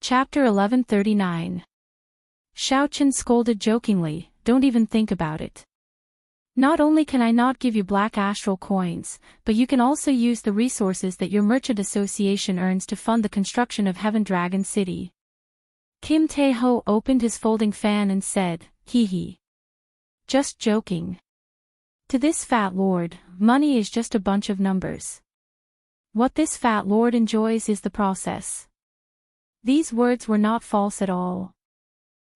Chapter 1139. Xiao Chen scolded jokingly, "Don't even think about it. Not only can I not give you black astral coins, but you can also use the resources that your merchant association earns to fund the construction of Heaven Dragon City." Kim Tae-ho opened his folding fan and said, "Hee hee. Just joking. To this fat lord, money is just a bunch of numbers. What this fat lord enjoys is the process." These words were not false at all.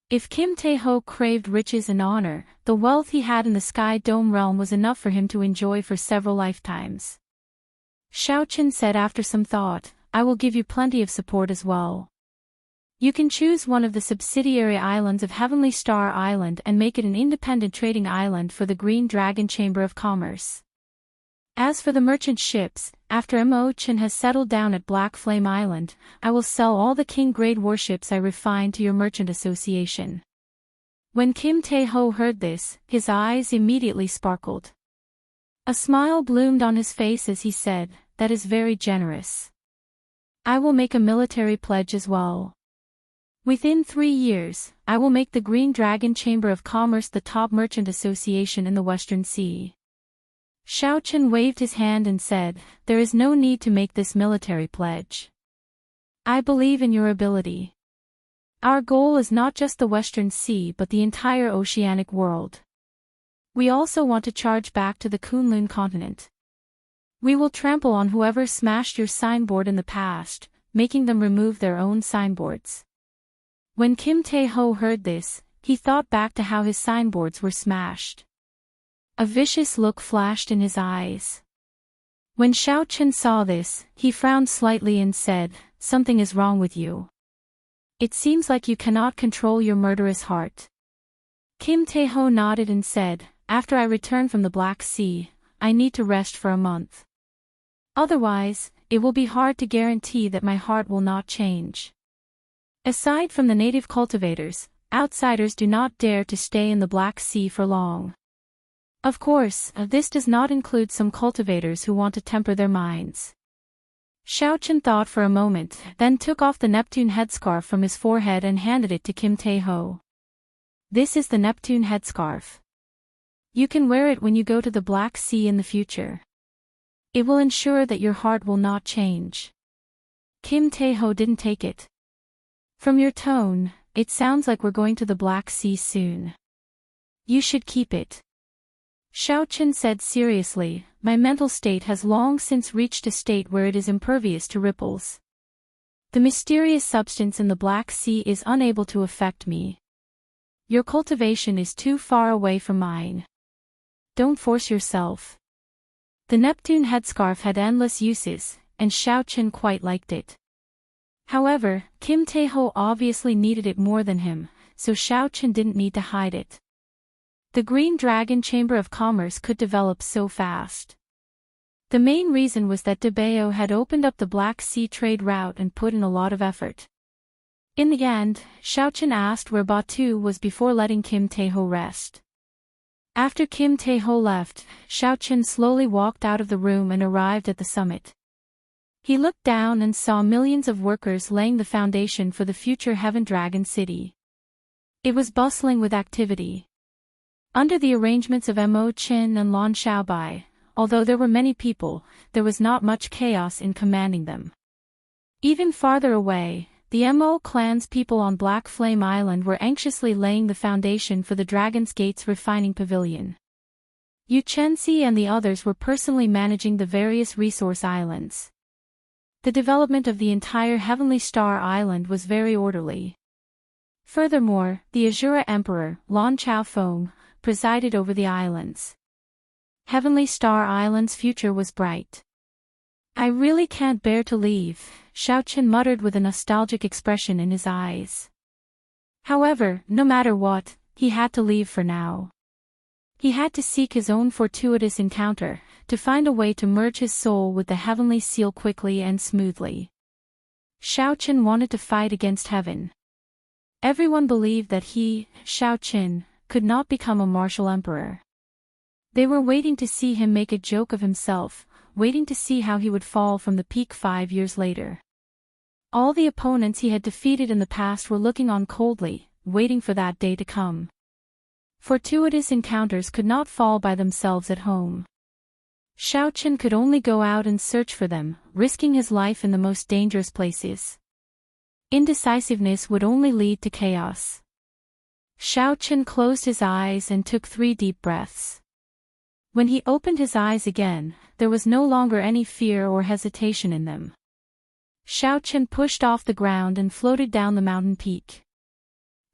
If Kim Tae-ho craved riches and honor, the wealth he had in the Sky Dome realm was enough for him to enjoy for several lifetimes. Xiao Chen said after some thought, "I will give you plenty of support as well. You can choose one of the subsidiary islands of Heavenly Star Island and make it an independent trading island for the Green Dragon Chamber of Commerce. As for the merchant ships, after Mo Chen has settled down at Black Flame Island, I will sell all the king-grade warships I refined to your merchant association." When Kim Tae-ho heard this, his eyes immediately sparkled. A smile bloomed on his face as he said, "That is very generous. I will make a military pledge as well. Within 3 years, I will make the Green Dragon Chamber of Commerce the top merchant association in the Western Sea." Xiao Chen waved his hand and said, "There is no need to make this military pledge. I believe in your ability. Our goal is not just the Western Sea but the entire oceanic world. We also want to charge back to the Kunlun continent. We will trample on whoever smashed your signboard in the past, making them remove their own signboards." When Kim Tae-ho heard this, he thought back to how his signboards were smashed. A vicious look flashed in his eyes. When Xiao Chen saw this, he frowned slightly and said, "Something is wrong with you. It seems like you cannot control your murderous heart." Kim Tae-ho nodded and said, "After I return from the Black Sea, I need to rest for a month. Otherwise, it will be hard to guarantee that my heart will not change. Aside from the native cultivators, outsiders do not dare to stay in the Black Sea for long. Of course, this does not include some cultivators who want to temper their minds." Xiao Chen thought for a moment, then took off the Neptune headscarf from his forehead and handed it to Kim Tae-ho. "This is the Neptune headscarf. You can wear it when you go to the Black Sea in the future. It will ensure that your heart will not change." Kim Tae-ho didn't take it. "From your tone, it sounds like we're going to the Black Sea soon. You should keep it." Xiao Chen said seriously, "My mental state has long since reached a state where it is impervious to ripples. The mysterious substance in the Black Sea is unable to affect me. Your cultivation is too far away from mine. Don't force yourself." The Neptune headscarf had endless uses, and Xiao Chen quite liked it. However, Kim Tae-ho obviously needed it more than him, so Xiao Chen didn't need to hide it. The Green Dragon Chamber of Commerce could develop so fast. The main reason was that Debao had opened up the Black Sea trade route and put in a lot of effort. In the end, Xiao Chen asked where Batu was before letting Kim Tae-ho rest. After Kim Tae-ho left, Xiao Chen slowly walked out of the room and arrived at the summit. He looked down and saw millions of workers laying the foundation for the future Heaven Dragon City. It was bustling with activity. Under the arrangements of Mo Chen and Lan Xiaobai, although there were many people, there was not much chaos in commanding them. Even farther away, the Mo clan's people on Black Flame Island were anxiously laying the foundation for the Dragon's Gate's refining pavilion. Yu Chenxi and the others were personally managing the various resource islands. The development of the entire Heavenly Star Island was very orderly. Furthermore, the Azura Emperor, Lan Chaofeng, presided over the islands. Heavenly Star Island's future was bright. "I really can't bear to leave," Xiao Chen muttered with a nostalgic expression in his eyes. However, no matter what, he had to leave for now. He had to seek his own fortuitous encounter, to find a way to merge his soul with the heavenly seal quickly and smoothly. Xiao Chen wanted to fight against heaven. Everyone believed that he, Xiao Chen, could not become a martial emperor. They were waiting to see him make a joke of himself, waiting to see how he would fall from the peak 5 years later. All the opponents he had defeated in the past were looking on coldly, waiting for that day to come. Fortuitous encounters could not fall by themselves at home. Xiaochen could only go out and search for them, risking his life in the most dangerous places. Indecisiveness would only lead to chaos. Xiaochen closed his eyes and took 3 deep breaths. When he opened his eyes again, there was no longer any fear or hesitation in them. Xiaochen pushed off the ground and floated down the mountain peak.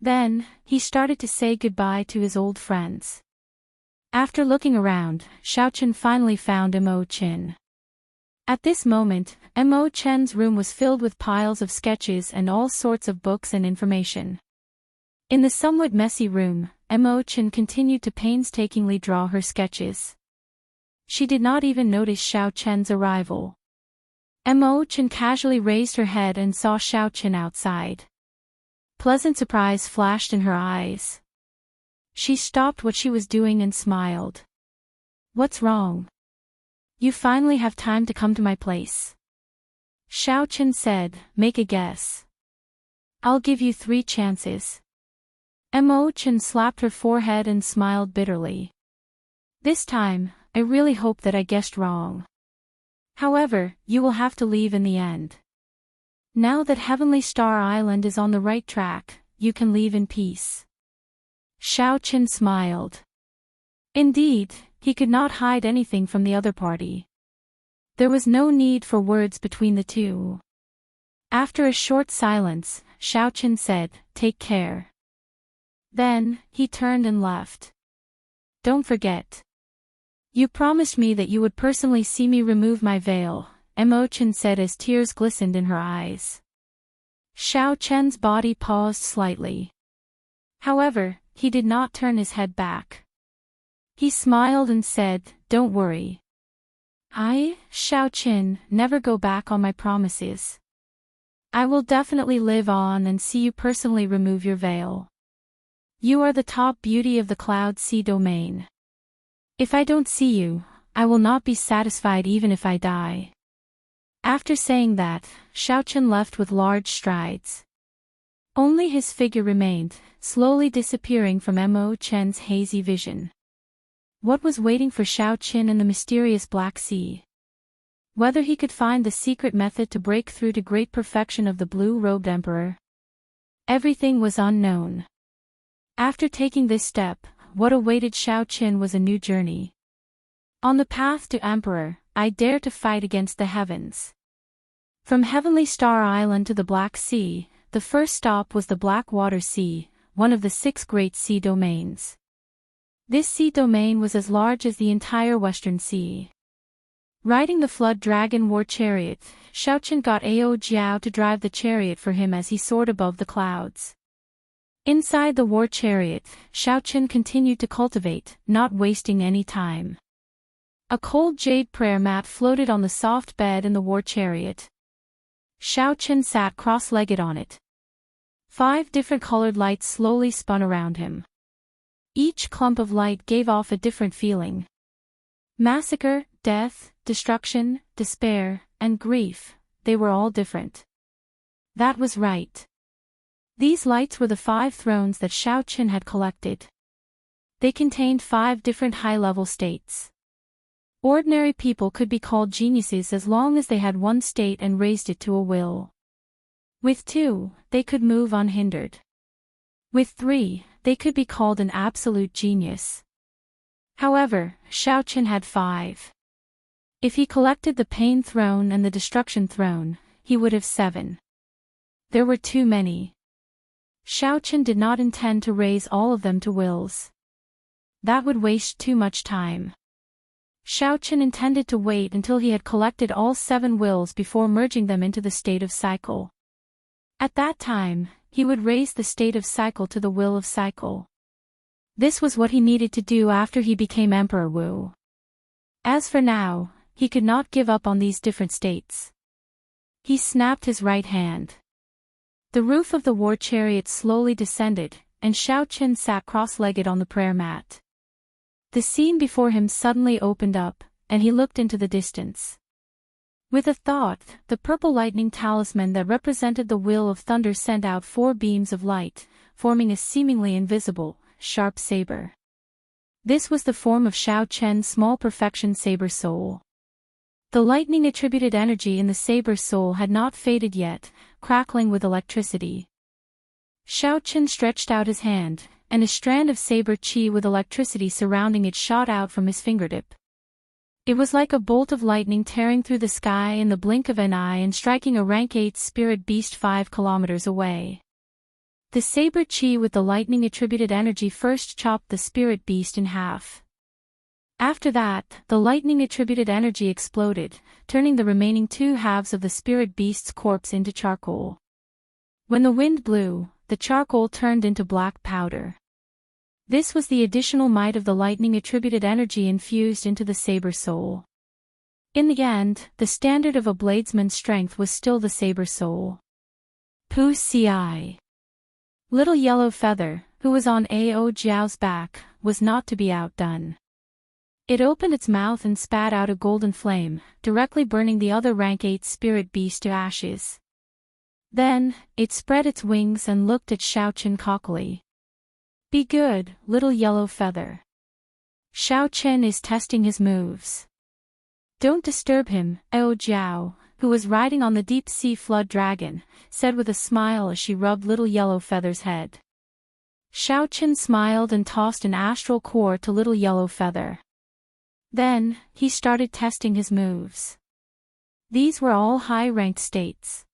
Then, he started to say goodbye to his old friends. After looking around, Xiaochen finally found Mo Chen. At this moment, Mo Chen's room was filled with piles of sketches and all sorts of books and information. In the somewhat messy room, Mo Chen continued to painstakingly draw her sketches. She did not even notice Xiaochen's arrival. Mo Chen casually raised her head and saw Xiaochen outside. Pleasant surprise flashed in her eyes. She stopped what she was doing and smiled. "What's wrong? You finally have time to come to my place." Xiaochen said, "Make a guess." "I'll give you 3 chances." Mo Chen slapped her forehead and smiled bitterly. "This time, I really hope that I guessed wrong. However, you will have to leave in the end. Now that Heavenly Star Island is on the right track, you can leave in peace." Xiaochen smiled. Indeed, he could not hide anything from the other party. There was no need for words between the two. After a short silence, Xiaochen said, "Take care." Then, he turned and left. "Don't forget. You promised me that you would personally see me remove my veil," Mo Chen said as tears glistened in her eyes. Xiaochen's body paused slightly. However, he did not turn his head back. He smiled and said, "Don't worry. I, Xiaochen, never go back on my promises. I will definitely live on and see you personally remove your veil. You are the top beauty of the Cloud Sea domain. If I don't see you, I will not be satisfied even if I die." After saying that, Xiaochen left with large strides. Only his figure remained, slowly disappearing from Mo Chen's hazy vision. What was waiting for Xiaochen in the mysterious Black Sea? Whether he could find the secret method to break through to great perfection of the blue-robed emperor? Everything was unknown. After taking this step, what awaited Xiaochen was a new journey. On the path to Emperor, I dare to fight against the heavens. From Heavenly Star Island to the Black Sea, the first stop was the Blackwater Sea, one of the 6 great sea domains. This sea domain was as large as the entire Western Sea. Riding the Flood Dragon war chariot, Xiaochen got Ao Jiao to drive the chariot for him as he soared above the clouds. Inside the war chariot, Xiaochen continued to cultivate, not wasting any time. A cold jade prayer mat floated on the soft bed in the war chariot. Xiaochen sat cross-legged on it. 5 different colored lights slowly spun around him. Each clump of light gave off a different feeling. Massacre, death, destruction, despair, and grief, they were all different. That was right. These lights were the 5 thrones that Xiaochen had collected. They contained 5 different high-level states. Ordinary people could be called geniuses as long as they had one state and raised it to a will. With 2, they could move unhindered. With 3, they could be called an absolute genius. However, Xiaochen had 5. If he collected the Pain Throne and the Destruction Throne, he would have 7. There were too many. Xiaochen did not intend to raise all of them to wills. That would waste too much time. Xiaochen intended to wait until he had collected all 7 wills before merging them into the state of cycle. At that time, he would raise the state of cycle to the will of cycle. This was what he needed to do after he became Emperor Wu. As for now, he could not give up on these different states. He snapped his right hand. The roof of the war chariot slowly descended, and Xiaochen sat cross-legged on the prayer mat. The scene before him suddenly opened up, and he looked into the distance. With a thought, the purple lightning talisman that represented the will of thunder sent out 4 beams of light, forming a seemingly invisible, sharp saber. This was the form of Xiao Chen's small perfection saber soul. The lightning-attributed energy in the saber soul had not faded yet, crackling with electricity. Xiao Chen stretched out his hand, and a strand of saber chi with electricity surrounding it shot out from his fingertip. It was like a bolt of lightning tearing through the sky in the blink of an eye and striking a rank 8 spirit beast 5 kilometers away. The saber chi with the lightning-attributed energy first chopped the spirit beast in half. After that, the lightning-attributed energy exploded, turning the remaining 2 halves of the spirit beast's corpse into charcoal. When the wind blew, the charcoal turned into black powder. This was the additional might of the lightning-attributed energy infused into the saber soul. In the end, the standard of a bladesman's strength was still the saber soul. Pu Ci. Little Yellow Feather, who was on Ao Jiao's back, was not to be outdone. It opened its mouth and spat out a golden flame, directly burning the other rank 8 spirit beast to ashes. Then, it spread its wings and looked at Xiao Chen cockily. Be good, little Yellow Feather. Xiao Chen is testing his moves. Don't disturb him, Ao Jiao, who was riding on the deep-sea flood dragon, said with a smile as she rubbed little Yellow Feather's head. Xiao Chen smiled and tossed an astral core to little Yellow Feather. Then, he started testing his moves. These were all high-ranked states.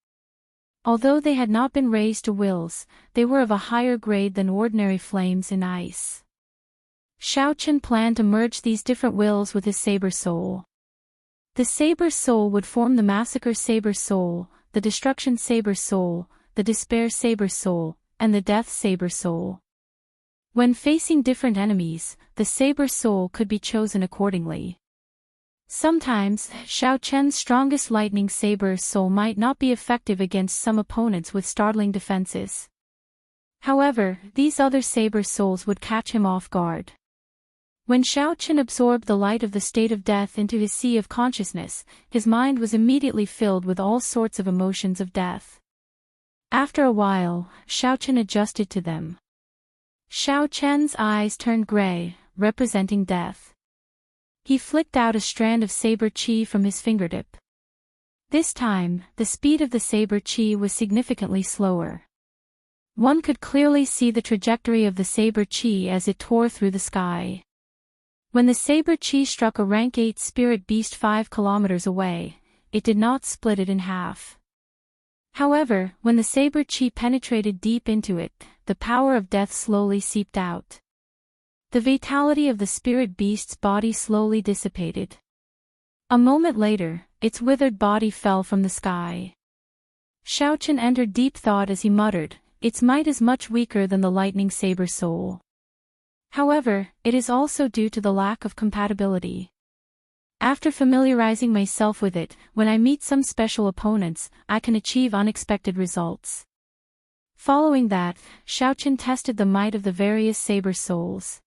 Although they had not been raised to wills, they were of a higher grade than ordinary flames in ice. Xiao Chen planned to merge these different wills with his saber soul. The saber soul would form the massacre saber soul, the destruction saber soul, the despair saber soul, and the death saber soul. When facing different enemies, the saber soul could be chosen accordingly. Sometimes, Xiao Chen's strongest lightning saber soul might not be effective against some opponents with startling defenses. However, these other saber souls would catch him off guard. When Xiao Chen absorbed the light of the state of death into his sea of consciousness, his mind was immediately filled with all sorts of emotions of death. After a while, Xiao Chen adjusted to them. Xiao Chen's eyes turned gray, representing death. He flicked out a strand of saber chi from his fingertip. This time, the speed of the saber chi was significantly slower. One could clearly see the trajectory of the saber chi as it tore through the sky. When the saber chi struck a rank 8 spirit beast 5 kilometers away, it did not split it in half. However, when the saber chi penetrated deep into it, the power of death slowly seeped out. The vitality of the spirit beast's body slowly dissipated. A moment later, its withered body fell from the sky. Xiao Chen entered deep thought as he muttered, its might is much weaker than the lightning saber soul. However, it is also due to the lack of compatibility. After familiarizing myself with it, when I meet some special opponents, I can achieve unexpected results. Following that, Xiao Chen tested the might of the various saber souls.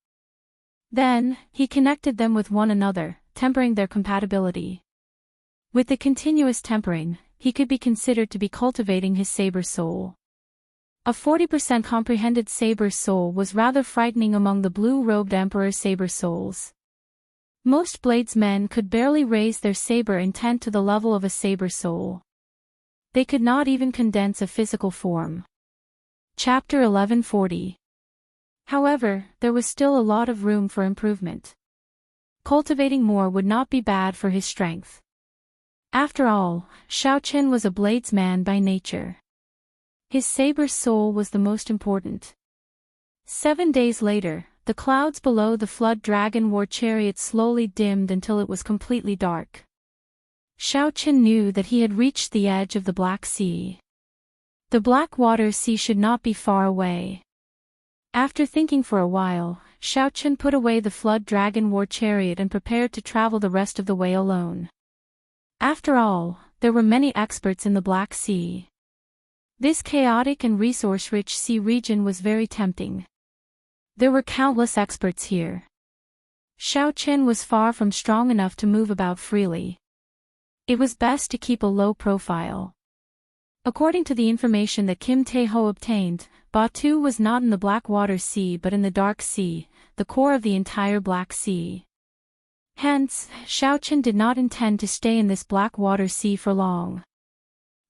Then, he connected them with one another, tempering their compatibility. With the continuous tempering, he could be considered to be cultivating his saber soul. A 40% comprehended saber soul was rather frightening among the blue-robed emperor saber souls. Most bladesmen could barely raise their saber intent to the level of a saber soul. They could not even condense a physical form. Chapter 1140. However, there was still a lot of room for improvement. Cultivating more would not be bad for his strength. After all, Xiao Chen was a bladesman by nature. His saber soul was the most important. 7 days later, the clouds below the flood dragon war chariot slowly dimmed until it was completely dark. Xiao Chen knew that he had reached the edge of the Black Sea. The Blackwater Sea should not be far away. After thinking for a while, Xiao Chen put away the flood dragon war chariot and prepared to travel the rest of the way alone. After all, there were many experts in the Black Sea. This chaotic and resource-rich sea region was very tempting. There were countless experts here. Xiao Chen was far from strong enough to move about freely. It was best to keep a low profile. According to the information that Kim Tae-ho obtained, Batu was not in the Blackwater Sea but in the Dark Sea, the core of the entire Black Sea. Hence, Xiaochen did not intend to stay in this Blackwater Sea for long.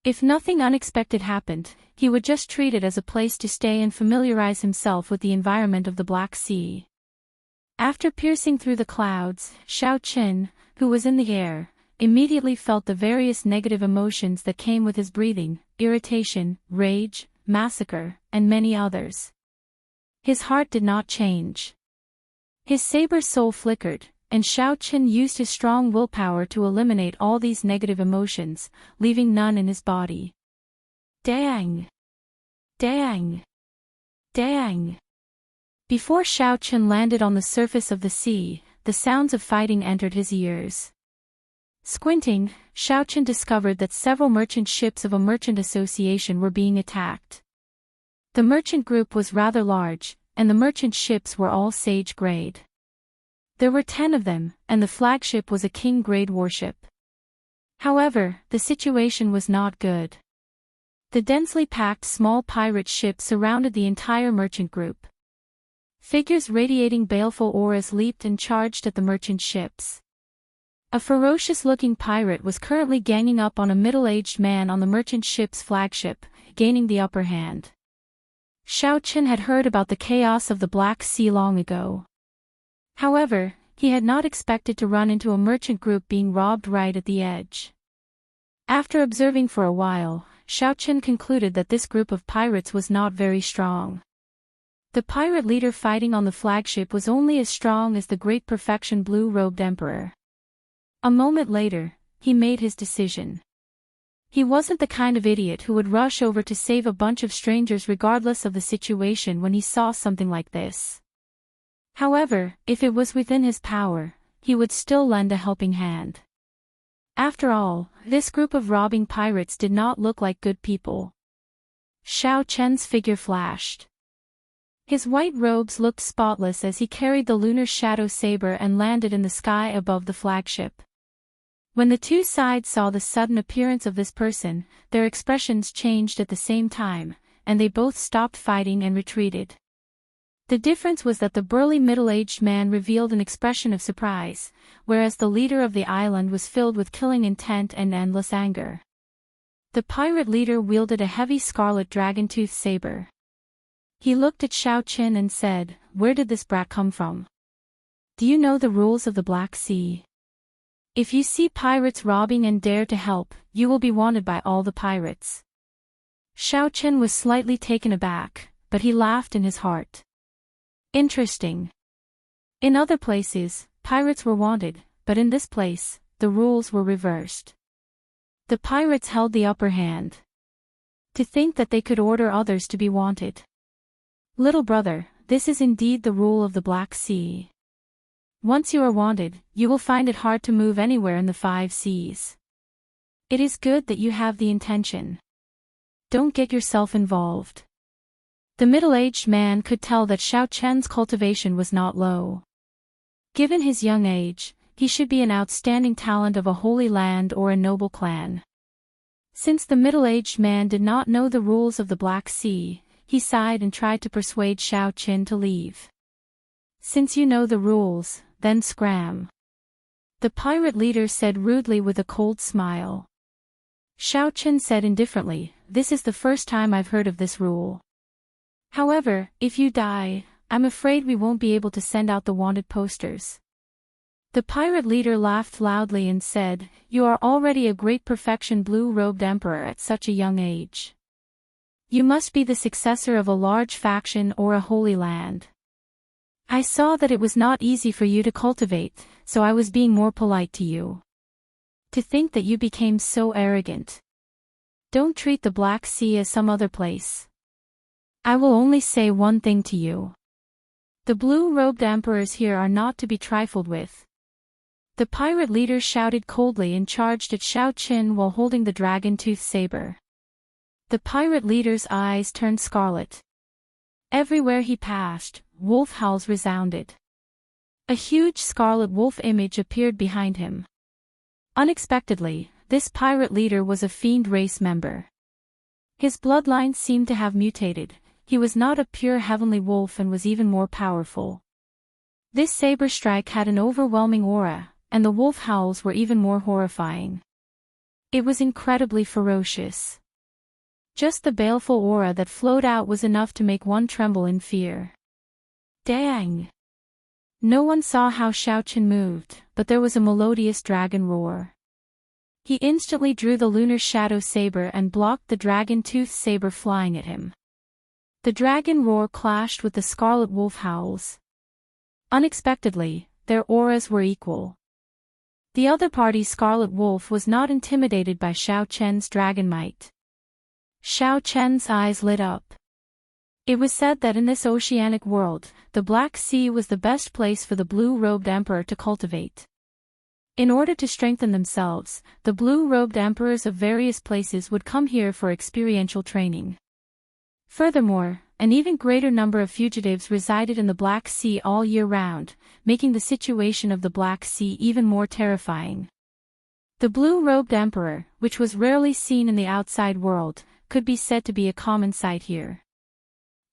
If nothing unexpected happened, he would just treat it as a place to stay and familiarize himself with the environment of the Black Sea. After piercing through the clouds, Xiaochen, who was in the air, immediately felt the various negative emotions that came with his breathing: irritation, rage, massacre, and many others. His heart did not change. His saber soul flickered, and Xiaochen used his strong willpower to eliminate all these negative emotions, leaving none in his body. Dang! Dang! Dang! Before Xiaochen landed on the surface of the sea, the sounds of fighting entered his ears. Squinting, Xiaochen discovered that several merchant ships of a merchant association were being attacked. The merchant group was rather large, and the merchant ships were all Sage grade. There were 10 of them, and the flagship was a King grade warship. However, the situation was not good. The densely packed small pirate ship surrounded the entire merchant group. Figures radiating baleful auras leaped and charged at the merchant ships. A ferocious-looking pirate was currently ganging up on a middle-aged man on the merchant ship's flagship, gaining the upper hand. Xiaochen had heard about the chaos of the Black Sea long ago. However, he had not expected to run into a merchant group being robbed right at the edge. After observing for a while, Xiaochen concluded that this group of pirates was not very strong. The pirate leader fighting on the flagship was only as strong as the Great Perfection Blue-Robed Emperor. A moment later, he made his decision. He wasn't the kind of idiot who would rush over to save a bunch of strangers regardless of the situation when he saw something like this. However, if it was within his power, he would still lend a helping hand. After all, this group of robbing pirates did not look like good people. Xiaochen's figure flashed. His white robes looked spotless as he carried the lunar shadow saber and landed in the sky above the flagship. When the two sides saw the sudden appearance of this person, their expressions changed at the same time, and they both stopped fighting and retreated. The difference was that the burly middle-aged man revealed an expression of surprise, whereas the leader of the island was filled with killing intent and endless anger. The pirate leader wielded a heavy scarlet dragon-tooth saber. He looked at Xiaochen and said, "Where did this brat come from? Do you know the rules of the Black Sea? If you see pirates robbing and dare to help, you will be wanted by all the pirates." Xiaochen was slightly taken aback, but he laughed in his heart. Interesting. In other places, pirates were wanted, but in this place, the rules were reversed. The pirates held the upper hand. To think that they could order others to be wanted. Little brother, this is indeed the rule of the Black Sea. Once you are wanted, you will find it hard to move anywhere in the 5 seas. It is good that you have the intention. Don't get yourself involved. The middle-aged man could tell that Xiaochen's cultivation was not low. Given his young age, he should be an outstanding talent of a holy land or a noble clan. Since the middle-aged man did not know the rules of the Black Sea, he sighed and tried to persuade Xiaochen to leave. "Since you know the rules, then scram," the pirate leader said rudely with a cold smile. Xiaochen said indifferently, "This is the first time I've heard of this rule. However, if you die, I'm afraid we won't be able to send out the wanted posters." The pirate leader laughed loudly and said, "You are already a Great Perfection Blue-Robed Emperor at such a young age. You must be the successor of a large faction or a holy land. I saw that it was not easy for you to cultivate, so I was being more polite to you. To think that you became so arrogant. Don't treat the Black Sea as some other place. I will only say one thing to you. The blue-robed emperors here are not to be trifled with." The pirate leader shouted coldly and charged at Xiaochen while holding the dragon-tooth saber. The pirate leader's eyes turned scarlet. Everywhere he passed, wolf howls resounded. A huge scarlet wolf image appeared behind him. Unexpectedly, This pirate leader was a fiend race member. His bloodline seemed to have mutated. He was not a pure heavenly wolf and was even more powerful. This saber strike had an overwhelming aura, and the wolf howls were even more horrifying. It was incredibly ferocious. Just the baleful aura that flowed out was enough to make one tremble in fear. Dang! No one saw how Xiaoqin moved, but there was a melodious dragon roar. He instantly drew the lunar shadow saber and blocked the dragon-toothed saber flying at him. The dragon roar clashed with the scarlet wolf howls. Unexpectedly, their auras were equal. The other party's scarlet wolf was not intimidated by Xiaoqian's dragon might. Xiaoqian's eyes lit up. It was said that in this oceanic world, the Black Sea was the best place for the blue-robed emperor to cultivate. In order to strengthen themselves, the blue-robed emperors of various places would come here for experiential training. Furthermore, an even greater number of fugitives resided in the Black Sea all year round, making the situation of the Black Sea even more terrifying. The blue-robed emperor, which was rarely seen in the outside world, could be said to be a common sight here.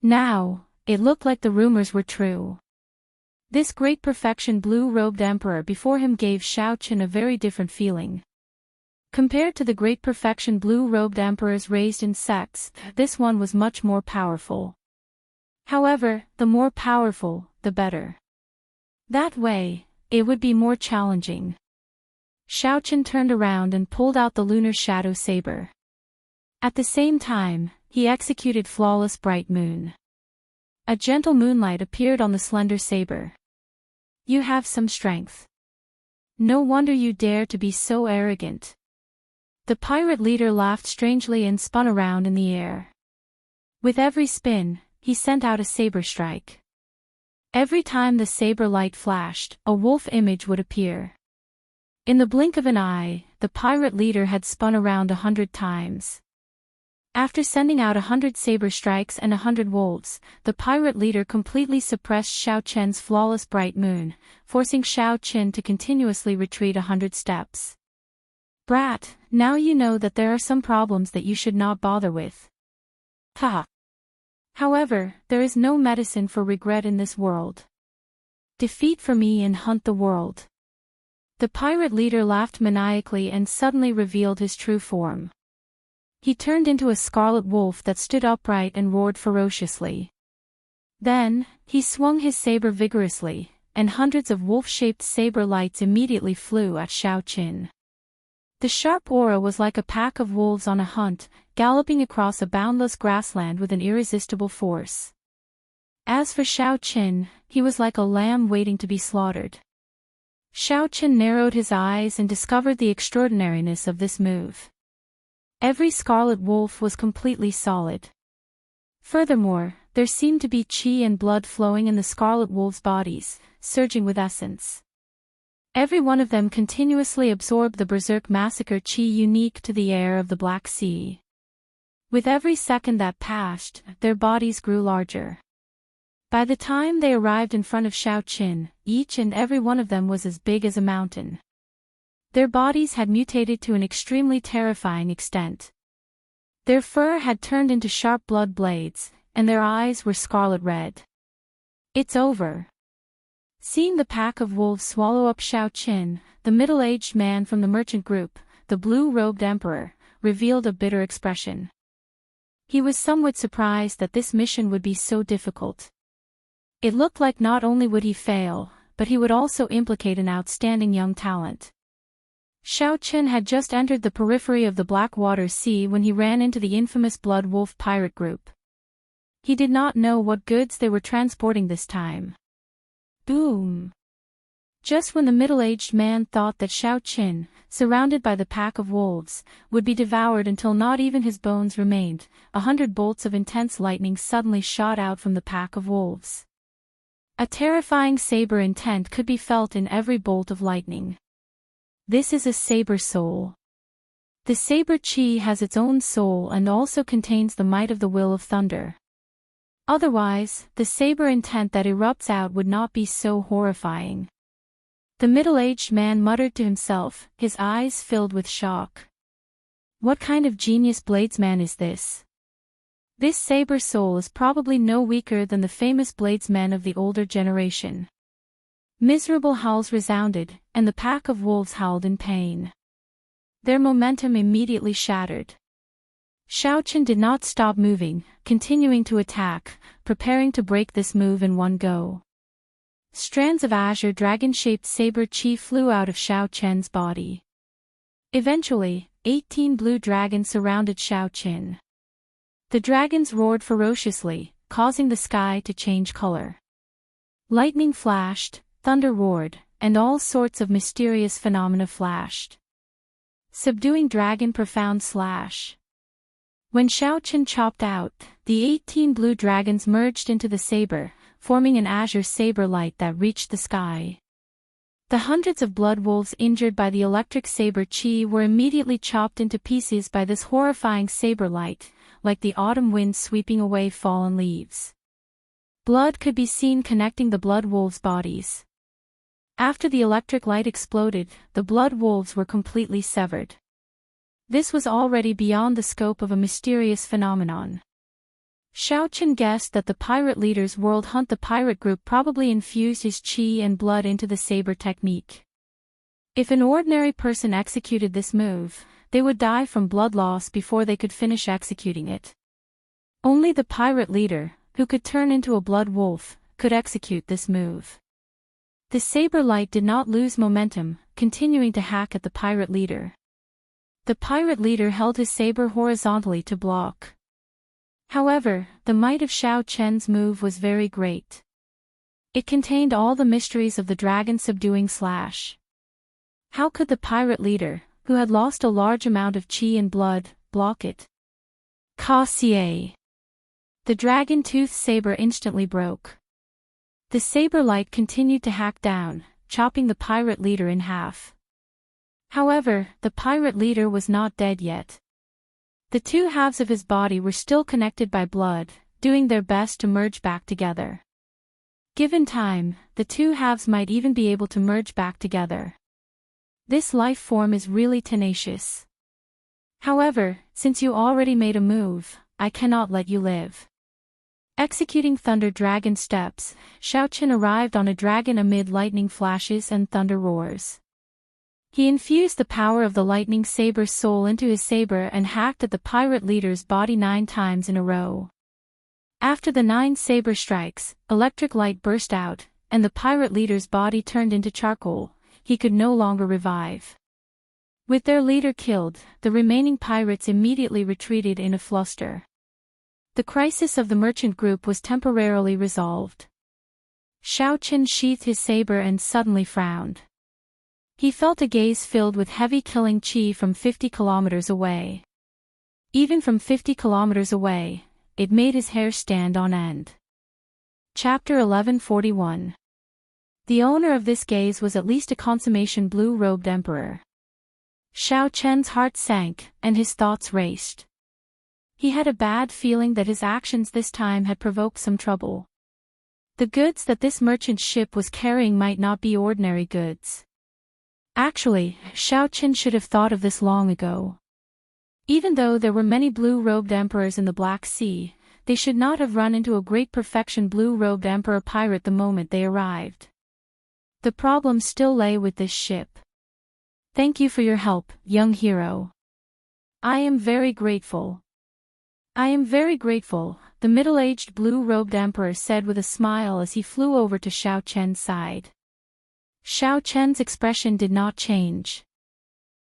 Now, it looked like the rumors were true. This great perfection blue-robed emperor before him gave Xiaoqin a very different feeling. Compared to the great perfection blue-robed emperors raised in sects, this one was much more powerful. However, the more powerful, the better. That way, it would be more challenging. Xiaoqin turned around and pulled out the lunar shadow saber. At the same time, he executed flawless bright moon. A gentle moonlight appeared on the slender saber. You have some strength. No wonder you dare to be so arrogant. The pirate leader laughed strangely and spun around in the air. With every spin, he sent out a saber strike. Every time the saber light flashed, a wolf image would appear. In the blink of an eye, the pirate leader had spun around 100 times. After sending out 100 saber strikes and 100 wolves, the pirate leader completely suppressed Xiaoqian's flawless bright moon, forcing Xiaoqin to continuously retreat 100 steps. Brat, now you know that there are some problems that you should not bother with. Ha! However, there is no medicine for regret in this world. Defeat for me and hunt the world. The pirate leader laughed maniacally and suddenly revealed his true form. He turned into a scarlet wolf that stood upright and roared ferociously. Then, he swung his saber vigorously, and hundreds of wolf-shaped saber lights immediately flew at Xiaoqin. The sharp aura was like a pack of wolves on a hunt, galloping across a boundless grassland with an irresistible force. As for Xiaoqin, he was like a lamb waiting to be slaughtered. Xiaoqin narrowed his eyes and discovered the extraordinariness of this move. Every scarlet wolf was completely solid. Furthermore, there seemed to be qi and blood flowing in the scarlet wolves' bodies, surging with essence. Every one of them continuously absorbed the berserk massacre qi unique to the air of the Black Sea. With every second that passed, their bodies grew larger. By the time they arrived in front of Xiaoqin, each and every one of them was as big as a mountain. Their bodies had mutated to an extremely terrifying extent. Their fur had turned into sharp blood blades, and their eyes were scarlet red. It's over. Seeing the pack of wolves swallow up Xiaoqin, the middle-aged man from the merchant group, the blue-robed emperor, revealed a bitter expression. He was somewhat surprised that this mission would be so difficult. It looked like not only would he fail, but he would also implicate an outstanding young talent. Xiaoqin had just entered the periphery of the Blackwater Sea when he ran into the infamous Blood Wolf pirate group. He did not know what goods they were transporting this time. Boom! Just when the middle-aged man thought that Xiaoqin, surrounded by the pack of wolves, would be devoured until not even his bones remained, 100 bolts of intense lightning suddenly shot out from the pack of wolves. A terrifying saber intent could be felt in every bolt of lightning. This is a saber soul. The saber qi has its own soul and also contains the might of the will of thunder. Otherwise, the saber intent that erupts out would not be so horrifying. The middle-aged man muttered to himself, his eyes filled with shock. What kind of genius bladesman is this? This saber soul is probably no weaker than the famous bladesmen of the older generation. Miserable howls resounded, and the pack of wolves howled in pain. Their momentum immediately shattered. Xiaochen did not stop moving, continuing to attack, preparing to break this move in one go. Strands of azure dragon-shaped saber chi flew out of Xiaochen's body. Eventually, 18 blue dragons surrounded Xiaochen. The dragons roared ferociously, causing the sky to change color. Lightning flashed, thunder roared, and all sorts of mysterious phenomena flashed. Subduing dragon profound slash. When Xiaochen chopped out, the 18 blue dragons merged into the saber, forming an azure saber light that reached the sky. The hundreds of blood wolves injured by the electric saber chi were immediately chopped into pieces by this horrifying saber light, like the autumn wind sweeping away fallen leaves. Blood could be seen connecting the blood wolves' bodies. After the electric light exploded, the blood wolves were completely severed. This was already beyond the scope of a mysterious phenomenon. Xiaochen guessed that the pirate leader's world hunt the pirate group probably infused his chi and blood into the saber technique. If an ordinary person executed this move, they would die from blood loss before they could finish executing it. Only the pirate leader, who could turn into a blood wolf, could execute this move. The saber light did not lose momentum, continuing to hack at the pirate leader. The pirate leader held his saber horizontally to block. However, the might of Xiaochen's move was very great. It contained all the mysteries of the dragon subduing slash. How could the pirate leader, who had lost a large amount of chi and blood, block it? Ka-cie. The dragon-toothed saber instantly broke. The saber light continued to hack down, chopping the pirate leader in half. However, the pirate leader was not dead yet. The two halves of his body were still connected by blood, doing their best to merge back together. Given time, the two halves might even be able to merge back together. This life form is really tenacious. However, since you already made a move, I cannot let you live. Executing Thunder Dragon steps, Xiaochen arrived on a dragon amid lightning flashes and thunder roars. He infused the power of the lightning saber soul into his saber and hacked at the pirate leader's body 9 times in a row. After the 9 saber strikes, electric light burst out, and the pirate leader's body turned into charcoal. He could no longer revive. With their leader killed, the remaining pirates immediately retreated in a fluster. The crisis of the merchant group was temporarily resolved. Xiaochen sheathed his saber and suddenly frowned. He felt a gaze filled with heavy killing chi from 50 kilometers away. Even from 50 kilometers away, it made his hair stand on end. Chapter 1141. The owner of this gaze was at least a consummation blue-robed emperor. Xiaochen's heart sank, and his thoughts raced. He had a bad feeling that his actions this time had provoked some trouble. The goods that this merchant ship was carrying might not be ordinary goods. Actually, Xiaochen should have thought of this long ago. Even though there were many blue-robed emperors in the Black Sea, they should not have run into a great perfection blue-robed emperor pirate the moment they arrived. The problem still lay with this ship. Thank you for your help, young hero. I am very grateful. I am very grateful, the middle-aged blue-robed emperor said with a smile as he flew over to Xiaochen's side. Xiaochen's expression did not change.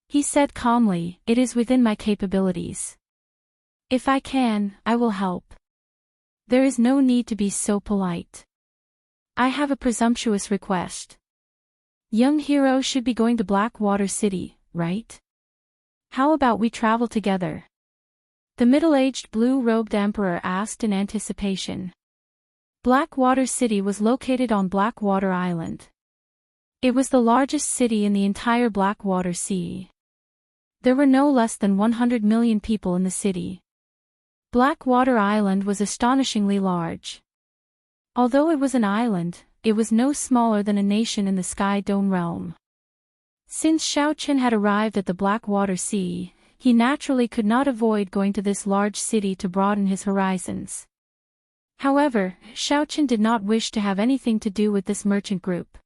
He said calmly, "It is within my capabilities. If I can, I will help. There is no need to be so polite. I have a presumptuous request. Young hero should be going to Blackwater City, right? How about we travel together?" The middle-aged blue-robed emperor asked in anticipation. Blackwater City was located on Blackwater Island. It was the largest city in the entire Blackwater Sea. There were no less than 100 million people in the city. Blackwater Island was astonishingly large. Although it was an island, it was no smaller than a nation in the Sky Dome realm. Since Xiaochen had arrived at the Blackwater Sea, he naturally could not avoid going to this large city to broaden his horizons. However, Xiaochen did not wish to have anything to do with this merchant group.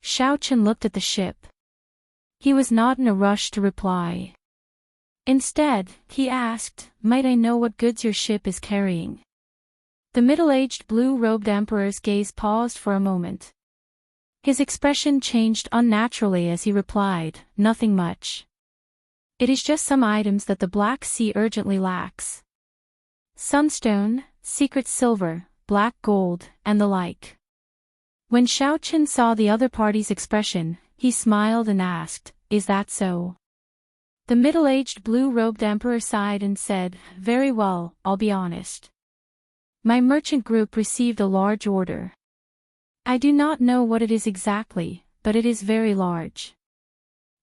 Xiaochen looked at the ship. He was not in a rush to reply. Instead, he asked, "Might I know what goods your ship is carrying?" The middle-aged blue-robed emperor's gaze paused for a moment. His expression changed unnaturally as he replied, "Nothing much. It is just some items that the Black Sea urgently lacks. Sunstone, secret silver, black gold, and the like." When Xiaochen saw the other party's expression, he smiled and asked, "Is that so?" The middle-aged blue-robed emperor sighed and said, "Very well, I'll be honest. My merchant group received a large order. I do not know what it is exactly, but it is very large.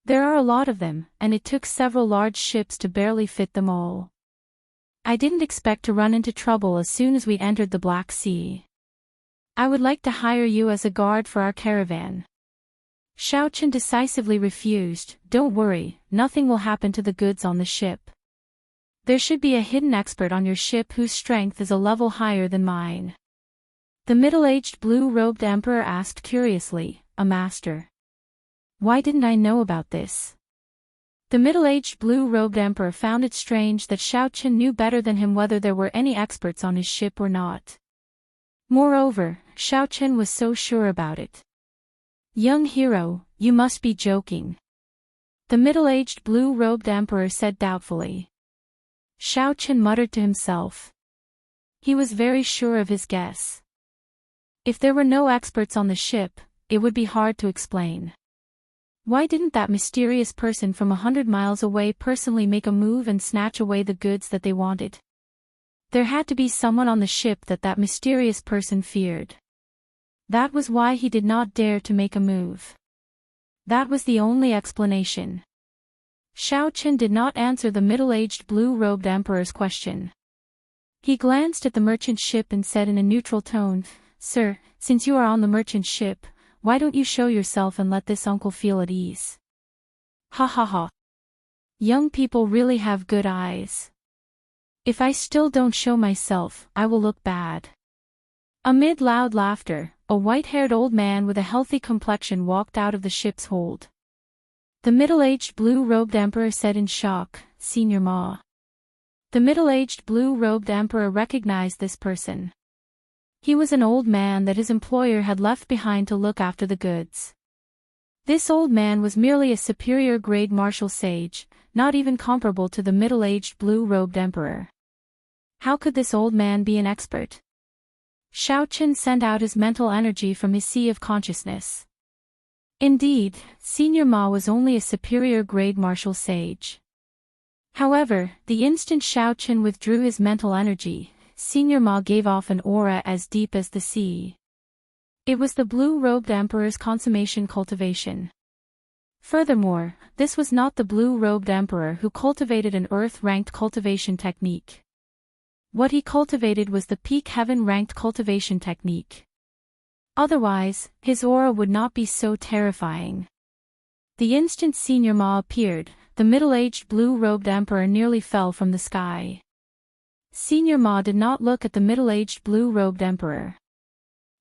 There are a lot of them, and it took several large ships to barely fit them all. I didn't expect to run into trouble as soon as we entered the Black Sea. I would like to hire you as a guard for our caravan." Xiaochen decisively refused. "Don't worry, nothing will happen to the goods on the ship. There should be a hidden expert on your ship whose strength is a level higher than mine." The middle-aged blue-robed emperor asked curiously, "A master? Why didn't I know about this?" The middle-aged blue-robed emperor found it strange that Xiaochen knew better than him whether there were any experts on his ship or not. Moreover, Xiaochen was so sure about it. "Young hero, you must be joking," the middle-aged blue-robed emperor said doubtfully. Xiaochen muttered to himself. He was very sure of his guess. If there were no experts on the ship, it would be hard to explain. Why didn't that mysterious person from 100 miles away personally make a move and snatch away the goods that they wanted? There had to be someone on the ship that mysterious person feared. That was why he did not dare to make a move. That was the only explanation. Xiaochen did not answer the middle-aged blue-robed emperor's question. He glanced at the merchant ship and said in a neutral tone, "Sir, since you are on the merchant ship, why don't you show yourself and let this uncle feel at ease?" Ha ha ha. Young people really have good eyes. If I still don't show myself, I will look bad. Amid loud laughter, a white-haired old man with a healthy complexion walked out of the ship's hold. The middle-aged blue-robed emperor said in shock, "Senior Ma." The middle-aged blue-robed emperor recognized this person. He was an old man that his employer had left behind to look after the goods. This old man was merely a superior-grade martial sage, not even comparable to the middle-aged blue-robed emperor. How could this old man be an expert? Xiaochen sent out his mental energy from his sea of consciousness. Indeed, Senior Ma was only a superior-grade martial sage. However, the instant Xiaochen withdrew his mental energy, Senior Ma gave off an aura as deep as the sea. It was the blue-robed emperor's consummation cultivation. Furthermore, this was not the blue-robed emperor who cultivated an earth-ranked cultivation technique. What he cultivated was the peak heaven-ranked cultivation technique. Otherwise, his aura would not be so terrifying. The instant Senior Ma appeared, the middle-aged blue-robed emperor nearly fell from the sky. Senior Ma did not look at the middle-aged blue-robed emperor.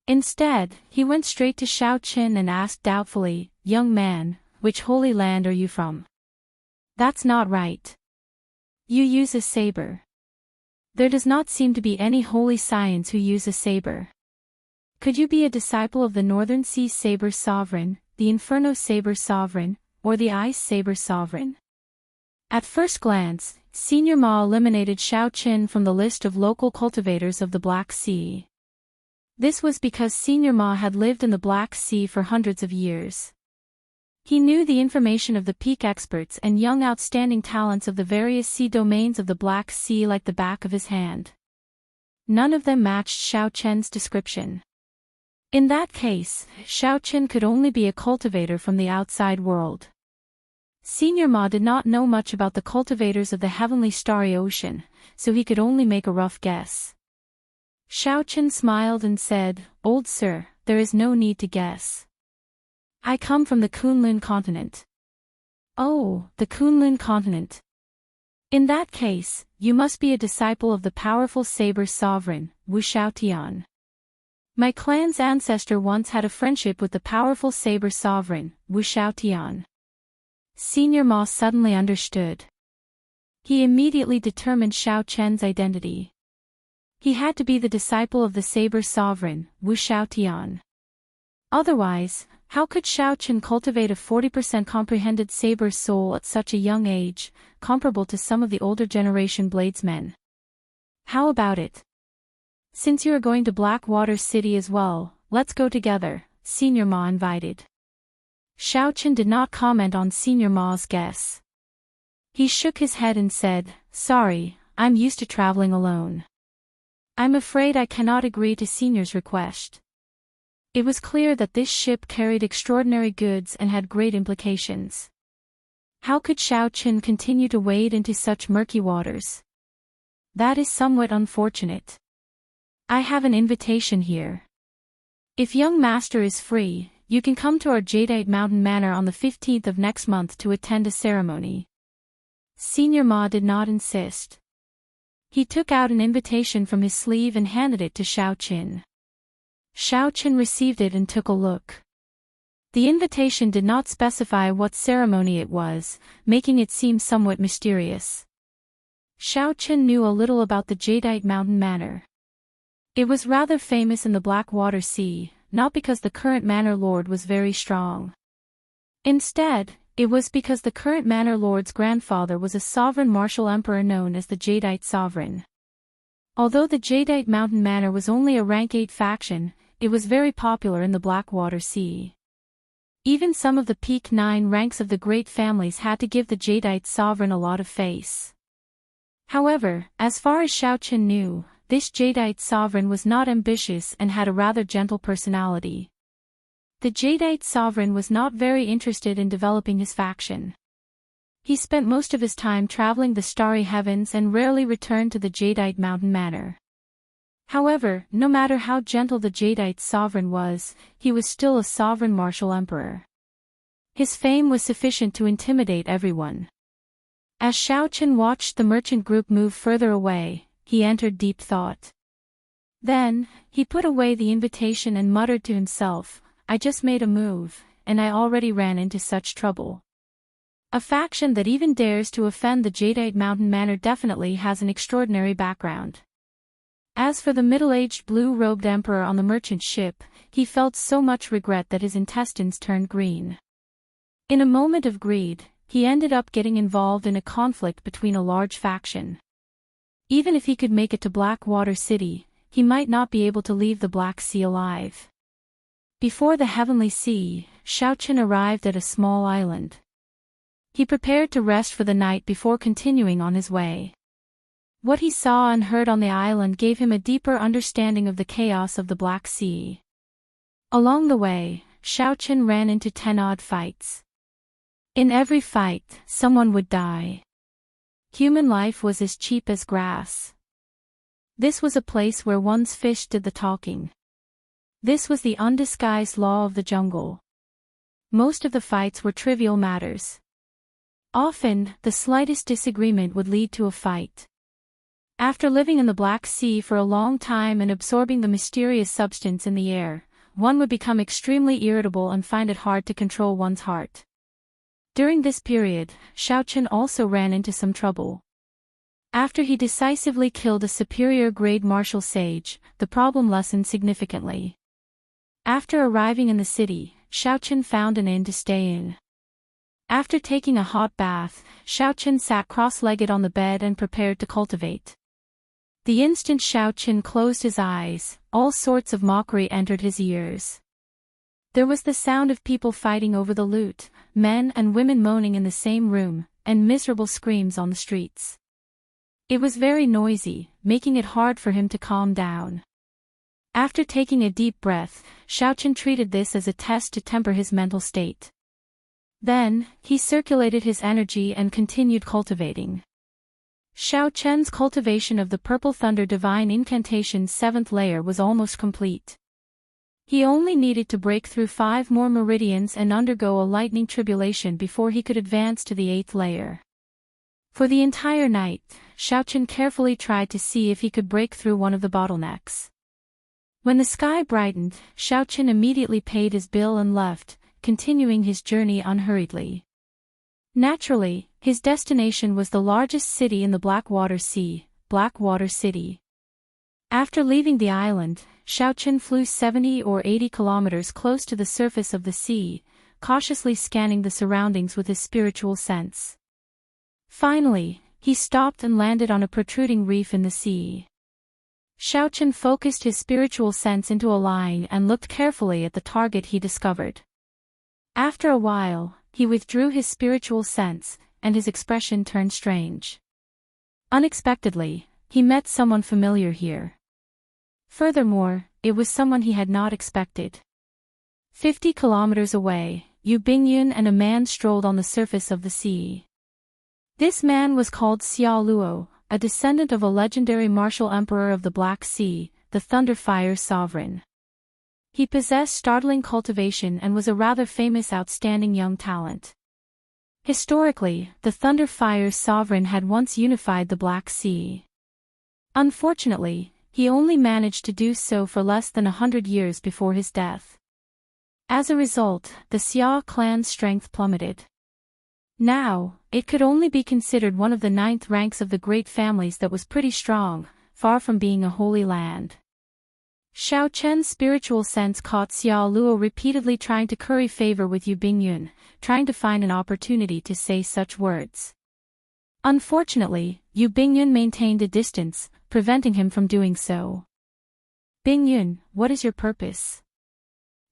Instead, he went straight to Xiaochen and asked doubtfully, "Young man, which holy land are you from?" "That's not right. You use a saber. There does not seem to be any holy science who use a saber. Could you be a disciple of the Northern Sea Saber Sovereign, the Inferno Saber Sovereign, or the Ice Saber Sovereign?" At first glance, Senior Ma eliminated Xiaochen from the list of local cultivators of the Black Sea. This was because Senior Ma had lived in the Black Sea for hundreds of years. He knew the information of the peak experts and young outstanding talents of the various sea domains of the Black Sea like the back of his hand. None of them matched Xiaochen's description. In that case, Xiaochen could only be a cultivator from the outside world. Senior Ma did not know much about the cultivators of the heavenly starry ocean, so he could only make a rough guess. Xiaochen smiled and said, "Old sir, there is no need to guess. I come from the Kunlun continent." "Oh, the Kunlun continent. In that case, you must be a disciple of the powerful saber sovereign, Wu Shaotian. My clan's ancestor once had a friendship with the powerful saber sovereign, Wu Shaotian. Senior Ma suddenly understood. He immediately determined Xiao Chen's identity. He had to be the disciple of the saber sovereign, Wu Shaotian. Otherwise, how could Xiao Chen cultivate a 40% comprehended saber soul at such a young age, comparable to some of the older generation bladesmen? How about it? Since you are going to Blackwater City as well, let's go together, Senior Ma invited. Xiao Chen did not comment on Senior Ma's guess. He shook his head and said, "Sorry, I'm used to traveling alone. I'm afraid I cannot agree to Senior's request." It was clear that this ship carried extraordinary goods and had great implications. How could Xiao Chen continue to wade into such murky waters? That is somewhat unfortunate. I have an invitation here. If young master is free, you can come to our Jadeite Mountain Manor on the 15th of next month to attend a ceremony. Senior Ma did not insist. He took out an invitation from his sleeve and handed it to Xiao Chen. Xiao Chen received it and took a look. The invitation did not specify what ceremony it was, making it seem somewhat mysterious. Xiao Chen knew a little about the Jadeite Mountain Manor. It was rather famous in the Blackwater Sea, not because the current manor lord was very strong. Instead, it was because the current manor lord's grandfather was a sovereign martial emperor known as the Jadeite Sovereign. Although the Jadeite Mountain Manor was only a rank 8 faction, it was very popular in the Blackwater Sea. Even some of the peak 9 ranks of the great families had to give the Jadeite sovereign a lot of face. However, as far as Xiao Chen knew, this Jadeite sovereign was not ambitious and had a rather gentle personality. The Jadeite sovereign was not very interested in developing his faction. He spent most of his time traveling the starry heavens and rarely returned to the Jadeite Mountain Manor. However, no matter how gentle the Jadeite sovereign was, he was still a sovereign martial emperor. His fame was sufficient to intimidate everyone. As Xiao Chen watched the merchant group move further away, he entered deep thought. Then, he put away the invitation and muttered to himself, "I just made a move, and I already ran into such trouble." A faction that even dares to offend the Jadeite Mountain Manor definitely has an extraordinary background. As for the middle-aged blue-robed emperor on the merchant ship, he felt so much regret that his intestines turned green. In a moment of greed, he ended up getting involved in a conflict between a large faction. Even if he could make it to Blackwater City, he might not be able to leave the Black Sea alive. Before the Heavenly Sea, Xiao Chen arrived at a small island. He prepared to rest for the night before continuing on his way. What he saw and heard on the island gave him a deeper understanding of the chaos of the Black Sea. Along the way, Xiao Chen ran into 10 odd fights. In every fight, someone would die. Human life was as cheap as grass. This was a place where one's fish did the talking. This was the undisguised law of the jungle. Most of the fights were trivial matters. Often, the slightest disagreement would lead to a fight. After living in the Black Sea for a long time and absorbing the mysterious substance in the air, one would become extremely irritable and find it hard to control one's heart. During this period, Xiao Chen also ran into some trouble. After he decisively killed a superior-grade martial sage, the problem lessened significantly. After arriving in the city, Xiao Chen found an inn to stay in. After taking a hot bath, Xiao Chen sat cross-legged on the bed and prepared to cultivate. The instant Xiao Chen closed his eyes, all sorts of mockery entered his ears. There was the sound of people fighting over the loot, men and women moaning in the same room, and miserable screams on the streets. It was very noisy, making it hard for him to calm down. After taking a deep breath, Xiao Chen treated this as a test to temper his mental state. Then, he circulated his energy and continued cultivating. Xiao Chen's cultivation of the Purple Thunder Divine Incantation's 7th layer was almost complete. He only needed to break through 5 more meridians and undergo a lightning tribulation before he could advance to the 8th layer. For the entire night, Xiaochen carefully tried to see if he could break through one of the bottlenecks. When the sky brightened, Xiaochen immediately paid his bill and left, continuing his journey unhurriedly. Naturally, his destination was the largest city in the Blackwater Sea, Blackwater City. After leaving the island, Xiaochen flew 70 or 80 kilometers close to the surface of the sea, cautiously scanning the surroundings with his spiritual sense. Finally, he stopped and landed on a protruding reef in the sea. Xiaochen focused his spiritual sense into a line and looked carefully at the target he discovered. After a while, he withdrew his spiritual sense, and his expression turned strange. Unexpectedly, he met someone familiar here. Furthermore, it was someone he had not expected. 50 kilometers away, Yu Bingyun and a man strolled on the surface of the sea. This man was called Xiao Luo, a descendant of a legendary martial emperor of the Black Sea, the Thunderfire Sovereign. He possessed startling cultivation and was a rather famous outstanding young talent. Historically, the Thunderfire Sovereign had once unified the Black Sea. Unfortunately, he only managed to do so for less than 100 years before his death. As a result, the Xia clan's strength plummeted. Now, it could only be considered one of the 9th ranks of the great families that was pretty strong, far from being a holy land. Xiaochen's spiritual sense caught Xiao Luo repeatedly trying to curry favor with Yu Bingyun, trying to find an opportunity to say such words. Unfortunately, Yu Bingyun maintained a distance, preventing him from doing so. Bingyun, what is your purpose?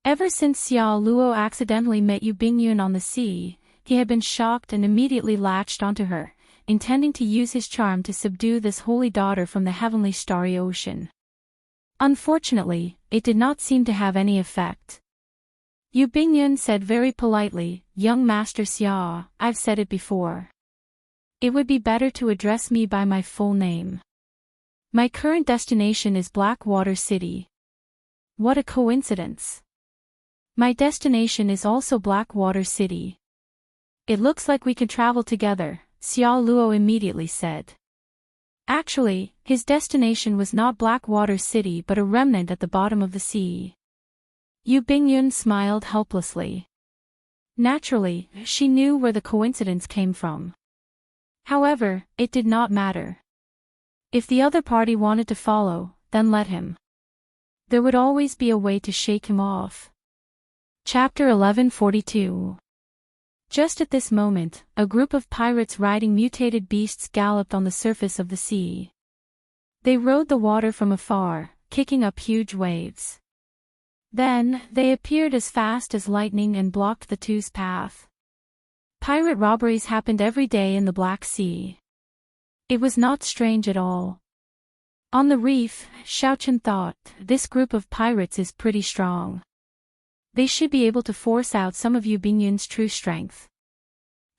Ever since Xiao Luo accidentally met Yu Bingyun on the sea, he had been shocked and immediately latched onto her, intending to use his charm to subdue this holy daughter from the heavenly starry ocean. Unfortunately, it did not seem to have any effect. Yu Bingyun said very politely, "Young Master Xia, I've said it before. It would be better to address me by my full name. My current destination is Blackwater City." What a coincidence. My destination is also Blackwater City. It looks like we can travel together, Xiao Luo immediately said. Actually, his destination was not Blackwater City but a remnant at the bottom of the sea. Yu Bingyun smiled helplessly. Naturally, she knew where the coincidence came from. However, it did not matter. If the other party wanted to follow, then let him. There would always be a way to shake him off. Chapter 1142. Just at this moment, a group of pirates riding mutated beasts galloped on the surface of the sea. They rode the water from afar, kicking up huge waves. Then, they appeared as fast as lightning and blocked the two's path. Pirate robberies happened every day in the Black Sea. It was not strange at all. On the reef, Xiaochen thought, this group of pirates is pretty strong. They should be able to force out some of Yu Bingyun's true strength.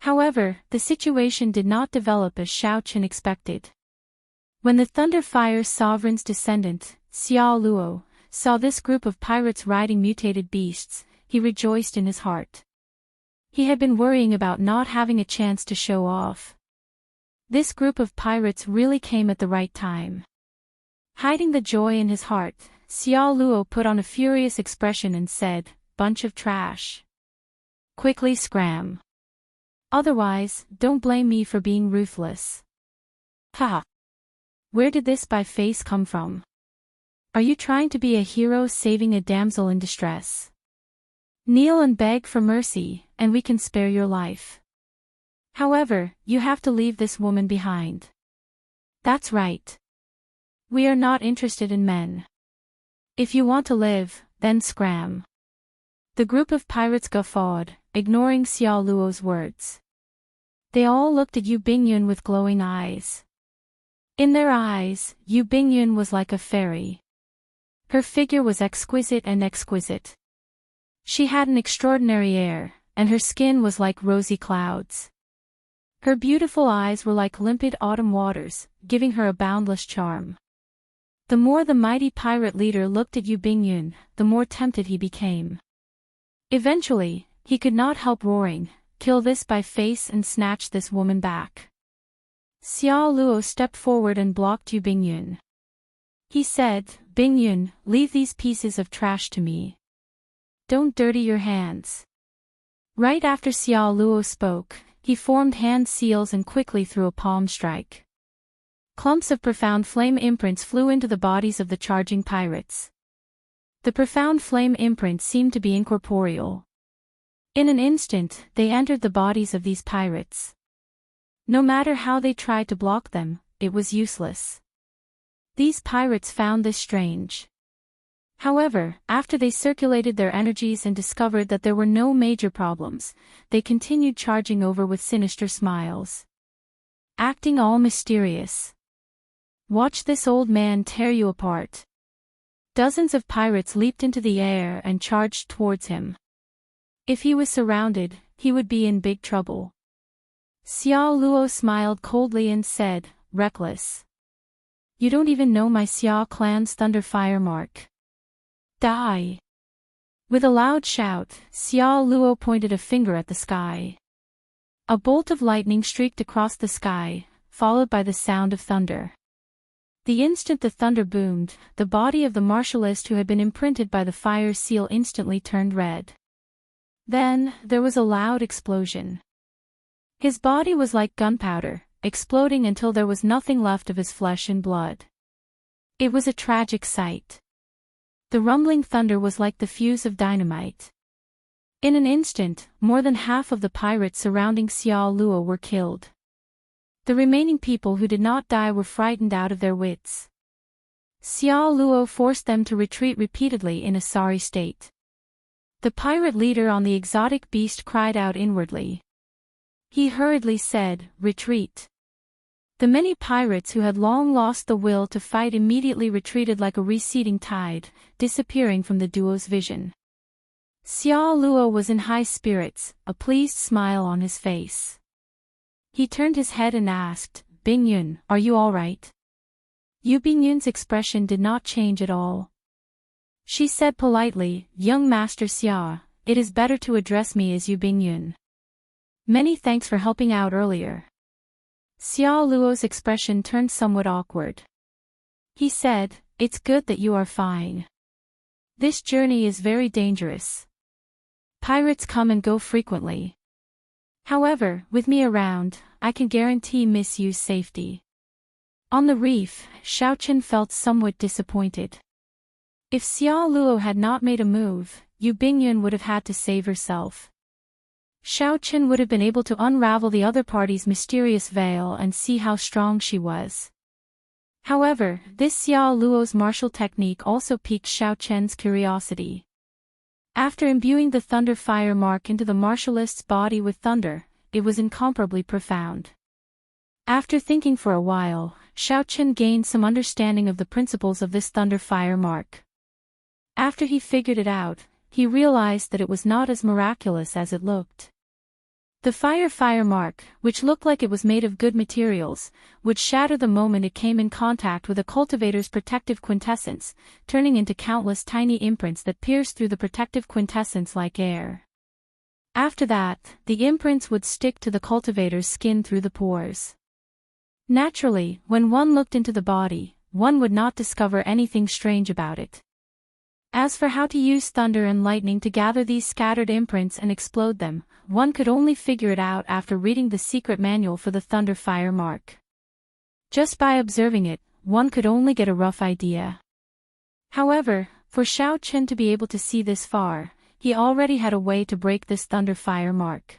However, the situation did not develop as Xiaochen expected. When the Thunderfire Sovereign's descendant, Xiao Luo, saw this group of pirates riding mutated beasts, he rejoiced in his heart. He had been worrying about not having a chance to show off. This group of pirates really came at the right time. Hiding the joy in his heart, Xiao Luo put on a furious expression and said, "Bunch of trash. Quickly scram. Otherwise, don't blame me for being ruthless." Ha! Where did this by face come from? Are you trying to be a hero saving a damsel in distress? Kneel and beg for mercy, and we can spare your life. However, you have to leave this woman behind. That's right. We are not interested in men. If you want to live, then scram. The group of pirates guffawed, ignoring Xiao Luo's words. They all looked at Yu Bingyun with glowing eyes. In their eyes, Yu Bingyun was like a fairy. Her figure was exquisite and exquisite. She had an extraordinary air, and her skin was like rosy clouds. Her beautiful eyes were like limpid autumn waters, giving her a boundless charm. The more the mighty pirate leader looked at Yu Bingyun, the more tempted he became. Eventually, he could not help roaring, "Kill this by face and snatch this woman back." Xiao Luo stepped forward and blocked Yu Bingyun. He said, "Bingyun, leave these pieces of trash to me. Don't dirty your hands." Right after Xiao Luo spoke, he formed hand seals and quickly threw a palm strike. Clumps of profound flame imprints flew into the bodies of the charging pirates. The profound flame imprints seemed to be incorporeal. In an instant, they entered the bodies of these pirates. No matter how they tried to block them, it was useless. These pirates found this strange. However, after they circulated their energies and discovered that there were no major problems, they continued charging over with sinister smiles. Acting all mysterious. "Watch this old man tear you apart." Dozens of pirates leaped into the air and charged towards him. If he was surrounded, he would be in big trouble. Xiao Luo smiled coldly and said, "Reckless. You don't even know my Xia clan's thunder fire mark. Die." With a loud shout, Xiao Luo pointed a finger at the sky. A bolt of lightning streaked across the sky, followed by the sound of thunder. The instant the thunder boomed, the body of the martialist who had been imprinted by the fire seal instantly turned red. Then, there was a loud explosion. His body was like gunpowder, exploding until there was nothing left of his flesh and blood. It was a tragic sight. The rumbling thunder was like the fuse of dynamite. In an instant, more than half of the pirates surrounding Xiao Luo were killed. The remaining people who did not die were frightened out of their wits. Xiao Luo forced them to retreat repeatedly in a sorry state. The pirate leader on the exotic beast cried out inwardly. He hurriedly said, "Retreat." The many pirates who had long lost the will to fight immediately retreated like a receding tide, disappearing from the duo's vision. Xiao Luo was in high spirits, a pleased smile on his face. He turned his head and asked, "Bingyun, are you all right?" Yu Bingyun's expression did not change at all. She said politely, "Young Master Xia, it is better to address me as Yu Bingyun. Many thanks for helping out earlier." Xiao Luo's expression turned somewhat awkward. He said, "It's good that you are fine. This journey is very dangerous. Pirates come and go frequently. However, with me around, I can guarantee Miss Yu's safety." On the reef, Xiaochen felt somewhat disappointed. If Xiao Luo had not made a move, Yu Bingyun would have had to save herself. Xiaochen would have been able to unravel the other party's mysterious veil and see how strong she was. However, this Xiao Luo's martial technique also piqued Xiaochen's curiosity. After imbuing the thunder fire mark into the martialist's body with thunder, it was incomparably profound. After thinking for a while, Xiaochen gained some understanding of the principles of this thunder fire mark. After he figured it out, he realized that it was not as miraculous as it looked. The fire mark, which looked like it was made of good materials, would shatter the moment it came in contact with a cultivator's protective quintessence, turning into countless tiny imprints that pierced through the protective quintessence like air. After that, the imprints would stick to the cultivator's skin through the pores. Naturally, when one looked into the body, one would not discover anything strange about it. As for how to use thunder and lightning to gather these scattered imprints and explode them, one could only figure it out after reading the secret manual for the thunder fire mark. Just by observing it, one could only get a rough idea. However, for Xiaochen to be able to see this far, he already had a way to break this thunder fire mark.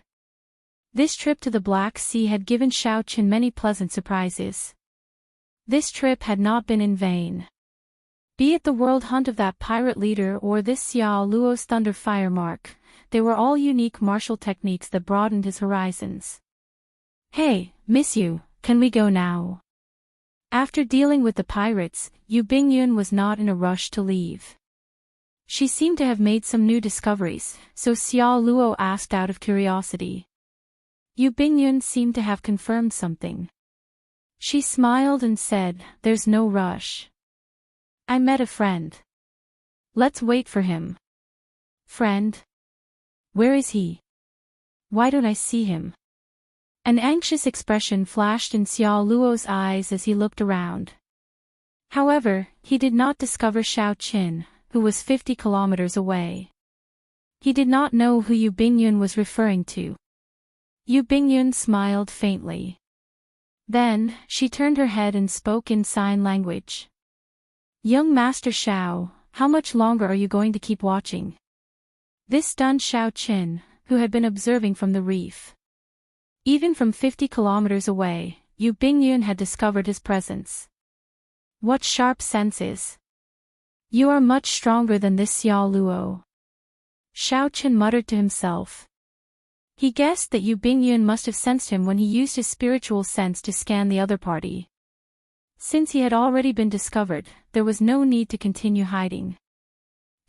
This trip to the Black Sea had given Xiaochen many pleasant surprises. This trip had not been in vain. Be it the world hunt of that pirate leader or this Xiao Luo's thunder fire mark, they were all unique martial techniques that broadened his horizons. "Hey, Miss Yu, can we go now?" After dealing with the pirates, Yu Bingyun was not in a rush to leave. She seemed to have made some new discoveries, so Xiao Luo asked out of curiosity. Yu Bingyun seemed to have confirmed something. She smiled and said, "There's no rush. I met a friend. Let's wait for him." "Friend? Where is he? Why don't I see him?" An anxious expression flashed in Xiao Luo's eyes as he looked around. However, he did not discover Xiao Qin, who was 50 kilometers away. He did not know who Yu Bingyun was referring to. Yu Bingyun smiled faintly. Then, she turned her head and spoke in sign language. "Young Master Xiao, how much longer are you going to keep watching?" This stunned Xiao Qin, who had been observing from the reef. Even from 50 kilometers away, Yu Bingyun had discovered his presence. What sharp senses! You are much stronger than this Xiao Luo. Xiao Qin muttered to himself. He guessed that Yu Bingyun must have sensed him when he used his spiritual sense to scan the other party. Since he had already been discovered, there was no need to continue hiding.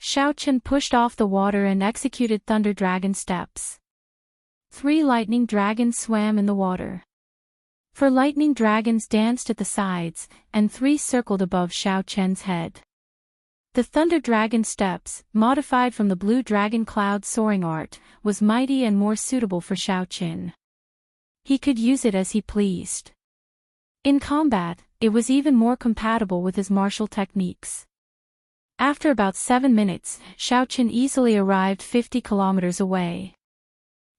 Xiao Qin pushed off the water and executed Thunder Dragon steps. 3 lightning dragons swam in the water. 4 lightning dragons danced at the sides, and 3 circled above Xiao Qian's head. The Thunder Dragon steps, modified from the Blue Dragon Cloud soaring art, was mighty and more suitable for Xiao Qin. He could use it as he pleased. In combat, it was even more compatible with his martial techniques. After about 7 minutes, Xiao Qin easily arrived 50 kilometers away.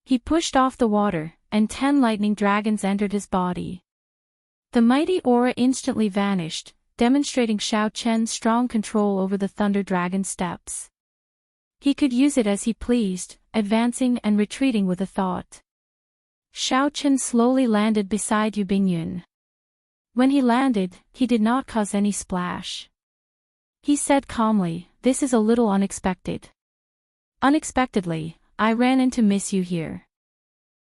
He pushed off the water, and 10 lightning dragons entered his body. The mighty aura instantly vanished, demonstrating Xiao Qian's strong control over the Thunder Dragon steps. He could use it as he pleased, advancing and retreating with a thought. Xiao Qin slowly landed beside Yu Bingyun. When he landed, he did not cause any splash. He said calmly, "This is a little unexpected. Unexpectedly, I ran into Miss Yu here.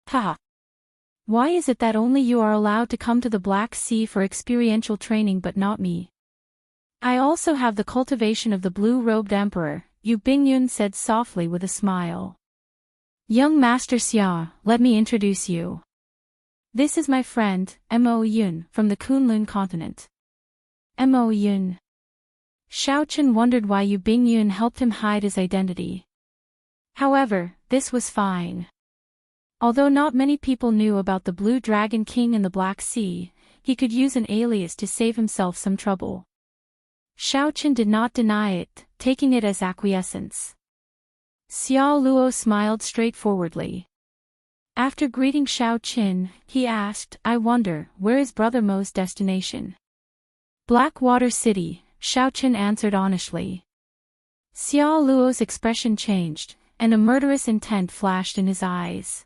Haha. Why is it that only you are allowed to come to the Black Sea for experiential training but not me? I also have the cultivation of the Blue-Robed Emperor," Yu Bingyun said softly with a smile. "Young Master Xia, let me introduce you. This is my friend, Mo Yun, from the Kunlun continent." Mo Yun. Xiao Qin wondered why Yu Bingyun helped him hide his identity. However, this was fine. Although not many people knew about the Blue Dragon King in the Black Sea, he could use an alias to save himself some trouble. Xiao Qin did not deny it, taking it as acquiescence. Xiao Luo smiled straightforwardly. After greeting Xiao Qin, he asked, "I wonder, where is Brother Mo's destination?" "Blackwater City," Xiao Qin answered honestly. Xiao Luo's expression changed, and a murderous intent flashed in his eyes.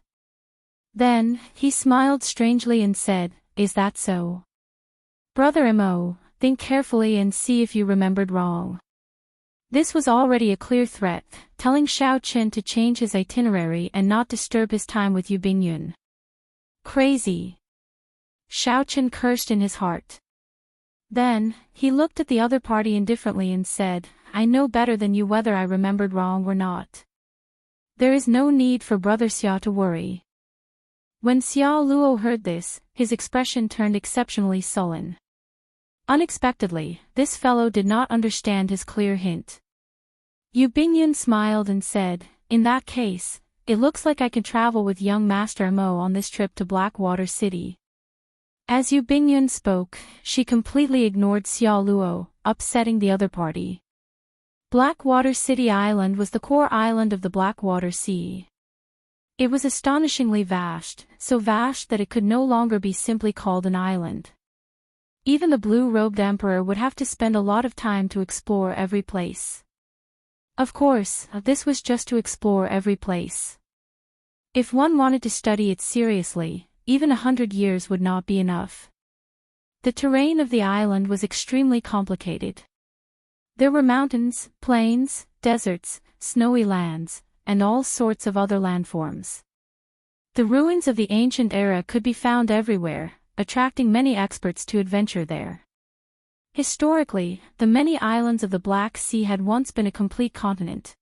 Then, he smiled strangely and said, "Is that so? Brother Mo, think carefully and see if you remembered wrong." This was already a clear threat, telling Xiao Qin to change his itinerary and not disturb his time with Yu Bingyun. Crazy. Xiao Qin cursed in his heart. Then, he looked at the other party indifferently and said, "I know better than you whether I remembered wrong or not. There is no need for Brother Xia to worry." When Xiao Luo heard this, his expression turned exceptionally sullen. Unexpectedly, this fellow did not understand his clear hint. Yu Bingyun smiled and said, "In that case, it looks like I can travel with young Master Mo on this trip to Blackwater City." As Yu Bingyun spoke, she completely ignored Xiao Luo, upsetting the other party. Blackwater City Island was the core island of the Blackwater Sea. It was astonishingly vast, so vast that it could no longer be simply called an island. Even the Blue-Robed Emperor would have to spend a lot of time to explore every place. Of course, this was just to explore every place. If one wanted to study it seriously, even 100 years would not be enough. The terrain of the island was extremely complicated. There were mountains, plains, deserts, snowy lands, and all sorts of other landforms. The ruins of the ancient era could be found everywhere, attracting many experts to adventure there. Historically, the many islands of the Black Sea had once been a complete continent.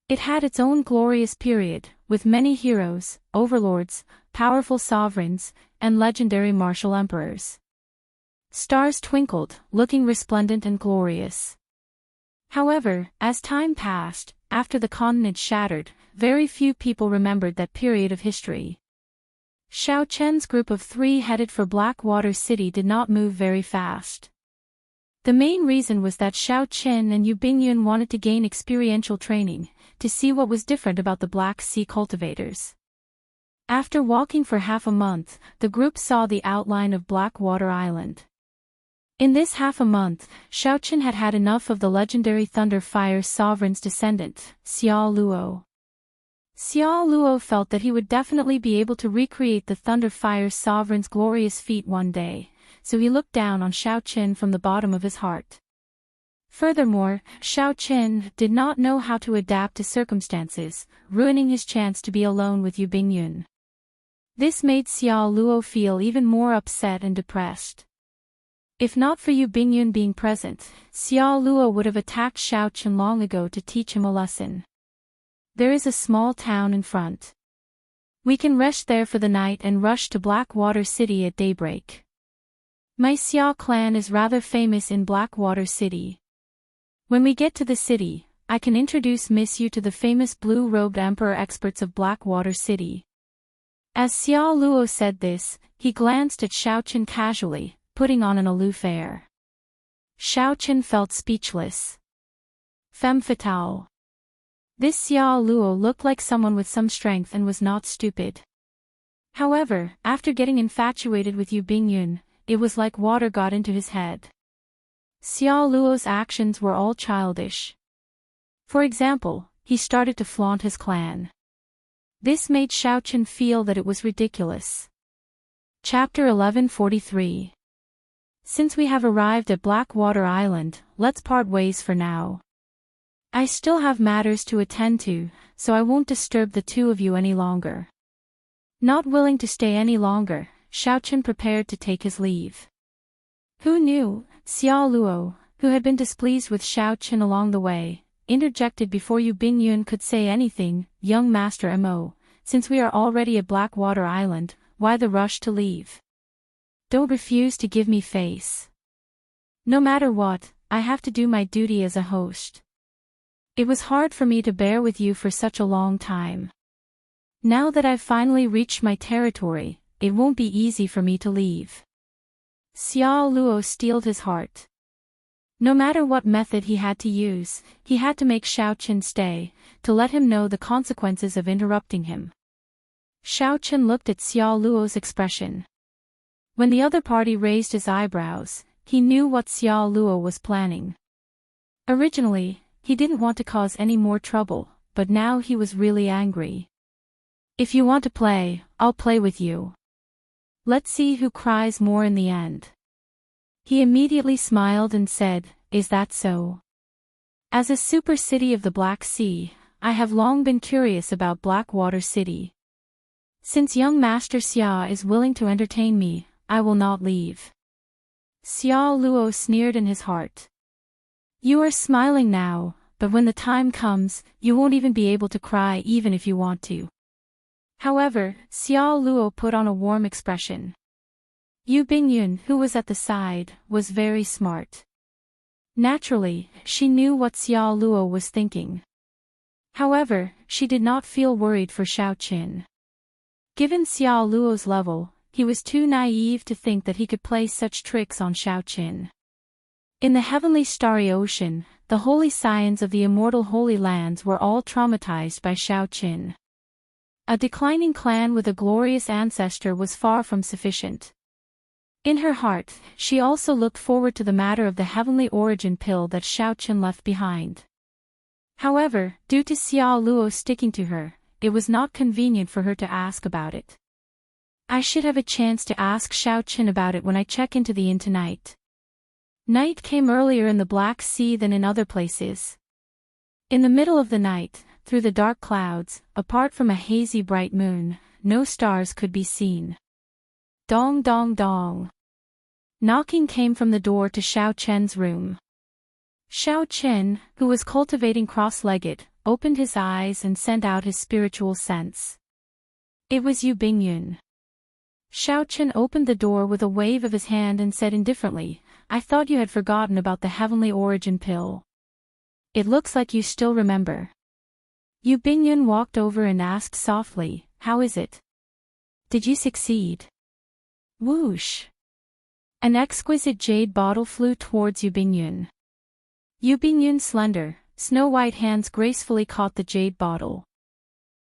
It had its own glorious period, with many heroes, overlords, powerful sovereigns, and legendary martial emperors. Stars twinkled, looking resplendent and glorious. However, as time passed, after the continent shattered, very few people remembered that period of history. Xiao Chen's group of 3 headed for Blackwater City did not move very fast. The main reason was that Xiao Chen and Yu Bingyun wanted to gain experiential training, to see what was different about the Black Sea cultivators. After walking for half a month, the group saw the outline of Blackwater Island. In this half a month, Xiao Chen had had enough of the legendary Thunder Fire Sovereign's descendant, Xiao Luo. Xiao Luo felt that he would definitely be able to recreate the Thunder Fire Sovereign's glorious feat one day, so he looked down on Xiao Chen from the bottom of his heart. Furthermore, Xiao Chen did not know how to adapt to circumstances, ruining his chance to be alone with Yu Bingyun. This made Xiao Luo feel even more upset and depressed. If not for Yu Bingyun being present, Xiao Luo would have attacked Xiao Chen long ago to teach him a lesson. There is a small town in front. We can rest there for the night and rush to Blackwater City at daybreak. My Xia clan is rather famous in Blackwater City. When we get to the city, I can introduce Miss Yu to the famous blue-robed emperor experts of Blackwater City. As Xiao Luo said this, he glanced at Xiao Chen casually, putting on an aloof air. Xiao Chen felt speechless. Femme fatale. This Xiao Luo looked like someone with some strength and was not stupid. However, after getting infatuated with Yu Bingyun, it was like water got into his head. Xiao Luo's actions were all childish. For example, he started to flaunt his clan. This made Xiao Chen feel that it was ridiculous. Chapter 1143. Since we have arrived at Blackwater Island, let's part ways for now. I still have matters to attend to, so I won't disturb the two of you any longer. Not willing to stay any longer, Xiao Chen prepared to take his leave. Who knew? Xiao Luo, who had been displeased with Xiao Chen along the way, interjected before Yu Bingyun could say anything. Young Master Mo, since we are already at Blackwater Island, why the rush to leave? Don't refuse to give me face. No matter what, I have to do my duty as a host. It was hard for me to bear with you for such a long time. Now that I've finally reached my territory, it won't be easy for me to leave. Xiao Luo steeled his heart. No matter what method he had to use, he had to make Xiao Chen stay, to let him know the consequences of interrupting him. Xiao Chen looked at Xiao Luo's expression. When the other party raised his eyebrows, he knew what Xiao Luo was planning. Originally, he didn't want to cause any more trouble, but now he was really angry. If you want to play, I'll play with you. Let's see who cries more in the end. He immediately smiled and said, Is that so? As a super city of the Black Sea, I have long been curious about Blackwater City. Since young Master Xia is willing to entertain me, I will not leave. Xiao Luo sneered in his heart. You are smiling now, but when the time comes, you won't even be able to cry even if you want to. However, Xiao Luo put on a warm expression. Yu Bingyun, who was at the side, was very smart. Naturally, she knew what Xiao Luo was thinking. However, she did not feel worried for Xiao Chen. Given Xiao Luo's level, he was too naive to think that he could play such tricks on Xiao Chen. In the heavenly starry ocean, the holy scions of the immortal holy lands were all traumatized by Xiao Chen. A declining clan with a glorious ancestor was far from sufficient. In her heart, she also looked forward to the matter of the heavenly origin pill that Xiao Chen left behind. However, due to Xiao Luo sticking to her, it was not convenient for her to ask about it. I should have a chance to ask Xiao Chen about it when I check into the inn tonight. Night came earlier in the Black Sea than in other places. In the middle of the night, through the dark clouds, apart from a hazy bright moon, no stars could be seen. Dong dong dong. Knocking came from the door to Xiao Chen's room. Xiao Chen, who was cultivating cross-legged, opened his eyes and sent out his spiritual sense. It was Yu Bingyun. Xiao Chen opened the door with a wave of his hand and said indifferently, I thought you had forgotten about the heavenly origin pill. It looks like you still remember. Yu Bingyun walked over and asked softly, How is it? Did you succeed? Whoosh! An exquisite jade bottle flew towards Yu Bingyun. Yu Bingyun's slender, snow-white hands gracefully caught the jade bottle.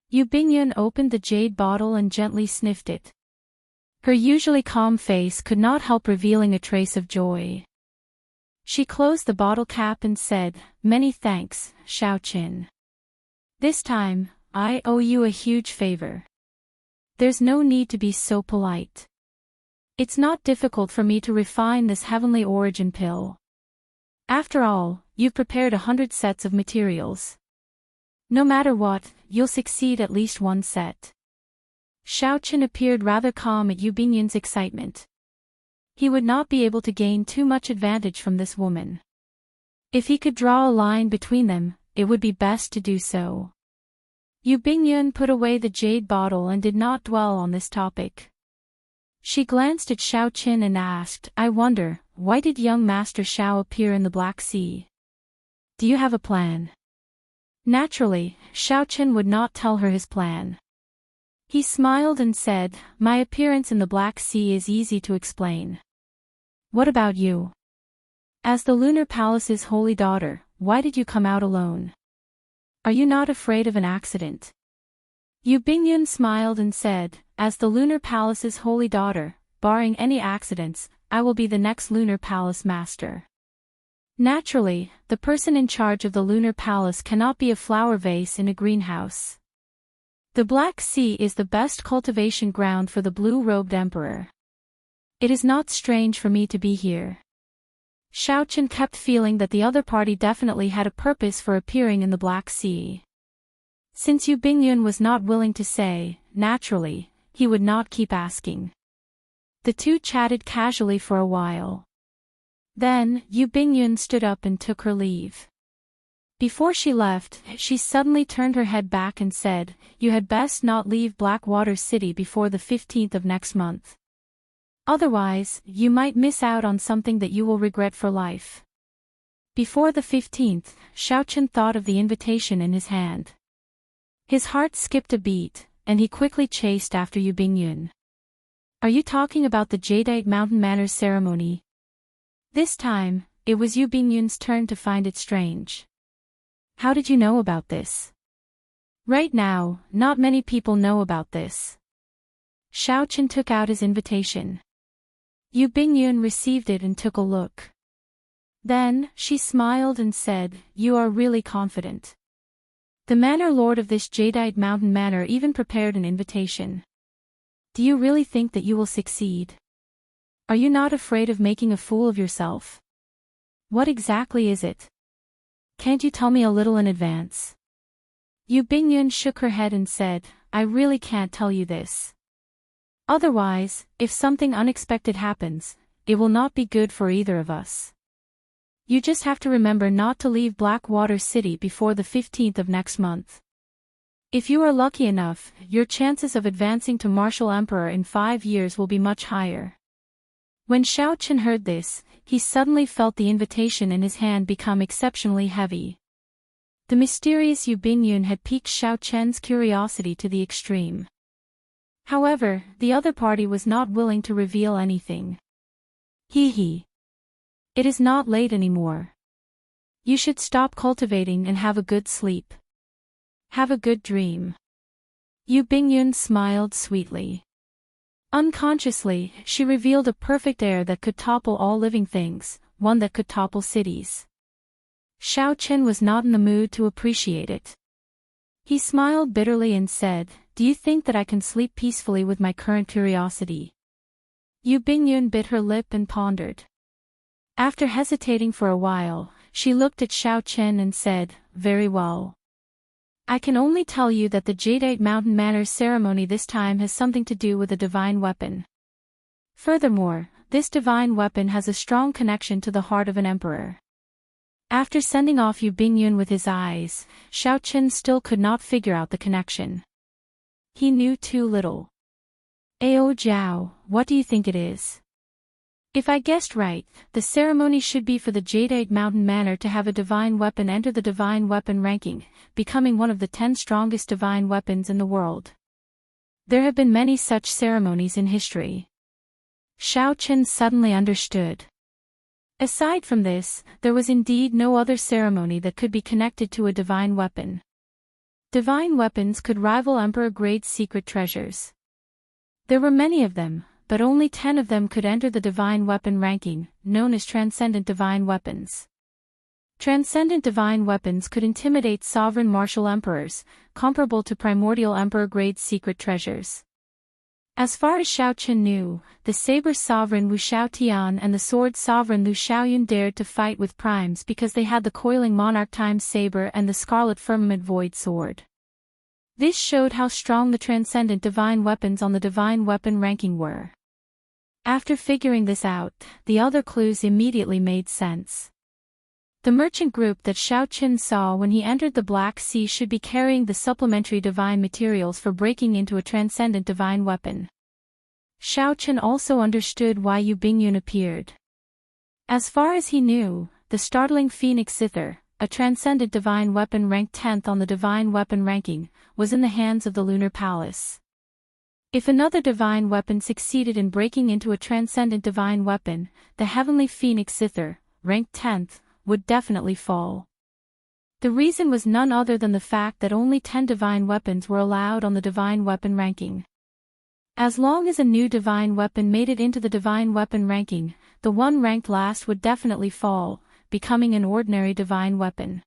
Yu Bingyun opened the jade bottle and gently sniffed it. Her usually calm face could not help revealing a trace of joy. She closed the bottle cap and said, "Many thanks, Xiaoqin. This time, I owe you a huge favor. There's no need to be so polite. It's not difficult for me to refine this heavenly origin pill. After all, you've prepared 100 sets of materials. No matter what, you'll succeed at least one set." Xiaoqin appeared rather calm at Yu Bingyun's excitement. He would not be able to gain too much advantage from this woman. If he could draw a line between them, it would be best to do so. Yu Bingyun put away the jade bottle and did not dwell on this topic. She glanced at Xiaoqin and asked, "I wonder, why did young Master Xiao appear in the Black Sea? Do you have a plan?" Naturally, Xiaoqin would not tell her his plan. He smiled and said, "My appearance in the Black Sea is easy to explain. What about you? As the Lunar Palace's holy daughter, why did you come out alone? Are you not afraid of an accident?" Yu Bingyun smiled and said, "As the Lunar Palace's holy daughter, barring any accidents, I will be the next Lunar Palace master." Naturally, the person in charge of the Lunar Palace cannot be a flower vase in a greenhouse. The Black Sea is the best cultivation ground for the blue-robed emperor. It is not strange for me to be here. Xiaoqin kept feeling that the other party definitely had a purpose for appearing in the Black Sea. Since Yu Bingyun was not willing to say, naturally, he would not keep asking. The two chatted casually for a while. Then, Yu Bingyun stood up and took her leave. Before she left, she suddenly turned her head back and said, "You had best not leave Blackwater City before the 15th of next month. Otherwise, you might miss out on something that you will regret for life." Before the 15th, Xiaoqin thought of the invitation in his hand. His heart skipped a beat, and he quickly chased after Yu Bingyun. "Are you talking about the Jadeite Mountain Manners ceremony?" This time, it was Yu Bingyun's turn to find it strange. "How did you know about this?" "Right now, not many people know about this." Xiaoqin took out his invitation. Yu Bingyun received it and took a look. Then, she smiled and said, "You are really confident. The manor lord of this Jadeite Mountain Manor even prepared an invitation. Do you really think that you will succeed? Are you not afraid of making a fool of yourself? What exactly is it? Can't you tell me a little in advance?" Yu Bingyun shook her head and said, "I really can't tell you this. Otherwise, if something unexpected happens, it will not be good for either of us. You just have to remember not to leave Blackwater City before the 15th of next month. If you are lucky enough, your chances of advancing to Martial Emperor in 5 years will be much higher." When Xiaoqin heard this, he suddenly felt the invitation in his hand become exceptionally heavy. The mysterious Yu Bingyun had piqued Xiaoqin's curiosity to the extreme. However, the other party was not willing to reveal anything. Hee. It is not late anymore. You should stop cultivating and have a good sleep. Have a good dream. Yu Bingyun smiled sweetly. Unconsciously, she revealed a perfect air that could topple all living things, one that could topple cities. Xiaoqin was not in the mood to appreciate it. He smiled bitterly and said, "Do you think that I can sleep peacefully with my current curiosity?" Yu Bingyun bit her lip and pondered. After hesitating for a while, she looked at Xiaoqin and said, "Very well. I can only tell you that the Jadeite Mountain Manners ceremony this time has something to do with a divine weapon. Furthermore, this divine weapon has a strong connection to the heart of an emperor." After sending off Yu Bingyun with his eyes, Xiaoqin still could not figure out the connection. He knew too little. "Ao Jiao, what do you think it is?" "If I guessed right, the ceremony should be for the Jadeite Mountain Manor to have a divine weapon enter the divine weapon ranking, becoming one of the 10 strongest divine weapons in the world. There have been many such ceremonies in history. Xiao Chen suddenly understood. Aside from this, there was indeed no other ceremony that could be connected to a divine weapon. Divine weapons could rival emperor-grade secret treasures. There were many of them, but only 10 of them could enter the divine weapon ranking, known as transcendent divine weapons. Transcendent divine weapons could intimidate sovereign martial emperors, comparable to primordial emperor-grade secret treasures. As far as Xiao Chen knew, the saber sovereign Wu Xiaotian and the sword sovereign Lu Xiaoyun dared to fight with primes because they had the coiling monarch time saber and the scarlet firmament void sword. This showed how strong the transcendent divine weapons on the divine weapon ranking were. After figuring this out, the other clues immediately made sense. The merchant group that Xiao Chen saw when he entered the Black Sea should be carrying the supplementary divine materials for breaking into a transcendent divine weapon. Xiao Chen also understood why Yu Bingyun appeared. As far as he knew, the startling Phoenix Zither, a transcendent divine weapon ranked 10th on the divine weapon ranking, was in the hands of the Lunar Palace. If another divine weapon succeeded in breaking into a transcendent divine weapon, the heavenly Phoenix Zither, ranked 10th, would definitely fall. The reason was none other than the fact that only 10 divine weapons were allowed on the divine weapon ranking. As long as a new divine weapon made it into the divine weapon ranking, the one ranked last would definitely fall, becoming an ordinary divine weapon.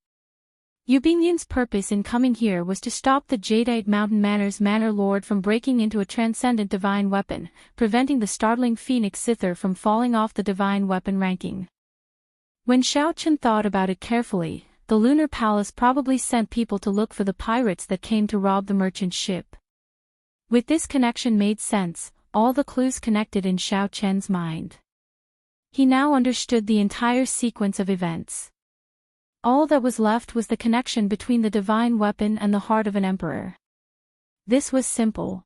Yu Bingyun's purpose in coming here was to stop the Jadeite Mountain Manor's Manor Lord from breaking into a transcendent divine weapon, preventing the startling Phoenix Zither from falling off the divine weapon ranking. When Xiao Chen thought about it carefully, the Lunar Palace probably sent people to look for the pirates that came to rob the merchant ship. With this connection made sense, all the clues connected in Xiao Chen's mind. He now understood the entire sequence of events. All that was left was the connection between the divine weapon and the heart of an emperor. This was simple.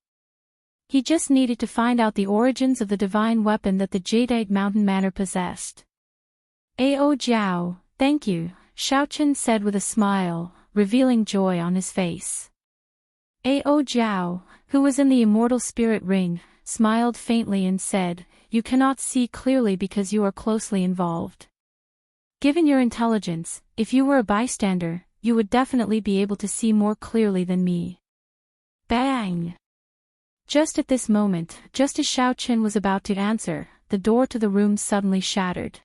He just needed to find out the origins of the divine weapon that the Jadeite Mountain Manor possessed. "Ao Jiao, thank you," Xiao Chen said with a smile, revealing joy on his face. Ao Jiao, who was in the Immortal Spirit Ring, smiled faintly and said, "You cannot see clearly because you are closely involved. Given your intelligence, if you were a bystander, you would definitely be able to see more clearly than me." Bang! Just at this moment, just as Xiao Chen was about to answer, the door to the room suddenly shattered.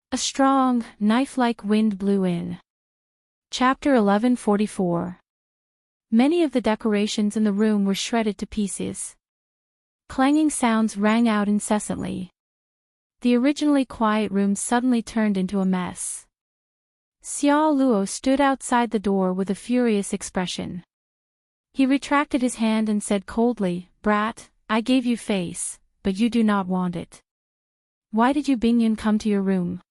A strong, knife-like wind blew in. Chapter 1144. Many of the decorations in the room were shredded to pieces. Clanging sounds rang out incessantly. The originally quiet room suddenly turned into a mess. Xiao Luo stood outside the door with a furious expression. He retracted his hand and said coldly, "Brat, I gave you face, but you do not want it. Why did Yu Bingyun come to your room?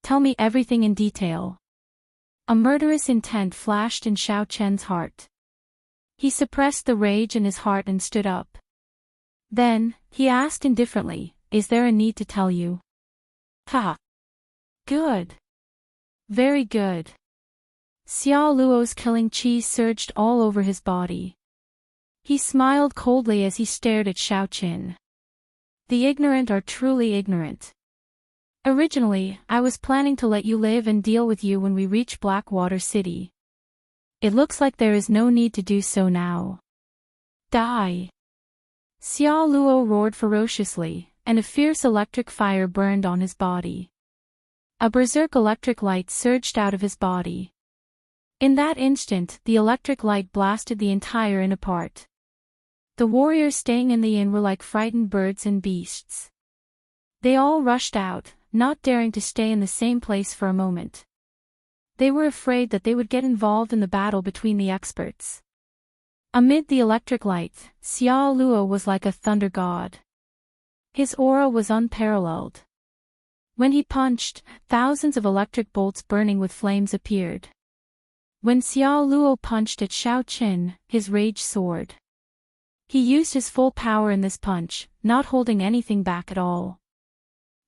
Tell me everything in detail." A murderous intent flashed in Xiao Chen's heart. He suppressed the rage in his heart and stood up. Then, he asked indifferently, "Is there a need to tell you?" "Ha! Good. Very good." Xiao Luo's killing chi surged all over his body. He smiled coldly as he stared at Xiao Chen. "The ignorant are truly ignorant. Originally, I was planning to let you live and deal with you when we reach Blackwater City. It looks like there is no need to do so now. Die!" Xiao Luo roared ferociously, and a fierce electric fire burned on his body. A berserk electric light surged out of his body. In that instant, the electric light blasted the entire inn apart. The warriors staying in the inn were like frightened birds and beasts. They all rushed out, not daring to stay in the same place for a moment. They were afraid that they would get involved in the battle between the experts. Amid the electric light, Xiao Luo was like a thunder god. His aura was unparalleled. When he punched, thousands of electric bolts burning with flames appeared. When Xiao Luo punched at Xiao Chen, his rage soared. He used his full power in this punch, not holding anything back at all.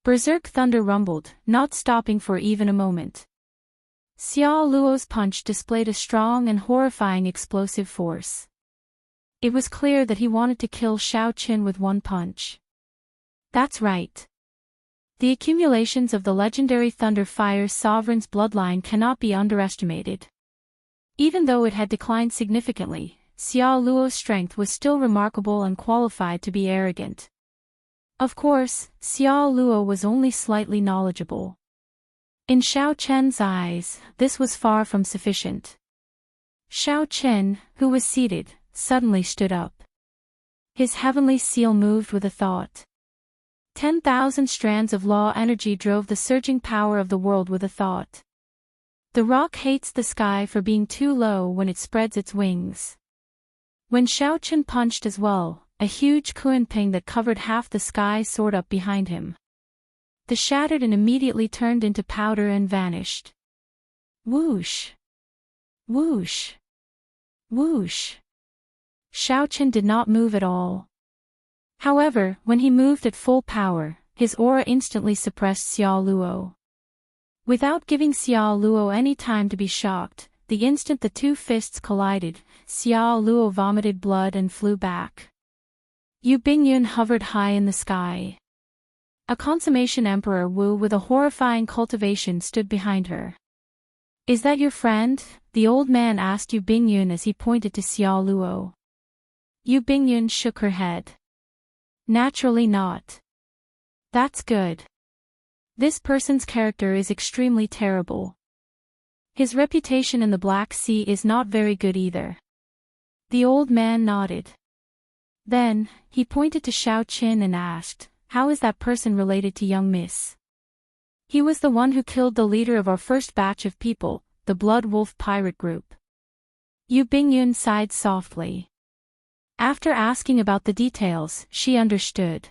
Berserk thunder rumbled, not stopping for even a moment. Xiao Luo's punch displayed a strong and horrifying explosive force. It was clear that he wanted to kill Xiao Qin with one punch. That's right. The accumulations of the legendary Thunder Fire Sovereign's bloodline cannot be underestimated. Even though it had declined significantly, Xiao Luo's strength was still remarkable and qualified to be arrogant. Of course, Xiao Luo was only slightly knowledgeable. In Xiao Chen's eyes, this was far from sufficient. Xiao Chen, who was seated, suddenly stood up. His heavenly seal moved with a thought. 10,000 strands of law energy drove the surging power of the world with a thought. The rock hates the sky for being too low when it spreads its wings. When Xiao Chen punched as well, a huge kunping that covered half the sky soared up behind him. The shattered and immediately turned into powder and vanished. Whoosh! Whoosh! Whoosh! Xiao Chen did not move at all. However, when he moved at full power, his aura instantly suppressed Xiao Luo. Without giving Xiao Luo any time to be shocked, the instant the two fists collided, Xiao Luo vomited blood and flew back. Yu Bingyun hovered high in the sky. A consummation Emperor Wu with a horrifying cultivation stood behind her. "Is that your friend?" the old man asked Yu Bingyun as he pointed to Xiao Luo. Yu Bingyun shook her head. "Naturally not." "That's good. This person's character is extremely terrible. His reputation in the Black Sea is not very good either." The old man nodded. Then, he pointed to Xiao Qin and asked, "How is that person related to young Miss?" "He was the one who killed the leader of our first batch of people, the Blood Wolf pirate group." Yu Bingyun sighed softly. After asking about the details, she understood.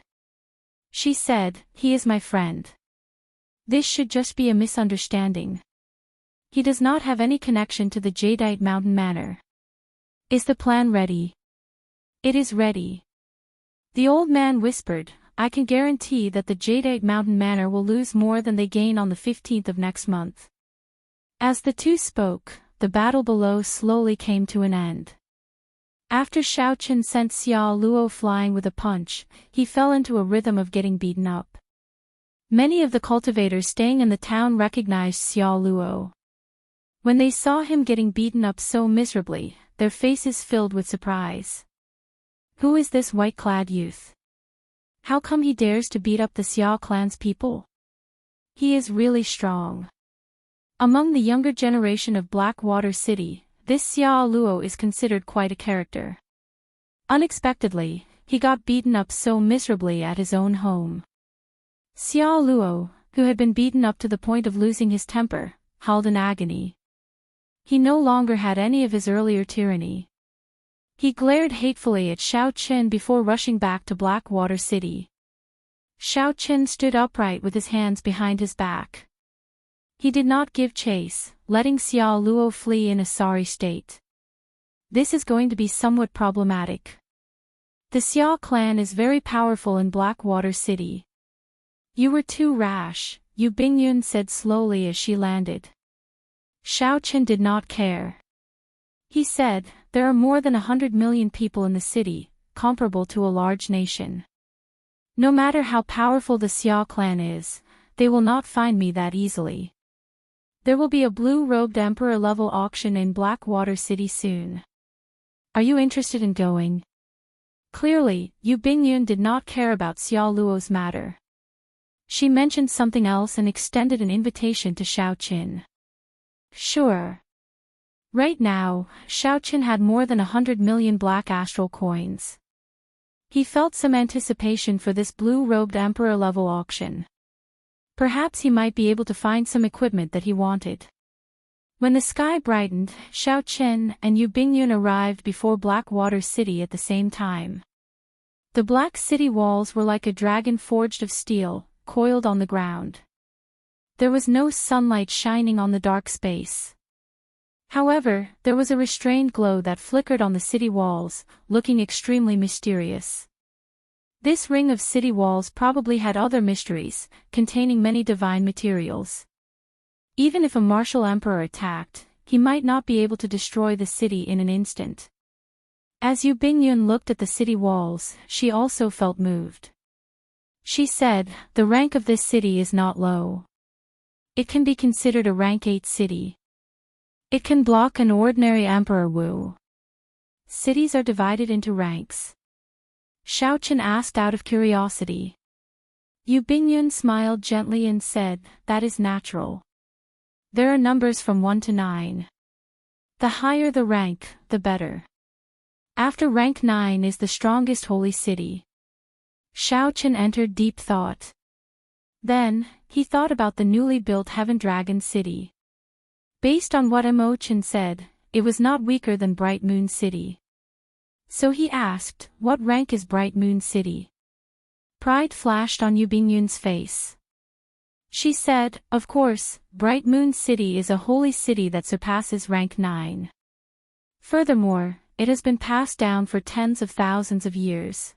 She said, "He is my friend. This should just be a misunderstanding. He does not have any connection to the Jadeite Mountain Manor." "Is the plan ready?" "It is ready." The old man whispered, "I can guarantee that the Jadeite Mountain Manor will lose more than they gain on the 15th of next month." As the two spoke, the battle below slowly came to an end. After Xiao Chen sent Xiao Luo flying with a punch, he fell into a rhythm of getting beaten up. Many of the cultivators staying in the town recognized Xiao Luo. When they saw him getting beaten up so miserably, their faces filled with surprise. "Who is this white-clad youth? How come he dares to beat up the Xiao clan's people? He is really strong." Among the younger generation of Blackwater City, this Xiao Luo is considered quite a character. Unexpectedly, he got beaten up so miserably at his own home. Xiao Luo, who had been beaten up to the point of losing his temper, howled in agony. He no longer had any of his earlier tyranny. He glared hatefully at Xiao Qin before rushing back to Blackwater City. Xiao Qin stood upright with his hands behind his back. He did not give chase, letting Xiao Luo flee in a sorry state. This is going to be somewhat problematic. The Xiao clan is very powerful in Blackwater City. "You were too rash," Yu Bingyun said slowly as she landed. Xiao Chen did not care. He said, "There are more than 100 million people in the city, comparable to a large nation. No matter how powerful the Xiao clan is, they will not find me that easily. There will be a blue-robed emperor-level auction in Blackwater City soon. Are you interested in going?" Clearly, Yu Bingyun did not care about Xiao Luo's matter. She mentioned something else and extended an invitation to Xiao Qin. "Sure." Right now, Xiao Qin had more than 100 million black astral coins. He felt some anticipation for this blue-robed emperor-level auction. Perhaps he might be able to find some equipment that he wanted. When the sky brightened, Xiao Qin and Yu Bingyun arrived before Blackwater City at the same time. The black city walls were like a dragon forged of steel, coiled on the ground. There was no sunlight shining on the dark space. However, there was a restrained glow that flickered on the city walls, looking extremely mysterious. This ring of city walls probably had other mysteries, containing many divine materials. Even if a martial emperor attacked, he might not be able to destroy the city in an instant. As Yu Bingyun looked at the city walls, she also felt moved. She said, "The rank of this city is not low. It can be considered a rank 8 city. It can block an ordinary emperor Wu. Cities are divided into ranks." Xiaochen asked out of curiosity. Yu Bingyun smiled gently and said, "That is natural. There are numbers from 1 to 9. The higher the rank, the better. After rank 9 is the strongest holy city." Xiaochen entered deep thought. Then, he thought about the newly built Heaven Dragon City. Based on what Imochen said, it was not weaker than Bright Moon City. So he asked, "What rank is Bright Moon City?" Pride flashed on Yu Bingyun's face. She said, "Of course, Bright Moon City is a holy city that surpasses rank 9. Furthermore, it has been passed down for tens of thousands of years.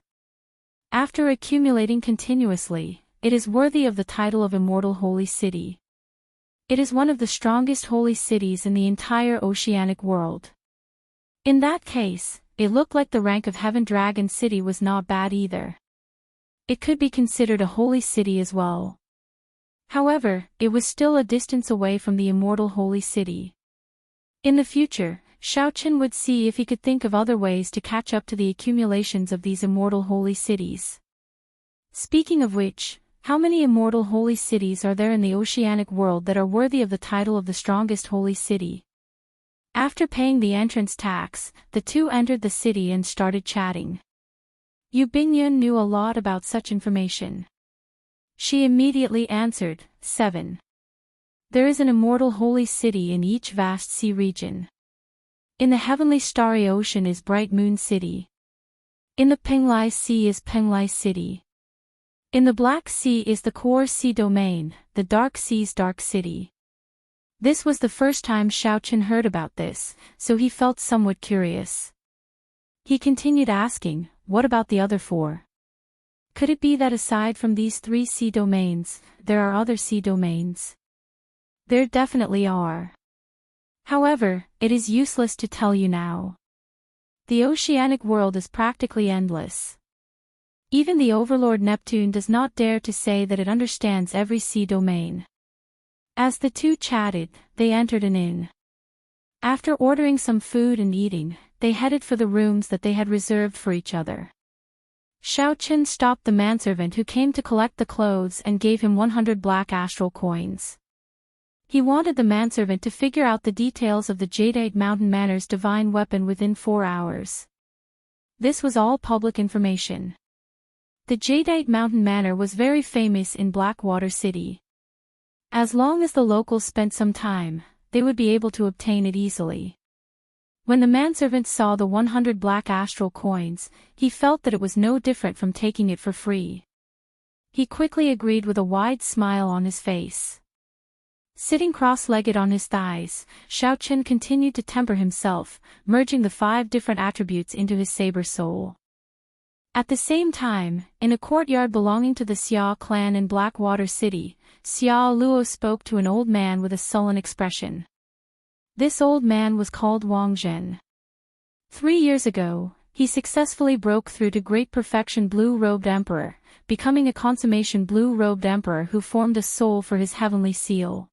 After accumulating continuously, it is worthy of the title of Immortal Holy City. It is one of the strongest holy cities in the entire oceanic world." In that case, it looked like the rank of Heaven Dragon City was not bad either. It could be considered a holy city as well. However, it was still a distance away from the Immortal Holy City. In the future, Xiaochen would see if he could think of other ways to catch up to the accumulations of these immortal holy cities. Speaking of which, how many immortal holy cities are there in the oceanic world that are worthy of the title of the strongest holy city? After paying the entrance tax, the two entered the city and started chatting. Yu Bingyun knew a lot about such information. She immediately answered, 7. There is an immortal holy city in each vast sea region. In the heavenly starry ocean is Bright Moon City. In the Penglai Sea is Penglai City. In the Black Sea is the Core Sea Domain, the Dark Sea's Dark City. This was the first time Xiaochen heard about this, so he felt somewhat curious. He continued asking, "What about the other 4? Could it be that aside from these 3 sea domains, there are other sea domains?" There definitely are. However, it is useless to tell you now. The oceanic world is practically endless. Even the overlord Neptune does not dare to say that it understands every sea domain. As the two chatted, they entered an inn. After ordering some food and eating, they headed for the rooms that they had reserved for each other. Xiaochen stopped the manservant who came to collect the clothes and gave him 100 black astral coins. He wanted the manservant to figure out the details of the Jadeite Mountain Manor's divine weapon within 4 hours. This was all public information. The Jadeite Mountain Manor was very famous in Blackwater City. As long as the locals spent some time, they would be able to obtain it easily. When the manservant saw the 100 black astral coins, he felt that it was no different from taking it for free. He quickly agreed with a wide smile on his face. Sitting cross-legged on his thighs, Xiaochen continued to temper himself, merging the 5 different attributes into his saber soul. At the same time, in a courtyard belonging to the Xia clan in Blackwater City, Xia Luo spoke to an old man with a sullen expression. This old man was called Wang Zhen. 3 years ago, he successfully broke through to great perfection Blue-Robed Emperor, becoming a consummation Blue-Robed Emperor who formed a soul for his heavenly seal.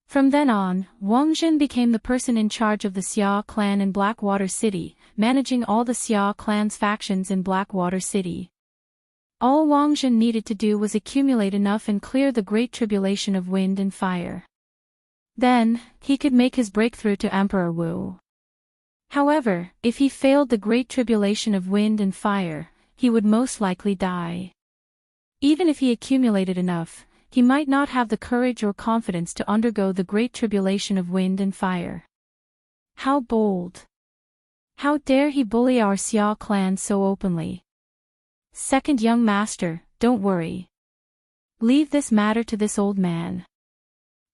From then on, Wang Zhen became the person in charge of the Xia clan in Blackwater City, managing all the Xia clan's factions in Blackwater City. All Wang Zhen needed to do was accumulate enough and clear the great tribulation of wind and fire. Then, he could make his breakthrough to Emperor Wu. However, if he failed the great tribulation of wind and fire, he would most likely die. Even if he accumulated enough, he might not have the courage or confidence to undergo the great tribulation of wind and fire. How bold! How dare he bully our Xia clan so openly? Second young master, don't worry. Leave this matter to this old man.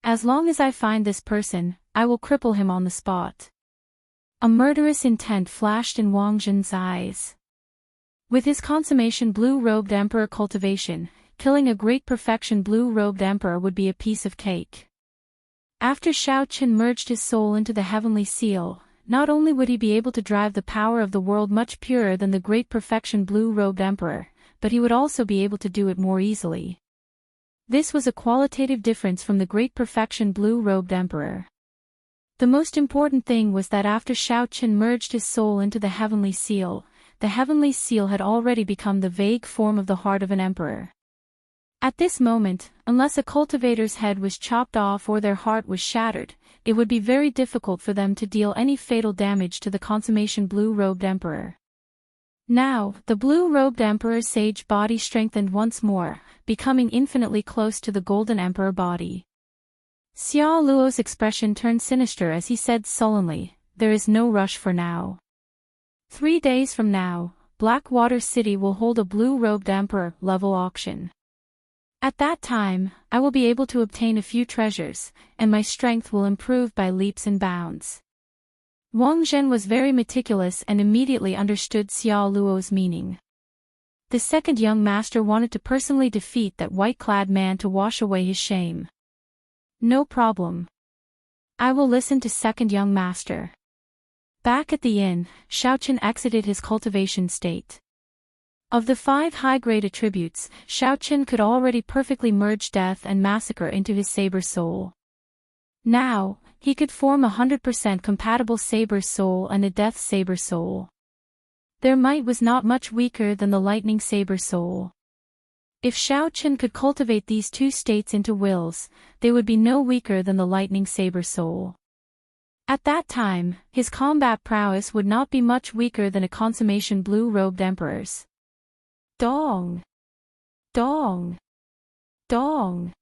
As long as I find this person, I will cripple him on the spot. A murderous intent flashed in Wang Zhen's eyes. With his consummation Blue-Robed Emperor cultivation, killing a great perfection Blue-Robed Emperor would be a piece of cake. After Xiaochen merged his soul into the heavenly seal, not only would he be able to drive the power of the world much purer than the great perfection blue-robed emperor, but he would also be able to do it more easily. This was a qualitative difference from the great perfection blue-robed emperor. The most important thing was that after Xiaoqin merged his soul into the heavenly seal, the heavenly seal had already become the vague form of the heart of an emperor. At this moment, unless a cultivator's head was chopped off or their heart was shattered, it would be very difficult for them to deal any fatal damage to the consummation blue-robed emperor. Now, the blue-robed emperor's sage body strengthened once more, becoming infinitely close to the golden emperor body. Xia Luo's expression turned sinister as he said sullenly, "There is no rush for now. 3 days from now, Blackwater City will hold a blue-robed emperor-level auction. At that time, I will be able to obtain a few treasures, and my strength will improve by leaps and bounds." Wang Zhen was very meticulous and immediately understood Xia Luo's meaning. The second young master wanted to personally defeat that white-clad man to wash away his shame. "No problem. I will listen to second young master." Back at the inn, Xiaoqin exited his cultivation state. Of the 5 high-grade attributes, Xiaoqin could already perfectly merge death and massacre into his saber soul. Now, he could form a 100% compatible saber soul and a death saber soul. Their might was not much weaker than the lightning saber soul. If Xiaoqin could cultivate these 2 states into wills, they would be no weaker than the lightning saber soul. At that time, his combat prowess would not be much weaker than a consummation blue-robed emperor's. Dong! Dong! Dong!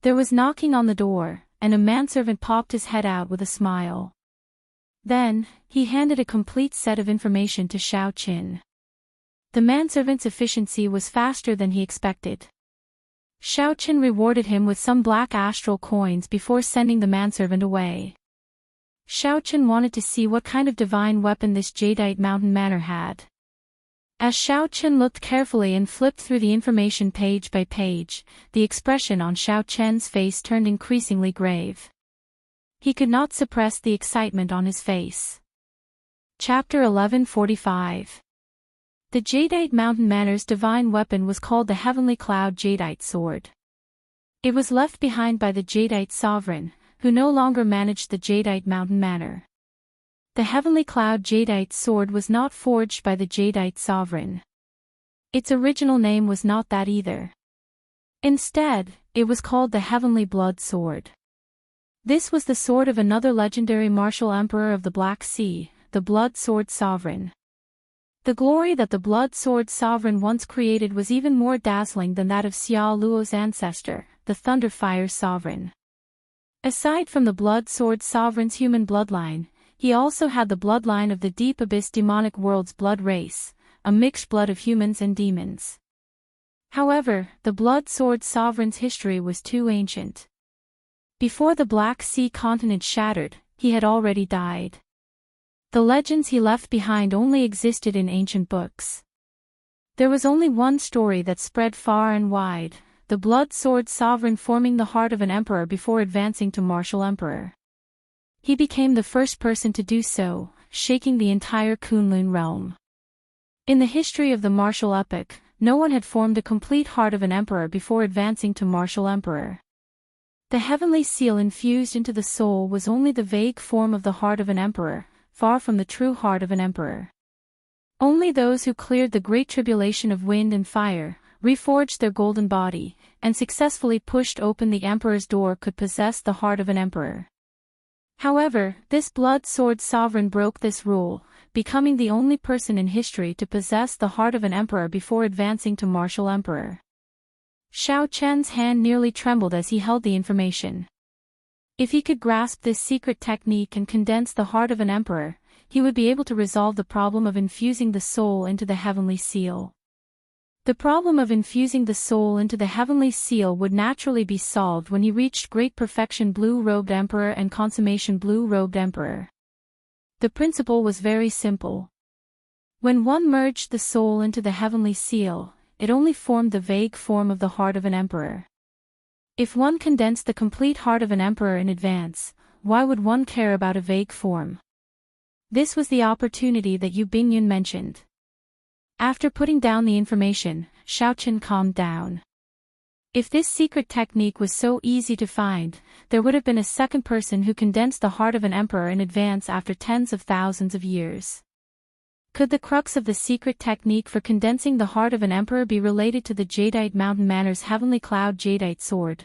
There was knocking on the door, and a manservant popped his head out with a smile. Then, he handed a complete set of information to Xiaoqin. The manservant's efficiency was faster than he expected. Xiaoqin rewarded him with some black astral coins before sending the manservant away. Xiaoqin wanted to see what kind of divine weapon this jadeite mountain manor had. As Xiaoqin looked carefully and flipped through the information page by page, the expression on Xiaoqin's face turned increasingly grave. He could not suppress the excitement on his face. Chapter 1145. The jadeite mountain manor's divine weapon was called the Heavenly Cloud Jadeite Sword. It was left behind by the jadeite sovereign, who no longer managed the jadeite mountain manor. The Heavenly Cloud Jadeite Sword was not forged by the jadeite sovereign. Its original name was not that either. Instead, it was called the Heavenly Blood Sword. This was the sword of another legendary martial emperor of the Black Sea, the Blood Sword Sovereign. The glory that the Blood Sword Sovereign once created was even more dazzling than that of Xia Luo's ancestor, the Thunder Fire Sovereign. Aside from the Blood Sword Sovereign's human bloodline, he also had the bloodline of the Deep Abyss demonic world's blood race, a mixed blood of humans and demons. However, the Blood Sword Sovereign's history was too ancient. Before the Black Sea continent shattered, he had already died. The legends he left behind only existed in ancient books. There was only one story that spread far and wide, the Blood Sword Sovereign forming the heart of an emperor before advancing to martial emperor. He became the first person to do so, shaking the entire Kunlun realm. In the history of the martial epoch, no one had formed a complete heart of an emperor before advancing to martial emperor. The heavenly seal infused into the soul was only the vague form of the heart of an emperor, far from the true heart of an emperor. Only those who cleared the great tribulation of wind and fire, reforged their golden body, and successfully pushed open the emperor's door could possess the heart of an emperor. However, this Blood Sword Sovereign broke this rule, becoming the only person in history to possess the heart of an emperor before advancing to martial emperor. Xiaoqian's hand nearly trembled as he held the information. If he could grasp this secret technique and condense the heart of an emperor, he would be able to resolve the problem of infusing the soul into the heavenly seal. The problem of infusing the soul into the heavenly seal would naturally be solved when he reached great perfection blue-robed emperor and consummation blue-robed emperor. The principle was very simple. When one merged the soul into the heavenly seal, it only formed the vague form of the heart of an emperor. If one condensed the complete heart of an emperor in advance, why would one care about a vague form? This was the opportunity that Yu Bingyun mentioned. After putting down the information, Xiaochen calmed down. If this secret technique was so easy to find, there would have been a second person who condensed the heart of an emperor in advance after tens of thousands of years. Could the crux of the secret technique for condensing the heart of an emperor be related to the Jadeite Mountain Manor's Heavenly Cloud Jadeite sword?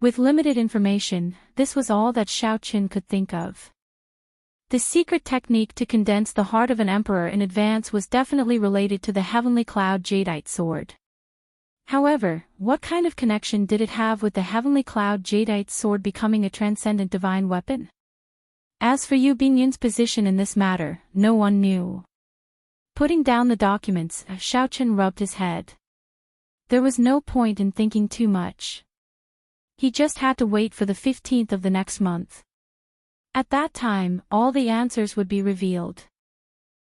With limited information, this was all that Xiaochen could think of. The secret technique to condense the heart of an emperor in advance was definitely related to the Heavenly Cloud Jadeite sword. However, what kind of connection did it have with the Heavenly Cloud Jadeite sword becoming a transcendent divine weapon? As for Yu Bingyun's position in this matter, no one knew. Putting down the documents, Xiaochen rubbed his head. There was no point in thinking too much. He just had to wait for the 15th of the next month. At that time, all the answers would be revealed.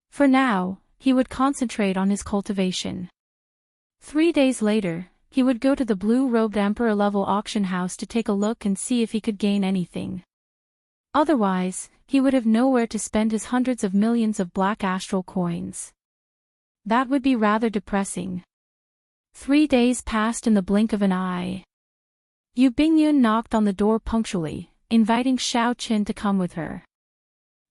For now, he would concentrate on his cultivation. 3 days later, he would go to the blue-robed emperor-level auction house to take a look and see if he could gain anything. Otherwise, he would have nowhere to spend his hundreds of millions of black astral coins. That would be rather depressing. 3 days passed in the blink of an eye. Yu Bingyun knocked on the door punctually, inviting Xiaochen to come with her.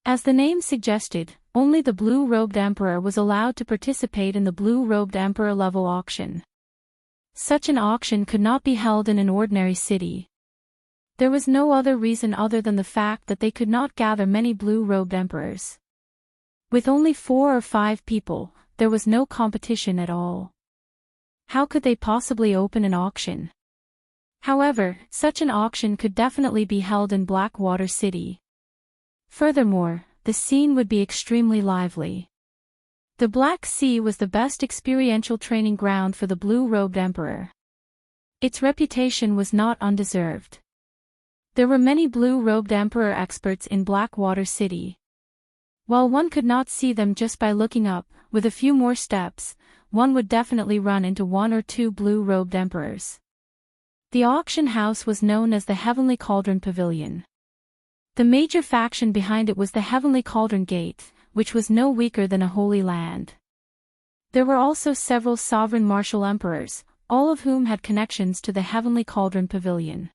As the name suggested, only the blue-robed emperor was allowed to participate in the blue-robed emperor-level auction. Such an auction could not be held in an ordinary city. There was no other reason other than the fact that they could not gather many blue-robed emperors. With only 4 or 5 people, there was no competition at all. How could they possibly open an auction? However, such an auction could definitely be held in Blackwater City. Furthermore, the scene would be extremely lively. The Black Sea was the best experiential training ground for the blue-robed emperor. Its reputation was not undeserved. There were many blue-robed emperor experts in Blackwater City. While one could not see them just by looking up, with a few more steps, one would definitely run into 1 or 2 blue-robed emperors. The auction house was known as the Heavenly Cauldron Pavilion. The major faction behind it was the Heavenly Cauldron Gate, which was no weaker than a holy land. There were also several sovereign martial emperors, all of whom had connections to the Heavenly Cauldron Pavilion.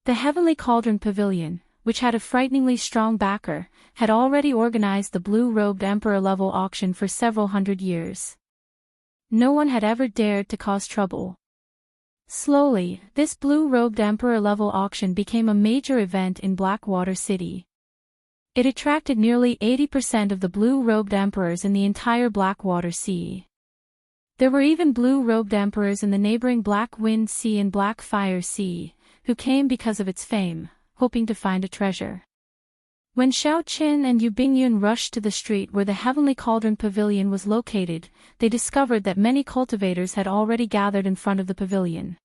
The Heavenly Cauldron Pavilion, which had a frighteningly strong backer, had already organized the blue-robed emperor-level auction for several hundred years. No one had ever dared to cause trouble. Slowly, this blue-robed emperor-level auction became a major event in Blackwater City. It attracted nearly 80% of the blue-robed emperors in the entire Blackwater Sea. There were even blue-robed emperors in the neighboring Black Wind Sea and Black Fire Sea, who came because of its fame, hoping to find a treasure. When Xiaochen and Yu Bingyun rushed to the street where the Heavenly Cauldron Pavilion was located, they discovered that many cultivators had already gathered in front of the pavilion.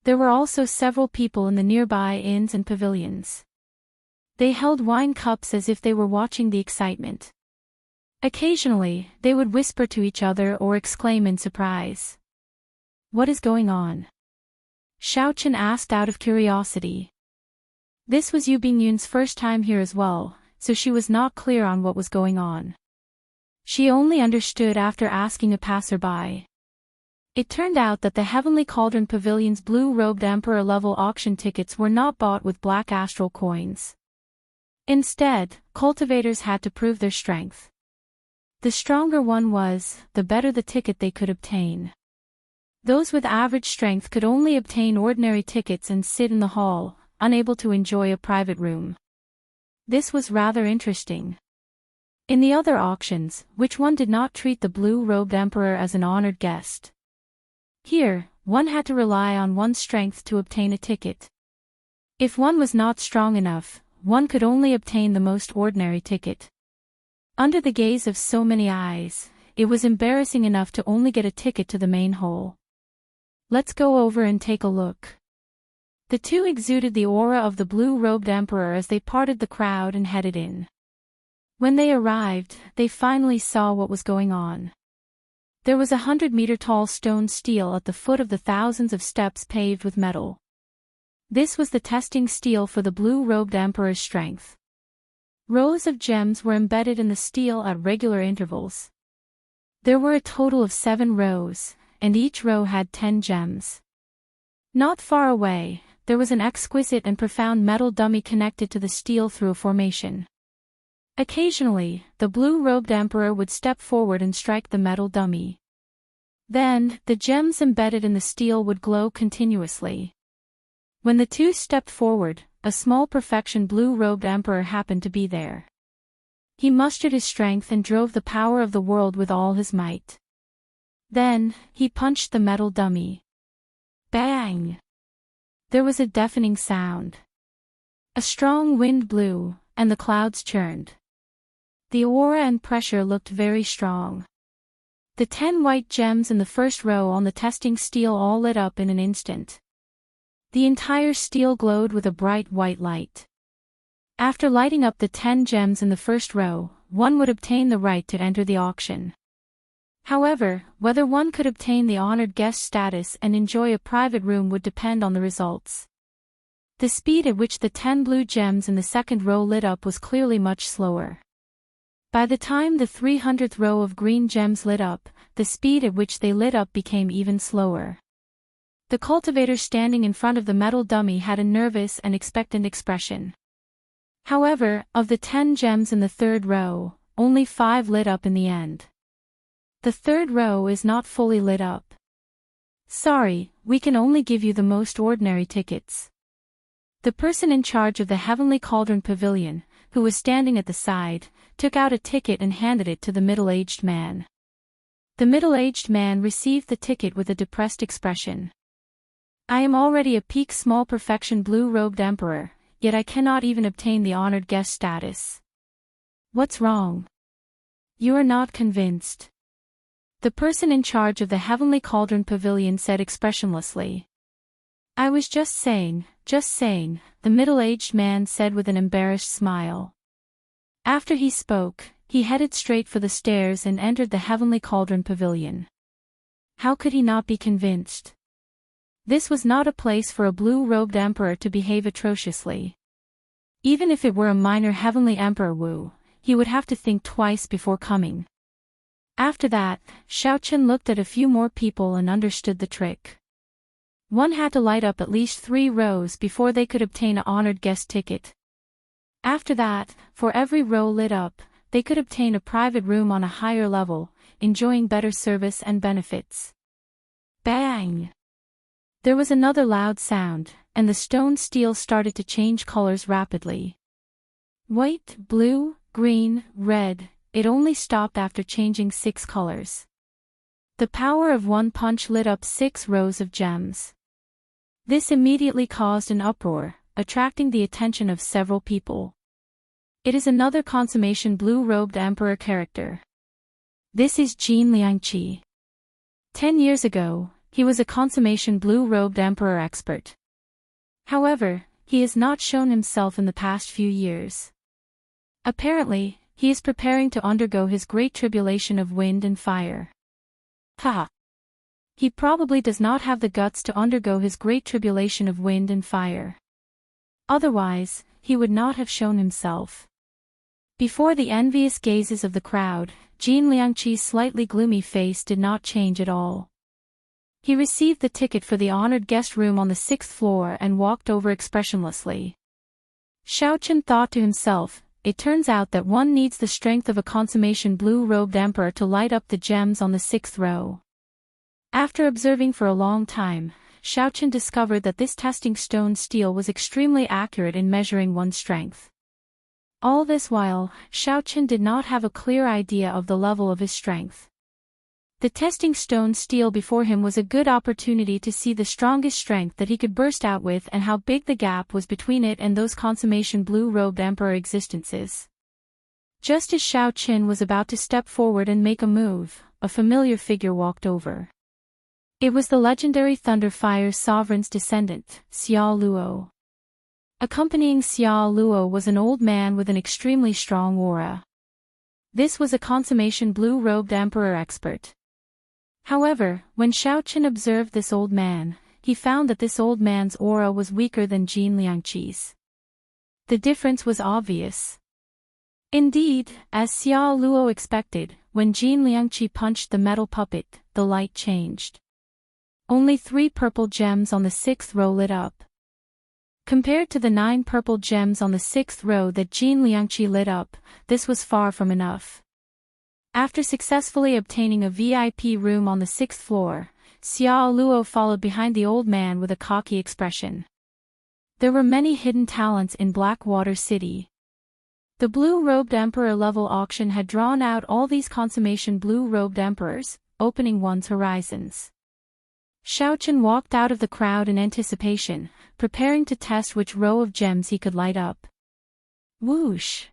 There were also several people in the nearby inns and pavilions. They held wine cups as if they were watching the excitement. Occasionally, they would whisper to each other or exclaim in surprise. "What is going on?" Xiaochen asked out of curiosity. This was Yu Bingyun's first time here as well, so she was not clear on what was going on. She only understood after asking a passerby. It turned out that the Heavenly Cauldron Pavilion's blue-robed emperor-level auction tickets were not bought with black astral coins. Instead, cultivators had to prove their strength. The stronger one was, the better the ticket they could obtain. Those with average strength could only obtain ordinary tickets and sit in the hall, unable to enjoy a private room. This was rather interesting. In the other auctions, which one did not treat the blue-robed emperor as an honored guest? Here, one had to rely on one's strength to obtain a ticket. If one was not strong enough, one could only obtain the most ordinary ticket. Under the gaze of so many eyes, it was embarrassing enough to only get a ticket to the main hall. "Let's go over and take a look." The two exuded the aura of the blue-robed emperor as they parted the crowd and headed in. When they arrived, they finally saw what was going on. There was a 100-meter-tall stone stele at the foot of the thousands of steps paved with metal. This was the testing stele for the blue-robed emperor's strength. Rows of gems were embedded in the steel at regular intervals. There were a total of 7 rows, and each row had 10 gems. Not far away, there was an exquisite and profound metal dummy connected to the steel through a formation. Occasionally, the blue-robed emperor would step forward and strike the metal dummy. Then, the gems embedded in the steel would glow continuously. When the two stepped forward, a small perfection blue-robed emperor happened to be there. He mustered his strength and drove the power of the world with all his might. Then, he punched the metal dummy. Bang! There was a deafening sound. A strong wind blew, and the clouds churned. The aura and pressure looked very strong. The 10 white gems in the first row on the testing steel all lit up in an instant. The entire steel glowed with a bright white light. After lighting up the 10 gems in the first row, one would obtain the right to enter the auction. However, whether one could obtain the honored guest status and enjoy a private room would depend on the results. The speed at which the 10 blue gems in the second row lit up was clearly much slower. By the time the 300th row of green gems lit up, the speed at which they lit up became even slower. The cultivator standing in front of the metal dummy had a nervous and expectant expression. However, of the 10 gems in the third row, only 5 lit up in the end. The third row is not fully lit up. Sorry, we can only give you the most ordinary tickets. The person in charge of the Heavenly Cauldron Pavilion, who was standing at the side, took out a ticket and handed it to the middle-aged man. The middle-aged man received the ticket with a depressed expression. I am already a peak small perfection blue-robed emperor, yet I cannot even obtain the honored guest status. What's wrong? You are not convinced. The person in charge of the Heavenly Cauldron Pavilion said expressionlessly. I was just saying, the middle-aged man said with an embarrassed smile. After he spoke, he headed straight for the stairs and entered the Heavenly Cauldron Pavilion. How could he not be convinced? This was not a place for a blue-robed emperor to behave atrociously. Even if it were a minor heavenly emperor Wu, he would have to think twice before coming. After that, Xiaochen looked at a few more people and understood the trick. One had to light up at least 3 rows before they could obtain an honored guest ticket. After that, for every row lit up, they could obtain a private room on a higher level, enjoying better service and benefits. Bang! There was another loud sound, and the stone steel started to change colors rapidly. White, blue, green, red, it only stopped after changing 6 colors. The power of one punch lit up 6 rows of gems. This immediately caused an uproar, attracting the attention of several people. It is another consummation blue-robed emperor character. This is Jin Liangqi. 10 years ago, he was a consummation blue-robed emperor expert. However, he has not shown himself in the past few years. Apparently, he is preparing to undergo his great tribulation of wind and fire. Ha! He probably does not have the guts to undergo his great tribulation of wind and fire. Otherwise, he would not have shown himself. Before the envious gazes of the crowd, Jin Liangqi's slightly gloomy face did not change at all. He received the ticket for the honored guest room on the 6th floor and walked over expressionlessly. Xiaochen thought to himself, it turns out that one needs the strength of a consummation blue-robed emperor to light up the gems on the 6th row. After observing for a long time, Xiaochen discovered that this testing stone steel was extremely accurate in measuring one's strength. All this while, Xiaochen did not have a clear idea of the level of his strength. The testing stone steel before him was a good opportunity to see the strongest strength that he could burst out with and how big the gap was between it and those consummation blue-robed emperor existences. Just as Xiaochen was about to step forward and make a move, a familiar figure walked over. It was the legendary Thunder Fire Sovereign's descendant, Xiao Luo. Accompanying Xiao Luo was an old man with an extremely strong aura. This was a consummation blue-robed emperor expert. However, when Xiaochen observed this old man, he found that this old man's aura was weaker than Jin Liangqi's. The difference was obvious. Indeed, as Xiao Luo expected, when Jin Liangqi punched the metal puppet, the light changed. Only 3 purple gems on the 6th row lit up. Compared to the 9 purple gems on the 6th row that Jin Liangqi lit up, this was far from enough. After successfully obtaining a VIP room on the 6th floor, Xiao Luo followed behind the old man with a cocky expression. There were many hidden talents in Blackwater City. The blue-robed emperor level auction had drawn out all these consummation blue-robed emperors, opening one's horizons. Xiaochen walked out of the crowd in anticipation, preparing to test which row of gems he could light up. Whoosh!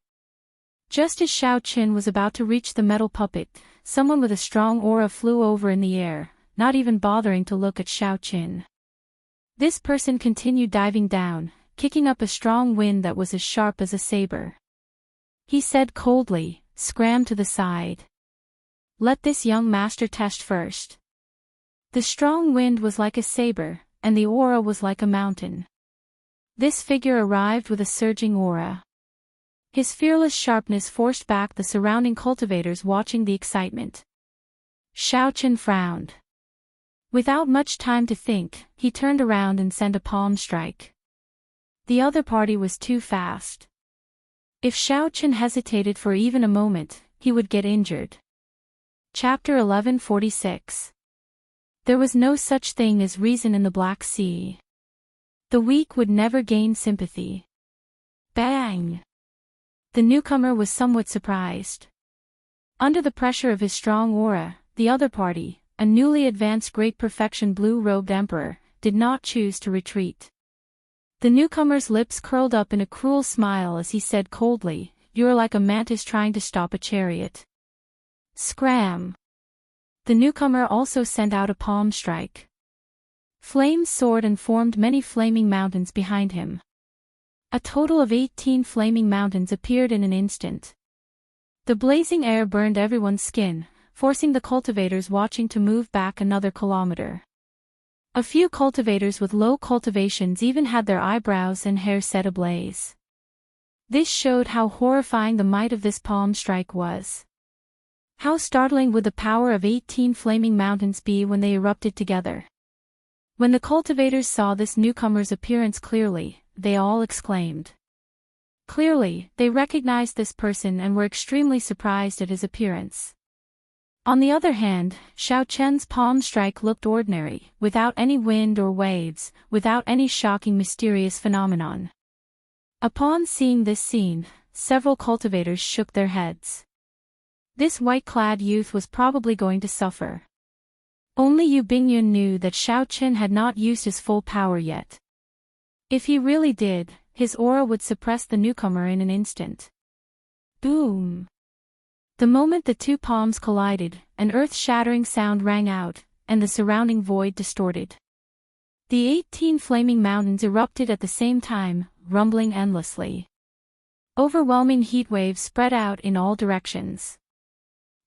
Just as Xiaochen was about to reach the metal puppet, someone with a strong aura flew over in the air, not even bothering to look at Xiaochen. This person continued diving down, kicking up a strong wind that was as sharp as a saber. He said coldly, "Scram to the side. Let this young master test first." The strong wind was like a saber, and the aura was like a mountain. This figure arrived with a surging aura. His fearless sharpness forced back the surrounding cultivators watching the excitement. Xiaochen frowned. Without much time to think, he turned around and sent a palm strike. The other party was too fast. If Xiaochen hesitated for even a moment, he would get injured. Chapter 1146. There was no such thing as reason in the Black Sea. The weak would never gain sympathy. Bang! The newcomer was somewhat surprised. Under the pressure of his strong aura, the other party, a newly advanced great perfection blue-robed emperor, did not choose to retreat. The newcomer's lips curled up in a cruel smile as he said coldly, "You're like a mantis trying to stop a chariot." Scram! The newcomer also sent out a palm strike. Flames soared and formed many flaming mountains behind him. A total of 18 flaming mountains appeared in an instant. The blazing air burned everyone's skin, forcing the cultivators watching to move back another kilometer. A few cultivators with low cultivations even had their eyebrows and hair set ablaze. This showed how horrifying the might of this palm strike was. How startling would the power of 18 flaming mountains be when they erupted together? When the cultivators saw this newcomer's appearance clearly, they all exclaimed. Clearly, they recognized this person and were extremely surprised at his appearance. On the other hand, Xiaochen's palm strike looked ordinary, without any wind or waves, without any shocking mysterious phenomenon. Upon seeing this scene, several cultivators shook their heads. This white-clad youth was probably going to suffer. Only Yu Bingyun knew that Xiaochen had not used his full power yet. If he really did, his aura would suppress the newcomer in an instant. Boom! The moment the two palms collided, an earth-shattering sound rang out, and the surrounding void distorted. The 18 flaming mountains erupted at the same time, rumbling endlessly. Overwhelming heat waves spread out in all directions.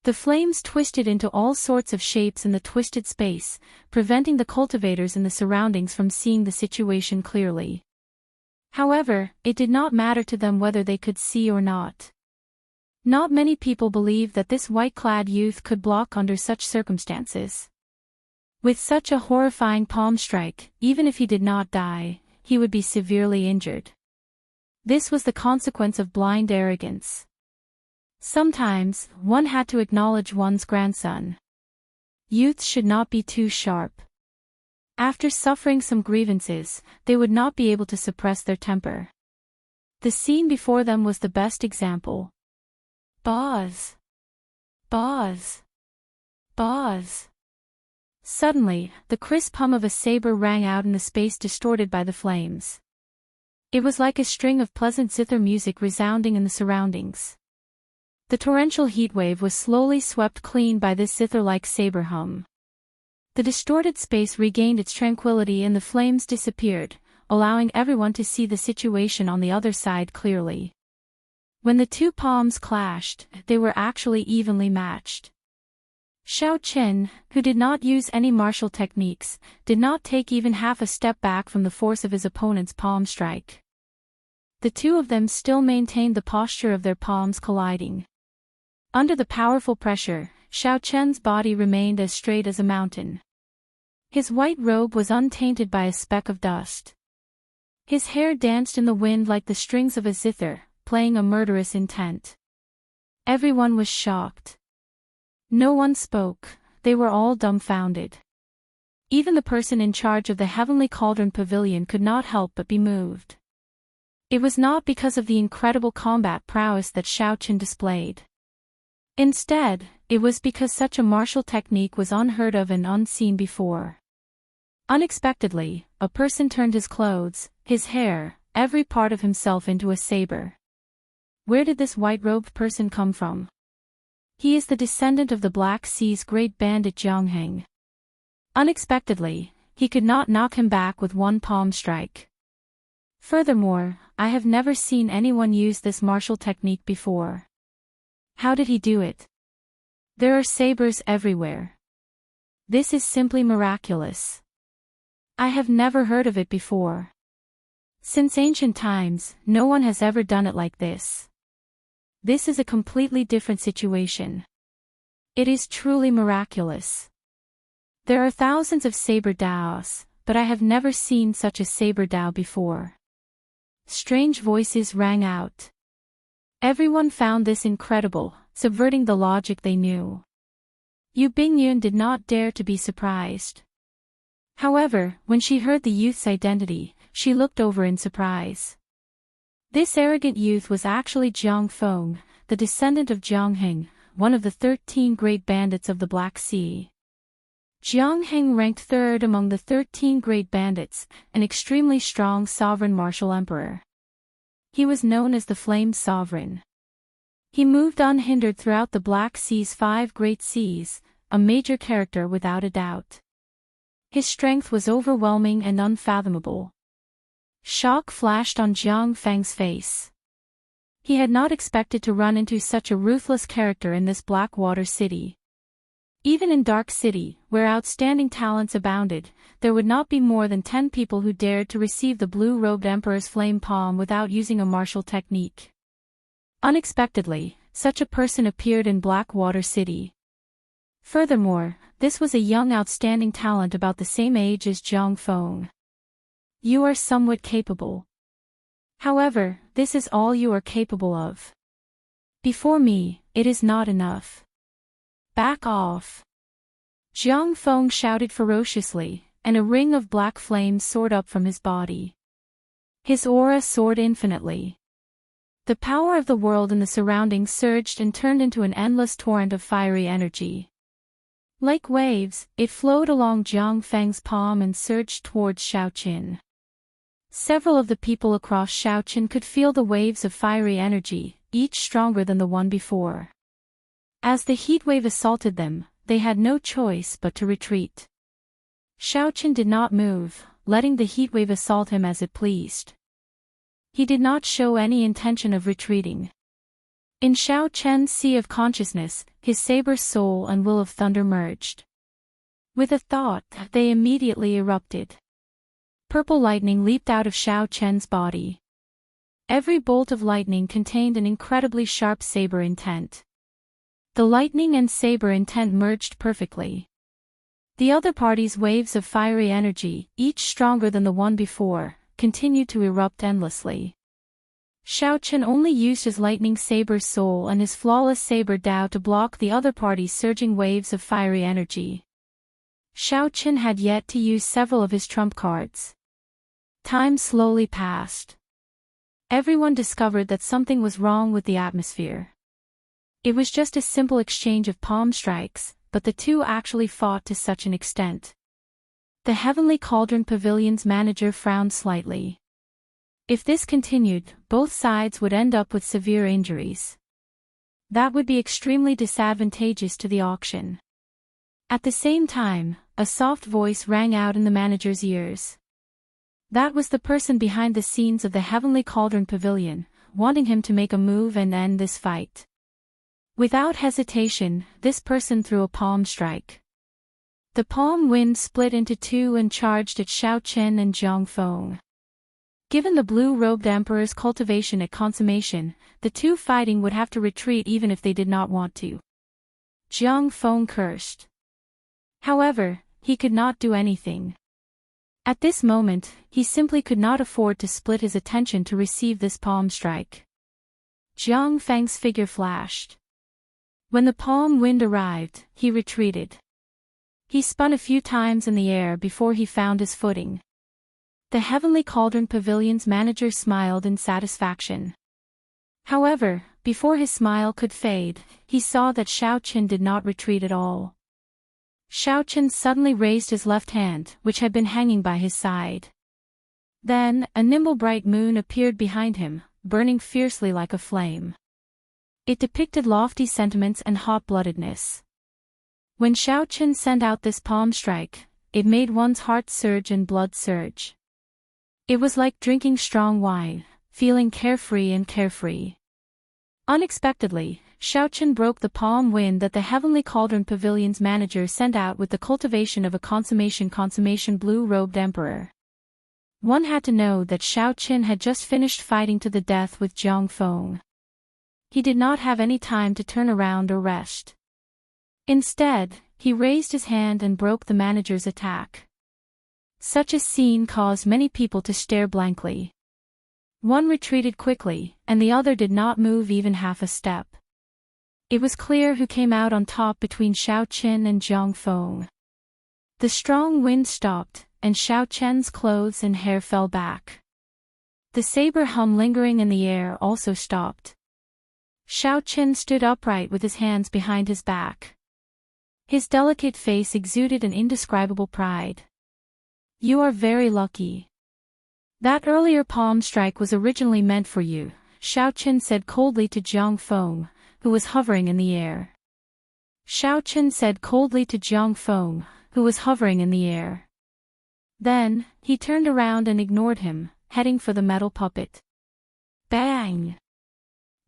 The flames twisted into all sorts of shapes in the twisted space, preventing the cultivators in the surroundings from seeing the situation clearly. However, it did not matter to them whether they could see or not. Not many people believed that this white-clad youth could block under such circumstances. With such a horrifying palm strike, even if he did not die, he would be severely injured. This was the consequence of blind arrogance. Sometimes, one had to acknowledge one's grandson. Youths should not be too sharp. After suffering some grievances, they would not be able to suppress their temper. The scene before them was the best example. Buzz! Buzz! Buzz! Suddenly, the crisp hum of a saber rang out in the space distorted by the flames. It was like a string of pleasant zither music resounding in the surroundings. The torrential heatwave was slowly swept clean by this zither-like saber hum. The distorted space regained its tranquility and the flames disappeared, allowing everyone to see the situation on the other side clearly. When the two palms clashed, they were actually evenly matched. Xiaochen, who did not use any martial techniques, did not take even half a step back from the force of his opponent's palm strike. The two of them still maintained the posture of their palms colliding. Under the powerful pressure, Xiao Chen's body remained as straight as a mountain. His white robe was untainted by a speck of dust. His hair danced in the wind like the strings of a zither, playing a murderous intent. Everyone was shocked. No one spoke, they were all dumbfounded. Even the person in charge of the Heavenly Cauldron Pavilion could not help but be moved. It was not because of the incredible combat prowess that Xiao Chen displayed. Instead, it was because such a martial technique was unheard of and unseen before. Unexpectedly, a person turned his clothes, his hair, every part of himself into a saber. Where did this white-robed person come from? He is the descendant of the Black Sea's great bandit Jiang Heng. Unexpectedly, he could not knock him back with one palm strike. Furthermore, I have never seen anyone use this martial technique before. How did he do it? There are sabers everywhere. This is simply miraculous. I have never heard of it before. Since ancient times, no one has ever done it like this. This is a completely different situation. It is truly miraculous. There are thousands of saber daos, but I have never seen such a saber dao before. Strange voices rang out. Everyone found this incredible, subverting the logic they knew. Yu Bingyun did not dare to be surprised. However, when she heard the youth's identity, she looked over in surprise. This arrogant youth was actually Jiang Feng, the descendant of Jiang Heng, one of the 13 great bandits of the Black Sea. Jiang Heng ranked third among the 13 great bandits, an extremely strong sovereign martial emperor. He was known as the Flame Sovereign. He moved unhindered throughout the Black Sea's 5 great seas, a major character without a doubt. His strength was overwhelming and unfathomable. Shock flashed on Jiang Feng's face. He had not expected to run into such a ruthless character in this Blackwater city. Even in Dark City, where outstanding talents abounded, there would not be more than 10 people who dared to receive the blue-robed Emperor's flame palm without using a martial technique. Unexpectedly, such a person appeared in Blackwater City. Furthermore, this was a young outstanding talent about the same age as Jiang Feng. You are somewhat capable. However, this is all you are capable of. Before me, it is not enough. Back off. Jiang Feng shouted ferociously, and a ring of black flames soared up from his body. His aura soared infinitely. The power of the world and the surroundings surged and turned into an endless torrent of fiery energy. Like waves, it flowed along Jiang Feng's palm and surged towards Xiao Qin. Several of the people across Xiao Qin could feel the waves of fiery energy, each stronger than the one before. As the heat wave assaulted them, they had no choice but to retreat. Xiao Qin did not move, letting the heat wave assault him as it pleased. He did not show any intention of retreating. In Xiao Chen's sea of consciousness, his saber soul and will of thunder merged. With a thought, they immediately erupted. Purple lightning leaped out of Xiao Chen's body. Every bolt of lightning contained an incredibly sharp saber intent. The lightning and saber intent merged perfectly. The other party's waves of fiery energy, each stronger than the one before, continued to erupt endlessly. Xiao Chen only used his lightning saber soul and his flawless saber Dao to block the other party's surging waves of fiery energy. Xiao Chen had yet to use several of his trump cards. Time slowly passed. Everyone discovered that something was wrong with the atmosphere. It was just a simple exchange of palm strikes, but the two actually fought to such an extent. The Heavenly Cauldron Pavilion's manager frowned slightly. If this continued, both sides would end up with severe injuries. That would be extremely disadvantageous to the auction. At the same time, a soft voice rang out in the manager's ears. That was the person behind the scenes of the Heavenly Cauldron Pavilion, wanting him to make a move and end this fight. Without hesitation, this person threw a palm strike. The palm wind split into two and charged at Xiao Chen and Jiang Feng. Given the blue-robed emperor's cultivation at consummation, the two fighting would have to retreat even if they did not want to. Jiang Feng cursed. However, he could not do anything. At this moment, he simply could not afford to split his attention to receive this palm strike. Jiang Feng's figure flashed. When the palm wind arrived, he retreated. He spun a few times in the air before he found his footing. The Heavenly Cauldron Pavilion's manager smiled in satisfaction. However, before his smile could fade, he saw that Xiao Qin did not retreat at all. Xiao Qin suddenly raised his left hand, which had been hanging by his side. Then, a nimble bright moon appeared behind him, burning fiercely like a flame. It depicted lofty sentiments and hot-bloodedness. When Xiao Qin sent out this palm strike, it made one's heart surge and blood surge. It was like drinking strong wine, feeling carefree and carefree. Unexpectedly, Xiao Qin broke the palm wind that the Heavenly Cauldron Pavilion's manager sent out with the cultivation of a consummation blue-robed emperor. One had to know that Xiao Qin had just finished fighting to the death with Jiang Feng. He did not have any time to turn around or rest. Instead, he raised his hand and broke the manager's attack. Such a scene caused many people to stare blankly. One retreated quickly, and the other did not move even half a step. It was clear who came out on top between Xiao Qin and Jiang Feng. The strong wind stopped, and Xiao Qin's clothes and hair fell back. The saber hum lingering in the air also stopped. Xiao Qin stood upright with his hands behind his back. His delicate face exuded an indescribable pride. You are very lucky. That earlier palm strike was originally meant for you, Xiao Qin said coldly to Jiang Feng, who was hovering in the air. Xiao Qin said coldly to Jiang Feng, who was hovering in the air. Then, he turned around and ignored him, heading for the metal puppet. Bang!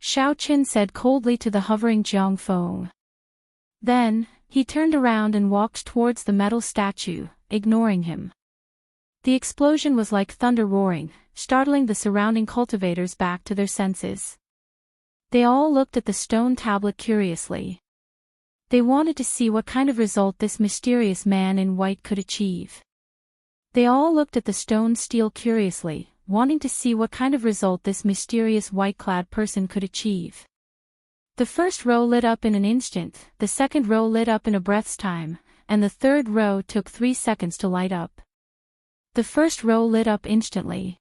Xiao Qin said coldly to the hovering Jiang Feng. Then, he turned around and walked towards the metal statue, ignoring him. The explosion was like thunder roaring, startling the surrounding cultivators back to their senses. They all looked at the stone tablet curiously. They wanted to see what kind of result this mysterious man in white could achieve. They all looked at the stone stele curiously, wanting to see what kind of result this mysterious white-clad person could achieve. The first row lit up in an instant, the second row lit up in a breath's time, and the third row took 3 seconds to light up. The first row lit up instantly.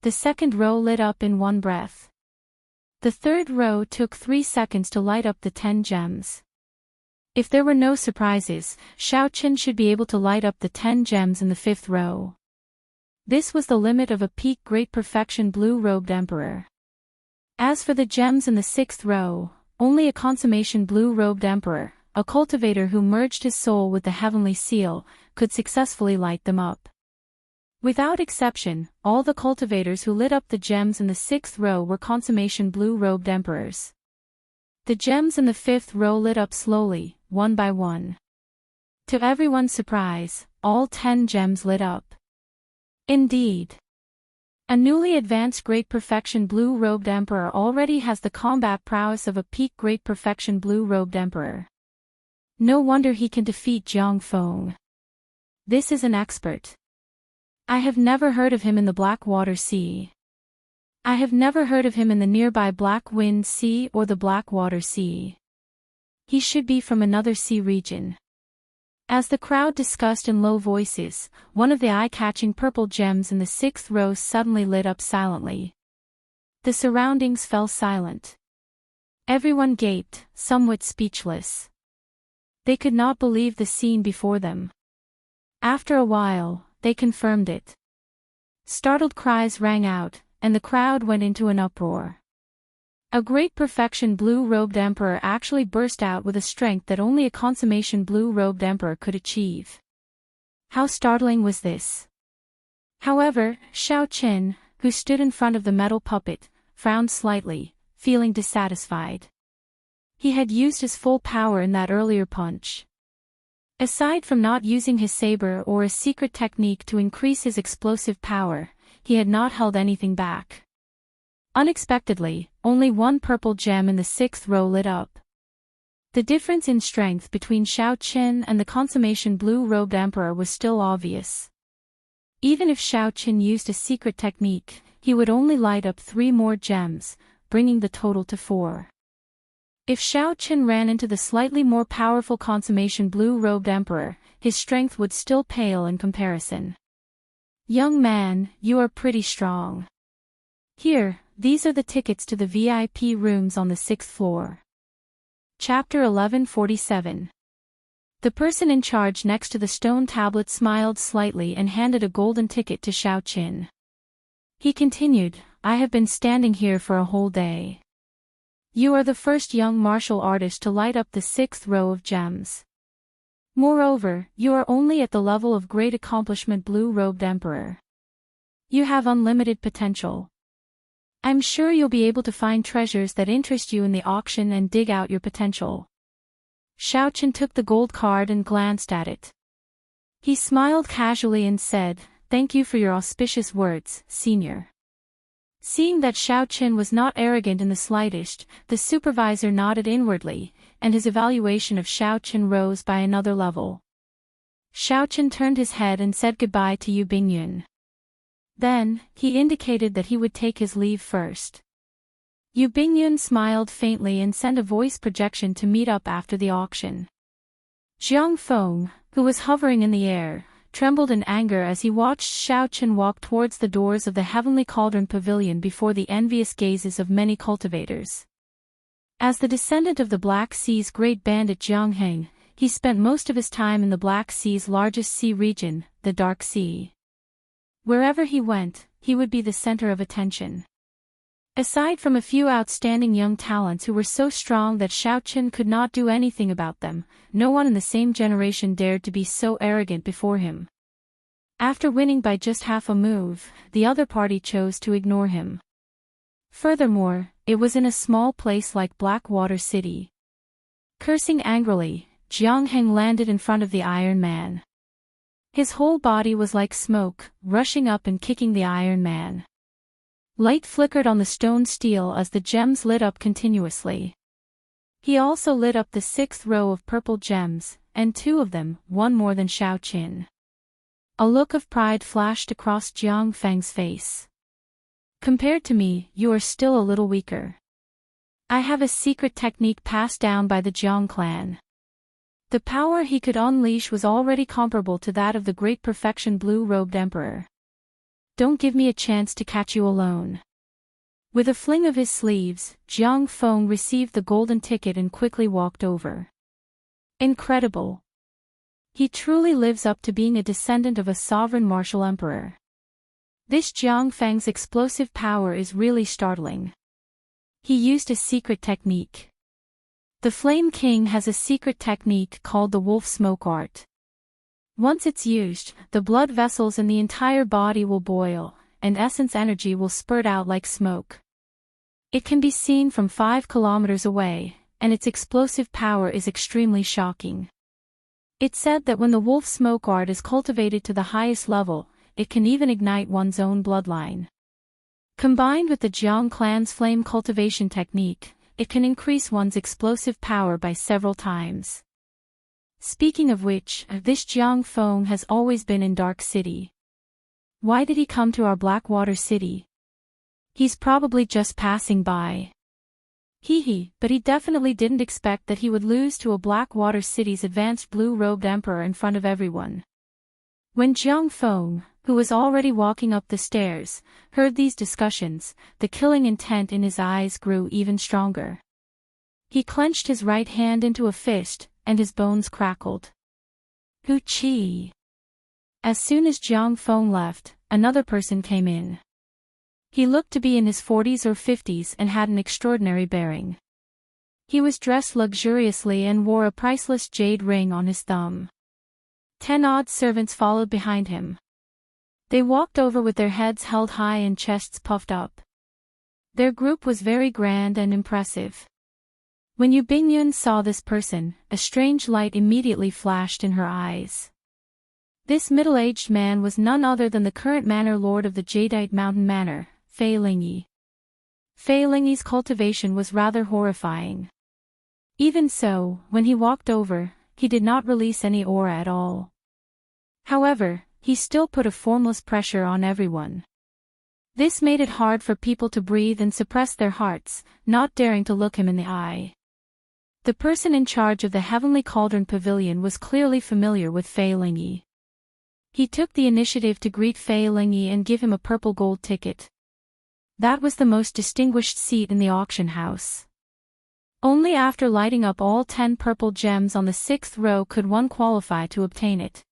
The second row lit up in one breath. The third row took 3 seconds to light up the 10 gems. If there were no surprises, Xiao Qin should be able to light up the 10 gems in the 5th row. This was the limit of a peak great perfection blue-robed emperor. As for the gems in the 6th row, only a consummation blue-robed emperor, a cultivator who merged his soul with the heavenly seal, could successfully light them up. Without exception, all the cultivators who lit up the gems in the 6th row were consummation blue-robed emperors. The gems in the 5th row lit up slowly, one by one. To everyone's surprise, all 10 gems lit up. Indeed. A newly advanced Great Perfection Blue-Robed Emperor already has the combat prowess of a peak Great Perfection Blue-Robed Emperor. No wonder he can defeat Jiang Feng. This is an expert. I have never heard of him in the Blackwater Sea. I have never heard of him in the nearby Black Wind Sea or the Blackwater Sea. He should be from another sea region. As the crowd discussed in low voices, one of the eye-catching purple gems in the 6th row suddenly lit up silently. The surroundings fell silent. Everyone gaped, somewhat speechless. They could not believe the scene before them. After a while, they confirmed it. Startled cries rang out, and the crowd went into an uproar. A Great Perfection Blue-Robed Emperor actually burst out with a strength that only a consummation Blue-Robed Emperor could achieve. How startling was this? However, Xiao Qin, who stood in front of the metal puppet, frowned slightly, feeling dissatisfied. He had used his full power in that earlier punch. Aside from not using his saber or a secret technique to increase his explosive power, he had not held anything back. Unexpectedly, only one purple gem in the 6th row lit up. The difference in strength between Xiao Qin and the consummation blue-robed emperor was still obvious. Even if Xiao Qin used a secret technique, he would only light up 3 more gems, bringing the total to 4. If Xiao Qin ran into the slightly more powerful consummation blue-robed emperor, his strength would still pale in comparison. "Young man, you are pretty strong. Here, these are the tickets to the VIP rooms on the 6th floor." Chapter 1147. The person in charge next to the stone tablet smiled slightly and handed a golden ticket to Xiao Qin. He continued, "I have been standing here for a whole day. You are the first young martial artist to light up the 6th row of gems. Moreover, you are only at the level of great accomplishment blue-robed emperor. You have unlimited potential. I'm sure you'll be able to find treasures that interest you in the auction and dig out your potential." Xiao Qin took the gold card and glanced at it. He smiled casually and said, "Thank you for your auspicious words, senior." Seeing that Xiao Qin was not arrogant in the slightest, the supervisor nodded inwardly, and his evaluation of Xiao Qin rose by another level. Xiao Qin turned his head and said goodbye to Yu Bingyun. Then, he indicated that he would take his leave first. Yu Bingyun smiled faintly and sent a voice projection to meet up after the auction. Jiang Feng, who was hovering in the air, trembled in anger as he watched Xiao Qin walk towards the doors of the Heavenly Cauldron Pavilion before the envious gazes of many cultivators. As the descendant of the Black Sea's great bandit Jiang Heng, he spent most of his time in the Black Sea's largest sea region, the Dark Sea. Wherever he went, he would be the center of attention. Aside from a few outstanding young talents who were so strong that Xiao Qin could not do anything about them, no one in the same generation dared to be so arrogant before him. After winning by just half a move, the other party chose to ignore him. Furthermore, it was in a small place like Blackwater City. Cursing angrily, Jiang Heng landed in front of the Iron Man. His whole body was like smoke, rushing up and kicking the Iron Man. Light flickered on the stone steel as the gems lit up continuously. He also lit up the 6th row of purple gems, and 2 of them, one more than Xiao Qin. A look of pride flashed across Jiang Feng's face. "Compared to me, you are still a little weaker. I have a secret technique passed down by the Jiang clan." The power he could unleash was already comparable to that of the great perfection blue-robed emperor. "Don't give me a chance to catch you alone." With a fling of his sleeves, Jiang Feng received the golden ticket and quickly walked over. Incredible. He truly lives up to being a descendant of a sovereign martial emperor. This Jiang Feng's explosive power is really startling. He used a secret technique. The Flame King has a secret technique called the Wolf Smoke Art. Once it's used, the blood vessels in the entire body will boil, and essence energy will spurt out like smoke. It can be seen from 5 kilometers away, and its explosive power is extremely shocking. It's said that when the Wolf Smoke Art is cultivated to the highest level, it can even ignite one's own bloodline. Combined with the Jiang clan's flame cultivation technique, it can increase one's explosive power by several times. Speaking of which, this Jiang Feng has always been in Dark City. Why did he come to our Blackwater City? He's probably just passing by. But he definitely didn't expect that he would lose to a Blackwater City's advanced blue-robed emperor in front of everyone. When Jiang Feng, who was already walking up the stairs, heard these discussions, the killing intent in his eyes grew even stronger. He clenched his right hand into a fist, and his bones crackled. Hu Qi. As soon as Jiang Feng left, another person came in. He looked to be in his 40s or 50s and had an extraordinary bearing. He was dressed luxuriously and wore a priceless jade ring on his thumb. 10 odd servants followed behind him. They walked over with their heads held high and chests puffed up. Their group was very grand and impressive. When Yu Bingyun saw this person, a strange light immediately flashed in her eyes. This middle-aged man was none other than the current manor lord of the Jadeite Mountain Manor, Fei Lingyi. Fei Lingyi's cultivation was rather horrifying. Even so, when he walked over, he did not release any aura at all. However, he still put a formless pressure on everyone. This made it hard for people to breathe and suppress their hearts, not daring to look him in the eye. The person in charge of the Heavenly Cauldron Pavilion was clearly familiar with Fei Lingyi. He took the initiative to greet Fei Lingyi and give him a purple gold ticket. That was the most distinguished seat in the auction house. Only after lighting up all 10 purple gems on the 6th row could one qualify to obtain it.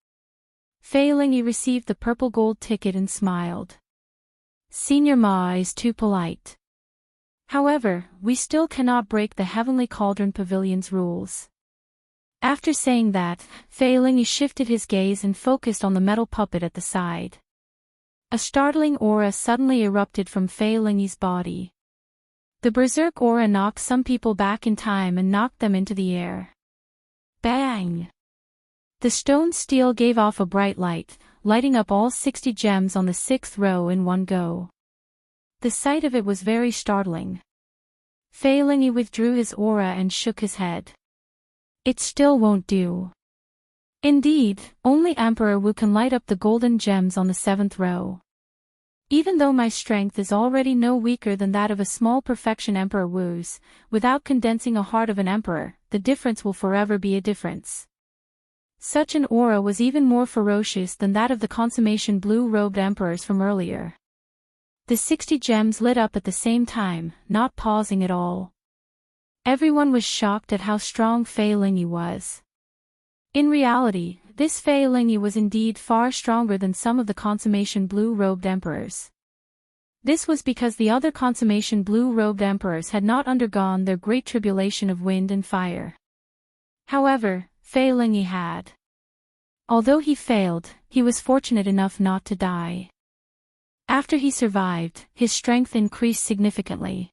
Fei Lingyi received the purple gold ticket and smiled. Senior Ma is too polite. However, we still cannot break the Heavenly Cauldron Pavilion's rules. After saying that, Fei Lingyi shifted his gaze and focused on the metal puppet at the side. A startling aura suddenly erupted from Fei Lingyi's body. The berserk aura knocked some people back in time and knocked them into the air. Bang! The stone steel gave off a bright light, lighting up all 60 gems on the 6th row in one go. The sight of it was very startling. Fei Lingyi withdrew his aura and shook his head. It still won't do. Indeed, only Emperor Wu can light up the golden gems on the 7th row. Even though my strength is already no weaker than that of a small perfection Emperor Wu's, without condensing a heart of an emperor, the difference will forever be a difference. Such an aura was even more ferocious than that of the consummation blue-robed emperors from earlier. The 60 gems lit up at the same time, not pausing at all. Everyone was shocked at how strong Fei Lingyi was. In reality, this Fei Lingyi was indeed far stronger than some of the consummation blue-robed emperors. This was because the other consummation blue-robed emperors had not undergone their great tribulation of wind and fire. However, Fei Lingyi had. Although he failed, he was fortunate enough not to die. After he survived, his strength increased significantly.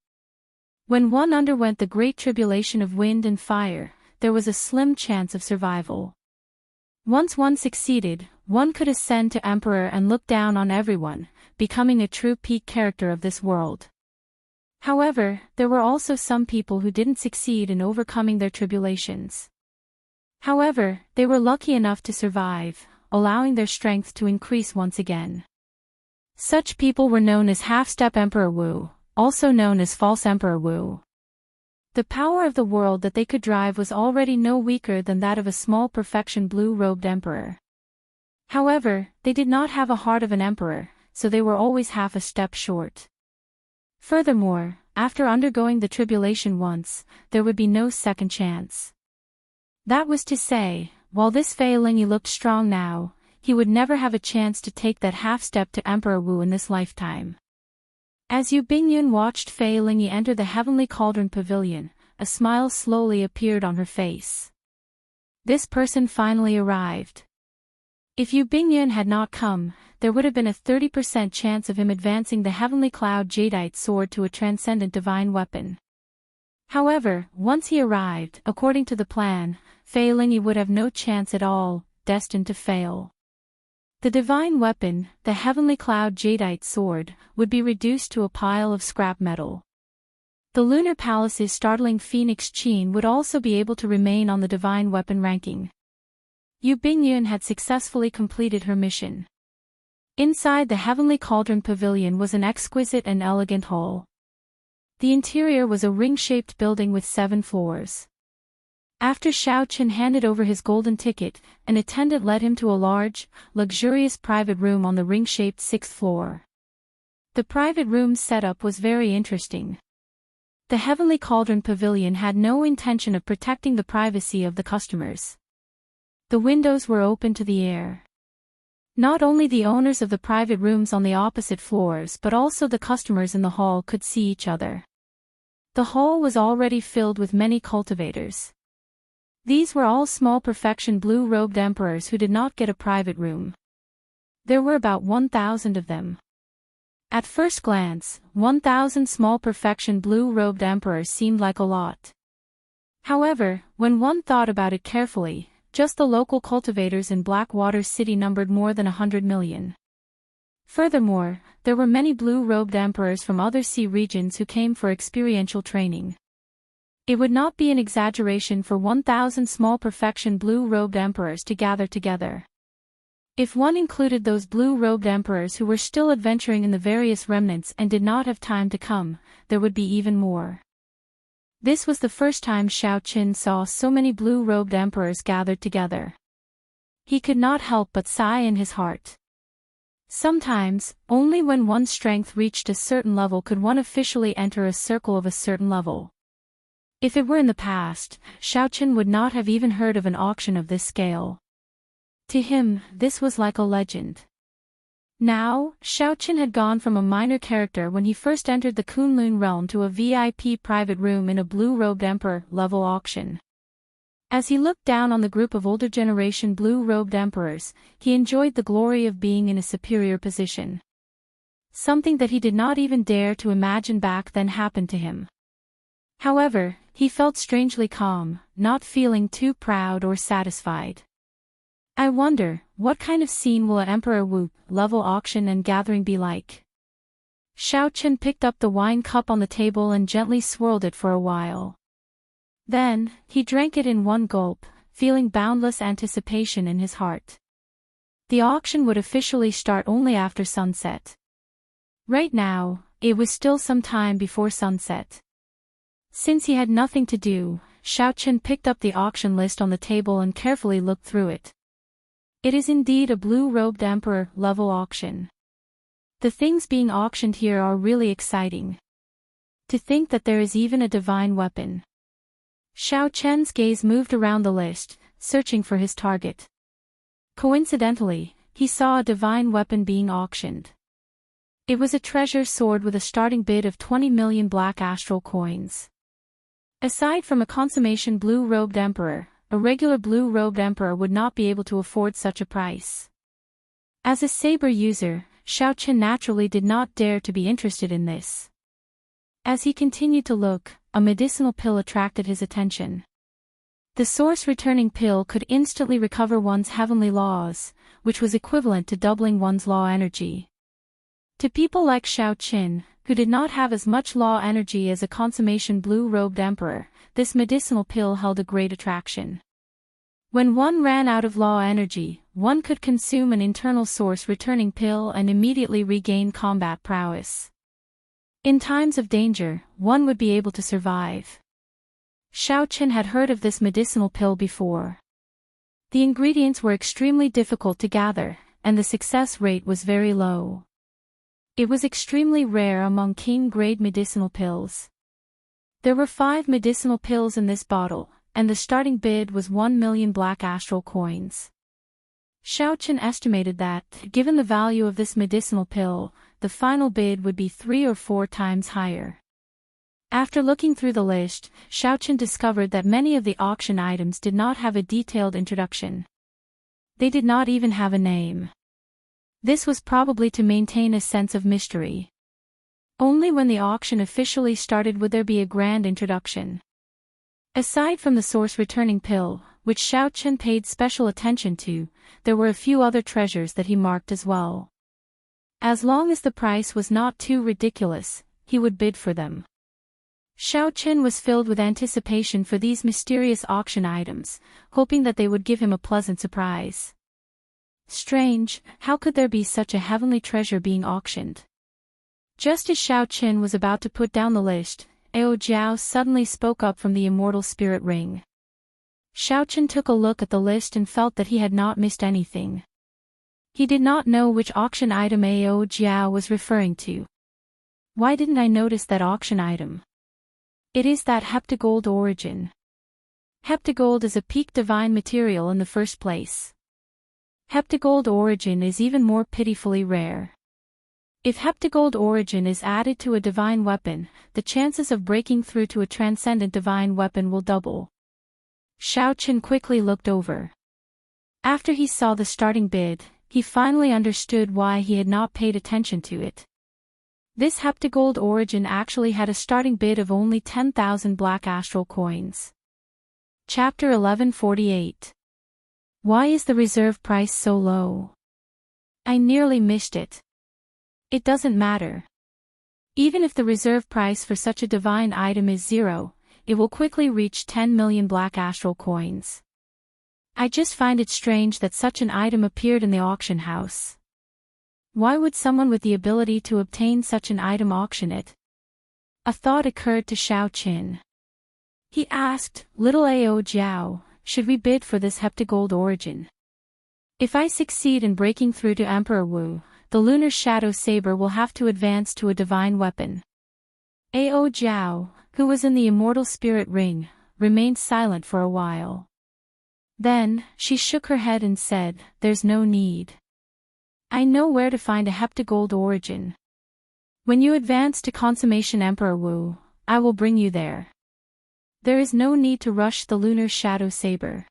When one underwent the great tribulation of wind and fire, there was a slim chance of survival. Once one succeeded, one could ascend to emperor and look down on everyone, becoming a true peak character of this world. However, there were also some people who didn't succeed in overcoming their tribulations. However, they were lucky enough to survive, allowing their strength to increase once again. Such people were known as Half-Step Emperor Wu, also known as False Emperor Wu. The power of the world that they could drive was already no weaker than that of a small perfection blue-robed emperor. However, they did not have a heart of an emperor, so they were always half a step short. Furthermore, after undergoing the tribulation once, there would be no second chance. That was to say, while this Fei Lingyi looked strong now, he would never have a chance to take that half-step to Emperor Wu in this lifetime. As Yu Bingyun watched Fei Lingyi enter the Heavenly Cauldron Pavilion, a smile slowly appeared on her face. This person finally arrived. If Yu Bingyun had not come, there would have been a 30% chance of him advancing the Heavenly Cloud Jadeite sword to a transcendent divine weapon. However, once he arrived, according to the plan, Fei Lingyi would have no chance at all, destined to fail. The divine weapon, the Heavenly Cloud Jadeite sword, would be reduced to a pile of scrap metal. The Lunar Palace's startling Phoenix Qin would also be able to remain on the divine weapon ranking. Yu Bingyun had successfully completed her mission. Inside the Heavenly Cauldron Pavilion was an exquisite and elegant hall. The interior was a ring-shaped building with 7 floors. After Xiao Chen handed over his golden ticket, an attendant led him to a large, luxurious private room on the ring-shaped 6th floor. The private room's setup was very interesting. The Heavenly Cauldron Pavilion had no intention of protecting the privacy of the customers. The windows were open to the air. Not only the owners of the private rooms on the opposite floors but also the customers in the hall could see each other. The hall was already filled with many cultivators. These were all small perfection blue-robed emperors who did not get a private room. There were about 1,000 of them. At first glance, 1,000 small perfection blue-robed emperors seemed like a lot. However, when one thought about it carefully, Just the local cultivators in Blackwater City numbered more than 100 million. Furthermore, there were many blue-robed emperors from other sea regions who came for experiential training. It would not be an exaggeration for 1,000 small perfection blue-robed emperors to gather together. If one included those blue-robed emperors who were still adventuring in the various remnants and did not have time to come, there would be even more. This was the first time Xiao Qin saw so many blue-robed emperors gathered together. He could not help but sigh in his heart. Sometimes, only when one's strength reached a certain level could one officially enter a circle of a certain level. If it were in the past, Xiao Qin would not have even heard of an auction of this scale. To him, this was like a legend. Now, Xiao Qin had gone from a minor character when he first entered the Kunlun realm to a VIP private room in a blue-robed emperor-level auction. As he looked down on the group of older generation blue-robed emperors, he enjoyed the glory of being in a superior position. Something that he did not even dare to imagine back then happened to him. However, he felt strangely calm, not feeling too proud or satisfied. I wonder, what kind of scene will an Emperor Wu level auction and gathering be like? Xiao Qin picked up the wine cup on the table and gently swirled it for a while. Then, he drank it in one gulp, feeling boundless anticipation in his heart. The auction would officially start only after sunset. Right now, it was still some time before sunset. Since he had nothing to do, Xiao Qin picked up the auction list on the table and carefully looked through it. It is indeed a blue-robed emperor-level auction. The things being auctioned here are really exciting. To think that there is even a divine weapon. Xiao Chen's gaze moved around the list, searching for his target. Coincidentally, he saw a divine weapon being auctioned. It was a treasure sword with a starting bid of 20 million black astral coins. Aside from a consummation blue-robed emperor, a regular blue-robed emperor would not be able to afford such a price. As a saber user, Xiao Qin naturally did not dare to be interested in this. As he continued to look, a medicinal pill attracted his attention. The source-returning pill could instantly recover one's heavenly laws, which was equivalent to doubling one's law energy. To people like Xiao Qin, who did not have as much law energy as a consummation blue-robed emperor, this medicinal pill held a great attraction. When one ran out of law energy, one could consume an internal source-returning pill and immediately regain combat prowess. In times of danger, one would be able to survive. Xiao Qin had heard of this medicinal pill before. The ingredients were extremely difficult to gather, and the success rate was very low. It was extremely rare among king-grade medicinal pills. There were 5 medicinal pills in this bottle, and the starting bid was 1 million black astral coins. Xiao Qin estimated that, given the value of this medicinal pill, the final bid would be 3 or 4 times higher. After looking through the list, Xiao Qin discovered that many of the auction items did not have a detailed introduction. They did not even have a name. This was probably to maintain a sense of mystery. Only when the auction officially started would there be a grand introduction. Aside from the source-returning pill, which Xiao Qin paid special attention to, there were a few other treasures that he marked as well. As long as the price was not too ridiculous, he would bid for them. Xiao Qin was filled with anticipation for these mysterious auction items, hoping that they would give him a pleasant surprise. Strange, how could there be such a heavenly treasure being auctioned? Just as Xiao Qin was about to put down the list, Ao Jiao suddenly spoke up from the Immortal Spirit Ring. Xiao Qin took a look at the list and felt that he had not missed anything. He did not know which auction item Ao Jiao was referring to. Why didn't I notice that auction item? It is that heptagold origin. Heptagold is a peak divine material in the first place. Heptagold origin is even more pitifully rare. If heptagold origin is added to a divine weapon, the chances of breaking through to a transcendent divine weapon will double. Xiao Qin quickly looked over. After he saw the starting bid, he finally understood why he had not paid attention to it. This heptagold origin actually had a starting bid of only 10,000 black astral coins. Chapter 1148. Why is the reserve price so low? I nearly missed it. It doesn't matter. Even if the reserve price for such a divine item is 0, it will quickly reach 10 million black astral coins. I just find it strange that such an item appeared in the auction house. Why would someone with the ability to obtain such an item auction it? A thought occurred to Xiao Qin. He asked, "Little Ao Jiao, should we bid for this heptagold origin? If I succeed in breaking through to Emperor Wu, the lunar shadow saber will have to advance to a divine weapon." Ao Jiao, who was in the immortal spirit ring, remained silent for a while. Then, she shook her head and said, "There's no need. I know where to find a heptagold origin. When you advance to consummation Emperor Wu, I will bring you there. There is no need to rush the lunar shadow saber.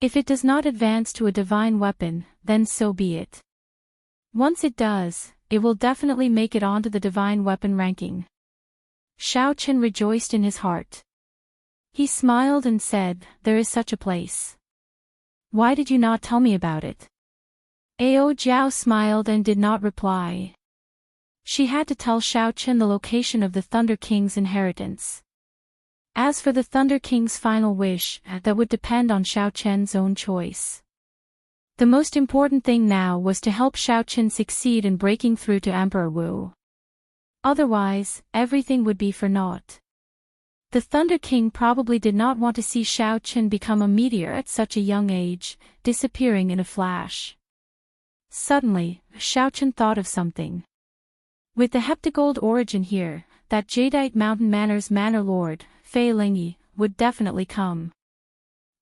If it does not advance to a divine weapon, then so be it. Once it does, it will definitely make it onto the divine weapon ranking." Xiao Qin rejoiced in his heart. He smiled and said, "There is such a place. Why did you not tell me about it?" Ao Jiao smiled and did not reply. She had to tell Xiao Qin the location of the Thunder King's inheritance. As for the Thunder King's final wish, that would depend on Xiao Qin's own choice. The most important thing now was to help Xiao Qin succeed in breaking through to Emperor Wu. Otherwise, everything would be for naught. The Thunder King probably did not want to see Xiao Qin become a meteor at such a young age, disappearing in a flash. Suddenly, Xiao Qin thought of something. With the heptagold origin here, that Jadeite Mountain Manor's Manor Lord, Fei Lingyi, would definitely come.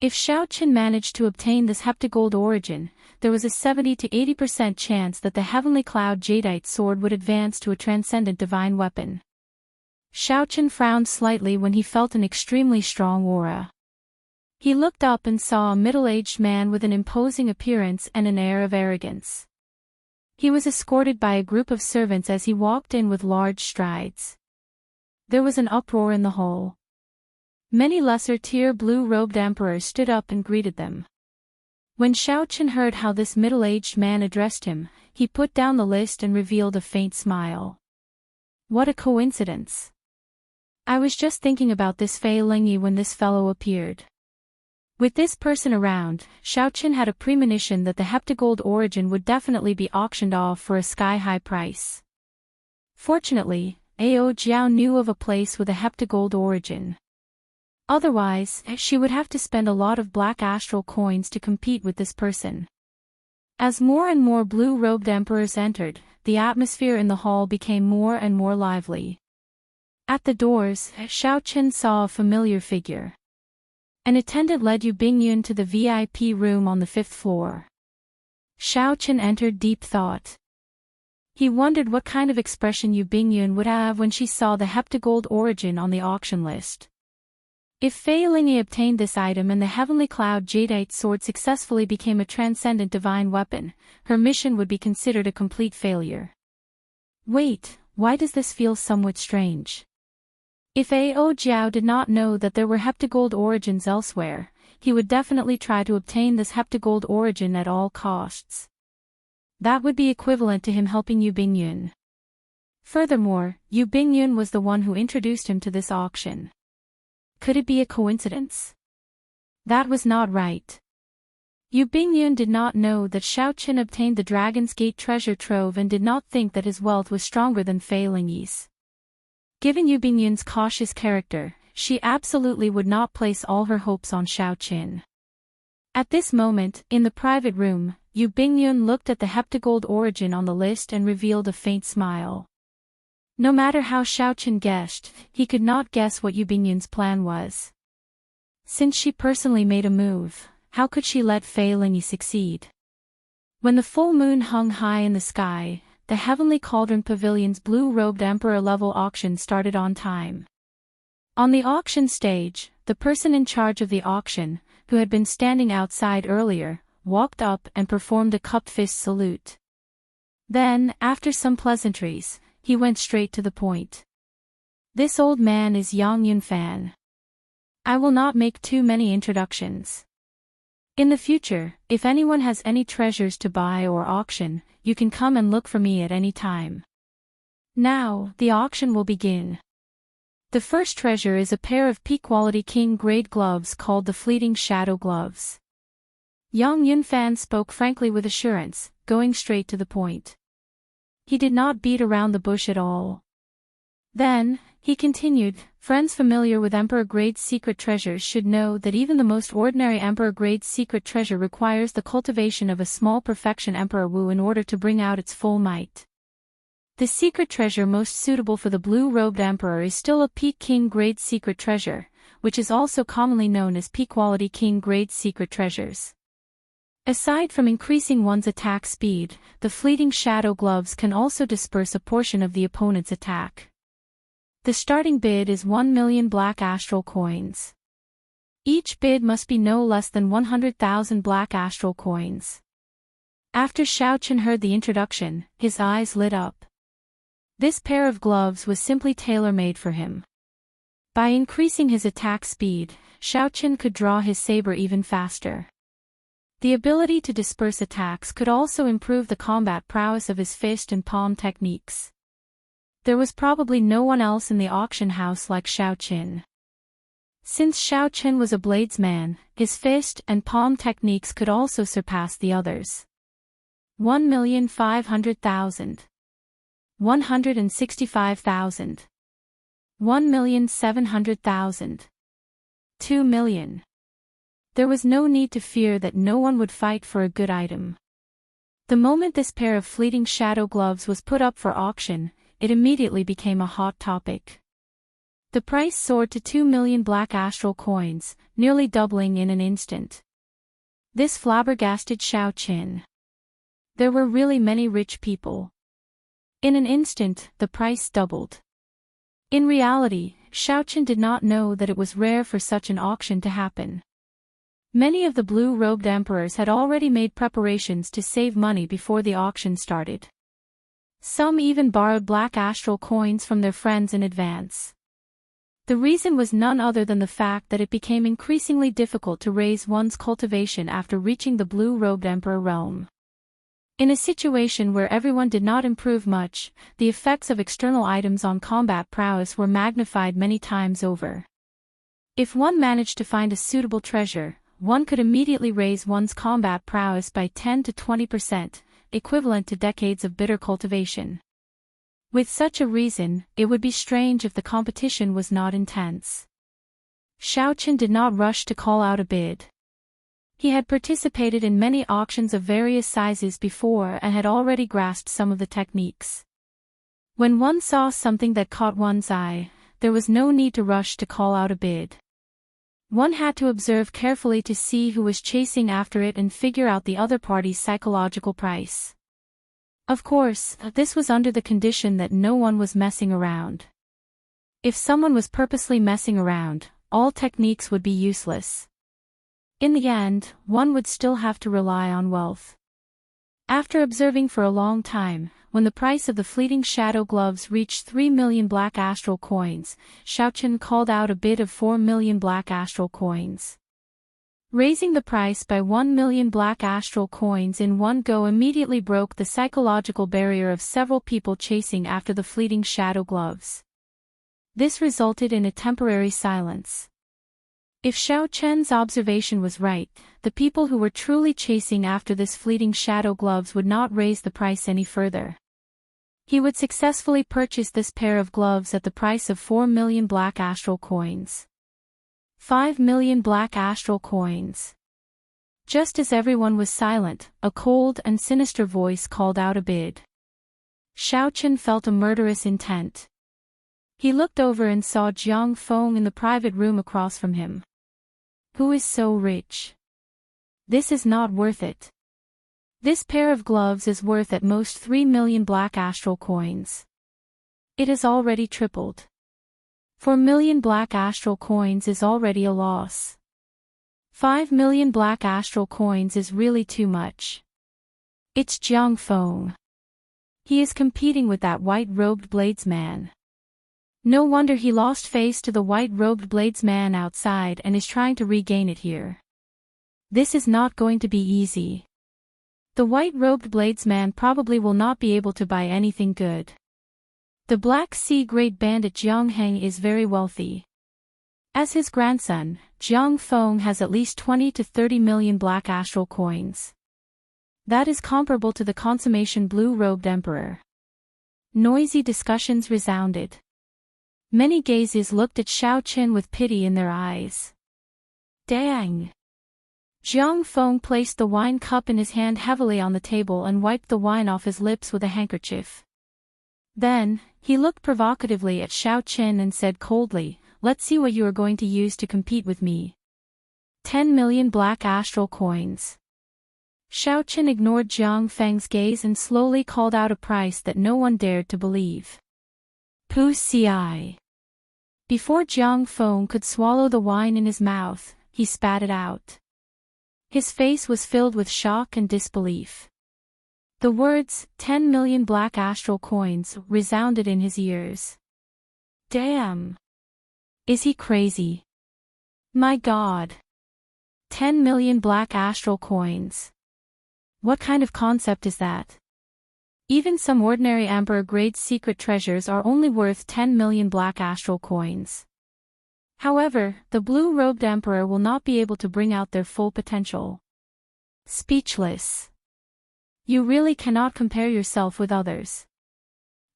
If Xiao Qin managed to obtain this heptagold origin, there was a 70 to 80% chance that the Heavenly Cloud Jadeite sword would advance to a transcendent divine weapon. Xiao Qin frowned slightly when he felt an extremely strong aura. He looked up and saw a middle-aged man with an imposing appearance and an air of arrogance. He was escorted by a group of servants as he walked in with large strides. There was an uproar in the hall. Many lesser-tier blue-robed emperors stood up and greeted them. When Xiao Qin heard how this middle-aged man addressed him, he put down the list and revealed a faint smile. What a coincidence. I was just thinking about this Fei Lingyi when this fellow appeared. With this person around, Xiao Qin had a premonition that the heptagold origin would definitely be auctioned off for a sky-high price. Fortunately, Ao Jiao knew of a place with a heptagold origin. Otherwise, she would have to spend a lot of black astral coins to compete with this person. As more and more blue-robed emperors entered, the atmosphere in the hall became more and more lively. At the doors, Xiao Qin saw a familiar figure. An attendant led Yu Bingyun to the VIP room on the 5th floor. Xiao Qin entered deep thought. He wondered what kind of expression Yu Bingyun would have when she saw the heptagold origin on the auction list. If Fei Lingyi obtained this item and the Heavenly Cloud Jadeite sword successfully became a transcendent divine weapon, her mission would be considered a complete failure. Wait, why does this feel somewhat strange? If Ao Jiao did not know that there were heptagold origins elsewhere, he would definitely try to obtain this heptagold origin at all costs. That would be equivalent to him helping Yu Bingyun. Furthermore, Yu Bingyun was the one who introduced him to this auction. Could it be a coincidence? That was not right. Yu Bingyun did not know that Xiao Qin obtained the Dragon's Gate treasure trove and did not think that his wealth was stronger than Fei Lingyi's. Given Yu Bingyun's cautious character, she absolutely would not place all her hopes on Xiao Qin. At this moment, in the private room, Yu Bingyun looked at the heptagold origin on the list and revealed a faint smile. No matter how Xiao Qin guessed, he could not guess what Yu Bingyun's plan was. Since she personally made a move, how could she let Fei Lingyi succeed? When the full moon hung high in the sky, the Heavenly Cauldron Pavilion's blue-robed emperor-level auction started on time. On the auction stage, the person in charge of the auction, who had been standing outside earlier, walked up and performed a cupped fist salute. Then, after some pleasantries, he went straight to the point. This old man is Yang Yunfan. I will not make too many introductions. In the future, if anyone has any treasures to buy or auction, you can come and look for me at any time. Now, the auction will begin. The first treasure is a pair of peak-quality king-grade gloves called the Fleeting Shadow Gloves. Young Yunfan spoke frankly with assurance, going straight to the point. He did not beat around the bush at all. Then, he continued, friends familiar with Emperor-grade secret treasures should know that even the most ordinary Emperor-grade secret treasure requires the cultivation of a small perfection Emperor Wu in order to bring out its full might. The secret treasure most suitable for the blue-robed Emperor is still a peak king-grade secret treasure, which is also commonly known as peak-quality king-grade secret treasures. Aside from increasing one's attack speed, the Fleeting Shadow Gloves can also disperse a portion of the opponent's attack. The starting bid is 1 million black astral coins. Each bid must be no less than 100,000 black astral coins. After Xiao Chen heard the introduction, his eyes lit up. This pair of gloves was simply tailor-made for him. By increasing his attack speed, Xiao Chen could draw his saber even faster. The ability to disperse attacks could also improve the combat prowess of his fist and palm techniques. There was probably no one else in the auction house like Xiao Chen. Since Xiao Chen was a bladesman, his fist and palm techniques could also surpass the others. 1,500,000. 165,000. 1,700,000. 2 million. There was no need to fear that no one would fight for a good item. The moment this pair of Fleeting Shadow Gloves was put up for auction, it immediately became a hot topic. The price soared to 2 million black astral coins, nearly doubling in an instant. This flabbergasted Xiao Chen. There were really many rich people. In an instant, the price doubled. In reality, Xiao Chen did not know that it was rare for such an auction to happen. Many of the blue-robed emperors had already made preparations to save money before the auction started. Some even borrowed black astral coins from their friends in advance. The reason was none other than the fact that it became increasingly difficult to raise one's cultivation after reaching the blue-robed emperor realm. In a situation where everyone did not improve much, the effects of external items on combat prowess were magnified many times over. If one managed to find a suitable treasure, one could immediately raise one's combat prowess by 10 to 20%, equivalent to decades of bitter cultivation. With such a reason, it would be strange if the competition was not intense. Xiao Chen did not rush to call out a bid. He had participated in many auctions of various sizes before and had already grasped some of the techniques. When one saw something that caught one's eye, there was no need to rush to call out a bid. One had to observe carefully to see who was chasing after it and figure out the other party's psychological price. Of course, this was under the condition that no one was messing around. If someone was purposely messing around, all techniques would be useless. In the end, one would still have to rely on wealth. After observing for a long time, when the price of the Fleeting Shadow Gloves reached 3 million black astral coins, Xiao Chen called out a bid of 4 million black astral coins. Raising the price by 1 million black astral coins in one go immediately broke the psychological barrier of several people chasing after the Fleeting Shadow Gloves. This resulted in a temporary silence. If Xiao Chen's observation was right, the people who were truly chasing after this Fleeting Shadow Gloves would not raise the price any further. He would successfully purchase this pair of gloves at the price of 4 million black astral coins. 5 million black astral coins. Just as everyone was silent, a cold and sinister voice called out a bid. Xiao Chen felt a murderous intent. He looked over and saw Jiang Feng in the private room across from him. Who is so rich? This is not worth it. This pair of gloves is worth at most 3 million black astral coins. It has already tripled. 4 million black astral coins is already a loss. 5 million black astral coins is really too much. It's Jiang Feng. He is competing with that white-robed bladesman. No wonder he lost face to the white-robed bladesman outside and is trying to regain it here. This is not going to be easy. The white-robed bladesman probably will not be able to buy anything good. The Black Sea Great Bandit Jiang Heng is very wealthy. As his grandson, Jiang Feng has at least 20 to 30 million black astral coins. That is comparable to the consummation blue-robed emperor. Noisy discussions resounded. Many gazes looked at Xiao Qin with pity in their eyes. Dang! Jiang Feng placed the wine cup in his hand heavily on the table and wiped the wine off his lips with a handkerchief. Then, he looked provocatively at Xiao Qin and said coldly, "Let's see what you are going to use to compete with me." 10 million black astral coins. Xiao Qin ignored Jiang Feng's gaze and slowly called out a price that no one dared to believe. Pu Ci. Before Jiang Feng could swallow the wine in his mouth, he spat it out. His face was filled with shock and disbelief. The words, 10 million black astral coins, resounded in his ears. Damn! Is he crazy? My God! 10 million black astral coins. What kind of concept is that? Even some ordinary emperor-grade secret treasures are only worth 10 million black astral coins. However, the blue-robed emperor will not be able to bring out their full potential. Speechless. You really cannot compare yourself with others.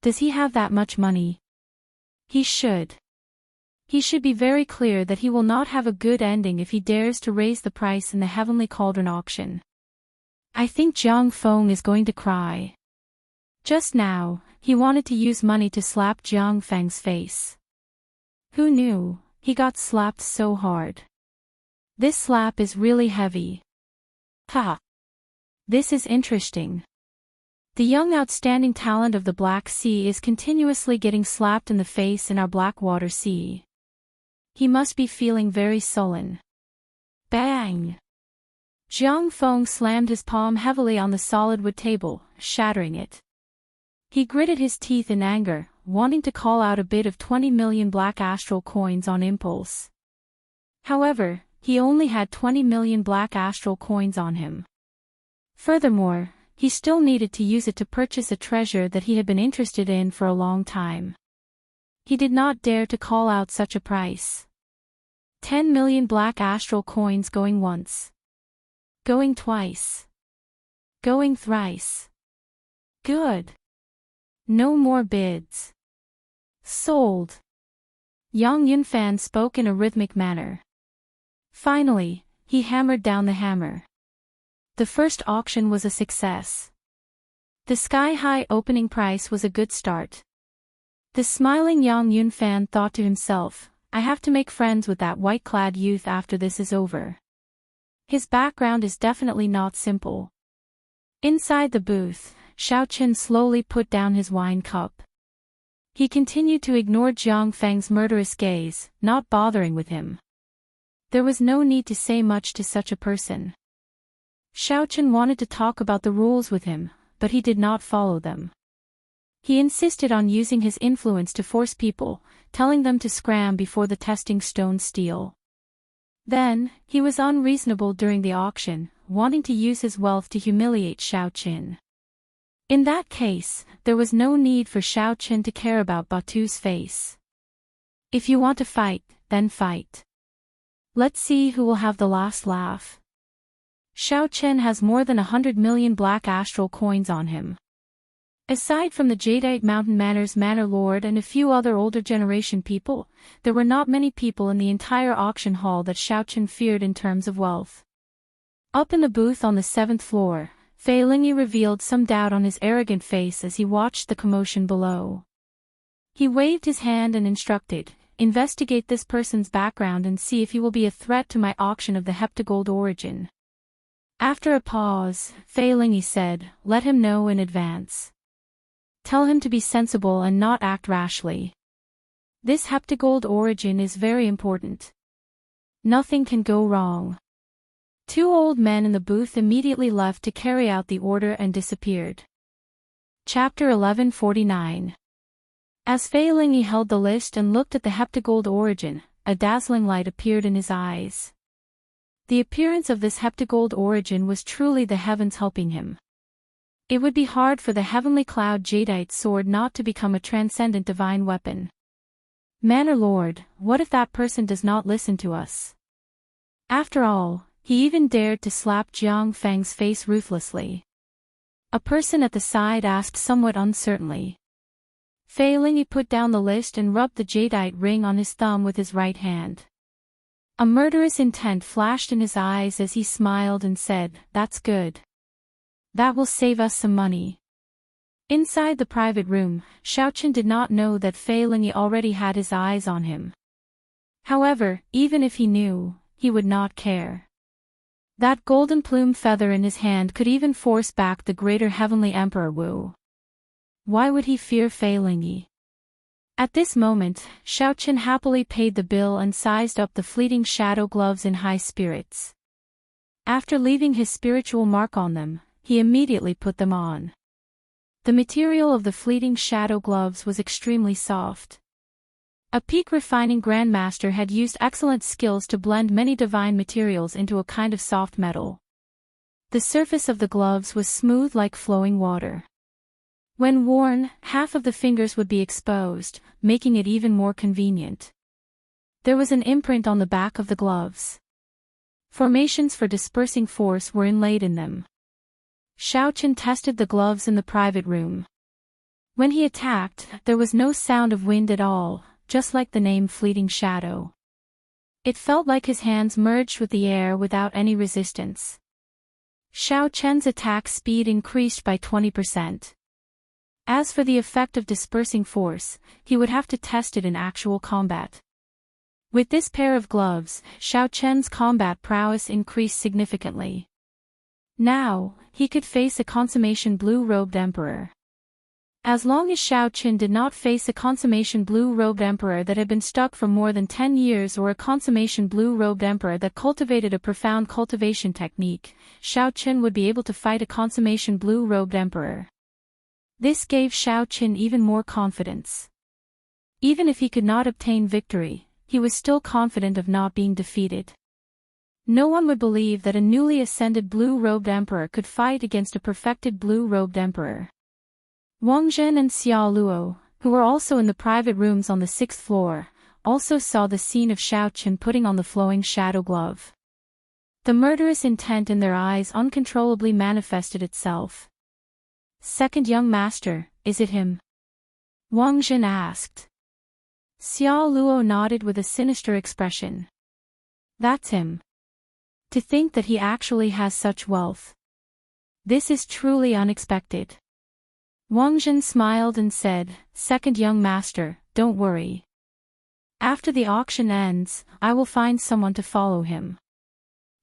Does he have that much money? He should. He should be very clear that he will not have a good ending if he dares to raise the price in the Heavenly Cauldron auction. I think Jiang Feng is going to cry. Just now, he wanted to use money to slap Jiang Feng's face. Who knew? He got slapped so hard. This slap is really heavy. Ha! This is interesting. The young outstanding talent of the Black Sea is continuously getting slapped in the face in our Blackwater Sea. He must be feeling very sullen. Bang! Jiang Feng slammed his palm heavily on the solid wood table, shattering it. He gritted his teeth in anger, wanting to call out a bid of 20 million black astral coins on impulse. However, he only had 20 million black astral coins on him. Furthermore, he still needed to use it to purchase a treasure that he had been interested in for a long time. He did not dare to call out such a price. 10 million black astral coins going once. Going twice. Going thrice. Good. No more bids. Sold. Yang Yunfan spoke in a rhythmic manner. Finally, he hammered down the hammer. The first auction was a success. The sky-high opening price was a good start. The smiling Yang Yunfan thought to himself, I have to make friends with that white-clad youth after this is over. His background is definitely not simple. Inside the booth, Xiao Qin slowly put down his wine cup. He continued to ignore Jiang Feng's murderous gaze, not bothering with him. There was no need to say much to such a person. Xiao Qin wanted to talk about the rules with him, but he did not follow them. He insisted on using his influence to force people, telling them to scram before the testing stone steal. Then, he was unreasonable during the auction, wanting to use his wealth to humiliate Xiao Qin. In that case, there was no need for Xiao Qin to care about Batu's face. If you want to fight, then fight. Let's see who will have the last laugh. Xiao Qin has more than 100 million black astral coins on him. Aside from the Jadeite Mountain Manor's Manor Lord and a few other older generation people, there were not many people in the entire auction hall that Xiao Qin feared in terms of wealth. Up in the booth on the 7th floor, Fei Lingyi revealed some doubt on his arrogant face as he watched the commotion below. He waved his hand and instructed, investigate this person's background and see if he will be a threat to my auction of the heptagold origin. After a pause, Fei Lingyi said, let him know in advance. Tell him to be sensible and not act rashly. This heptagold origin is very important. Nothing can go wrong. Two old men in the booth immediately left to carry out the order and disappeared. Chapter 1149. As Fei Lingyi held the list and looked at the heptagold origin, a dazzling light appeared in his eyes. The appearance of this heptagold origin was truly the heavens helping him. It would be hard for the heavenly cloud jadeite sword not to become a transcendent divine weapon. Manor Lord, what if that person does not listen to us? After all, he even dared to slap Jiang Feng's face ruthlessly. A person at the side asked somewhat uncertainly. Fei Lingyi put down the list and rubbed the jadeite ring on his thumb with his right hand. A murderous intent flashed in his eyes as he smiled and said, "That's good. That will save us some money." Inside the private room, Xiaochen did not know that Fei Lingyi already had his eyes on him. However, even if he knew, he would not care. That golden plume feather in his hand could even force back the greater heavenly Emperor Wu. Why would he fear Fei Lingyi? At this moment, Xiaochen happily paid the bill and sized up the fleeting shadow gloves in high spirits. After leaving his spiritual mark on them, he immediately put them on. The material of the fleeting shadow gloves was extremely soft. A peak refining grandmaster had used excellent skills to blend many divine materials into a kind of soft metal. The surface of the gloves was smooth like flowing water. When worn, half of the fingers would be exposed, making it even more convenient. There was an imprint on the back of the gloves. Formations for dispersing force were inlaid in them. Xiaochen tested the gloves in the private room. When he attacked, there was no sound of wind at all, just like the name Fleeting Shadow. It felt like his hands merged with the air without any resistance. Xiaochen's attack speed increased by 20%. As for the effect of dispersing force, he would have to test it in actual combat. With this pair of gloves, Xiaochen's combat prowess increased significantly. Now, he could face a consummation blue-robed emperor. As long as Xiaochen did not face a consummation blue-robed emperor that had been stuck for more than 10 years or a consummation blue-robed emperor that cultivated a profound cultivation technique, Xiaochen would be able to fight a consummation blue-robed emperor. This gave Xiaochen even more confidence. Even if he could not obtain victory, he was still confident of not being defeated. No one would believe that a newly ascended blue-robed emperor could fight against a perfected blue-robed emperor. Wang Zhen and Xiao Luo, who were also in the private rooms on the 6th floor, also saw the scene of Xiaochen putting on the flowing shadow glove. The murderous intent in their eyes uncontrollably manifested itself. "Second young master, is it him?" Wang Zhen asked. Xiao Luo nodded with a sinister expression. "That's him. To think that he actually has such wealth. This is truly unexpected." Wang Zhen smiled and said, "Second young master, don't worry. After the auction ends, I will find someone to follow him.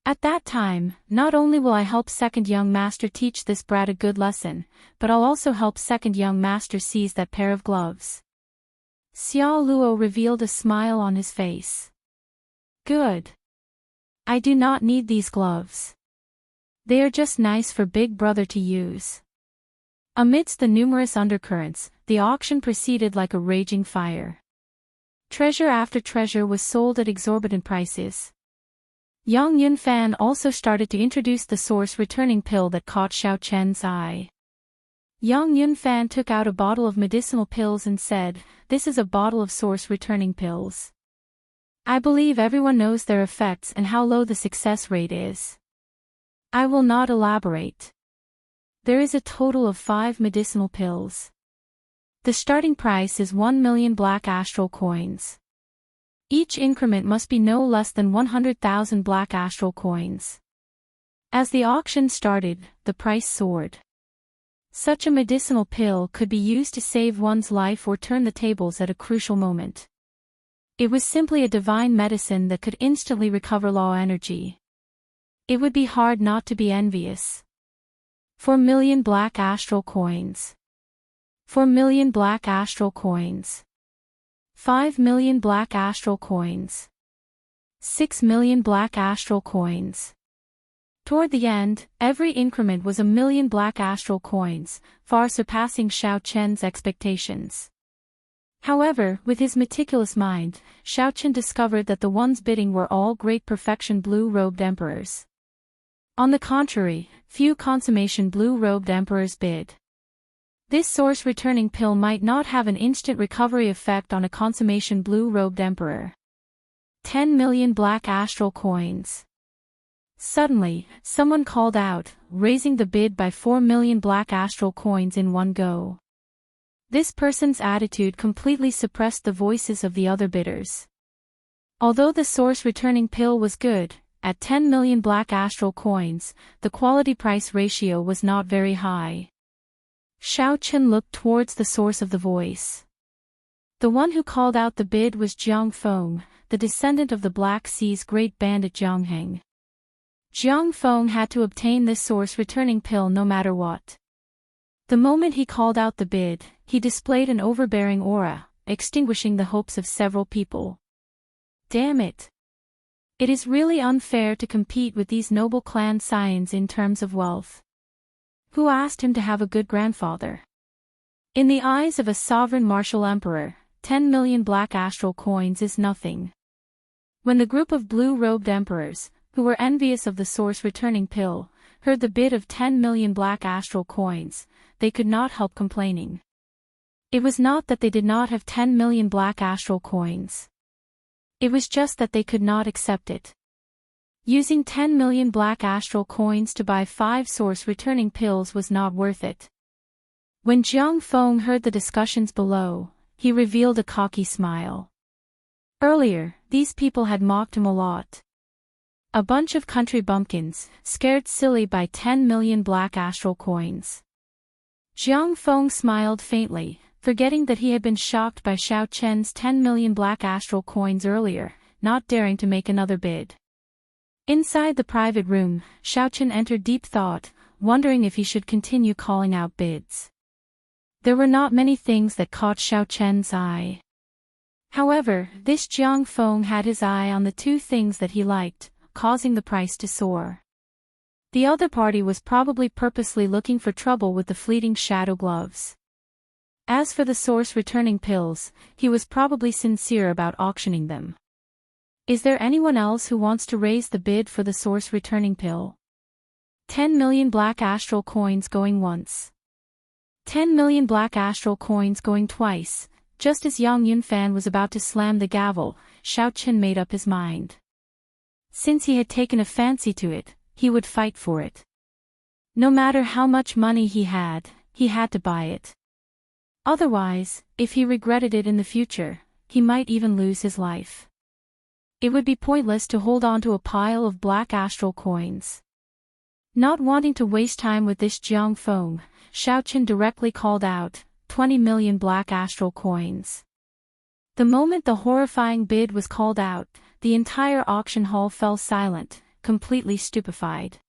At that time, not only will I help second young master teach this brat a good lesson, but I'll also help second young master seize that pair of gloves." Xiao Luo revealed a smile on his face. "Good. I do not need these gloves. They are just nice for Big Brother to use." Amidst the numerous undercurrents, the auction proceeded like a raging fire. Treasure after treasure was sold at exorbitant prices. Yang Yunfan also started to introduce the source returning pill that caught Xiaochen's eye. Yang Yunfan took out a bottle of medicinal pills and said, "This is a bottle of source returning pills. I believe everyone knows their effects and how low the success rate is. I will not elaborate. There is a total of 5 medicinal pills. The starting price is 1 million black astral coins. Each increment must be no less than 100,000 black astral coins." As the auction started, the price soared. Such a medicinal pill could be used to save one's life or turn the tables at a crucial moment. It was simply a divine medicine that could instantly recover law energy. It would be hard not to be envious. 4 million black astral coins. 4 million black astral coins. 5 million black astral coins. 6 million black astral coins. Toward the end, every increment was 1 million black astral coins, far surpassing Xiaochen's expectations. However, with his meticulous mind, Xiaochen discovered that the ones bidding were all great perfection blue-robed emperors. On the contrary, few consummation blue-robed emperors bid. This source-returning pill might not have an instant recovery effect on a consummation blue-robed emperor. 10 million black astral coins. Suddenly, someone called out, raising the bid by 4 million black astral coins in one go. This person's attitude completely suppressed the voices of the other bidders. Although the source-returning pill was good, at 10 million black astral coins, the quality-price ratio was not very high. Xiaochen looked towards the source of the voice. The one who called out the bid was Jiang Feng, the descendant of the Black Sea's great bandit Jiang Heng. Jiang Feng had to obtain this source-returning pill no matter what. The moment he called out the bid, he displayed an overbearing aura, extinguishing the hopes of several people. Damn it! It is really unfair to compete with these noble clan scions in terms of wealth. Who asked him to have a good grandfather? In the eyes of a sovereign martial emperor, 10 million black astral coins is nothing. When the group of blue-robed emperors, who were envious of the source-returning pill, heard the bid of 10 million black astral coins, they could not help complaining. It was not that they did not have 10 million black astral coins. It was just that they could not accept it. Using 10 million black astral coins to buy 5 source-returning pills was not worth it. When Jiang Feng heard the discussions below, he revealed a cocky smile. Earlier, these people had mocked him a lot. A bunch of country bumpkins, scared silly by 10 million black astral coins. Jiang Feng smiled faintly, forgetting that he had been shocked by Xiaochen's 10 million black astral coins earlier, not daring to make another bid. Inside the private room, Xiaochen entered deep thought, wondering if he should continue calling out bids. There were not many things that caught Xiaochen's eye. However, this Jiang Feng had his eye on the 2 things that he liked, causing the price to soar. The other party was probably purposely looking for trouble with the fleeting shadow gloves. As for the source-returning pills, he was probably sincere about auctioning them. Is there anyone else who wants to raise the bid for the source-returning pill? 10 million black astral coins going once. 10 million black astral coins going twice. Just as Yang Yunfan was about to slam the gavel, Xiaochen made up his mind. Since he had taken a fancy to it, he would fight for it. No matter how much money he had to buy it. Otherwise, if he regretted it in the future, he might even lose his life. It would be pointless to hold on to a pile of black astral coins. Not wanting to waste time with this Jiang Feng, Xiaochen directly called out, 20 million black astral coins. The moment the horrifying bid was called out, the entire auction hall fell silent, completely stupefied.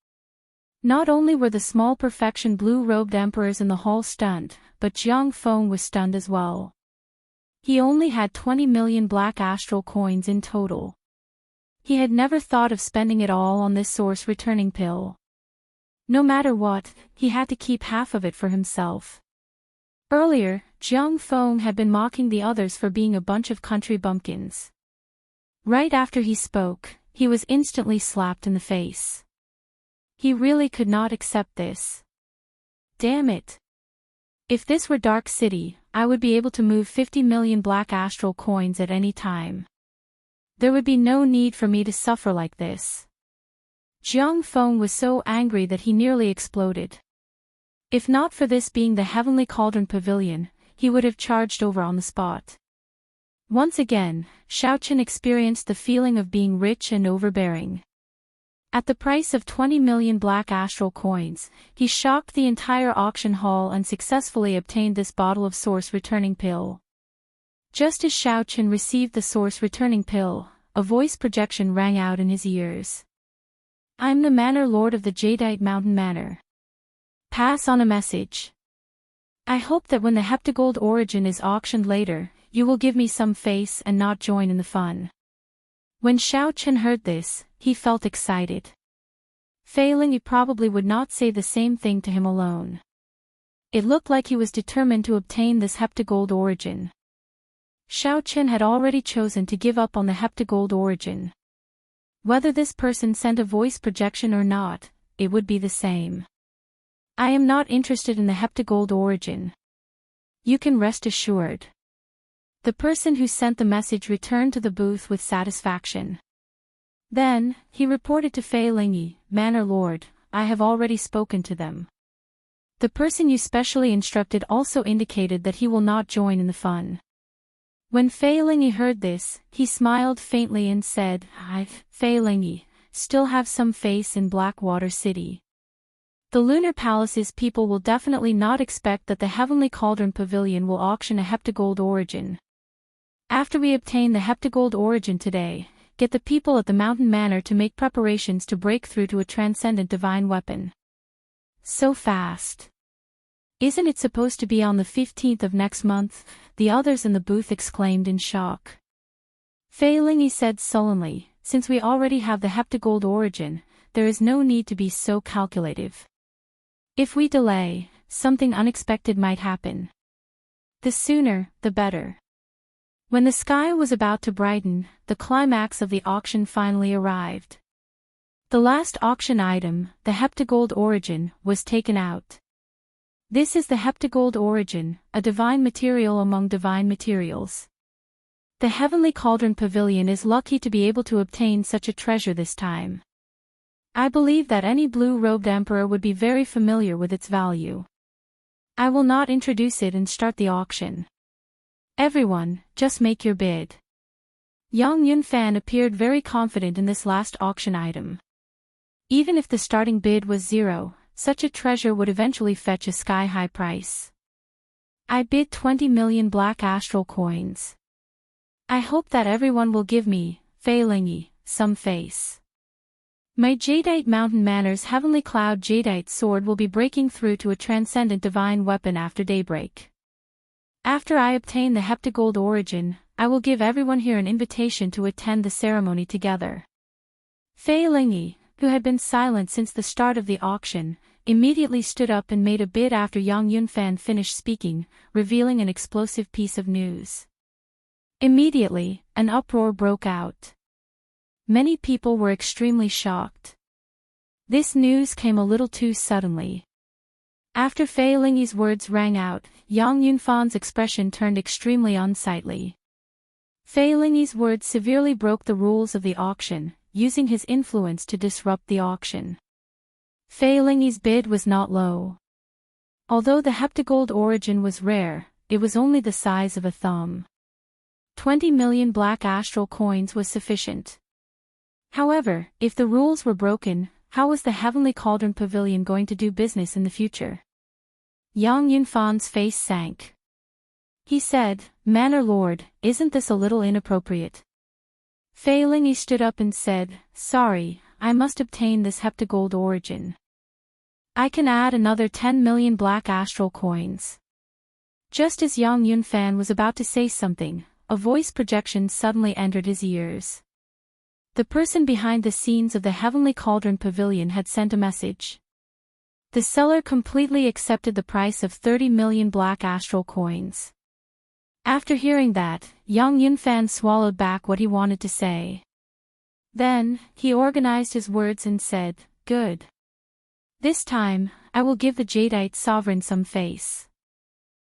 Not only were the small perfection blue-robed emperors in the hall stunned, but Jiang Feng was stunned as well. He only had 20 million black astral coins in total. He had never thought of spending it all on this source-returning pill. No matter what, he had to keep half of it for himself. Earlier, Jiang Feng had been mocking the others for being a bunch of country bumpkins. Right after he spoke, he was instantly slapped in the face. He really could not accept this. Damn it! If this were Dark City, I would be able to move 50 million black astral coins at any time. There would be no need for me to suffer like this. Jiang Feng was so angry that he nearly exploded. If not for this being the Heavenly Cauldron Pavilion, he would have charged over on the spot. Once again, Xiaochen experienced the feeling of being rich and overbearing. At the price of 20 million black astral coins, he shocked the entire auction hall and successfully obtained this bottle of source-returning pill. Just as Xiaochen received the source-returning pill, a voice projection rang out in his ears. I'm the Manor Lord of the Jadeite Mountain Manor. Pass on a message. I hope that when the Heptagold origin is auctioned later, you will give me some face and not join in the fun. When Xiaochen heard this, he felt excited. Failing, he probably would not say the same thing to him alone. It looked like he was determined to obtain this Heptagold origin. Xiao Chen had already chosen to give up on the heptagold origin. Whether this person sent a voice projection or not, it would be the same. I am not interested in the heptagold origin. You can rest assured. The person who sent the message returned to the booth with satisfaction. Then, he reported to Fei Lingyi, Manor Lord, I have already spoken to them. The person you specially instructed also indicated that he will not join in the fun. When Fei Lingyi heard this, he smiled faintly and said, Fei Lingyi, still have some face in Blackwater City. The Lunar Palace's people will definitely not expect that the Heavenly Cauldron Pavilion will auction a heptagold origin. After we obtain the heptagold origin today, get the people at the Mountain Manor to make preparations to break through to a transcendent divine weapon. So fast. Isn't it supposed to be on the 15th of next month? The others in the booth exclaimed in shock. Fei Lingyi said sullenly, since we already have the heptagold origin, there is no need to be so calculative. If we delay, something unexpected might happen. The sooner, the better. When the sky was about to brighten, the climax of the auction finally arrived. The last auction item, the heptagold origin, was taken out. This is the heptagold origin, a divine material among divine materials. The Heavenly Cauldron Pavilion is lucky to be able to obtain such a treasure this time. I believe that any blue-robed emperor would be very familiar with its value. I will not introduce it and start the auction. Everyone, just make your bid. Yang Yunfan appeared very confident in this last auction item. Even if the starting bid was 0, such a treasure would eventually fetch a sky-high price. I bid 20 million black astral coins. I hope that everyone will give me, Fei Lingyi, some face. My Jadeite Mountain Manor's Heavenly Cloud Jadeite sword will be breaking through to a transcendent divine weapon after daybreak. After I obtain the heptagold origin, I will give everyone here an invitation to attend the ceremony together. Fei Lingyi, who had been silent since the start of the auction, immediately stood up and made a bid after Yang Yunfan finished speaking, revealing an explosive piece of news. Immediately, an uproar broke out. Many people were extremely shocked. This news came a little too suddenly. After Fei Lingyi's words rang out, Yang Yunfan's expression turned extremely unsightly. Fei Lingyi's words severely broke the rules of the auction, using his influence to disrupt the auction. Fei Lingyi's bid was not low. Although the heptagold origin was rare, it was only the size of a thumb. 20 million black astral coins was sufficient. However, if the rules were broken, how was the Heavenly Cauldron Pavilion going to do business in the future? Yang Yunfan's face sank. He said, Manor Lord, isn't this a little inappropriate? Fei Lingyi stood up and said, sorry, I must obtain this heptagold origin. I can add another 10 million black astral coins. Just as Yang Yunfan was about to say something, a voice projection suddenly entered his ears. The person behind the scenes of the Heavenly Cauldron Pavilion had sent a message. The seller completely accepted the price of 30 million black astral coins. After hearing that, Yang Yunfan swallowed back what he wanted to say. Then, he organized his words and said, good. This time, I will give the Jadeite sovereign some face.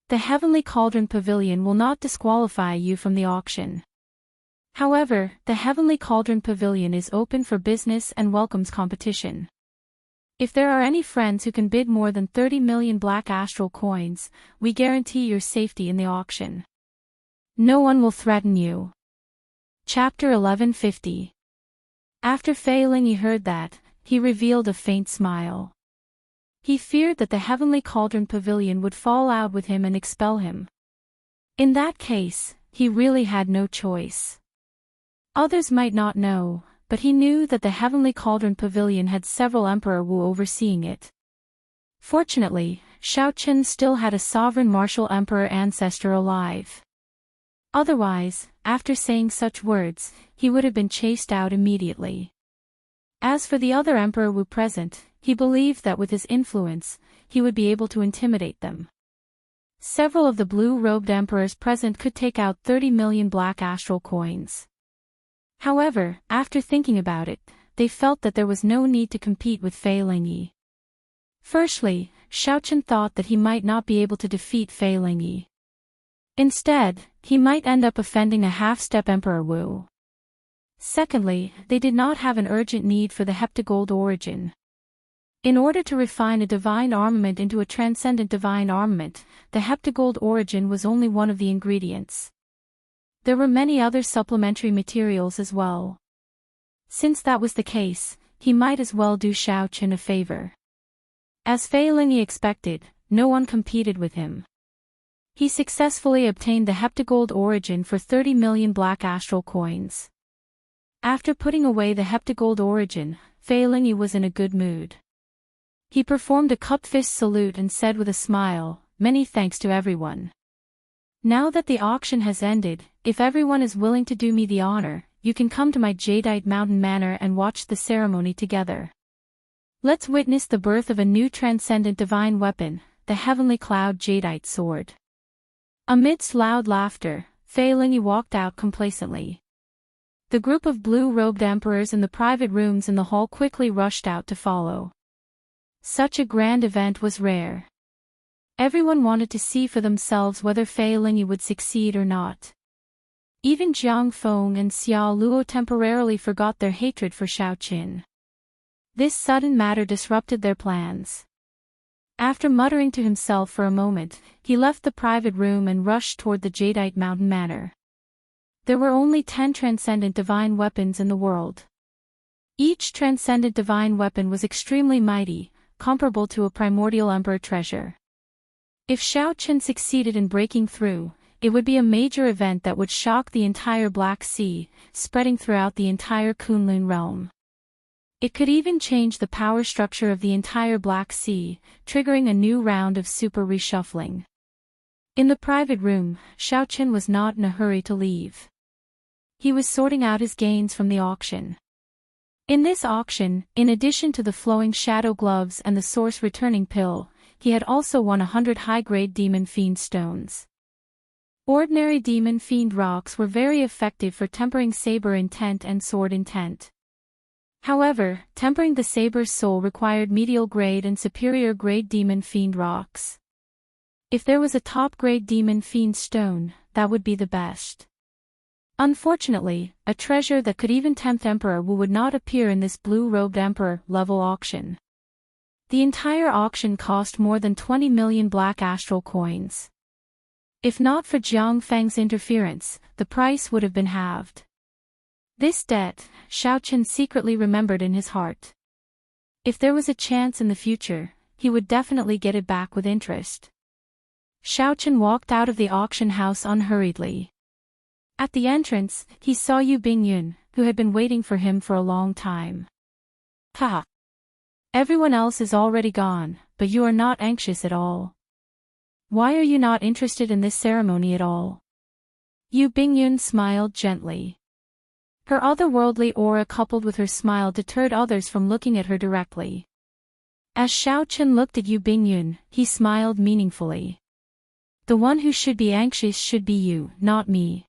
The Heavenly Cauldron Pavilion will not disqualify you from the auction. However, the Heavenly Cauldron Pavilion is open for business and welcomes competition. If there are any friends who can bid more than 30 million black astral coins, we guarantee your safety in the auction. No one will threaten you. Chapter 1150. After Fei Lingyi heard that, he revealed a faint smile. He feared that the Heavenly Cauldron Pavilion would fall out with him and expel him. In that case, he really had no choice. Others might not know, but he knew that the Heavenly Cauldron Pavilion had several Emperor Wu overseeing it. Fortunately, Xiao Chen still had a sovereign martial emperor ancestor alive. Otherwise, after saying such words, he would have been chased out immediately. As for the other Emperor Wu present, he believed that with his influence, he would be able to intimidate them. Several of the blue-robed emperors present could take out 30 million black astral coins. However, after thinking about it, they felt that there was no need to compete with Fei Lingyi. Firstly, Xiaochen thought that he might not be able to defeat Fei Lingyi. Instead, he might end up offending a half-step Emperor Wu. Secondly, they did not have an urgent need for the heptagold origin. In order to refine a divine armament into a transcendent divine armament, the heptagold origin was only one of the ingredients. There were many other supplementary materials as well. Since that was the case, he might as well do Xiaochen a favor. As Fei Lingyi expected, no one competed with him. He successfully obtained the heptagold origin for 30 million black astral coins. After putting away the heptagold origin, Fei Lingyi was in a good mood. He performed a cupped fist salute and said with a smile, "Many thanks to everyone. Now that the auction has ended, if everyone is willing to do me the honor, you can come to my Jadeite Mountain Manor and watch the ceremony together. Let's witness the birth of a new transcendent divine weapon, the Heavenly Cloud Jadeite Sword." Amidst loud laughter, Fei Lingyi walked out complacently. The group of blue-robed emperors in the private rooms in the hall quickly rushed out to follow. Such a grand event was rare. Everyone wanted to see for themselves whether Fei Lingyi would succeed or not. Even Jiang Feng and Xiao Luo temporarily forgot their hatred for Xiaochen. This sudden matter disrupted their plans. After muttering to himself for a moment, he left the private room and rushed toward the Jadeite Mountain Manor. There were only 10 transcendent divine weapons in the world. Each transcendent divine weapon was extremely mighty, comparable to a primordial emperor treasure. If Xiaochen succeeded in breaking through, it would be a major event that would shock the entire Black Sea, spreading throughout the entire Kunlun realm. It could even change the power structure of the entire Black Sea, triggering a new round of super reshuffling. In the private room, Xiaochen was not in a hurry to leave. He was sorting out his gains from the auction. In this auction, in addition to the flowing shadow gloves and the source returning pill, he had also won 100 high-grade demon fiend stones. Ordinary demon fiend rocks were very effective for tempering saber intent and sword intent. However, tempering the saber's soul required medial grade and superior grade demon fiend rocks. If there was a top-grade demon fiend stone, that would be the best. Unfortunately, a treasure that could even tempt Emperor Wu would not appear in this blue-robed Emperor level auction. The entire auction cost more than 20 million black astral coins. If not for Jiang Feng's interference, the price would have been halved. This debt, Xiaochen secretly remembered in his heart. If there was a chance in the future, he would definitely get it back with interest. Xiaochen walked out of the auction house unhurriedly. At the entrance, he saw Yu Bingyun, who had been waiting for him for a long time. "Haha. Everyone else is already gone, but you are not anxious at all. Why are you not interested in this ceremony at all?" Yu Bingyun smiled gently. Her otherworldly aura coupled with her smile deterred others from looking at her directly. As Xiaochen looked at Yu Bingyun, he smiled meaningfully. "The one who should be anxious should be you, not me.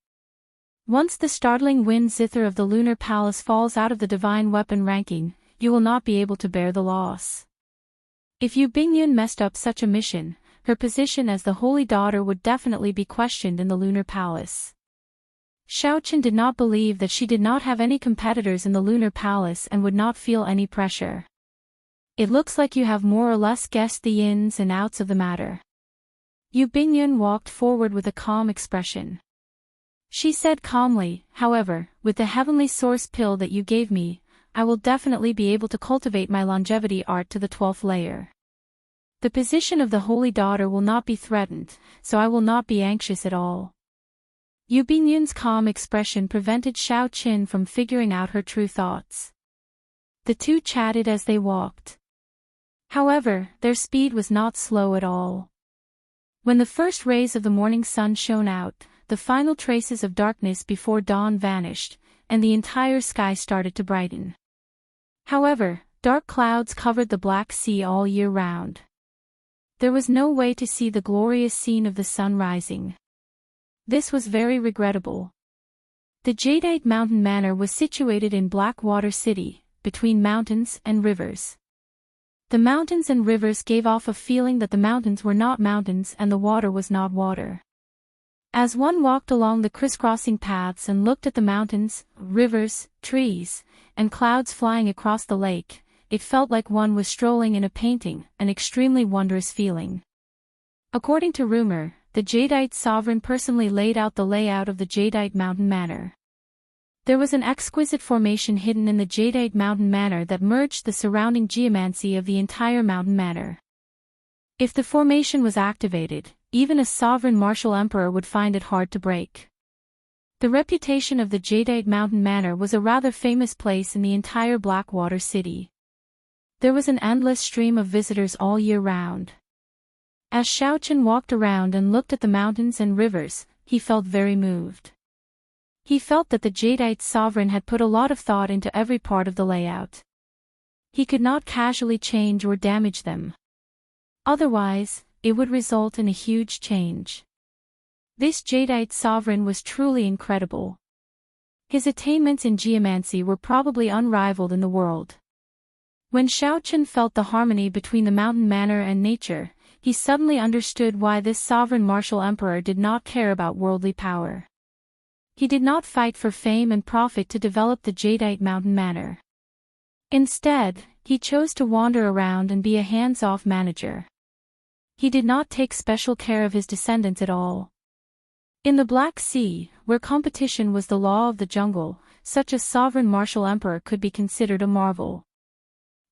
Once the startling wind zither of the Lunar Palace falls out of the divine weapon ranking, you will not be able to bear the loss." If Yu Bingyun messed up such a mission, her position as the Holy Daughter would definitely be questioned in the Lunar Palace. Xiaochen did not believe that she did not have any competitors in the Lunar Palace and would not feel any pressure. "It looks like you have more or less guessed the ins and outs of the matter." Yu Bingyun walked forward with a calm expression. She said calmly, "However, with the heavenly source pill that you gave me, I will definitely be able to cultivate my longevity art to the 12th layer. The position of the Holy Daughter will not be threatened, so I will not be anxious at all." Yu Bingyun's calm expression prevented Xiaochen from figuring out her true thoughts. The two chatted as they walked. However, their speed was not slow at all. When the first rays of the morning sun shone out, the final traces of darkness before dawn vanished, and the entire sky started to brighten. However, dark clouds covered the Black Sea all year round. There was no way to see the glorious scene of the sun rising. This was very regrettable. The Jadeite Mountain Manor was situated in Blackwater City, between mountains and rivers. The mountains and rivers gave off a feeling that the mountains were not mountains and the water was not water. As one walked along the crisscrossing paths and looked at the mountains, rivers, trees, and clouds flying across the lake, it felt like one was strolling in a painting, an extremely wondrous feeling. According to rumor, the Jadeite sovereign personally laid out the layout of the Jadeite Mountain Manor. There was an exquisite formation hidden in the Jadeite Mountain Manor that merged the surrounding geomancy of the entire mountain manor. If the formation was activated, even a sovereign martial emperor would find it hard to break. The reputation of the Jadeite Mountain Manor was a rather famous place in the entire Blackwater City. There was an endless stream of visitors all year round. As Xiaochen walked around and looked at the mountains and rivers, he felt very moved. He felt that the Jadeite sovereign had put a lot of thought into every part of the layout. He could not casually change or damage them. Otherwise, it would result in a huge change. This Jadeite sovereign was truly incredible. His attainments in geomancy were probably unrivaled in the world. When Xiaochen felt the harmony between the mountain manor and nature, he suddenly understood why this sovereign martial emperor did not care about worldly power. He did not fight for fame and profit to develop the Jadeite Mountain Manor. Instead, he chose to wander around and be a hands-off manager. He did not take special care of his descendants at all. In the Black Sea, where competition was the law of the jungle, such a sovereign martial emperor could be considered a marvel.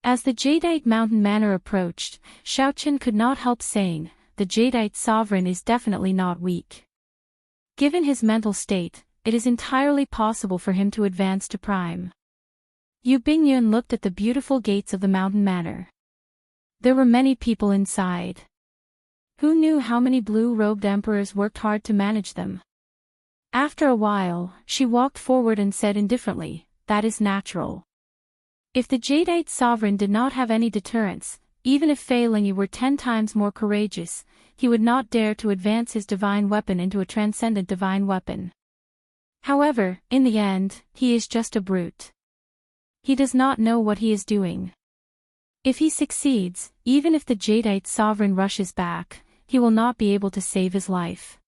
As the Jadeite Mountain Manor approached, Xiaochen could not help saying, "The Jadeite sovereign is definitely not weak." Given his mental state, it is entirely possible for him to advance to prime. Yu Bingyun looked at the beautiful gates of the mountain manor. There were many people inside. Who knew how many blue-robed emperors worked hard to manage them? After a while, she walked forward and said indifferently, "That is natural." If the Jadeite sovereign did not have any deterrence, even if Fei Lingyi were 10 times more courageous, he would not dare to advance his divine weapon into a transcendent divine weapon. However, in the end, he is just a brute. He does not know what he is doing. If he succeeds, even if the Jadeite sovereign rushes back, he will not be able to save his life.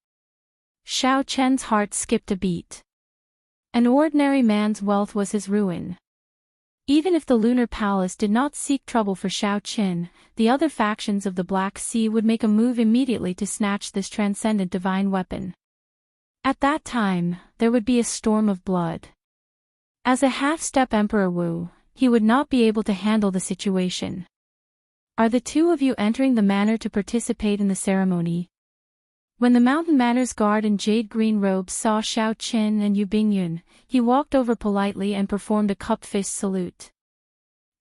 Xiaochen's heart skipped a beat. An ordinary man's wealth was his ruin. Even if the Lunar Palace did not seek trouble for Xiaochen, the other factions of the Black Sea would make a move immediately to snatch this transcendent divine weapon. At that time, there would be a storm of blood. As a half-step Emperor Wu, he would not be able to handle the situation. "Are the two of you entering the manor to participate in the ceremony?" When the mountain manor's guard in jade-green robes saw Xiaochen and Yu Bingyun, he walked over politely and performed a cup-fist salute.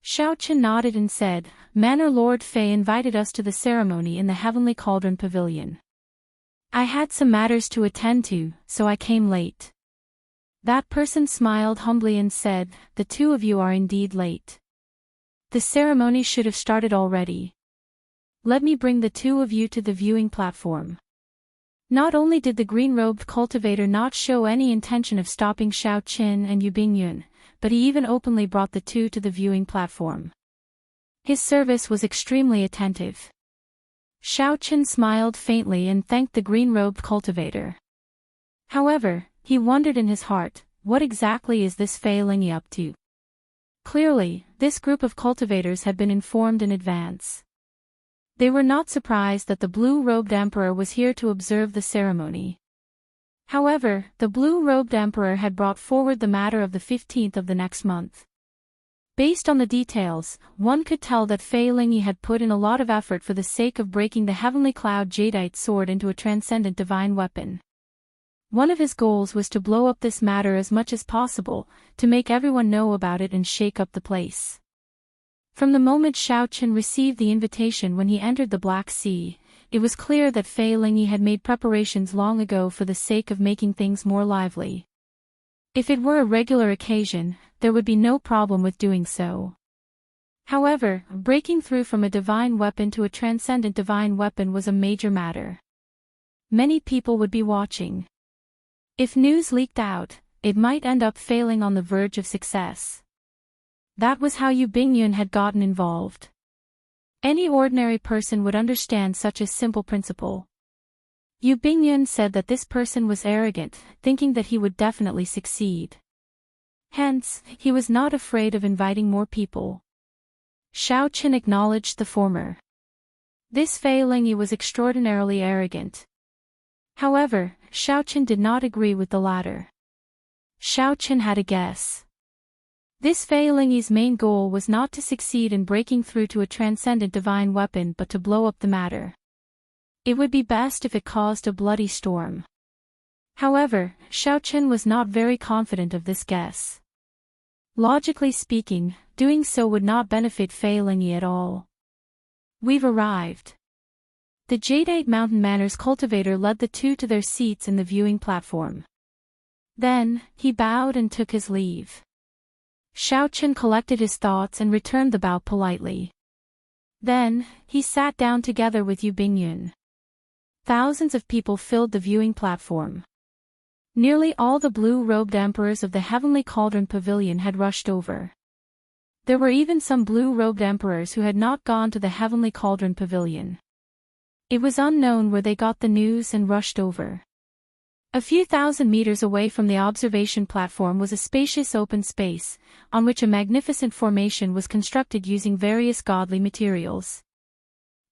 Xiaochen nodded and said, "Manor Lord Fei invited us to the ceremony in the Heavenly Cauldron Pavilion. I had some matters to attend to, so I came late." That person smiled humbly and said, "The two of you are indeed late. The ceremony should have started already. Let me bring the two of you to the viewing platform." Not only did the green-robed cultivator not show any intention of stopping Xiaochen and Yu Bingyun, but he even openly brought the two to the viewing platform. His service was extremely attentive. Xiaochen smiled faintly and thanked the green-robed cultivator. However, he wondered in his heart, what exactly is this Fei Lingyi up to? Clearly, this group of cultivators had been informed in advance. They were not surprised that the blue-robed emperor was here to observe the ceremony. However, the blue-robed emperor had brought forward the matter of the 15th of the next month. Based on the details, one could tell that Fei Lingyi had put in a lot of effort for the sake of breaking the heavenly cloud jadeite sword into a transcendent divine weapon. One of his goals was to blow up this matter as much as possible, to make everyone know about it and shake up the place. From the moment Xiaochen received the invitation when he entered the Black Sea, it was clear that Fei Lingyi had made preparations long ago for the sake of making things more lively. If it were a regular occasion, there would be no problem with doing so. However, breaking through from a divine weapon to a transcendent divine weapon was a major matter. Many people would be watching. If news leaked out, it might end up failing on the verge of success. That was how Yu Bingyun had gotten involved. Any ordinary person would understand such a simple principle. Yu Bingyun said that this person was arrogant, thinking that he would definitely succeed. Hence, he was not afraid of inviting more people. Xiao Qin acknowledged the former. This Fei Lingyi was extraordinarily arrogant. However, Xiao Qin did not agree with the latter. Xiao Qin had a guess. This Fei Lingyi's main goal was not to succeed in breaking through to a transcendent divine weapon but to blow up the matter. It would be best if it caused a bloody storm. However, Xiao Qin was not very confident of this guess. Logically speaking, doing so would not benefit Fei Lingyi at all. We've arrived. The Jadeite Mountain Manor's cultivator led the two to their seats in the viewing platform. Then, he bowed and took his leave. Xiao Qin collected his thoughts and returned the bow politely. Then, he sat down together with Yu Bingyun. Thousands of people filled the viewing platform. Nearly all the blue-robed emperors of the Heavenly Cauldron Pavilion had rushed over. There were even some blue-robed emperors who had not gone to the Heavenly Cauldron Pavilion. It was unknown where they got the news and rushed over. A few thousand meters away from the observation platform was a spacious open space, on which a magnificent formation was constructed using various godly materials.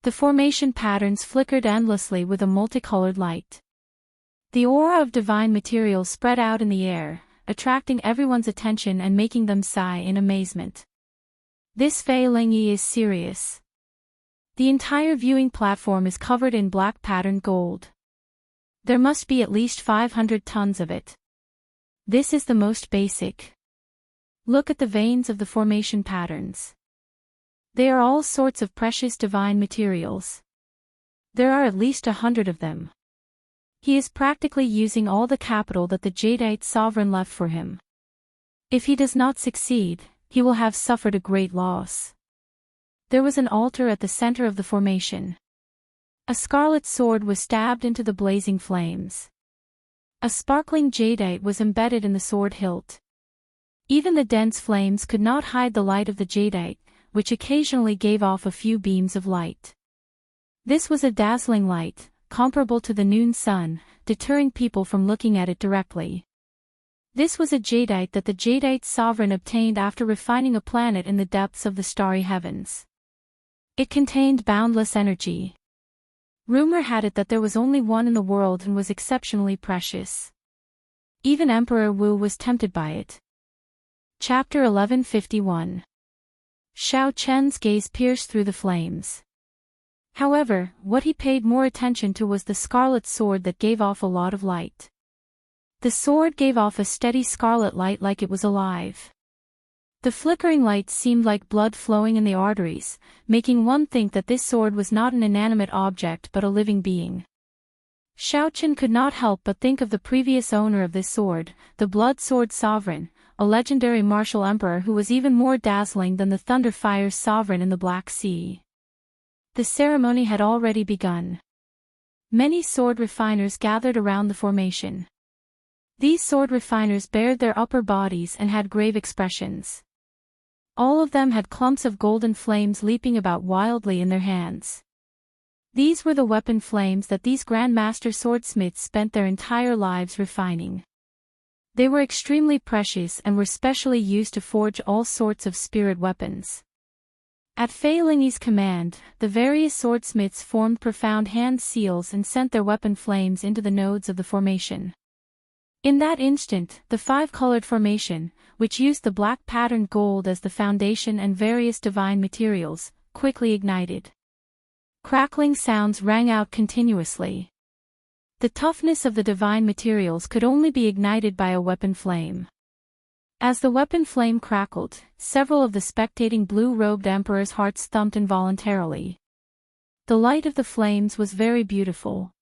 The formation patterns flickered endlessly with a multicolored light. The aura of divine materials spread out in the air, attracting everyone's attention and making them sigh in amazement. This Fei Lingyi is serious. The entire viewing platform is covered in black patterned gold. There must be at least 500 tons of it. This is the most basic. Look at the veins of the formation patterns. They are all sorts of precious divine materials. There are at least 100 of them. He is practically using all the capital that the Jadeite sovereign left for him. If he does not succeed, he will have suffered a great loss. There was an altar at the center of the formation. A scarlet sword was stabbed into the blazing flames. A sparkling jadeite was embedded in the sword hilt. Even the dense flames could not hide the light of the jadeite, which occasionally gave off a few beams of light. This was a dazzling light, comparable to the noon sun, deterring people from looking at it directly. This was a jadeite that the Jadeite sovereign obtained after refining a planet in the depths of the starry heavens. It contained boundless energy. Rumor had it that there was only one in the world and was exceptionally precious. Even Emperor Wu was tempted by it. Chapter 1151. Xiao Chen's gaze pierced through the flames. However, what he paid more attention to was the scarlet sword that gave off a lot of light. The sword gave off a steady scarlet light like it was alive. The flickering light seemed like blood flowing in the arteries, making one think that this sword was not an inanimate object but a living being. Xiao Qin could not help but think of the previous owner of this sword, the Blood Sword Sovereign, a legendary martial emperor who was even more dazzling than the Thunder Fire's sovereign in the Black Sea. The ceremony had already begun. Many sword refiners gathered around the formation. These sword refiners bared their upper bodies and had grave expressions. All of them had clumps of golden flames leaping about wildly in their hands. These were the weapon flames that these Grandmaster swordsmiths spent their entire lives refining. They were extremely precious and were specially used to forge all sorts of spirit weapons. At Fei Lingyi's command, the various swordsmiths formed profound hand seals and sent their weapon flames into the nodes of the formation. In that instant, the five-colored formation, which used the black patterned gold as the foundation and various divine materials, quickly ignited. Crackling sounds rang out continuously. The toughness of the divine materials could only be ignited by a weapon flame. As the weapon flame crackled, several of the spectating blue-robed emperors' hearts thumped involuntarily. The light of the flames was very beautiful.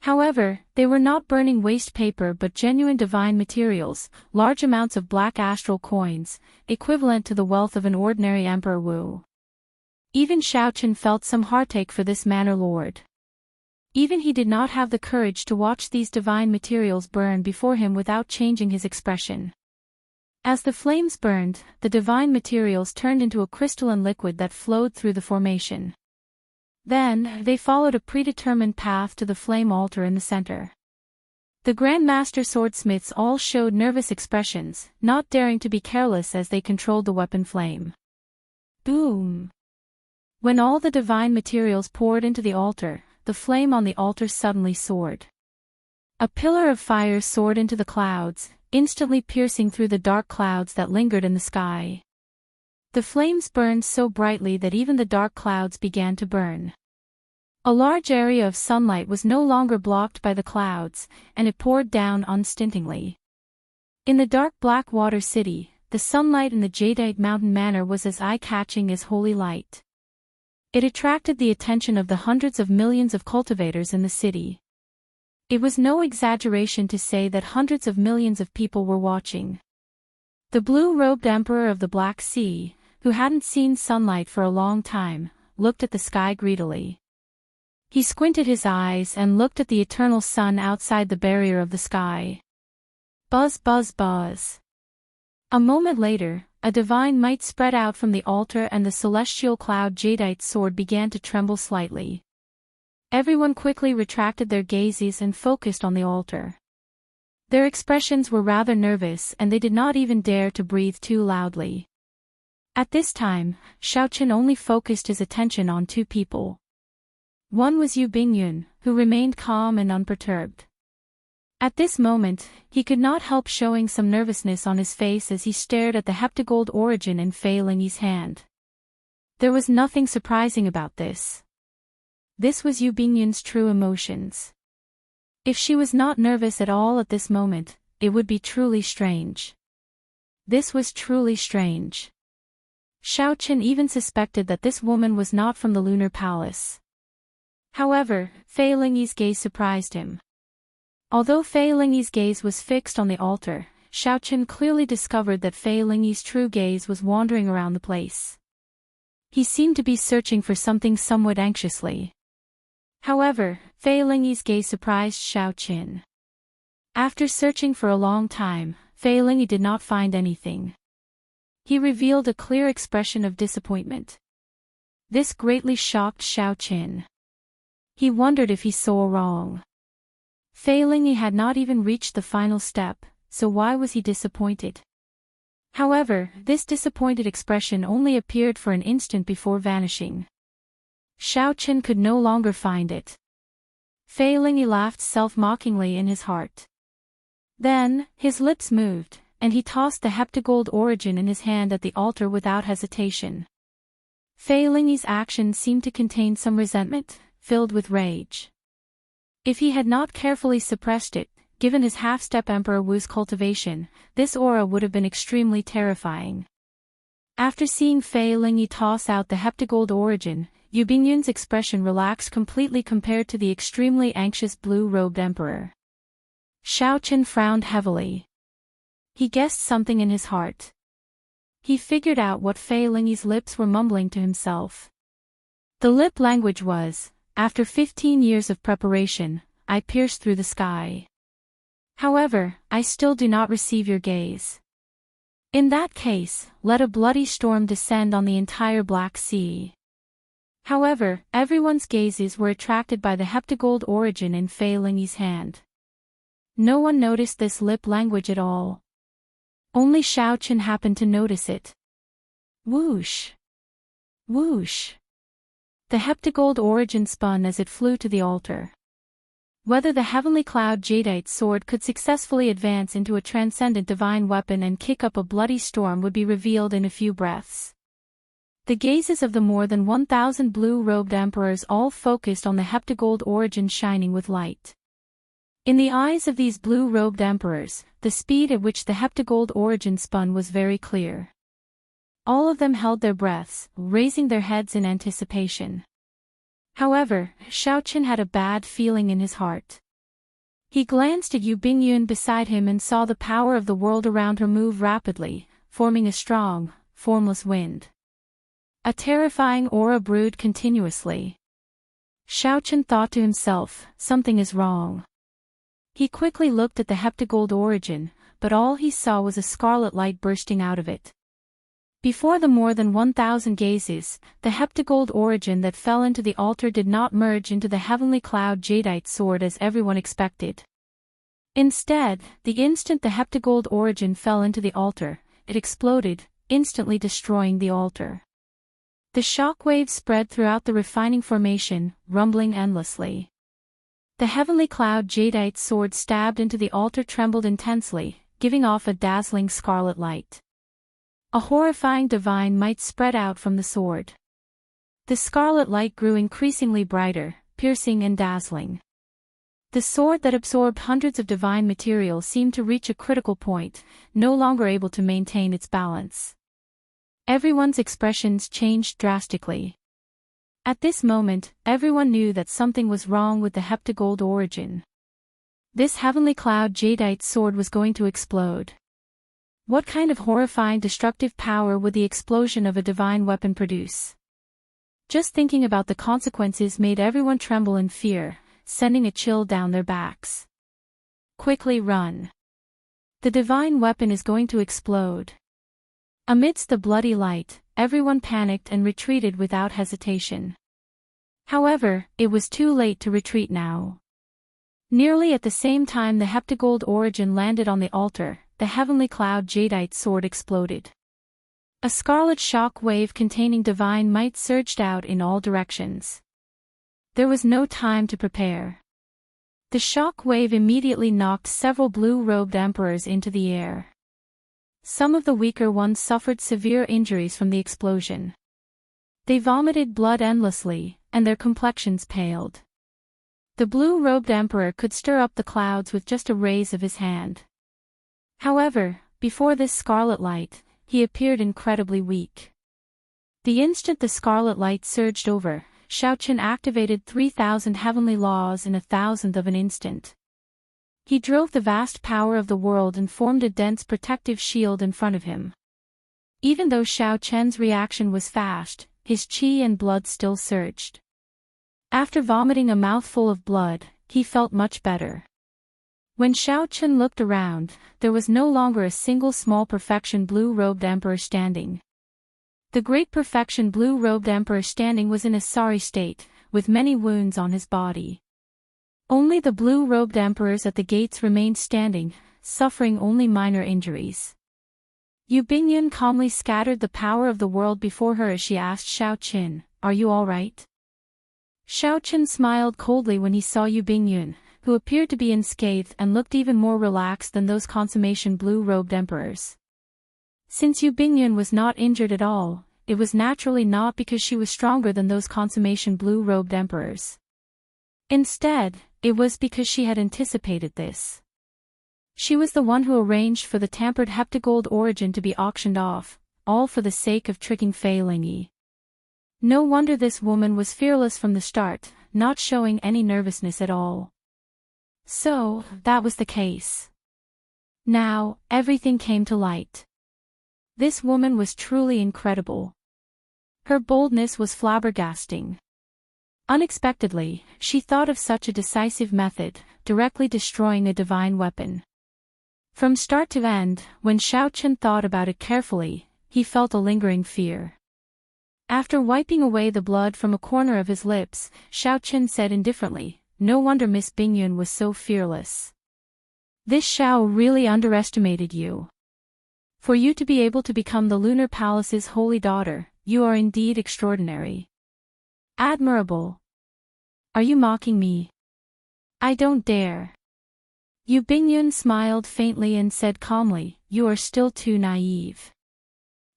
However, they were not burning waste paper but genuine divine materials, large amounts of black astral coins, equivalent to the wealth of an ordinary Emperor Wu. Even Xiaochen felt some heartache for this manor lord. Even he did not have the courage to watch these divine materials burn before him without changing his expression. As the flames burned, the divine materials turned into a crystalline liquid that flowed through the formation. Then, they followed a predetermined path to the flame altar in the center. The Grand Master swordsmiths all showed nervous expressions, not daring to be careless as they controlled the weapon flame. Boom! When all the divine materials poured into the altar, the flame on the altar suddenly soared. A pillar of fire soared into the clouds, instantly piercing through the dark clouds that lingered in the sky. The flames burned so brightly that even the dark clouds began to burn. A large area of sunlight was no longer blocked by the clouds, and it poured down unstintingly. In the dark black water city, the sunlight in the jadeite mountain manor was as eye-catching as holy light. It attracted the attention of the hundreds of millions of cultivators in the city. It was no exaggeration to say that hundreds of millions of people were watching. The blue-robed emperor of the Black Sea, who hadn't seen sunlight for a long time, looked at the sky greedily. He squinted his eyes and looked at the eternal sun outside the barrier of the sky. Buzz, buzz, buzz. A moment later, a divine might spread out from the altar and the celestial cloud jadeite sword began to tremble slightly. Everyone quickly retracted their gazes and focused on the altar. Their expressions were rather nervous and they did not even dare to breathe too loudly. At this time, Xiaochen only focused his attention on two people. One was Yu Bingyun, who remained calm and unperturbed. At this moment, he could not help showing some nervousness on his face as he stared at the heptagold origin in Fei Lingyi's hand. There was nothing surprising about this. This was Yu Bingyun's true emotions. If she was not nervous at all at this moment, it would be truly strange. This was truly strange. Xiaochen even suspected that this woman was not from the lunar palace. However, Fei Lingyi's gaze surprised him. Although Fei Lingyi's gaze was fixed on the altar, Xiaochen clearly discovered that Fei Lingyi's true gaze was wandering around the place. He seemed to be searching for something somewhat anxiously. However, Fei Lingyi's gaze surprised Xiaochen. After searching for a long time, Fei Lingyi did not find anything. He revealed a clear expression of disappointment. This greatly shocked Xiaochen. He wondered if he saw wrong. Fei Lingyi had not even reached the final step, so why was he disappointed? However, this disappointed expression only appeared for an instant before vanishing. Xiaochen could no longer find it. Fei Lingyi laughed self-mockingly in his heart. Then, his lips moved, and he tossed the heptagold origin in his hand at the altar without hesitation. Fei Lingyi's action seemed to contain some resentment, filled with rage. If he had not carefully suppressed it, given his half-step Emperor Wu's cultivation, this aura would have been extremely terrifying. After seeing Fei Lingyi toss out the heptagold origin, Yu Bingyun's expression relaxed completely compared to the extremely anxious blue-robed emperor. Xiaochen frowned heavily. He guessed something in his heart. He figured out what Fei Lingyi's lips were mumbling to himself. The lip language was, "After 15 years of preparation, I pierced through the sky. However, I still do not receive your gaze. In that case, let a bloody storm descend on the entire Black Sea." However, everyone's gazes were attracted by the heptagold origin in Fei Lingyi's hand. No one noticed this lip language at all. Only Xiaochen happened to notice it. Whoosh! Whoosh! The heptagold origin spun as it flew to the altar. Whether the heavenly cloud jadeite sword could successfully advance into a transcendent divine weapon and kick up a bloody storm would be revealed in a few breaths. The gazes of the more than 1,000 blue-robed emperors all focused on the heptagold origin shining with light. In the eyes of these blue-robed emperors, the speed at which the heptagold origin spun was very clear. All of them held their breaths, raising their heads in anticipation. However, Xiaochen had a bad feeling in his heart. He glanced at Yu Bingyun beside him and saw the power of the world around her move rapidly, forming a strong, formless wind. A terrifying aura brewed continuously. Xiaochen thought to himself, something is wrong. He quickly looked at the heptagold origin, but all he saw was a scarlet light bursting out of it. Before the more than 1,000 gazes, the heptagold origin that fell into the altar did not merge into the heavenly cloud jadeite sword as everyone expected. Instead, the instant the heptagold origin fell into the altar, it exploded, instantly destroying the altar. The shock wave spread throughout the refining formation, rumbling endlessly. The heavenly cloud jadeite sword stabbed into the altar trembled intensely, giving off a dazzling scarlet light. A horrifying divine might spread out from the sword. The scarlet light grew increasingly brighter, piercing and dazzling. The sword that absorbed hundreds of divine material seemed to reach a critical point, no longer able to maintain its balance. Everyone's expressions changed drastically. At this moment, everyone knew that something was wrong with the heptagold origin. This heavenly cloud jadeite sword was going to explode. What kind of horrifying destructive power would the explosion of a divine weapon produce? Just thinking about the consequences made everyone tremble in fear, sending a chill down their backs. Quickly run. The divine weapon is going to explode. Amidst the bloody light, everyone panicked and retreated without hesitation. However, it was too late to retreat now. Nearly at the same time the heptagold origin landed on the altar, the heavenly cloud jadeite sword exploded. A scarlet shock wave containing divine might surged out in all directions. There was no time to prepare. The shock wave immediately knocked several blue-robed emperors into the air. Some of the weaker ones suffered severe injuries from the explosion. They vomited blood endlessly, and their complexions paled. The blue-robed emperor could stir up the clouds with just a raise of his hand. However, before this scarlet light, he appeared incredibly weak. The instant the scarlet light surged over, Xiaochen activated 3,000 heavenly laws in 1,000th of an instant. He drove the vast power of the world and formed a dense protective shield in front of him. Even though Xiaochen's reaction was fast, his qi and blood still surged. After vomiting a mouthful of blood, he felt much better. When Xiaochen looked around, there was no longer a single small perfection blue-robed emperor standing. The great perfection blue-robed emperor standing was in a sorry state, with many wounds on his body. Only the blue-robed emperors at the gates remained standing, suffering only minor injuries. Yu Bingyun calmly scattered the power of the world before her as she asked Xiaochen, "Are you all right?" Xiaochen smiled coldly when he saw Yu Bingyun, who appeared to be unscathed and looked even more relaxed than those consummation blue-robed emperors. Since Yu Bingyun was not injured at all, it was naturally not because she was stronger than those consummation blue-robed emperors. Instead, it was because she had anticipated this. She was the one who arranged for the tampered heptagold origin to be auctioned off, all for the sake of tricking Fei Lingyi. No wonder this woman was fearless from the start, not showing any nervousness at all. So, that was the case. Now, everything came to light. This woman was truly incredible. Her boldness was flabbergasting. Unexpectedly, she thought of such a decisive method, directly destroying a divine weapon. From start to end, when Xiaochen thought about it carefully, he felt a lingering fear. After wiping away the blood from a corner of his lips, Xiaochen said indifferently, "No wonder Miss Bingyun was so fearless. This Xiao really underestimated you. For you to be able to become the Lunar Palace's holy daughter, you are indeed extraordinary. Admirable. Are you mocking me? I don't dare." Yu Bingyun smiled faintly and said calmly, "You are still too naive.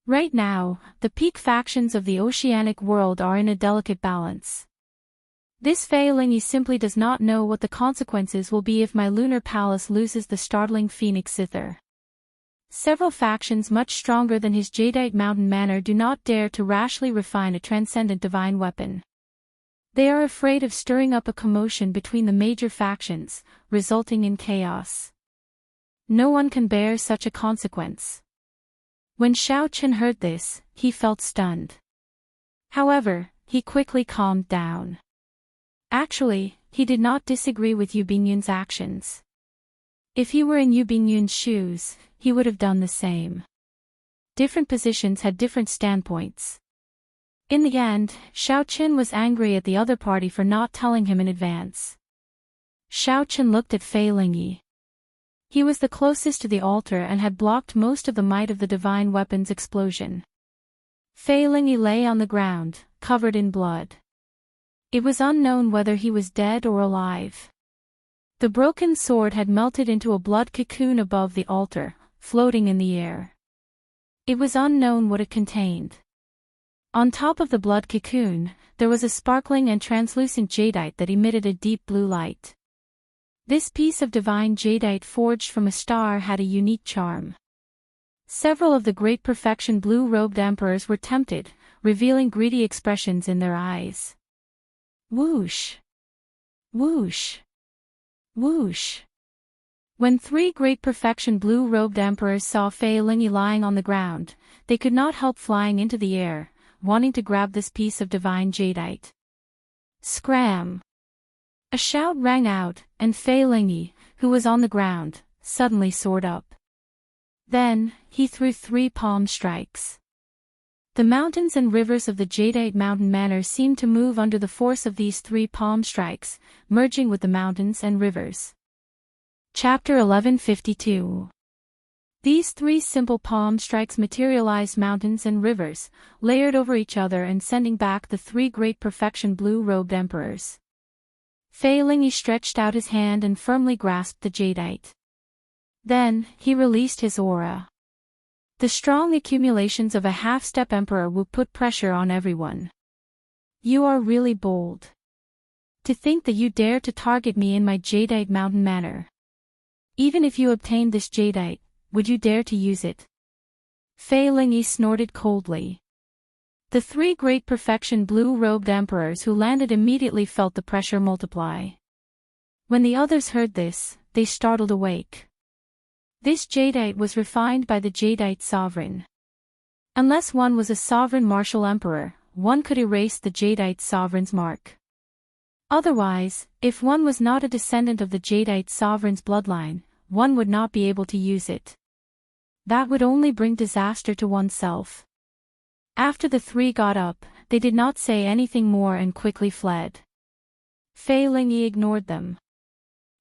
Right now, the peak factions of the oceanic world are in a delicate balance. This Fei Lingyi simply does not know what the consequences will be if my lunar palace loses the startling phoenix zither. Several factions much stronger than his jadeite mountain manor do not dare to rashly refine a transcendent divine weapon. They are afraid of stirring up a commotion between the major factions, resulting in chaos. No one can bear such a consequence. When Xiao Chen heard this, he felt stunned. However, he quickly calmed down. Actually, he did not disagree with Yu Bingyun's actions. If he were in Yu Bingyun's shoes, he would have done the same. Different positions had different standpoints. In the end, Xiao Chen was angry at the other party for not telling him in advance. Xiao Chen looked at Fei Lingyi. He was the closest to the altar and had blocked most of the might of the divine weapon's explosion. Fei Lingyi lay on the ground, covered in blood. It was unknown whether he was dead or alive. The broken sword had melted into a blood cocoon above the altar, floating in the air. It was unknown what it contained. On top of the blood cocoon, there was a sparkling and translucent jadeite that emitted a deep blue light. This piece of divine jadeite forged from a star had a unique charm. Several of the great perfection blue-robed emperors were tempted, revealing greedy expressions in their eyes. Whoosh! Whoosh! Whoosh! When three great perfection blue-robed emperors saw Fei Lingyi lying on the ground, they could not help flying into the air, wanting to grab this piece of divine jadeite. Scram! A shout rang out, and Fei Lingyi, who was on the ground, suddenly soared up. Then, he threw 3 palm strikes. The mountains and rivers of the jadeite mountain manor seemed to move under the force of these 3 palm strikes, merging with the mountains and rivers. Chapter 1152. These 3 simple palm strikes materialized mountains and rivers, layered over each other and sending back the 3 great perfection blue-robed emperors. Fei Lingyi stretched out his hand and firmly grasped the jadeite. Then, he released his aura. The strong accumulations of a half-step emperor will put pressure on everyone. You are really bold. To think that you dare to target me in my jadeite mountain manor. Even if you obtained this jadeite, would you dare to use it? Fei Lingyi snorted coldly. The 3 great perfection blue-robed emperors who landed immediately felt the pressure multiply. When the others heard this, they startled awake. This jadeite was refined by the jadeite sovereign. Unless one was a sovereign martial emperor, one could erase the jadeite sovereign's mark. Otherwise, if one was not a descendant of the jadeite sovereign's bloodline, one would not be able to use it. That would only bring disaster to oneself. After the 3 got up, they did not say anything more and quickly fled. Fei Lingyi ignored them.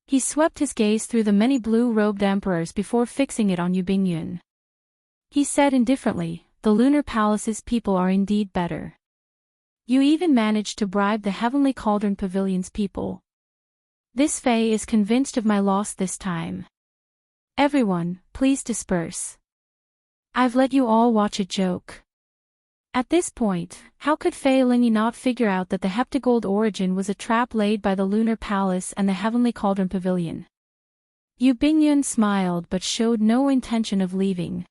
He swept his gaze through the many blue-robed emperors before fixing it on Yu Bingyun. He said indifferently, "The Lunar Palace's people are indeed better. You even managed to bribe the Heavenly Cauldron Pavilion's people. This Fei is convinced of my loss this time. Everyone, please disperse. I've let you all watch a joke." At this point, how could Fei Lingyi not figure out that the heptagold origin was a trap laid by the Lunar Palace and the Heavenly Cauldron Pavilion? Yu Bingyun smiled but showed no intention of leaving.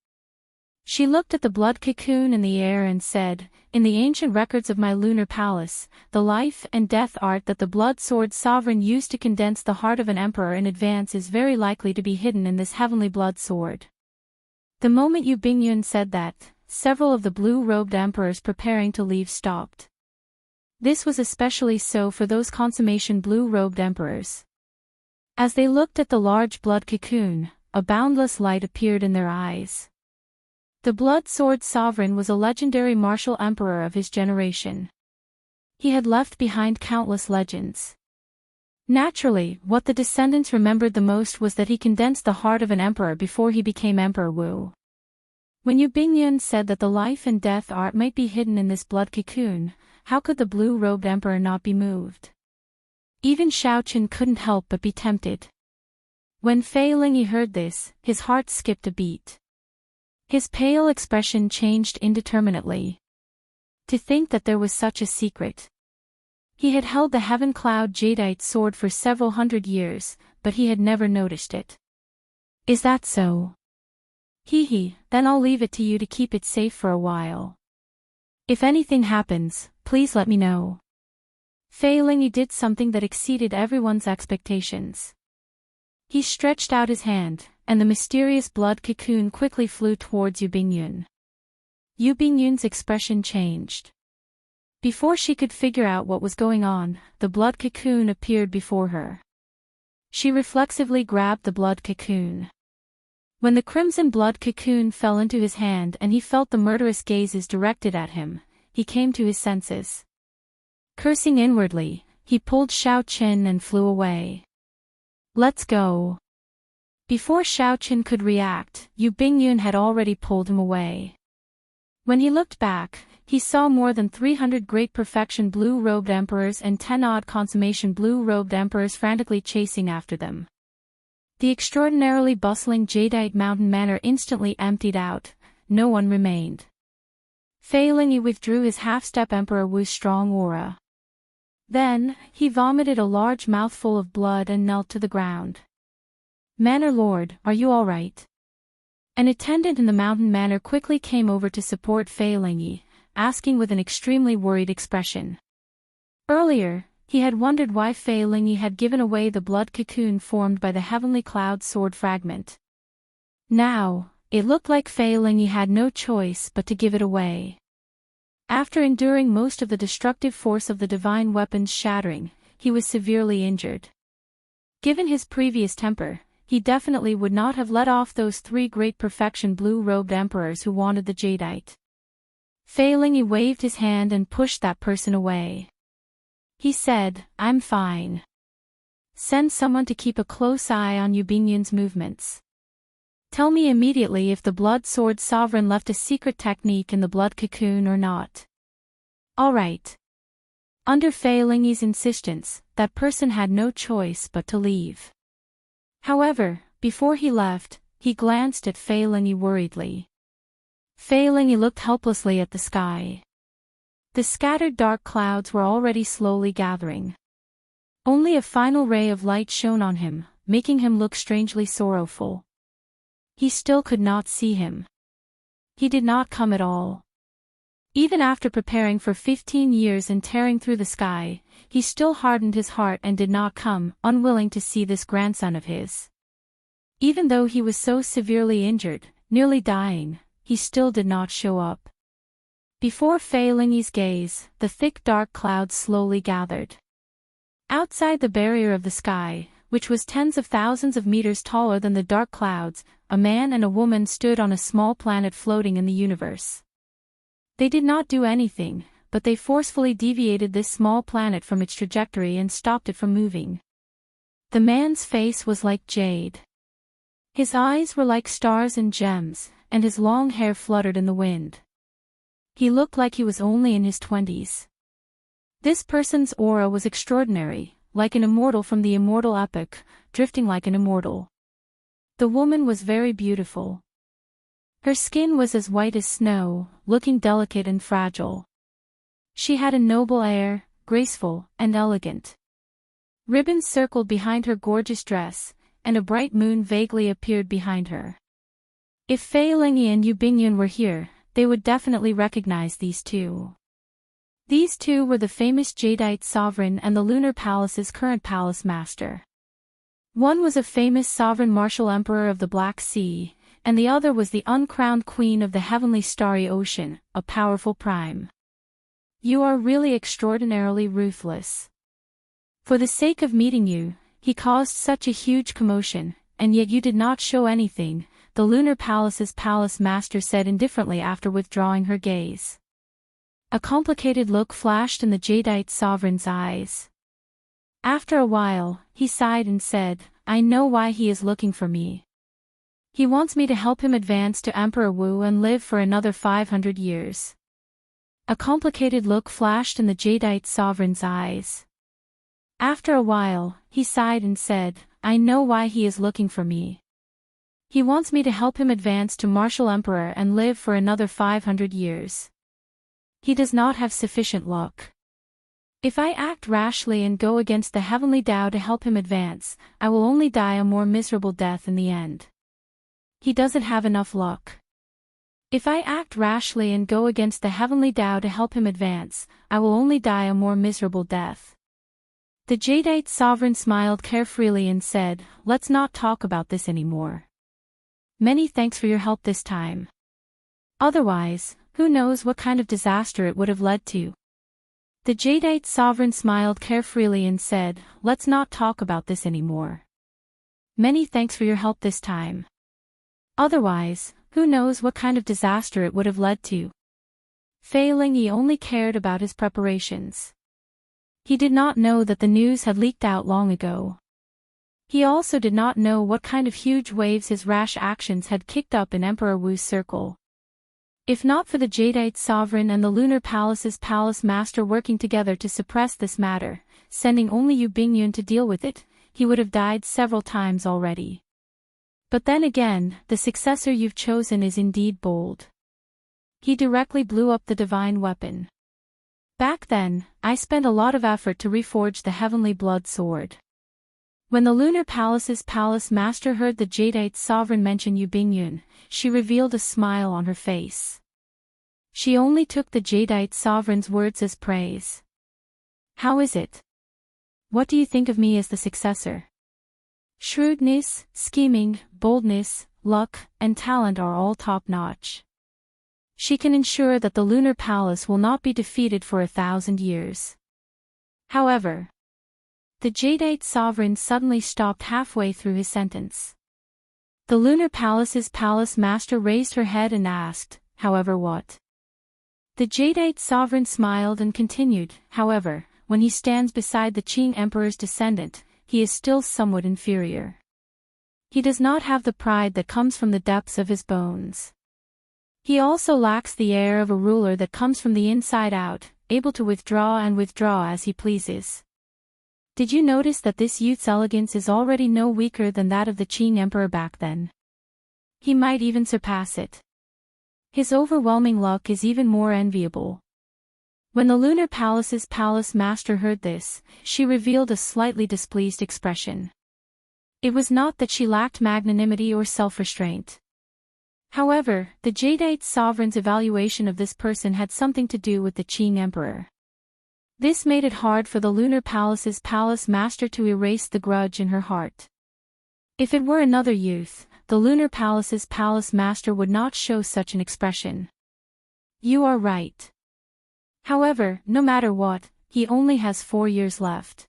She looked at the blood cocoon in the air and said, "In the ancient records of my Lunar Palace, the life and death art that the blood sword sovereign used to condense the heart of an emperor in advance is very likely to be hidden in this heavenly blood sword." The moment Yu Bingyun said that, several of the blue-robed emperors preparing to leave stopped. This was especially so for those consummation blue-robed emperors. As they looked at the large blood cocoon, a boundless light appeared in their eyes. The blood sword sovereign was a legendary martial emperor of his generation. He had left behind countless legends. Naturally, what the descendants remembered the most was that he condensed the heart of an emperor before he became Emperor Wu. When Yu Bingyun said that the life and death art might be hidden in this blood cocoon, how could the blue-robed emperor not be moved? Even Xiao Chen couldn't help but be tempted. When Fei Lingyi heard this, his heart skipped a beat. His pale expression changed indeterminately. To think that there was such a secret. He had held the Heaven Cloud jadeite sword for several hundred years, but he had never noticed it. Is that so? Then I'll leave it to you to keep it safe for a while. If anything happens, please let me know. Fei Lingyi did something that exceeded everyone's expectations. He stretched out his hand, and the mysterious blood cocoon quickly flew towards Yu Bingyun. Yu Bingyun's expression changed. Before she could figure out what was going on, the blood cocoon appeared before her. She reflexively grabbed the blood cocoon. When the crimson blood cocoon fell into his hand and he felt the murderous gazes directed at him, he came to his senses. Cursing inwardly, he pulled Xiao Qin and flew away. "Let's go." Before Xiao Qin could react, Yu Bingyun had already pulled him away. When he looked back, he saw more than 300 great perfection blue-robed emperors and 10-odd consummation blue-robed emperors frantically chasing after them. The extraordinarily bustling jadeite mountain manor instantly emptied out, no one remained. Fei Lingyi withdrew his half-step Emperor Wu's strong aura. Then, he vomited a large mouthful of blood and knelt to the ground. "Manor Lord, are you all right?" An attendant in the mountain manor quickly came over to support Fei Lingyi, asking with an extremely worried expression. Earlier, he had wondered why Fei Lingyi had given away the blood cocoon formed by the heavenly cloud sword fragment. Now, it looked like Fei Lingyi had no choice but to give it away. After enduring most of the destructive force of the divine weapon's shattering, he was severely injured. Given his previous temper, he definitely would not have let off those 3 great perfection blue-robed emperors who wanted the jadeite. Fei Lingyi waved his hand and pushed that person away. He said, "I'm fine. Send someone to keep a close eye on Yu Bingyun's movements. Tell me immediately if the Blood Sword Sovereign left a secret technique in the blood cocoon or not." "All right." Under Fei Lingyi's insistence, that person had no choice but to leave. However, before he left, he glanced at Fei Lingyi worriedly. Fei Lingyi looked helplessly at the sky. The scattered dark clouds were already slowly gathering. Only a final ray of light shone on him, making him look strangely sorrowful. He still could not see him. He did not come at all. Even after preparing for 15 years and tearing through the sky, he still hardened his heart and did not come, unwilling to see this grandson of his. Even though he was so severely injured, nearly dying, he still did not show up. Before Fei Lingyi's gaze, the thick dark clouds slowly gathered. Outside the barrier of the sky, which was tens of thousands of meters taller than the dark clouds, a man and a woman stood on a small planet floating in the universe. They did not do anything, but they forcefully deviated this small planet from its trajectory and stopped it from moving. The man's face was like jade. His eyes were like stars and gems, and his long hair fluttered in the wind. He looked like he was only in his 20s. This person's aura was extraordinary, like an immortal from the Immortal epic, drifting like an immortal. The woman was very beautiful. Her skin was as white as snow, looking delicate and fragile. She had a noble air, graceful and elegant. Ribbons circled behind her gorgeous dress, and a bright moon vaguely appeared behind her. If Fei Lingyi and Yu Bingyun were here, they would definitely recognize these two. These two were the famous Jadeite Sovereign and the Lunar Palace's current palace master. One was a famous sovereign martial emperor of the Black Sea, and the other was the uncrowned queen of the heavenly starry ocean, a powerful prime. "You are really extraordinarily ruthless. For the sake of meeting you, he caused such a huge commotion, and yet you did not show anything," the Lunar Palace's palace master said indifferently after withdrawing her gaze. A complicated look flashed in the Jadeite sovereign's eyes. After a while, he sighed and said, "I know why he is looking for me. He wants me to help him advance to Emperor Wu and live for another 500 years. A complicated look flashed in the Jadeite sovereign's eyes. After a while, he sighed and said, "I know why he is looking for me. He wants me to help him advance to Martial Emperor and live for another 500 years. He does not have sufficient luck. If I act rashly and go against the heavenly Tao to help him advance, I will only die a more miserable death in the end. He doesn't have enough luck. If I act rashly and go against the heavenly Tao to help him advance, I will only die a more miserable death." The Jadeite sovereign smiled carefreely and said, "Let's not talk about this anymore. Many thanks for your help this time. Otherwise, who knows what kind of disaster it would have led to." The Jadeite sovereign smiled carefreely and said, "Let's not talk about this anymore. Many thanks for your help this time. Otherwise, who knows what kind of disaster it would have led to." Fei Lingyi only cared about his preparations. He did not know that the news had leaked out long ago. He also did not know what kind of huge waves his rash actions had kicked up in Emperor Wu's circle. If not for the Jadeite sovereign and the Lunar Palace's palace master working together to suppress this matter, sending only Yu Bingyun to deal with it, he would have died several times already. But then again, the successor you've chosen is indeed bold. He directly blew up the divine weapon. Back then, I spent a lot of effort to reforge the heavenly blood sword. When the Lunar Palace's palace master heard the Jadeite sovereign mention Yu Bingyun, she revealed a smile on her face. She only took the Jadeite sovereign's words as praise. "How is it? What do you think of me as the successor?" "Shrewdness, scheming, boldness, luck, and talent are all top-notch. She can ensure that the Lunar Palace will not be defeated for 1,000 years. However..." The Jadeite sovereign suddenly stopped halfway through his sentence. The Lunar Palace's palace master raised her head and asked, "However what?" The Jadeite sovereign smiled and continued, "However, when he stands beside the Qing Emperor's descendant, he is still somewhat inferior. He does not have the pride that comes from the depths of his bones. He also lacks the air of a ruler that comes from the inside out, able to withdraw as he pleases. Did you notice that this youth's elegance is already no weaker than that of the Qing Emperor back then? He might even surpass it. His overwhelming luck is even more enviable." When the Lunar Palace's palace master heard this, she revealed a slightly displeased expression. It was not that she lacked magnanimity or self-restraint. However, the Jadeite sovereign's evaluation of this person had something to do with the Qing Emperor. This made it hard for the Lunar Palace's palace master to erase the grudge in her heart. If it were another youth, the Lunar Palace's palace master would not show such an expression. "You are right. However, no matter what, he only has 4 years left.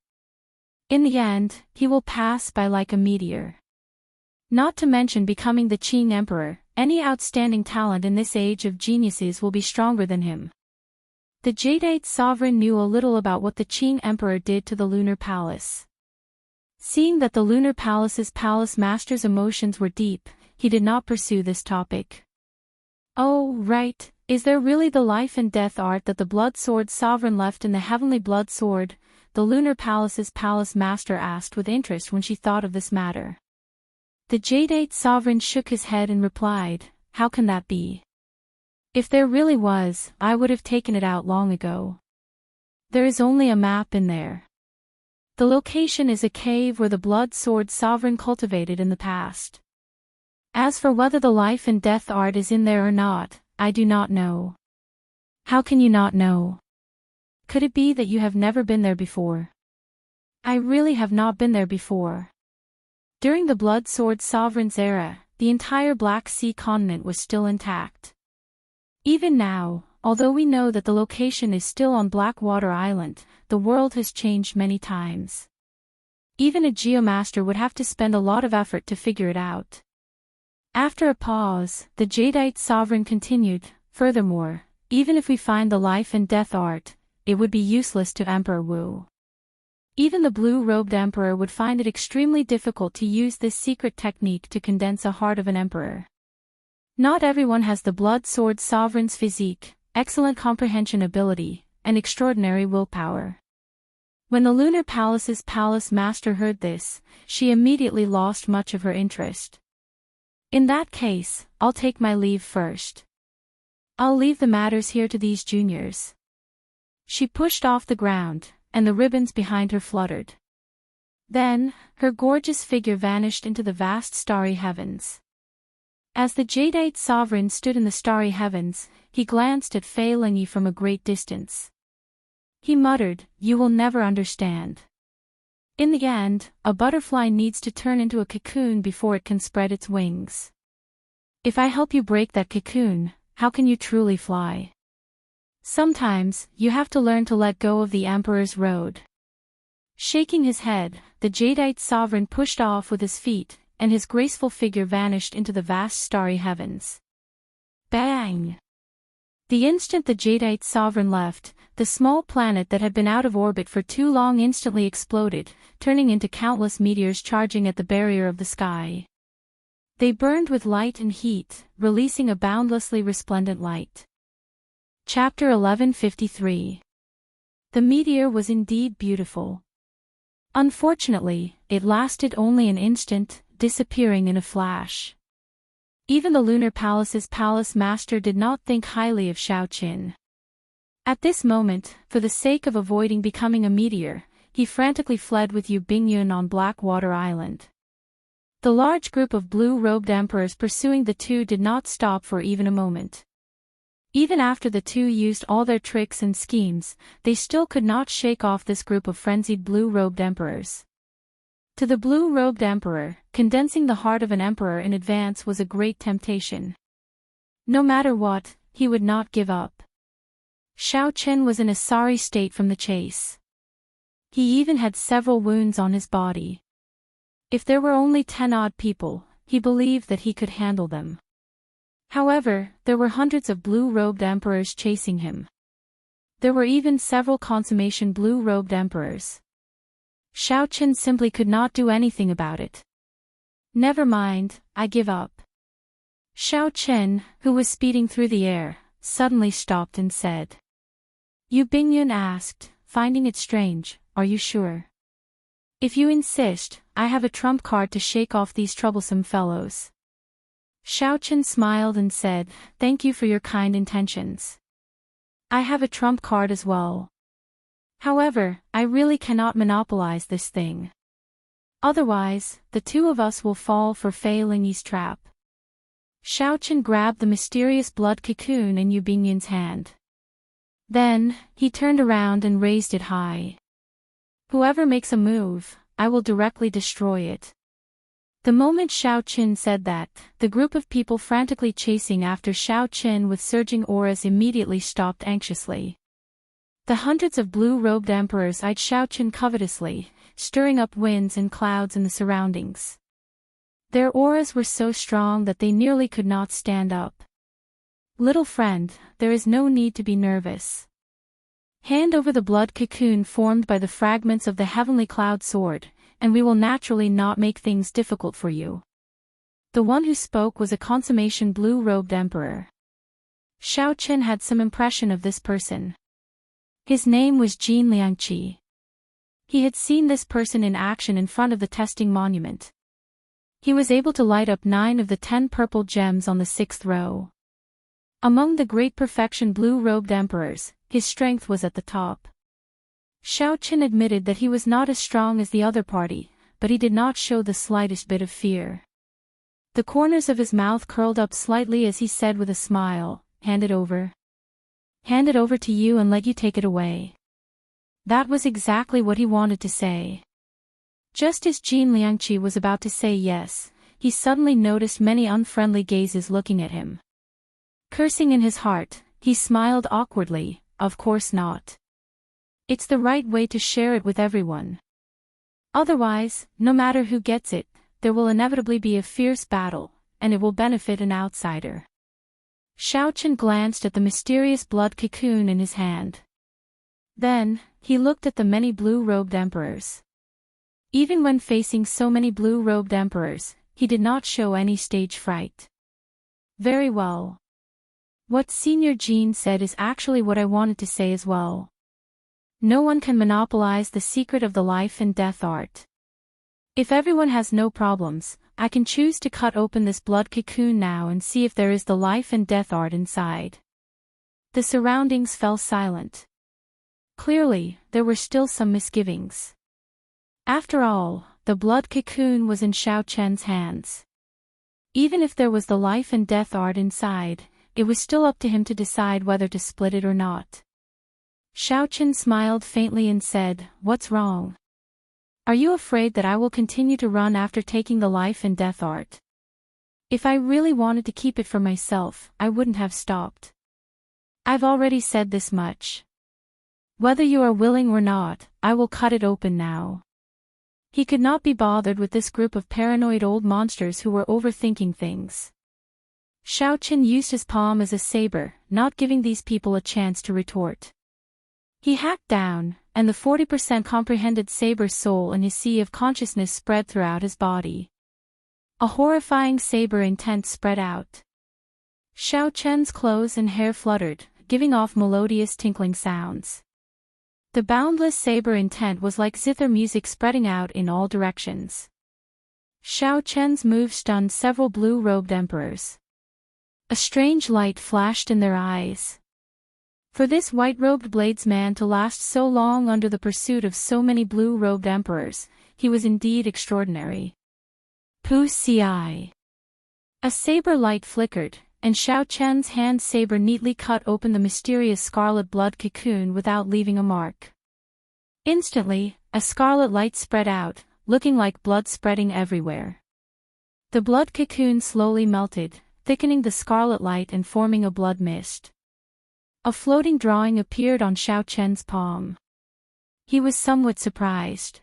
In the end, he will pass by like a meteor. Not to mention becoming the Qing Emperor, any outstanding talent in this age of geniuses will be stronger than him." The Jadeite sovereign knew a little about what the Qing Emperor did to the Lunar Palace. Seeing that the Lunar Palace's palace master's emotions were deep, he did not pursue this topic. "Oh, right, is there really the life and death art that the Blood Sword sovereign left in the heavenly blood sword?" the Lunar Palace's palace master asked with interest when she thought of this matter. The Jadeite sovereign shook his head and replied, "How can that be? If there really was, I would have taken it out long ago. There is only a map in there. The location is a cave where the Blood Sword sovereign cultivated in the past. As for whether the life and death art is in there or not, I do not know." "How can you not know? Could it be that you have never been there before?" "I really have not been there before. During the Blood Sword sovereign's era, the entire Black Sea continent was still intact. Even now, although we know that the location is still on Blackwater Island, the world has changed many times. Even a geomaster would have to spend a lot of effort to figure it out." After a pause, the Jadeite sovereign continued, "Furthermore, even if we find the life and death art, it would be useless to Emperor Wu. Even the blue-robed emperor would find it extremely difficult to use this secret technique to condense a heart of an emperor. Not everyone has the Blood Sword sovereign's physique, excellent comprehension ability, and extraordinary willpower." When the Lunar Palace's palace master heard this, she immediately lost much of her interest. "In that case, I'll take my leave first. I'll leave the matters here to these juniors." She pushed off the ground, and the ribbons behind her fluttered. Then, her gorgeous figure vanished into the vast starry heavens. As the Jadeite sovereign stood in the starry heavens, he glanced at Fei Lingyi from a great distance. He muttered, "You will never understand. In the end, a butterfly needs to turn into a cocoon before it can spread its wings. If I help you break that cocoon, how can you truly fly? Sometimes, you have to learn to let go of the Emperor's road. Shaking his head, the jadeite sovereign pushed off with his feet, and his graceful figure vanished into the vast starry heavens. Bang! The instant the jadeite sovereign left, the small planet that had been out of orbit for too long instantly exploded, turning into countless meteors charging at the barrier of the sky. They burned with light and heat, releasing a boundlessly resplendent light. Chapter 1153. The meteor was indeed beautiful. Unfortunately, it lasted only an instant, disappearing in a flash. Even the Lunar Palace's palace master did not think highly of Xiaoqin. At this moment, for the sake of avoiding becoming a meteor, he frantically fled with Yu Bingyun on Blackwater Island. The large group of blue-robed emperors pursuing the two did not stop for even a moment. Even after the two used all their tricks and schemes, they still could not shake off this group of frenzied blue-robed emperors. To the blue-robed emperor, condensing the heart of an emperor in advance was a great temptation. No matter what, he would not give up. Xiaoqin was in a sorry state from the chase. He even had several wounds on his body. If there were only 10 odd people, he believed that he could handle them. However, there were hundreds of blue-robed emperors chasing him. There were even several consummation blue-robed emperors. Xiaoqin simply could not do anything about it. Never mind, I give up. Xiaoqin, who was speeding through the air, suddenly stopped and said. Yu Bingyun asked, finding it strange, are you sure? If you insist, I have a trump card to shake off these troublesome fellows. Xiaoqin smiled and said, thank you for your kind intentions. I have a trump card as well. However, I really cannot monopolize this thing. Otherwise, the two of us will fall for Fei Lingyi's trap. Xiaoqin grabbed the mysterious blood cocoon in Yu Bingyun's hand. Then, he turned around and raised it high. Whoever makes a move, I will directly destroy it. The moment Xiaoqin said that, the group of people frantically chasing after Xiaoqin with surging auras immediately stopped anxiously. The hundreds of blue-robed emperors eyed Xiaoqin covetously, stirring up winds and clouds in the surroundings. Their auras were so strong that they nearly could not stand up. Little friend, there is no need to be nervous. Hand over the blood cocoon formed by the fragments of the heavenly cloud sword, and we will naturally not make things difficult for you. The one who spoke was a consummation blue-robed emperor. Xiaoqin had some impression of this person. His name was Jin Liangqi. He had seen this person in action in front of the testing monument. He was able to light up 9 of the 10 purple gems on the 6th row. Among the great perfection blue-robed emperors, his strength was at the top. Xiaoqin admitted that he was not as strong as the other party, but he did not show the slightest bit of fear. The corners of his mouth curled up slightly as he said with a smile, hand it over. Hand it over to you and let you take it away. That was exactly what he wanted to say. Just as Jin Liangqi was about to say yes, he suddenly noticed many unfriendly gazes looking at him. Cursing in his heart, he smiled awkwardly, of course not. It's the right way to share it with everyone. Otherwise, no matter who gets it, there will inevitably be a fierce battle, and it will benefit an outsider. Xiaoqin glanced at the mysterious blood cocoon in his hand. Then, he looked at the many blue-robed emperors. Even when facing so many blue-robed emperors, he did not show any stage fright. Very well. What Senior Jin said is actually what I wanted to say as well. No one can monopolize the secret of the life and death art. If everyone has no problems, I can choose to cut open this blood cocoon now and see if there is the life and death art inside. The surroundings fell silent. Clearly, there were still some misgivings. After all, the blood cocoon was in Xiaoqin's hands. Even if there was the life and death art inside, it was still up to him to decide whether to split it or not. Xiaoqin smiled faintly and said, "What's wrong?" Are you afraid that I will continue to run after taking the life and death art? If I really wanted to keep it for myself, I wouldn't have stopped. I've already said this much. Whether you are willing or not, I will cut it open now. He could not be bothered with this group of paranoid old monsters who were overthinking things. Xiaochen used his palm as a saber, not giving these people a chance to retort. He hacked down, and the 40% comprehended saber soul in his sea of consciousness spread throughout his body. A horrifying saber intent spread out. Xiaochen's clothes and hair fluttered, giving off melodious tinkling sounds. The boundless saber intent was like zither music spreading out in all directions. Xiaochen's move stunned several blue-robed emperors. A strange light flashed in their eyes. For this white-robed bladesman to last so long under the pursuit of so many blue-robed emperors, he was indeed extraordinary. Pu Ci. A saber light flickered, and Xiaochen's hand saber neatly cut open the mysterious scarlet blood cocoon without leaving a mark. Instantly, a scarlet light spread out, looking like blood spreading everywhere. The blood cocoon slowly melted, thickening the scarlet light and forming a blood mist. A floating drawing appeared on Xiaochen's palm. He was somewhat surprised.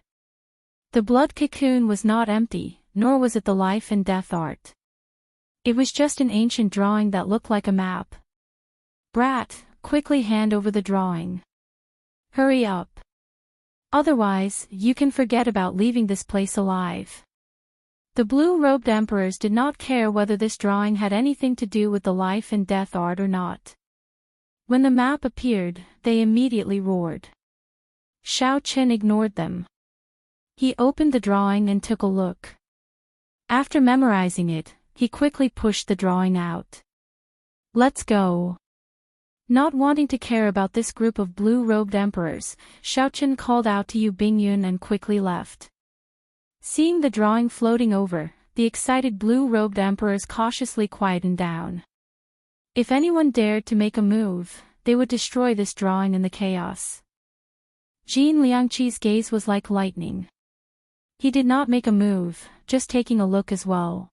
The blood cocoon was not empty, nor was it the life and death art. It was just an ancient drawing that looked like a map. Brat, quickly hand over the drawing. Hurry up. Otherwise, you can forget about leaving this place alive. The blue-robed emperors did not care whether this drawing had anything to do with the life and death art or not. When the map appeared, they immediately roared. Xiaochen ignored them. He opened the drawing and took a look. After memorizing it, he quickly pushed the drawing out. Let's go. Not wanting to care about this group of blue-robed emperors, Xiaochen called out to Yu Bingyun and quickly left. Seeing the drawing floating over, the excited blue-robed emperors cautiously quietened down. If anyone dared to make a move, they would destroy this drawing in the chaos. Jin Liangqi's gaze was like lightning. He did not make a move, just taking a look as well.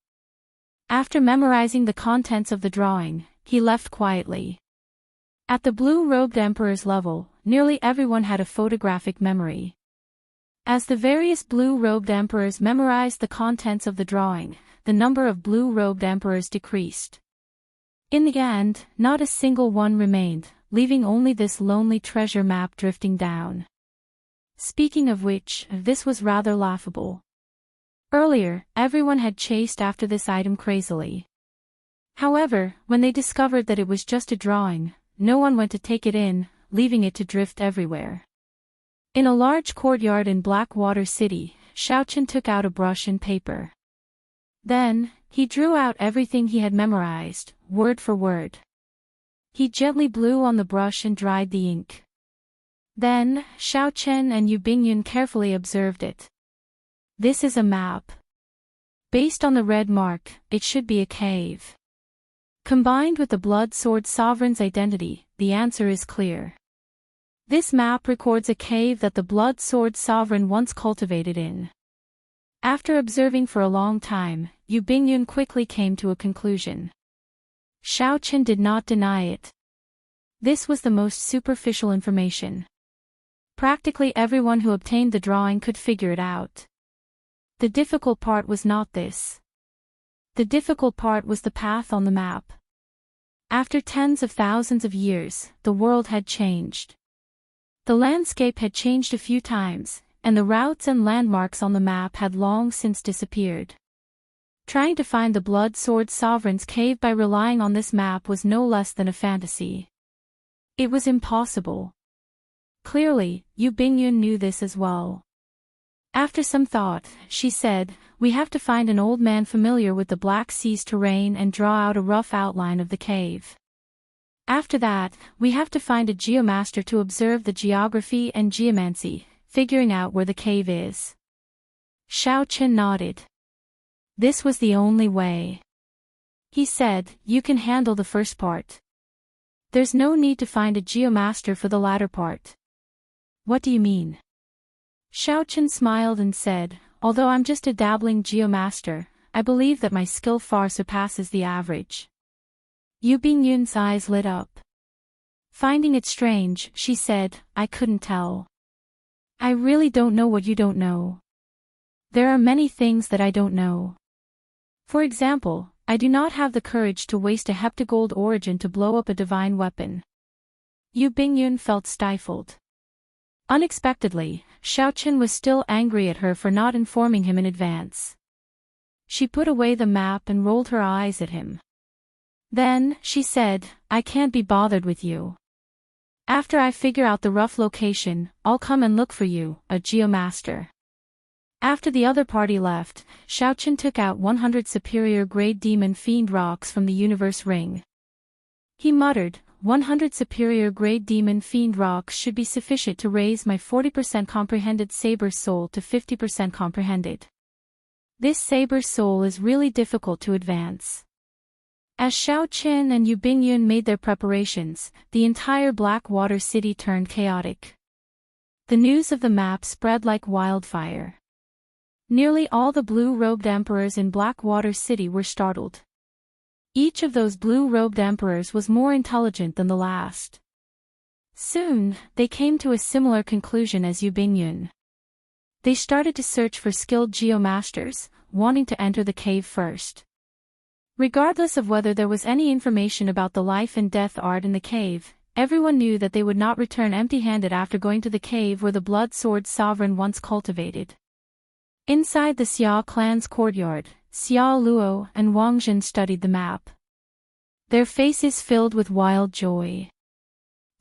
After memorizing the contents of the drawing, he left quietly. At the blue-robed emperor's level, nearly everyone had a photographic memory. As the various blue-robed emperors memorized the contents of the drawing, the number of blue-robed emperors decreased. In the end, not a single one remained, leaving only this lonely treasure map drifting down. Speaking of which, this was rather laughable. Earlier, everyone had chased after this item crazily. However, when they discovered that it was just a drawing, no one went to take it in, leaving it to drift everywhere. In a large courtyard in Blackwater City, Xiaochen took out a brush and paper. Then, he drew out everything he had memorized, word for word. He gently blew on the brush and dried the ink. Then, Xiaochen and Yu Bingyun carefully observed it. This is a map. Based on the red mark, it should be a cave. Combined with the Blood Sword Sovereign's identity, the answer is clear. This map records a cave that the Blood Sword Sovereign once cultivated in. After observing for a long time, Yu Bingyun quickly came to a conclusion. Xiaochen did not deny it. This was the most superficial information. Practically everyone who obtained the drawing could figure it out. The difficult part was not this. The difficult part was the path on the map. After tens of thousands of years, the world had changed. The landscape had changed a few times, and the routes and landmarks on the map had long since disappeared. Trying to find the Blood Sword Sovereign's cave by relying on this map was no less than a fantasy. It was impossible. Clearly, Yu Bingyun knew this as well. After some thought, she said, "We have to find an old man familiar with the Black Sea's terrain and draw out a rough outline of the cave. After that, we have to find a geomaster to observe the geography and geomancy, figuring out where the cave is." Xiaochen nodded. This was the only way. He said, "You can handle the first part. There's no need to find a geomaster for the latter part." "What do you mean?" Xiaochen smiled and said, "Although I'm just a dabbling geomaster, I believe that my skill far surpasses the average." Yu Bingyun's eyes lit up. Finding it strange, she said, "I couldn't tell. I really don't know what you don't know. There are many things that I don't know. For example, I do not have the courage to waste a heptagold origin to blow up a divine weapon." Yu Bingyun felt stifled. Unexpectedly, Xiaochen was still angry at her for not informing him in advance. She put away the map and rolled her eyes at him. Then, she said, "I can't be bothered with you. After I figure out the rough location, I'll come and look for you, a geomaster." After the other party left, Xiaochen took out 100 superior grade demon fiend rocks from the universe ring. He muttered, "100 superior grade demon fiend rocks should be sufficient to raise my 40% comprehended saber soul to 50% comprehended. This saber soul is really difficult to advance." As Xiaochen and Yu Bingyun made their preparations, the entire Blackwater city turned chaotic. The news of the map spread like wildfire. Nearly all the blue-robed emperors in Blackwater City were startled. Each of those blue-robed emperors was more intelligent than the last. Soon, they came to a similar conclusion as Yu Bingyun. They started to search for skilled geomasters, wanting to enter the cave first. Regardless of whether there was any information about the life and death art in the cave, everyone knew that they would not return empty-handed after going to the cave where the blood sword sovereign once cultivated. Inside the Xia clan's courtyard, Xia Luo and Wang Zhen studied the map. Their faces filled with wild joy.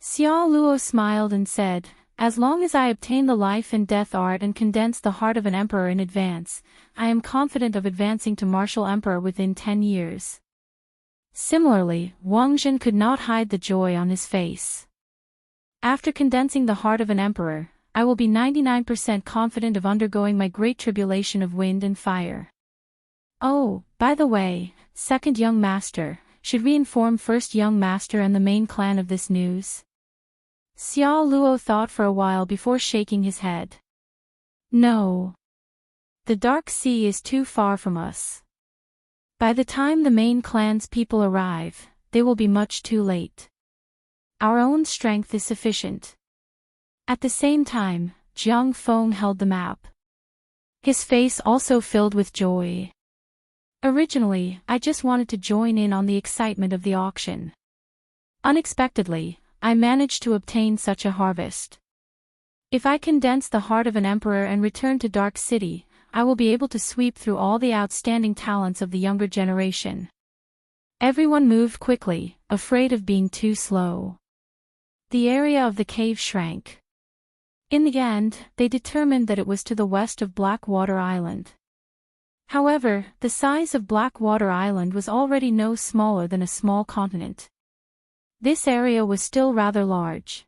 Xia Luo smiled and said, "As long as I obtain the life and death art and condense the heart of an emperor in advance, I am confident of advancing to martial emperor within 10 years. Similarly, Wang Zhen could not hide the joy on his face. "After condensing the heart of an emperor, I will be 99% confident of undergoing my great tribulation of wind and fire." "Oh, by the way, second young master, should we inform first young master and the main clan of this news?" Xia Luo thought for a while before shaking his head. "No. The Dark Sea is too far from us. By the time the main clan's people arrive, they will be much too late. Our own strength is sufficient." At the same time, Jiang Feng held the map. His face also filled with joy. "Originally, I just wanted to join in on the excitement of the auction. Unexpectedly, I managed to obtain such a harvest. If I condense the heart of an emperor and return to Dark City, I will be able to sweep through all the outstanding talents of the younger generation." Everyone moved quickly, afraid of being too slow. The area of the cave shrank. In the end, they determined that it was to the west of Blackwater Island. However, the size of Blackwater Island was already no smaller than a small continent. This area was still rather large.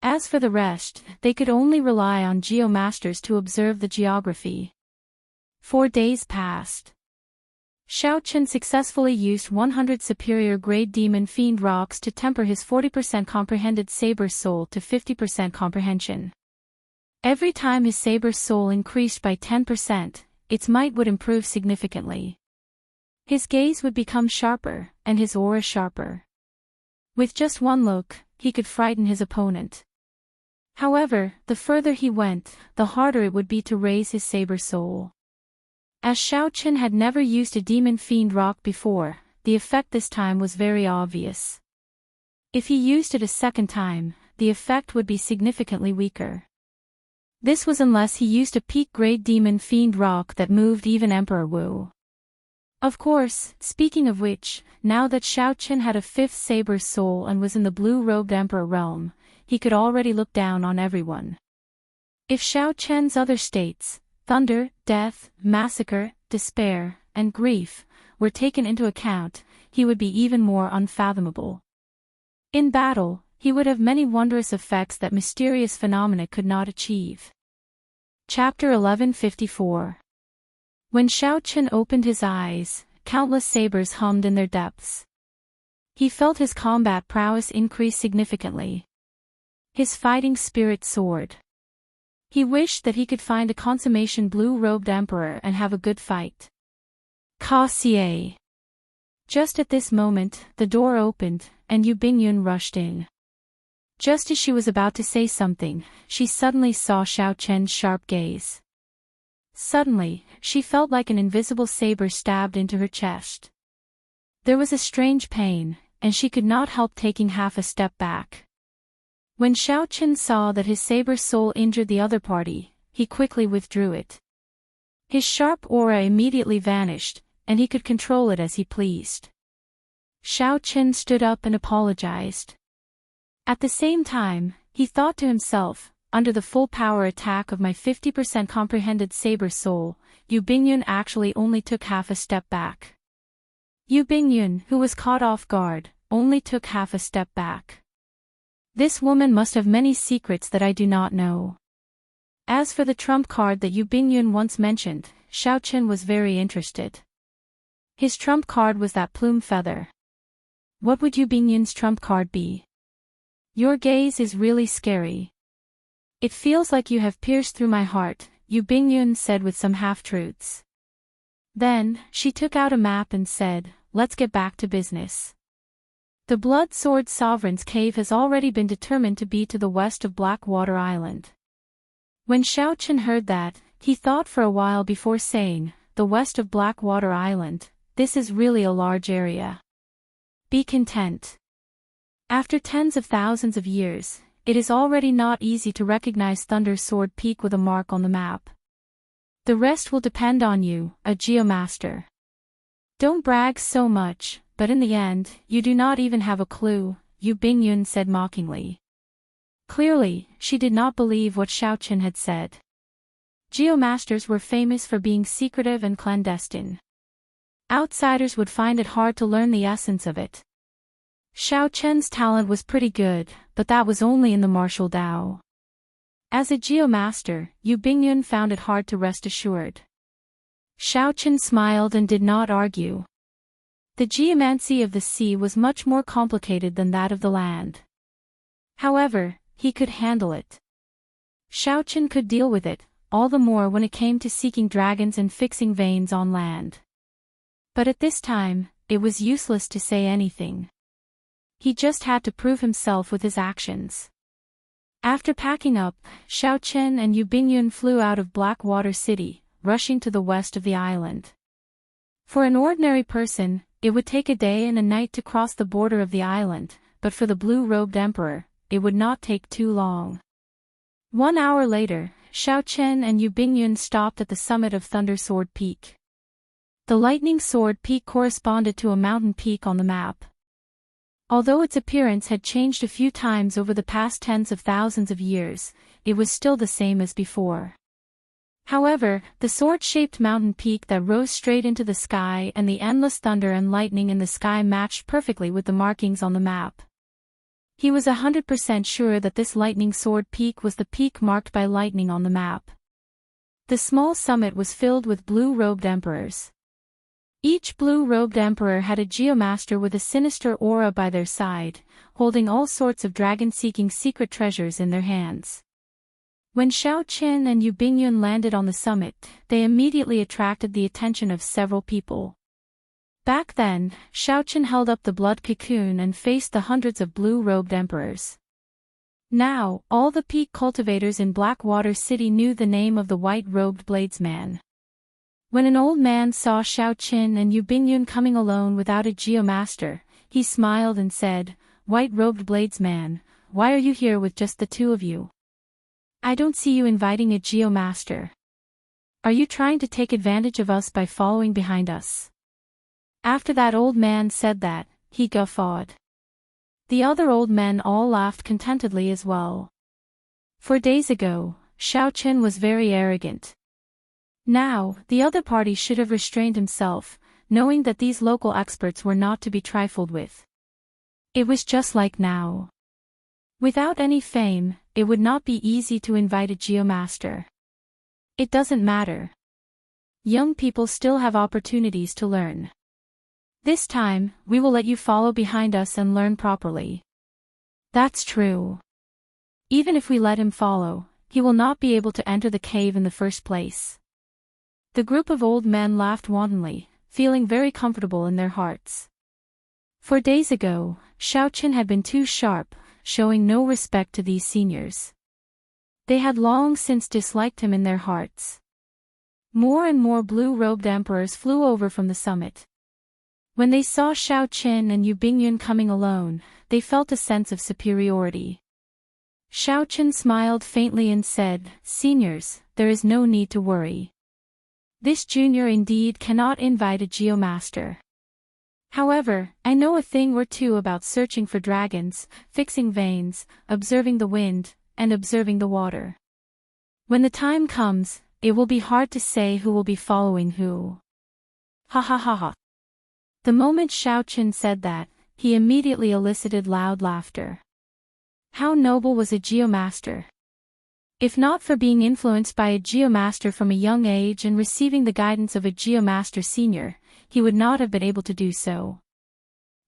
As for the rest, they could only rely on geomasters to observe the geography. 4 days passed. Xiaochen successfully used 100 superior grade demon fiend rocks to temper his 40% comprehended saber soul to 50% comprehension. Every time his saber soul increased by 10%, its might would improve significantly. His gaze would become sharper, and his aura sharper. With just one look, he could frighten his opponent. However, the further he went, the harder it would be to raise his saber soul. As Xiaochen had never used a demon fiend rock before, the effect this time was very obvious. If he used it a second time, the effect would be significantly weaker. This was unless he used a peak-grade demon fiend rock that moved even Emperor Wu. Of course, speaking of which, now that Xiaochen had a 5th saber soul and was in the blue-robed emperor realm, he could already look down on everyone. If Xiaochen's other states, thunder, death, massacre, despair, and grief, were taken into account, he would be even more unfathomable. In battle, he would have many wondrous effects that mysterious phenomena could not achieve. Chapter 1154. When Xiaochen opened his eyes, countless sabers hummed in their depths. He felt his combat prowess increase significantly. His fighting spirit soared. He wished that he could find a consummation blue-robed emperor and have a good fight. Kassier. Just at this moment, the door opened, and Yu Bingyun rushed in. Just as she was about to say something, she suddenly saw Xiao Chen's sharp gaze. Suddenly, she felt like an invisible saber stabbed into her chest. There was a strange pain, and she could not help taking half a step back. When Xiao Chen saw that his saber soul injured the other party, he quickly withdrew it. His sharp aura immediately vanished, and he could control it as he pleased. Xiao Chen stood up and apologized. At the same time, he thought to himself, under the full power attack of my 50% comprehended saber soul, Yu Bingyun actually only took half a step back. Yu Bingyun, who was caught off guard, only took half a step back. This woman must have many secrets that I do not know. As for the trump card that Yu Bingyun once mentioned, Xiao Chen was very interested. His trump card was that plume feather. What would Yu Bingyun's trump card be? Your gaze is really scary. It feels like you have pierced through my heart, Yu Bingyun said with some half-truths. Then, she took out a map and said, let's get back to business. The Blood Sword Sovereign's cave has already been determined to be to the west of Blackwater Island. When Xiao Chen heard that, he thought for a while before saying, the west of Blackwater Island, this is really a large area. Be content. After tens of thousands of years, it is already not easy to recognize Thunder Sword Peak with a mark on the map. The rest will depend on you, a geomaster. Don't brag so much, but in the end, you do not even have a clue, Yu Bingyun said mockingly. Clearly, she did not believe what Xiao Chen had said. Geomasters were famous for being secretive and clandestine. Outsiders would find it hard to learn the essence of it. Xiao Chen's talent was pretty good, but that was only in the martial Dao. As a geomaster, Yu Bingyun found it hard to rest assured. Xiao Chen smiled and did not argue. The geomancy of the sea was much more complicated than that of the land. However, he could handle it. Xiao Chen could deal with it, all the more when it came to seeking dragons and fixing veins on land. But at this time, it was useless to say anything. He just had to prove himself with his actions. After packing up, Xiao Chen and Yu Bingyun flew out of Blackwater City, rushing to the west of the island. For an ordinary person, it would take a day and a night to cross the border of the island, but for the blue-robed emperor, it would not take too long. 1 hour later, Xiao Chen and Yu Bingyun stopped at the summit of Thunder Sword Peak. The Lightning Sword Peak corresponded to a mountain peak on the map. Although its appearance had changed a few times over the past tens of thousands of years, it was still the same as before. However, the sword-shaped mountain peak that rose straight into the sky and the endless thunder and lightning in the sky matched perfectly with the markings on the map. He was 100% sure that this Lightning Sword Peak was the peak marked by lightning on the map. The small summit was filled with blue-robed emperors. Each blue-robed emperor had a geomaster with a sinister aura by their side, holding all sorts of dragon-seeking secret treasures in their hands. When Xiao Chen and Yu Bingyun landed on the summit, they immediately attracted the attention of several people. Back then, Xiao Chen held up the blood cocoon and faced the hundreds of blue-robed emperors. Now, all the peak cultivators in Blackwater City knew the name of the white-robed bladesman. When an old man saw Xiao Chen and Yu Bingyun coming alone without a geomaster, he smiled and said, "White-robed bladesman, why are you here with just the two of you? I don't see you inviting a geomaster. Are you trying to take advantage of us by following behind us?" After that old man said that, he guffawed. The other old men all laughed contentedly as well. 4 days ago, Xiao Chen was very arrogant. Now, the other party should have restrained himself, knowing that these local experts were not to be trifled with. It was just like now. Without any fame, it would not be easy to invite a geomaster. It doesn't matter. Young people still have opportunities to learn. This time, we will let you follow behind us and learn properly. That's true. Even if we let him follow, he will not be able to enter the cave in the first place. The group of old men laughed wantonly, feeling very comfortable in their hearts. For days ago, Xiaochen had been too sharp, showing no respect to these seniors. They had long since disliked him in their hearts. More and more blue-robed emperors flew over from the summit. When they saw Xiaochen and Yu Bingyun coming alone, they felt a sense of superiority. Xiaochen smiled faintly and said, "Seniors, there is no need to worry. This junior indeed cannot invite a geomaster. However, I know a thing or two about searching for dragons, fixing veins, observing the wind, and observing the water. When the time comes, it will be hard to say who will be following who." Ha ha ha ha. The moment Xiaochen said that, he immediately elicited loud laughter. How noble was a geomaster! If not for being influenced by a geomaster from a young age and receiving the guidance of a geomaster senior, he would not have been able to do so.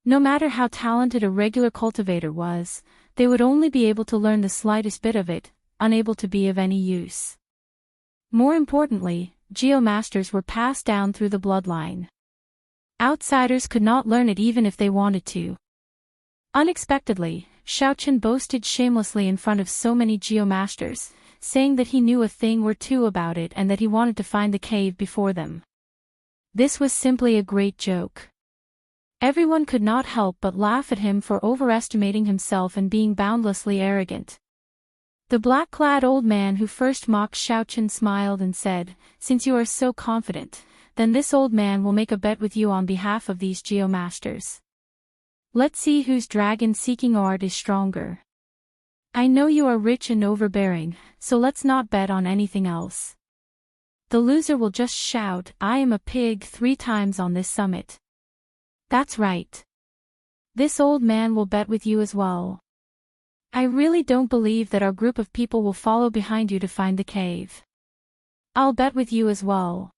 No matter how talented a regular cultivator was, they would only be able to learn the slightest bit of it, unable to be of any use. More importantly, geomasters were passed down through the bloodline. Outsiders could not learn it even if they wanted to. Unexpectedly, Xiaochen boasted shamelessly in front of so many geomasters, saying that he knew a thing or two about it and that he wanted to find the cave before them. This was simply a great joke. Everyone could not help but laugh at him for overestimating himself and being boundlessly arrogant. The black-clad old man who first mocked Xiaochen smiled and said, "Since you are so confident, then this old man will make a bet with you on behalf of these geomasters. Let's see whose dragon-seeking art is stronger. I know you are rich and overbearing, so let's not bet on anything else. The loser will just shout, 'I am a pig' 3 times on this summit." That's right. This old man will bet with you as well. I really don't believe that our group of people will follow behind you to find the cave. I'll bet with you as well.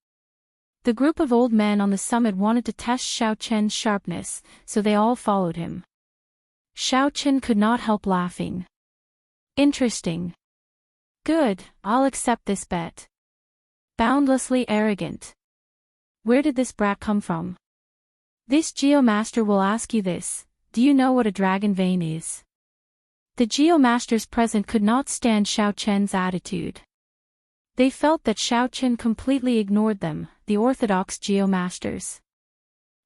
The group of old men on the summit wanted to test Xiaochen's sharpness, so they all followed him. Xiaochen could not help laughing. Interesting. Good, I'll accept this bet. Boundlessly arrogant. Where did this brat come from? This geomaster will ask you this: do you know what a dragon vein is? The geomasters present could not stand Xiaochen's attitude. They felt that Xiaochen completely ignored them, the orthodox geomasters.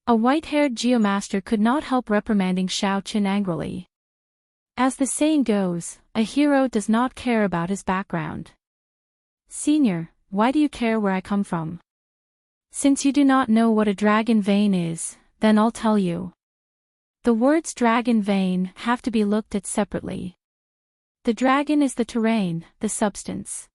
A white-haired geomaster could not help reprimanding Xiaochen angrily. As the saying goes, a hero does not care about his background. Senior, why do you care where I come from? Since you do not know what a dragon vein is, then I'll tell you. The words dragon vein have to be looked at separately. The dragon is the terrain, the substance.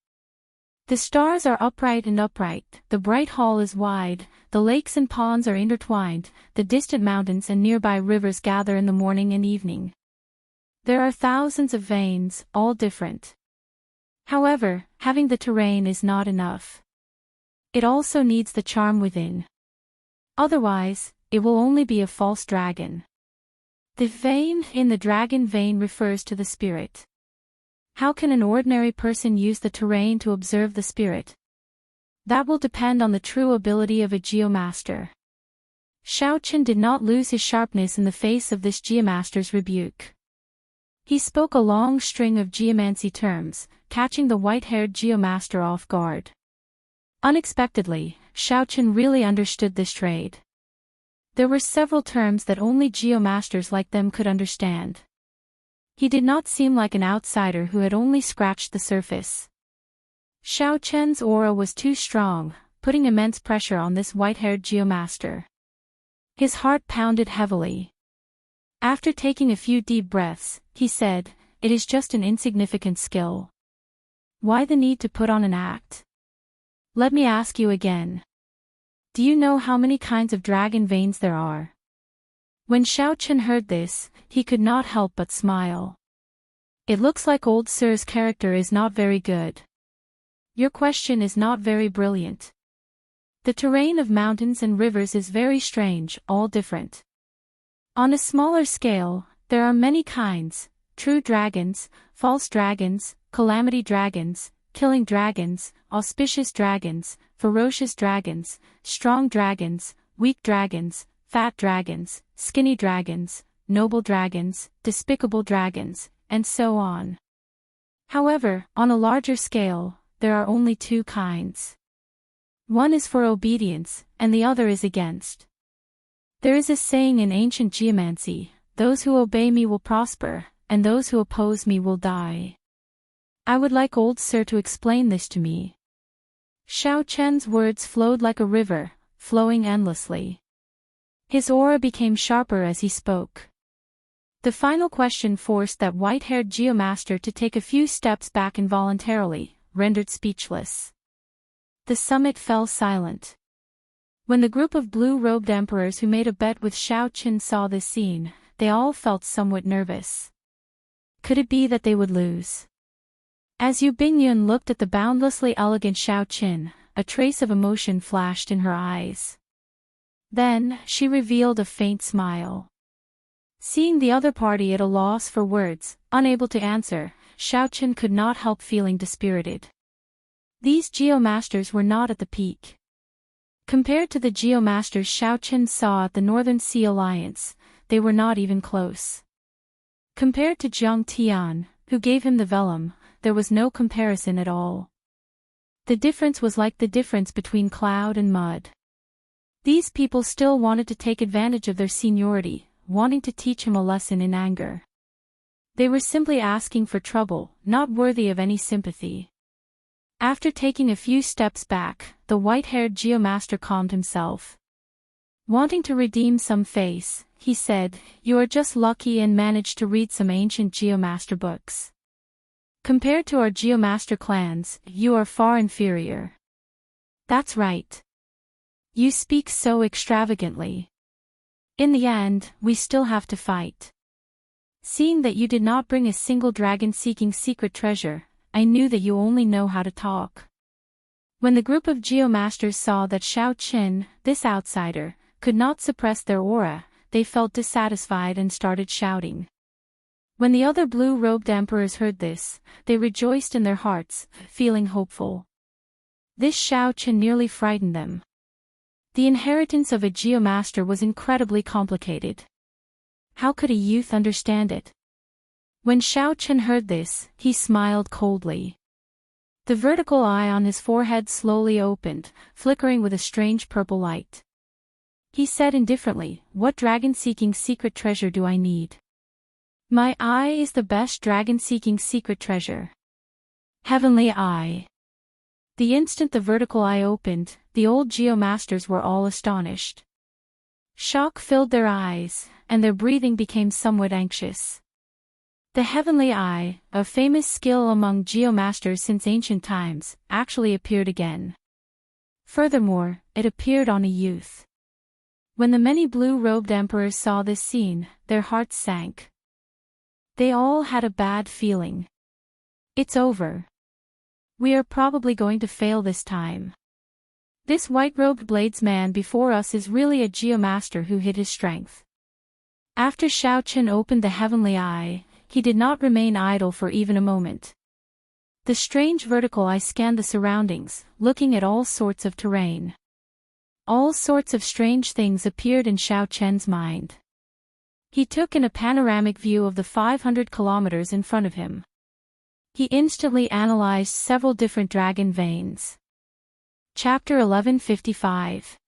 The stars are upright and upright, the bright hall is wide, the lakes and ponds are intertwined, the distant mountains and nearby rivers gather in the morning and evening. There are thousands of veins, all different. However, having the terrain is not enough. It also needs the charm within. Otherwise, it will only be a false dragon. The vein in the dragon vein refers to the spirit. How can an ordinary person use the terrain to observe the spirit? That will depend on the true ability of a geomaster. Xiaochen did not lose his sharpness in the face of this geomaster's rebuke. He spoke a long string of geomancy terms, catching the white-haired geomaster off guard. Unexpectedly, Xiaochen really understood this trade. There were several terms that only geomasters like them could understand. He did not seem like an outsider who had only scratched the surface. Xiaochen's aura was too strong, putting immense pressure on this white-haired geomaster. His heart pounded heavily. After taking a few deep breaths, he said, "It is just an insignificant skill. Why the need to put on an act? Let me ask you again. Do you know how many kinds of dragon veins there are?" When Xiaochen heard this, he could not help but smile. It looks like old Sir's character is not very good. Your question is not very brilliant. The terrain of mountains and rivers is very strange, all different. On a smaller scale, there are many kinds: true dragons, false dragons, calamity dragons, killing dragons, auspicious dragons, ferocious dragons, strong dragons, weak dragons, fat dragons, skinny dragons, noble dragons, despicable dragons, and so on. However, on a larger scale, there are only two kinds. One is for obedience, and the other is against. There is a saying in ancient geomancy, "Those who obey me will prosper, and those who oppose me will die." I would like old Sir to explain this to me. Xiao Chen's words flowed like a river, flowing endlessly. His aura became sharper as he spoke. The final question forced that white-haired geomaster to take a few steps back involuntarily, rendered speechless. The summit fell silent. When the group of blue-robed emperors who made a bet with Xiao Chen saw this scene, they all felt somewhat nervous. Could it be that they would lose? As Yu Bingyun looked at the boundlessly elegant Xiao Chen, a trace of emotion flashed in her eyes. Then, she revealed a faint smile. Seeing the other party at a loss for words, unable to answer, Xiao Chen could not help feeling dispirited. These geomasters were not at the peak. Compared to the geomasters Xiao Chen saw at the Northern Sea Alliance, they were not even close. Compared to Jiang Tian, who gave him the vellum, there was no comparison at all. The difference was like the difference between cloud and mud. These people still wanted to take advantage of their seniority, wanting to teach him a lesson in anger. They were simply asking for trouble, not worthy of any sympathy. After taking a few steps back, the white-haired geomaster calmed himself. Wanting to redeem some face, he said, "You are just lucky and managed to read some ancient geomaster books. Compared to our geomaster clans, you are far inferior." "That's right. You speak so extravagantly. In the end, we still have to fight. Seeing that you did not bring a single dragon seeking secret treasure, I knew that you only know how to talk." When the group of geomasters saw that Xiao Chen, this outsider, could not suppress their aura, they felt dissatisfied and started shouting. When the other blue-robed emperors heard this, they rejoiced in their hearts, feeling hopeful. This Xiao Chen nearly frightened them. The inheritance of a geomaster was incredibly complicated. How could a youth understand it? When Xiao Chen heard this, he smiled coldly. The vertical eye on his forehead slowly opened, flickering with a strange purple light. He said indifferently, "What dragon-seeking secret treasure do I need? My eye is the best dragon-seeking secret treasure. Heavenly Eye." The instant the vertical eye opened, the old geomasters were all astonished. Shock filled their eyes, and their breathing became somewhat anxious. The Heavenly Eye, a famous skill among geomasters since ancient times, actually appeared again. Furthermore, it appeared on a youth. When the many blue-robed emperors saw this scene, their hearts sank. They all had a bad feeling. It's over. We are probably going to fail this time. This white-robed bladesman before us is really a geomaster who hid his strength. After Xiao Chen opened the Heavenly Eye, he did not remain idle for even a moment. The strange vertical eye scanned the surroundings, looking at all sorts of terrain. All sorts of strange things appeared in Xiao Chen's mind. He took in a panoramic view of the 500 kilometers in front of him. He instantly analyzed several different dragon veins. Chapter 1155.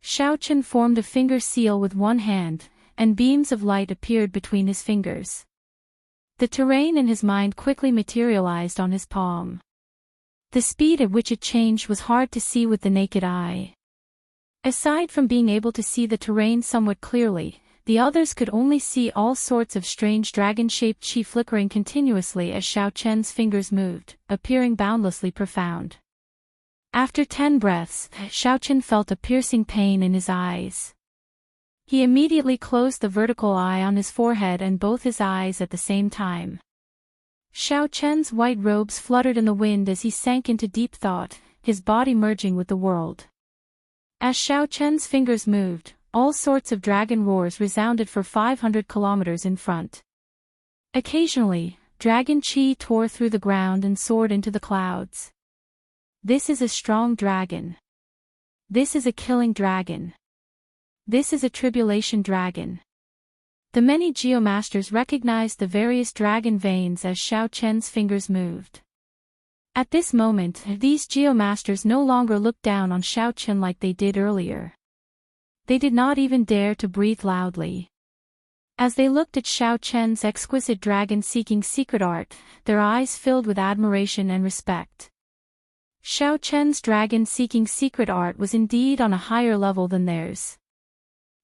Xiao Chen formed a finger seal with one hand, and beams of light appeared between his fingers. The terrain in his mind quickly materialized on his palm. The speed at which it changed was hard to see with the naked eye. Aside from being able to see the terrain somewhat clearly, the others could only see all sorts of strange dragon-shaped chi flickering continuously as Xiao Chen's fingers moved, appearing boundlessly profound. After 10 breaths, Xiao Chen felt a piercing pain in his eyes. He immediately closed the vertical eye on his forehead and both his eyes at the same time. Xiao Chen's white robes fluttered in the wind as he sank into deep thought, his body merging with the world. As Xiao Chen's fingers moved, all sorts of dragon roars resounded for 500 kilometers in front. Occasionally, Dragon Chi tore through the ground and soared into the clouds. This is a strong dragon. This is a killing dragon. This is a tribulation dragon. The many geomasters recognized the various dragon veins as Xiao Chen's fingers moved. At this moment, these geomasters no longer looked down on Xiao Chen like they did earlier. They did not even dare to breathe loudly. As they looked at Xiao Chen's exquisite dragon-seeking secret art, their eyes filled with admiration and respect. Xiao Chen's dragon-seeking secret art was indeed on a higher level than theirs.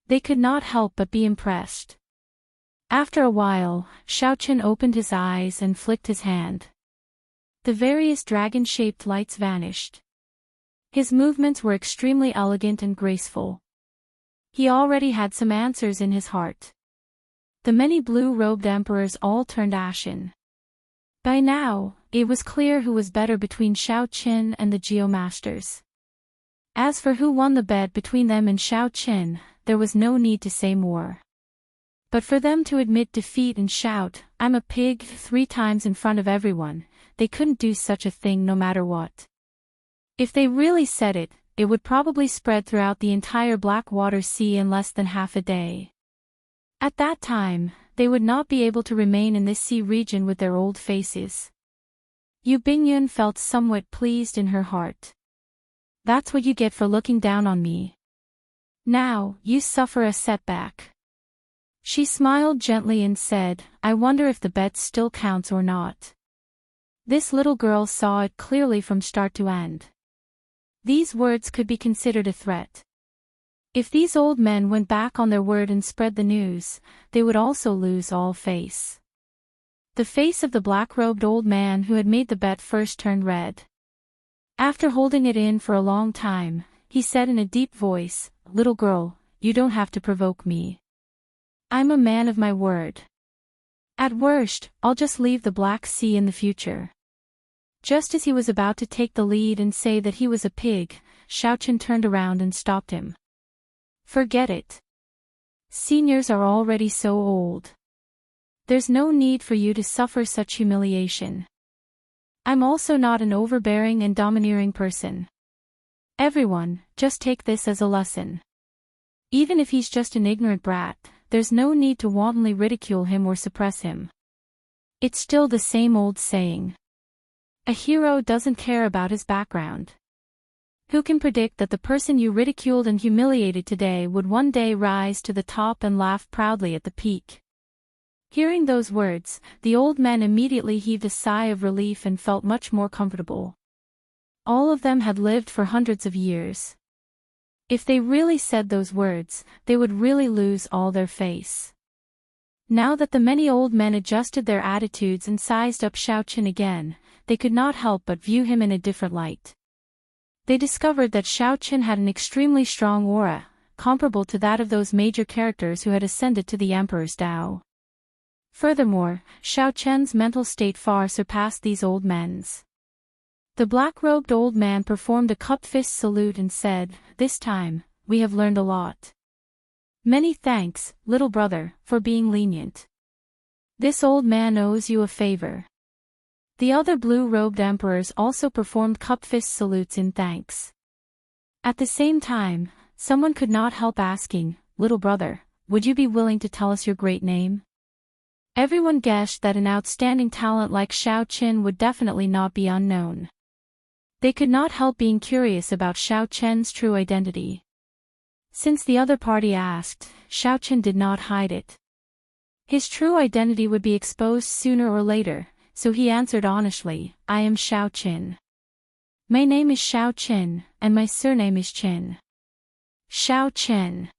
They could not help but be impressed. After a while, Xiao Chen opened his eyes and flicked his hand. The various dragon-shaped lights vanished. His movements were extremely elegant and graceful. He already had some answers in his heart. The many blue-robed emperors all turned ashen. By now, it was clear who was better between Xiao Chen and the geomasters. As for who won the bet between them and Xiao Chen, there was no need to say more. But for them to admit defeat and shout, "I'm a pig," 3 times in front of everyone, they couldn't do such a thing no matter what. If they really said it, it would probably spread throughout the entire Blackwater Sea in less than half a day. At that time, they would not be able to remain in this sea region with their old faces. Yu Bingyun felt somewhat pleased in her heart. That's what you get for looking down on me. Now, you suffer a setback. She smiled gently and said, "I wonder if the bet still counts or not." This little girl saw it clearly from start to end. These words could be considered a threat. If these old men went back on their word and spread the news, they would also lose all face. The face of the black-robed old man who had made the bet first turned red. After holding it in for a long time, he said in a deep voice, "Little girl, you don't have to provoke me. I'm a man of my word. At worst, I'll just leave the Black Sea in the future." Just as he was about to take the lead and say that he was a pig, Xiao Chen turned around and stopped him. "Forget it. Seniors are already so old. There's no need for you to suffer such humiliation. I'm also not an overbearing and domineering person. Everyone, just take this as a lesson. Even if he's just an ignorant brat, there's no need to wantonly ridicule him or suppress him. It's still the same old saying. A hero doesn't care about his background. Who can predict that the person you ridiculed and humiliated today would one day rise to the top and laugh proudly at the peak?" Hearing those words, the old men immediately heaved a sigh of relief and felt much more comfortable. All of them had lived for hundreds of years. If they really said those words, they would really lose all their face. Now that the many old men adjusted their attitudes and sized up Xiao Chen again, they could not help but view him in a different light. They discovered that Xiao Chen had an extremely strong aura, comparable to that of those major characters who had ascended to the Emperor's Tao. Furthermore, Xiao Chen's mental state far surpassed these old men's. The black-robed old man performed a cup-fist salute and said, "This time, we have learned a lot. Many thanks, little brother, for being lenient. This old man owes you a favor." The other blue-robed emperors also performed cup-fist salutes in thanks. At the same time, someone could not help asking, "Little brother, would you be willing to tell us your great name?" Everyone guessed that an outstanding talent like Xiao Chen would definitely not be unknown. They could not help being curious about Xiao Chen's true identity. Since the other party asked, Xiao Chen did not hide it. His true identity would be exposed sooner or later, so he answered honestly, "I am Xiao Chen. My name is Xiao Chen, and my surname is Chen." Xiao Chen.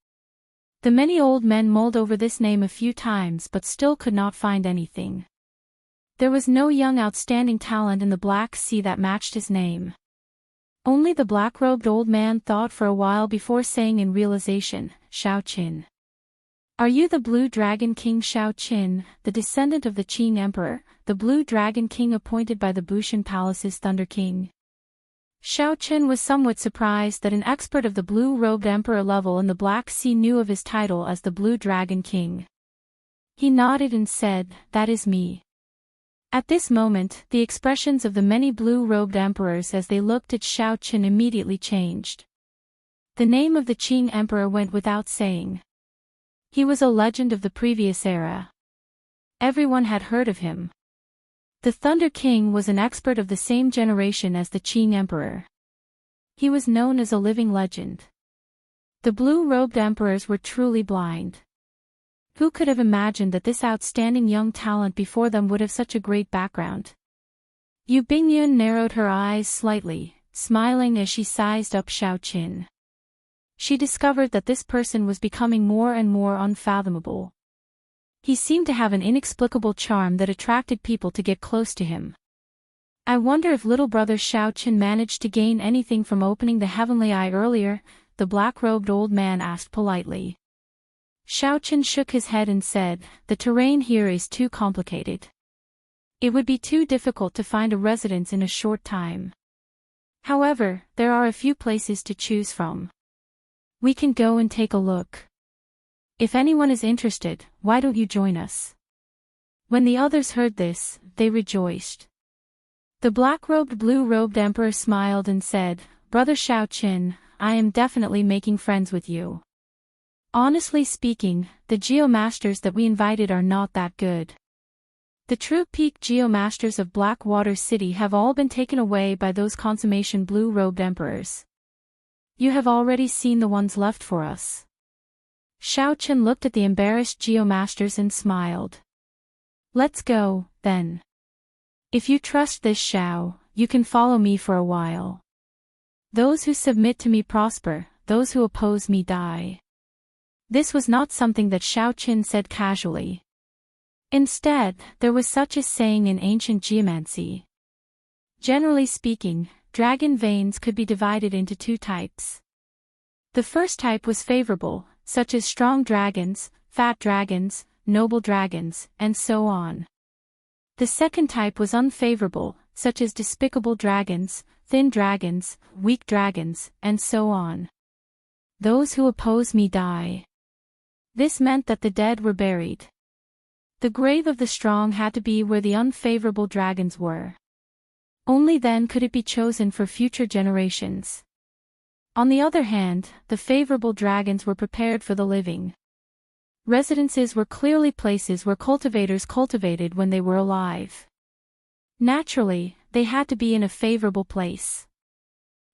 The many old men mulled over this name a few times but still could not find anything. There was no young outstanding talent in the Black Sea that matched his name. Only the black-robed old man thought for a while before saying in realization, "Xiao Qin. Are you the Blue Dragon King Xiao Qin, the descendant of the Qing Emperor, the Blue Dragon King appointed by the Bushan Palace's Thunder King?" Xiao Qin was somewhat surprised that an expert of the blue-robed emperor level in the Black Sea knew of his title as the Blue Dragon King. He nodded and said, "That is me." At this moment, the expressions of the many blue-robed emperors as they looked at Xiao Qin immediately changed. The name of the Qing emperor went without saying. He was a legend of the previous era. Everyone had heard of him. The Thunder King was an expert of the same generation as the Qing emperor. He was known as a living legend. The blue-robed emperors were truly blind. Who could have imagined that this outstanding young talent before them would have such a great background? Yu Bingyun narrowed her eyes slightly, smiling as she sized up Xiao Qin. She discovered that this person was becoming more and more unfathomable. He seemed to have an inexplicable charm that attracted people to get close to him. I wonder if little brother Xiao Qin managed to gain anything from opening the heavenly eye earlier, the black-robed old man asked politely. Xiao Qin shook his head and said, "The terrain here is too complicated. It would be too difficult to find a residence in a short time. However, there are a few places to choose from. We can go and take a look. If anyone is interested, why don't you join us?" When the others heard this, they rejoiced. The black-robed blue-robed emperor smiled and said, "Brother Xiao Qin, I am definitely making friends with you. Honestly speaking, the geomasters that we invited are not that good. The true peak geomasters of Blackwater City have all been taken away by those consummation blue-robed emperors. You have already seen the ones left for us." Xiao Qin looked at the embarrassed geomasters and smiled. "Let's go, then. If you trust this Xiao, you can follow me for a while. Those who submit to me prosper, those who oppose me die." This was not something that Xiao Qin said casually. Instead, there was such a saying in ancient geomancy. Generally speaking, dragon veins could be divided into two types. The first type was favorable, such as strong dragons, fat dragons, noble dragons, and so on. The second type was unfavorable, such as despicable dragons, thin dragons, weak dragons, and so on. Those who oppose me die. This meant that the dead were buried. The grave of the strong had to be where the unfavorable dragons were. Only then could it be chosen for future generations. On the other hand, the favorable dragons were prepared for the living. Residences were clearly places where cultivators cultivated when they were alive. Naturally, they had to be in a favorable place.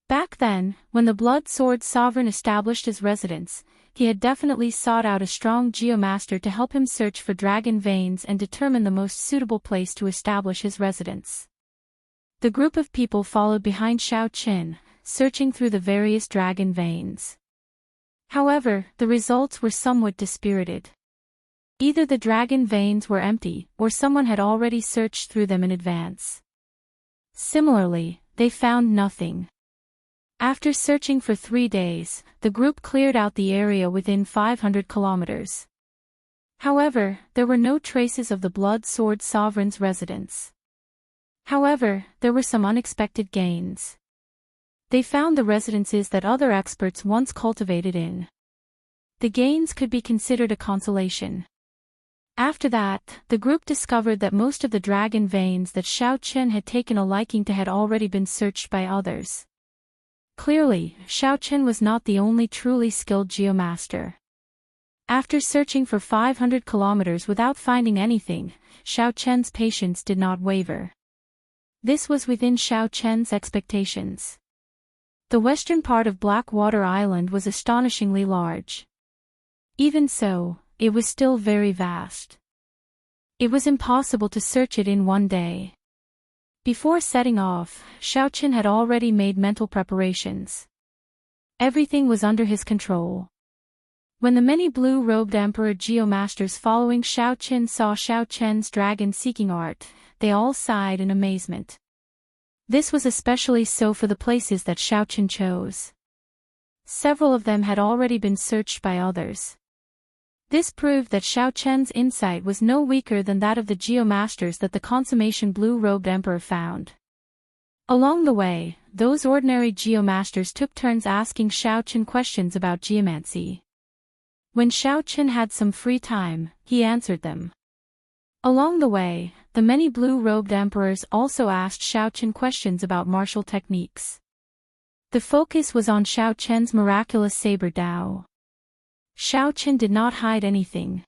Back then, when the Blood Sword Sovereign established his residence, he had definitely sought out a strong geomaster to help him search for dragon veins and determine the most suitable place to establish his residence. The group of people followed behind Xiao Qin, searching through the various dragon veins. However, the results were somewhat dispirited. Either the dragon veins were empty, or someone had already searched through them in advance. Similarly, they found nothing. After searching for 3 days, the group cleared out the area within 500 kilometers. However, there were no traces of the Blood Sword Sovereign's residence. However, there were some unexpected gains. They found the residences that other experts once cultivated in. The gains could be considered a consolation. After that, the group discovered that most of the dragon veins that Xiao Qin had taken a liking to had already been searched by others. Clearly, Xiao Qin was not the only truly skilled geomaster. After searching for 500 kilometers without finding anything, Xiao Qin's patience did not waver. This was within Xiao Qin's expectations. The western part of Blackwater Island was astonishingly large. Even so, it was still very vast. It was impossible to search it in one day. Before setting off, Xiao Qin had already made mental preparations. Everything was under his control. When the many blue-robed Emperor geomasters following Xiao Qin saw Xiao Qin's dragon-seeking art, they all sighed in amazement. This was especially so for the places that Xiao Qin chose. Several of them had already been searched by others. This proved that Xiao Qin's insight was no weaker than that of the geomasters that the consummation blue-robed emperor found. Along the way, those ordinary geomasters took turns asking Xiao Qin questions about geomancy. When Xiao Qin had some free time, he answered them. Along the way, the many blue-robed emperors also asked Xiao Chen questions about martial techniques. The focus was on Xiao Chen's miraculous saber Dao. Xiao Chen did not hide anything.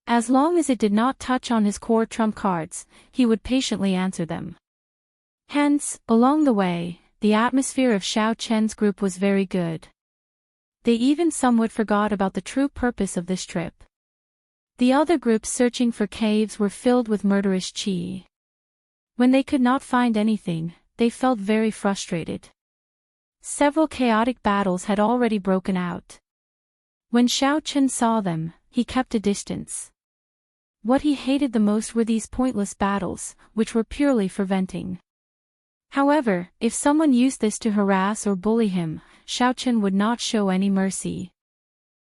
As long as it did not touch on his core trump cards, he would patiently answer them. Hence, along the way, the atmosphere of Xiao Chen's group was very good. They even somewhat forgot about the true purpose of this trip. The other groups searching for caves were filled with murderous qi. When they could not find anything, they felt very frustrated. Several chaotic battles had already broken out. When Xiao Chen saw them, he kept a distance. What he hated the most were these pointless battles, which were purely for venting. However, if someone used this to harass or bully him, Xiao Chen would not show any mercy.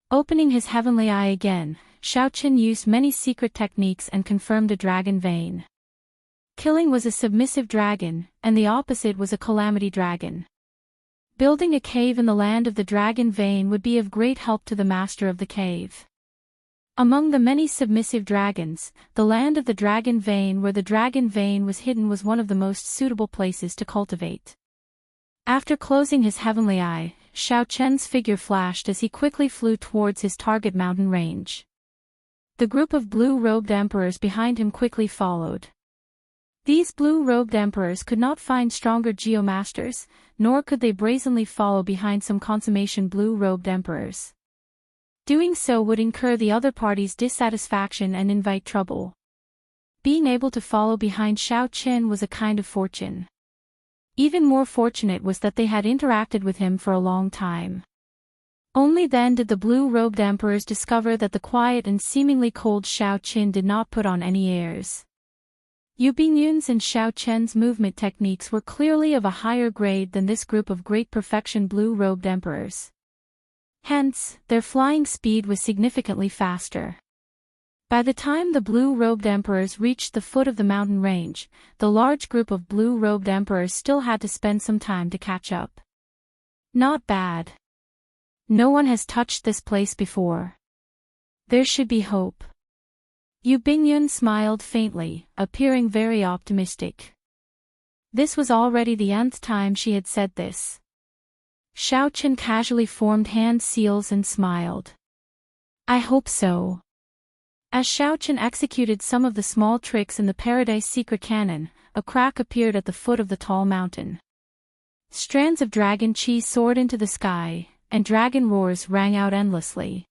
Opening his heavenly eye again, Xiao Chen used many secret techniques and confirmed a dragon vein. Killing was a submissive dragon, and the opposite was a calamity dragon. Building a cave in the land of the dragon vein would be of great help to the master of the cave. Among the many submissive dragons, the land of the dragon vein where the dragon vein was hidden was one of the most suitable places to cultivate. After closing his heavenly eye, Xiao Chen's figure flashed as he quickly flew towards his target mountain range. The group of blue-robed emperors behind him quickly followed. These blue-robed emperors could not find stronger geomasters, nor could they brazenly follow behind some consummation blue-robed emperors. Doing so would incur the other party's dissatisfaction and invite trouble. Being able to follow behind Xiao Chen was a kind of fortune. Even more fortunate was that they had interacted with him for a long time. Only then did the blue-robed emperors discover that the quiet and seemingly cold Xiao Chen did not put on any airs. Yu Bingyun's and Xiao Chen's movement techniques were clearly of a higher grade than this group of great perfection blue-robed emperors. Hence, their flying speed was significantly faster. By the time the blue-robed emperors reached the foot of the mountain range, the large group of blue-robed emperors still had to spend some time to catch up. Not bad. No one has touched this place before. There should be hope. Yu Bingyun smiled faintly, appearing very optimistic. This was already the nth time she had said this. Xiao Chen casually formed hand seals and smiled. I hope so. As Xiao Chen executed some of the small tricks in the Paradise Secret Cannon, a crack appeared at the foot of the tall mountain. Strands of dragon qi soared into the sky, and dragon roars rang out endlessly.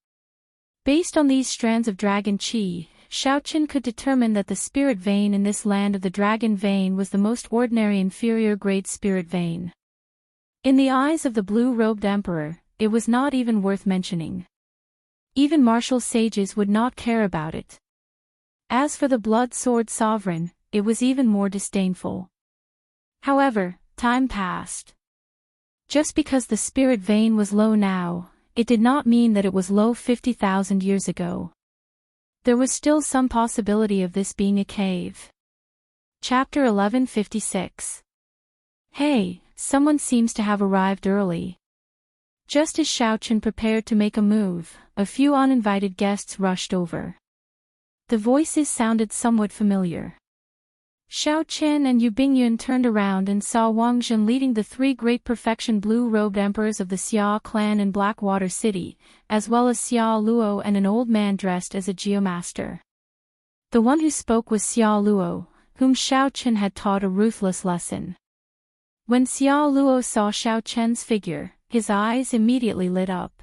Based on these strands of dragon qi, Xiao Chen could determine that the spirit vein in this land of the dragon vein was the most ordinary inferior grade spirit vein. In the eyes of the blue-robed emperor, it was not even worth mentioning. Even martial sages would not care about it. As for the blood-sword sovereign, it was even more disdainful. However, time passed. Just because the spirit vein was low now, it did not mean that it was low 50,000 years ago. There was still some possibility of this being a cave. Chapter 1156. Hey, someone seems to have arrived early. Just as Xiao Chen prepared to make a move, a few uninvited guests rushed over. The voices sounded somewhat familiar. Xiao Chen and Yu Bingyun turned around and saw Wang Zhen leading the three great perfection blue-robed emperors of the Xia clan in Blackwater City, as well as Xia Luo and an old man dressed as a geomaster. The one who spoke was Xia Luo, whom Xiao Chen had taught a ruthless lesson. When Xia Luo saw Xiao Chen's figure, his eyes immediately lit up.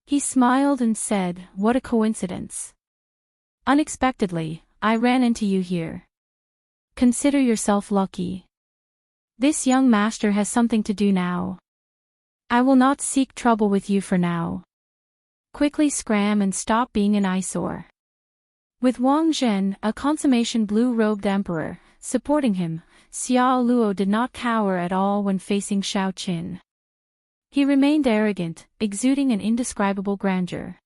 He smiled and said, "What a coincidence. Unexpectedly, I ran into you here. Consider yourself lucky. This young master has something to do now. I will not seek trouble with you for now. Quickly scram and stop being an eyesore." With Wang Zhen, a consummation blue-robed emperor, supporting him, Xia Luo did not cower at all when facing Xiao Chen. He remained arrogant, exuding an indescribable grandeur.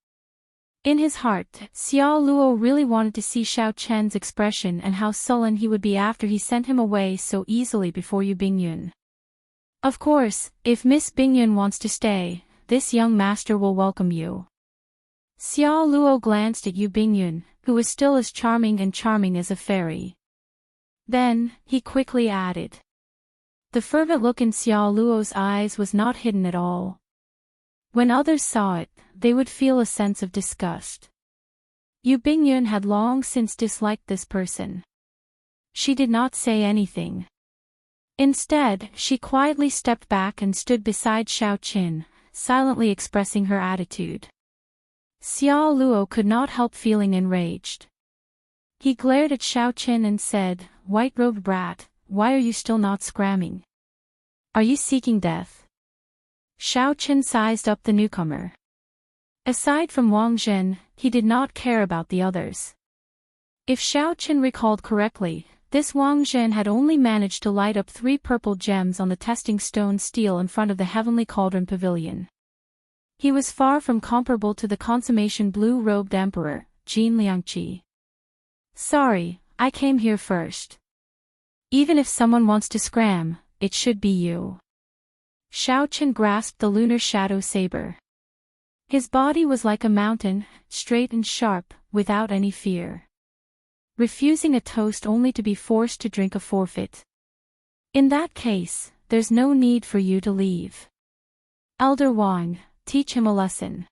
In his heart, Xia Luo really wanted to see Xiao Chen's expression and how sullen he would be after he sent him away so easily before Yu Bingyun. Of course, if Miss Bingyun wants to stay, this young master will welcome you. Xia Luo glanced at Yu Bingyun, who was still as charming as a fairy. Then, he quickly added. The fervent look in Xiao Luo's eyes was not hidden at all. When others saw it, they would feel a sense of disgust. Yu Bingyun had long since disliked this person. She did not say anything. Instead, she quietly stepped back and stood beside Xiao Qin, silently expressing her attitude. Xiao Luo could not help feeling enraged. He glared at Xiao Qin and said, "White-robed brat, why are you still not scramming? Are you seeking death?" Xiao Qin sized up the newcomer. Aside from Wang Zhen, he did not care about the others. If Xiao Qin recalled correctly, this Wang Zhen had only managed to light up 3 purple gems on the testing stone steel in front of the Heavenly Cauldron Pavilion. He was far from comparable to the consummation blue-robed emperor, Jin Liangqi. "Sorry, I came here first. Even if someone wants to scram, it should be you." Xiao Qin grasped the lunar shadow saber. His body was like a mountain, straight and sharp, without any fear. Refusing a toast only to be forced to drink a forfeit. In that case, there's no need for you to leave. Elder Wang, teach him a lesson.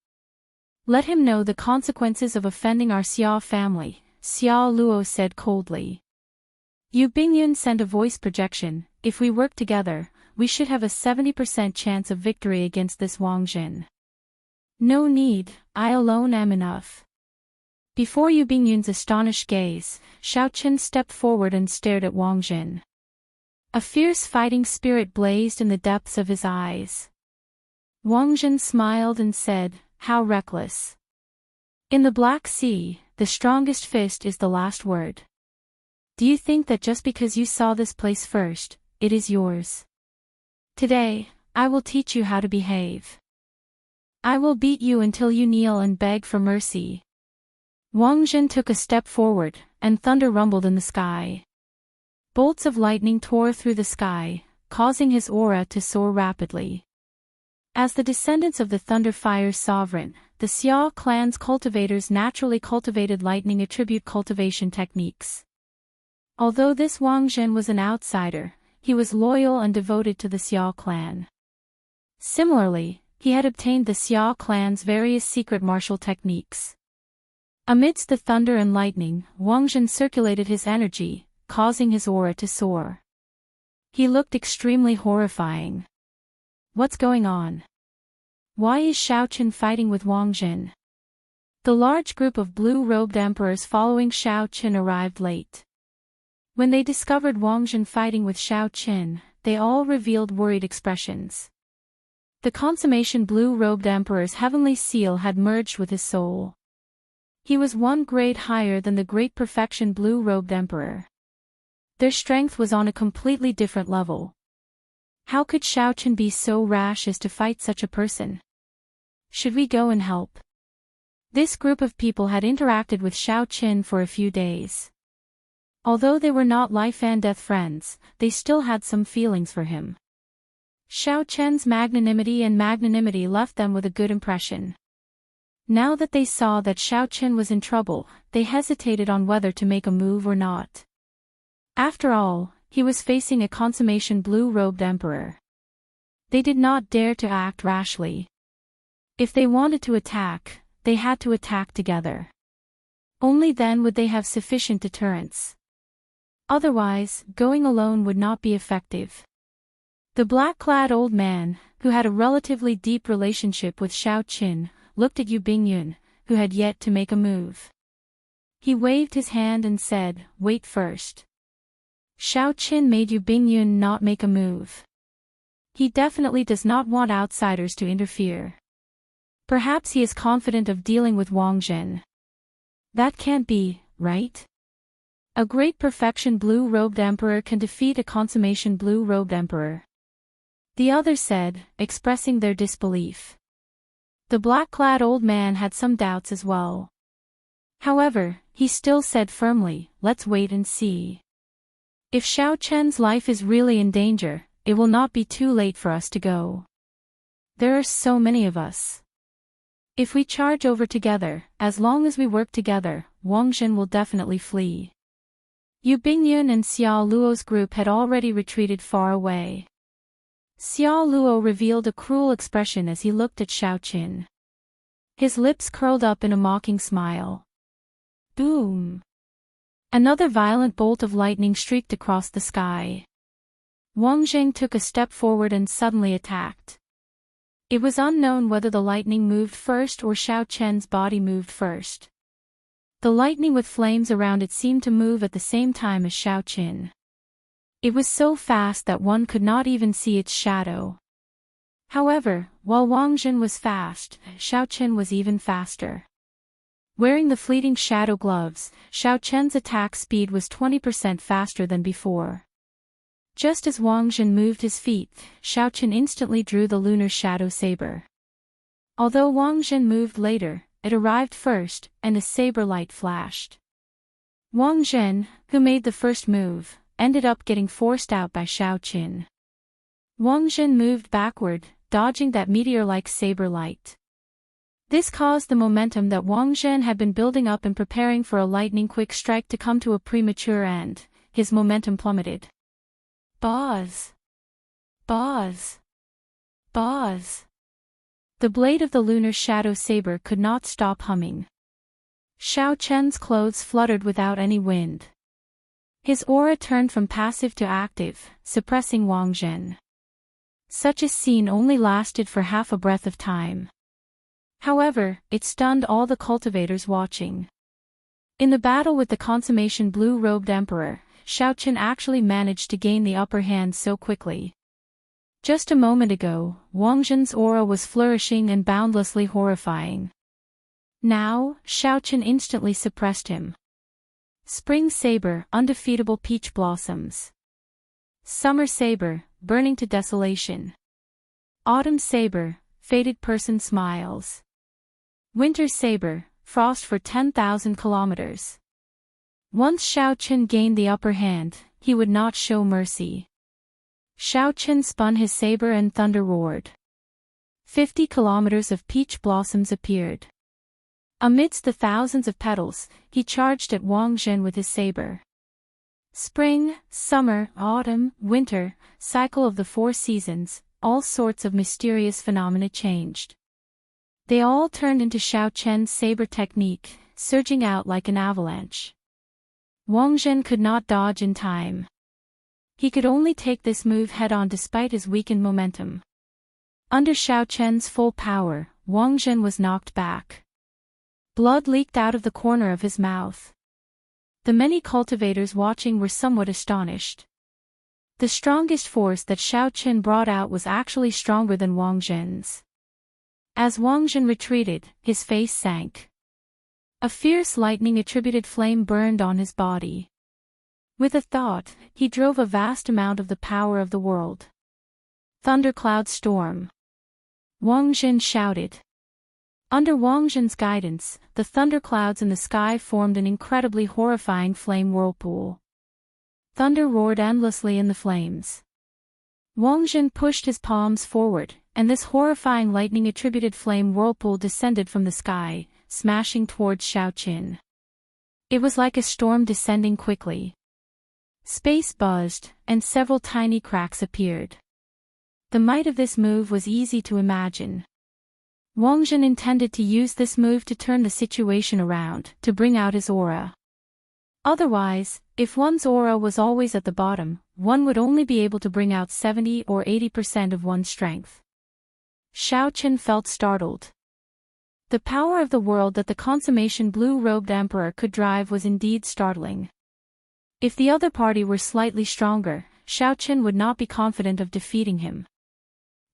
Let him know the consequences of offending our Xia family, Xiao Luo said coldly. Yu Bingyun sent a voice projection. If we work together, we should have a 70% chance of victory against this Wang Zhen. No need, I alone am enough. Before Yu Bingyun's astonished gaze, Xiao Qin stepped forward and stared at Wang Zhen. A fierce fighting spirit blazed in the depths of his eyes. Wang Zhen smiled and said, "How reckless. In the Black Sea, the strongest fist is the last word. Do you think that just because you saw this place first, it is yours? Today, I will teach you how to behave. I will beat you until you kneel and beg for mercy." Wang Zhen took a step forward, and thunder rumbled in the sky. Bolts of lightning tore through the sky, causing his aura to soar rapidly. As the descendants of the Thunder Fire's sovereign, the Xia clan's cultivators naturally cultivated lightning attribute cultivation techniques. Although this Wang Zhen was an outsider, he was loyal and devoted to the Xia clan. Similarly, he had obtained the Xia clan's various secret martial techniques. Amidst the thunder and lightning, Wang Zhen circulated his energy, causing his aura to soar. He looked extremely horrifying. What's going on? Why is Xiao Qin fighting with Wang Zhen? The large group of blue-robed emperors following Xiao Qin arrived late. When they discovered Wang Zhen fighting with Xiao Qin, they all revealed worried expressions. The consummation blue-robed emperor's heavenly seal had merged with his soul. He was 1 grade higher than the great perfection blue-robed emperor. Their strength was on a completely different level. How could Xiao Qin be so rash as to fight such a person? Should we go and help? This group of people had interacted with Xiao Qin for a few days. Although they were not life and death friends, they still had some feelings for him. Xiao Qin's magnanimity left them with a good impression. Now that they saw that Xiao Qin was in trouble, they hesitated on whether to make a move or not. After all, he was facing a consummation blue-robed emperor. They did not dare to act rashly. If they wanted to attack, they had to attack together. Only then would they have sufficient deterrence. Otherwise, going alone would not be effective. The black-clad old man, who had a relatively deep relationship with Xiao Qin, looked at Yu Bingyun, who had yet to make a move. He waved his hand and said, "Wait first." Xiao Qin made Yu Bingyun not make a move. He definitely does not want outsiders to interfere. Perhaps he is confident of dealing with Wang Zhen. That can't be, right? A great perfection blue-robed emperor can defeat a consummation blue-robed emperor. The others said, expressing their disbelief. The black-clad old man had some doubts as well. However, he still said firmly, "Let's wait and see. If Xiao Chen's life is really in danger, it will not be too late for us to go. There are so many of us. If we charge over together, as long as we work together, Wang Zhen will definitely flee." Yu Bingyun and Xiao Luo's group had already retreated far away. Xiao Luo revealed a cruel expression as he looked at Xiaoqin. His lips curled up in a mocking smile. Boom! Another violent bolt of lightning streaked across the sky. Wang Zheng took a step forward and suddenly attacked. It was unknown whether the lightning moved first or Xiaoqian's body moved first. The lightning with flames around it seemed to move at the same time as Xiaoqin. It was so fast that one could not even see its shadow. However, while Wang Zheng was fast, Xiaoqin was even faster. Wearing the fleeting shadow gloves, Xiaoqian's attack speed was 20% faster than before. Just as Wang Zheng moved his feet, Xiaoqin instantly drew the lunar shadow saber. Although Wang Zheng moved later, it arrived first, and a saber light flashed. Wang Zheng, who made the first move, ended up getting forced out by Xiaoqin. Wang Zheng moved backward, dodging that meteor-like saber light. This caused the momentum that Wang Zheng had been building up and preparing for a lightning-quick strike to come to a premature end. His momentum plummeted. Buzz! Buzz! Buzz! The blade of the lunar shadow saber could not stop humming. Xiaoqian's clothes fluttered without any wind. His aura turned from passive to active, suppressing Wang Zheng. Such a scene only lasted for half a breath of time. However, it stunned all the cultivators watching. In the battle with the consummation blue-robed emperor, Xiaoqin actually managed to gain the upper hand so quickly. Just a moment ago, Wang Zhen's aura was flourishing and boundlessly horrifying. Now, Xiaoqin instantly suppressed him. Spring Saber, undefeatable peach blossoms. Summer Saber, burning to desolation. Autumn Saber, faded person smiles. Winter Saber, frost for 10,000 kilometers. Once Xiaoqin gained the upper hand, he would not show mercy. Xiaoqin spun his saber and thunder roared. 50 kilometers of peach blossoms appeared. Amidst the thousands of petals, he charged at Wang Zheng with his saber. Spring, summer, autumn, winter, cycle of the 4 seasons, all sorts of mysterious phenomena changed. They all turned into Xiaoqian's saber technique, surging out like an avalanche. Wang Zheng could not dodge in time. He could only take this move head-on despite his weakened momentum. Under Xiaoqian's full power, Wang Zheng was knocked back. Blood leaked out of the corner of his mouth. The many cultivators watching were somewhat astonished. The strongest force that Xiaoqin brought out was actually stronger than Wang Zhen's. As Wang Zheng retreated, his face sank. A fierce lightning-attributed flame burned on his body. With a thought, he drove a vast amount of the power of the world. Thundercloud storm. Wang Zheng shouted. Under Wang Zhen's guidance, the thunderclouds in the sky formed an incredibly horrifying flame whirlpool. Thunder roared endlessly in the flames. Wang Zheng pushed his palms forward, and this horrifying lightning-attributed flame whirlpool descended from the sky, smashing towards Xiaoqin. It was like a storm descending quickly. Space buzzed, and several tiny cracks appeared. The might of this move was easy to imagine. Wang Zheng intended to use this move to turn the situation around, to bring out his aura. Otherwise, if one's aura was always at the bottom, one would only be able to bring out 70 or 80% of one's strength. Xiaoqin felt startled. The power of the world that the consummation blue-robed emperor could drive was indeed startling. If the other party were slightly stronger, Xiaoqin would not be confident of defeating him.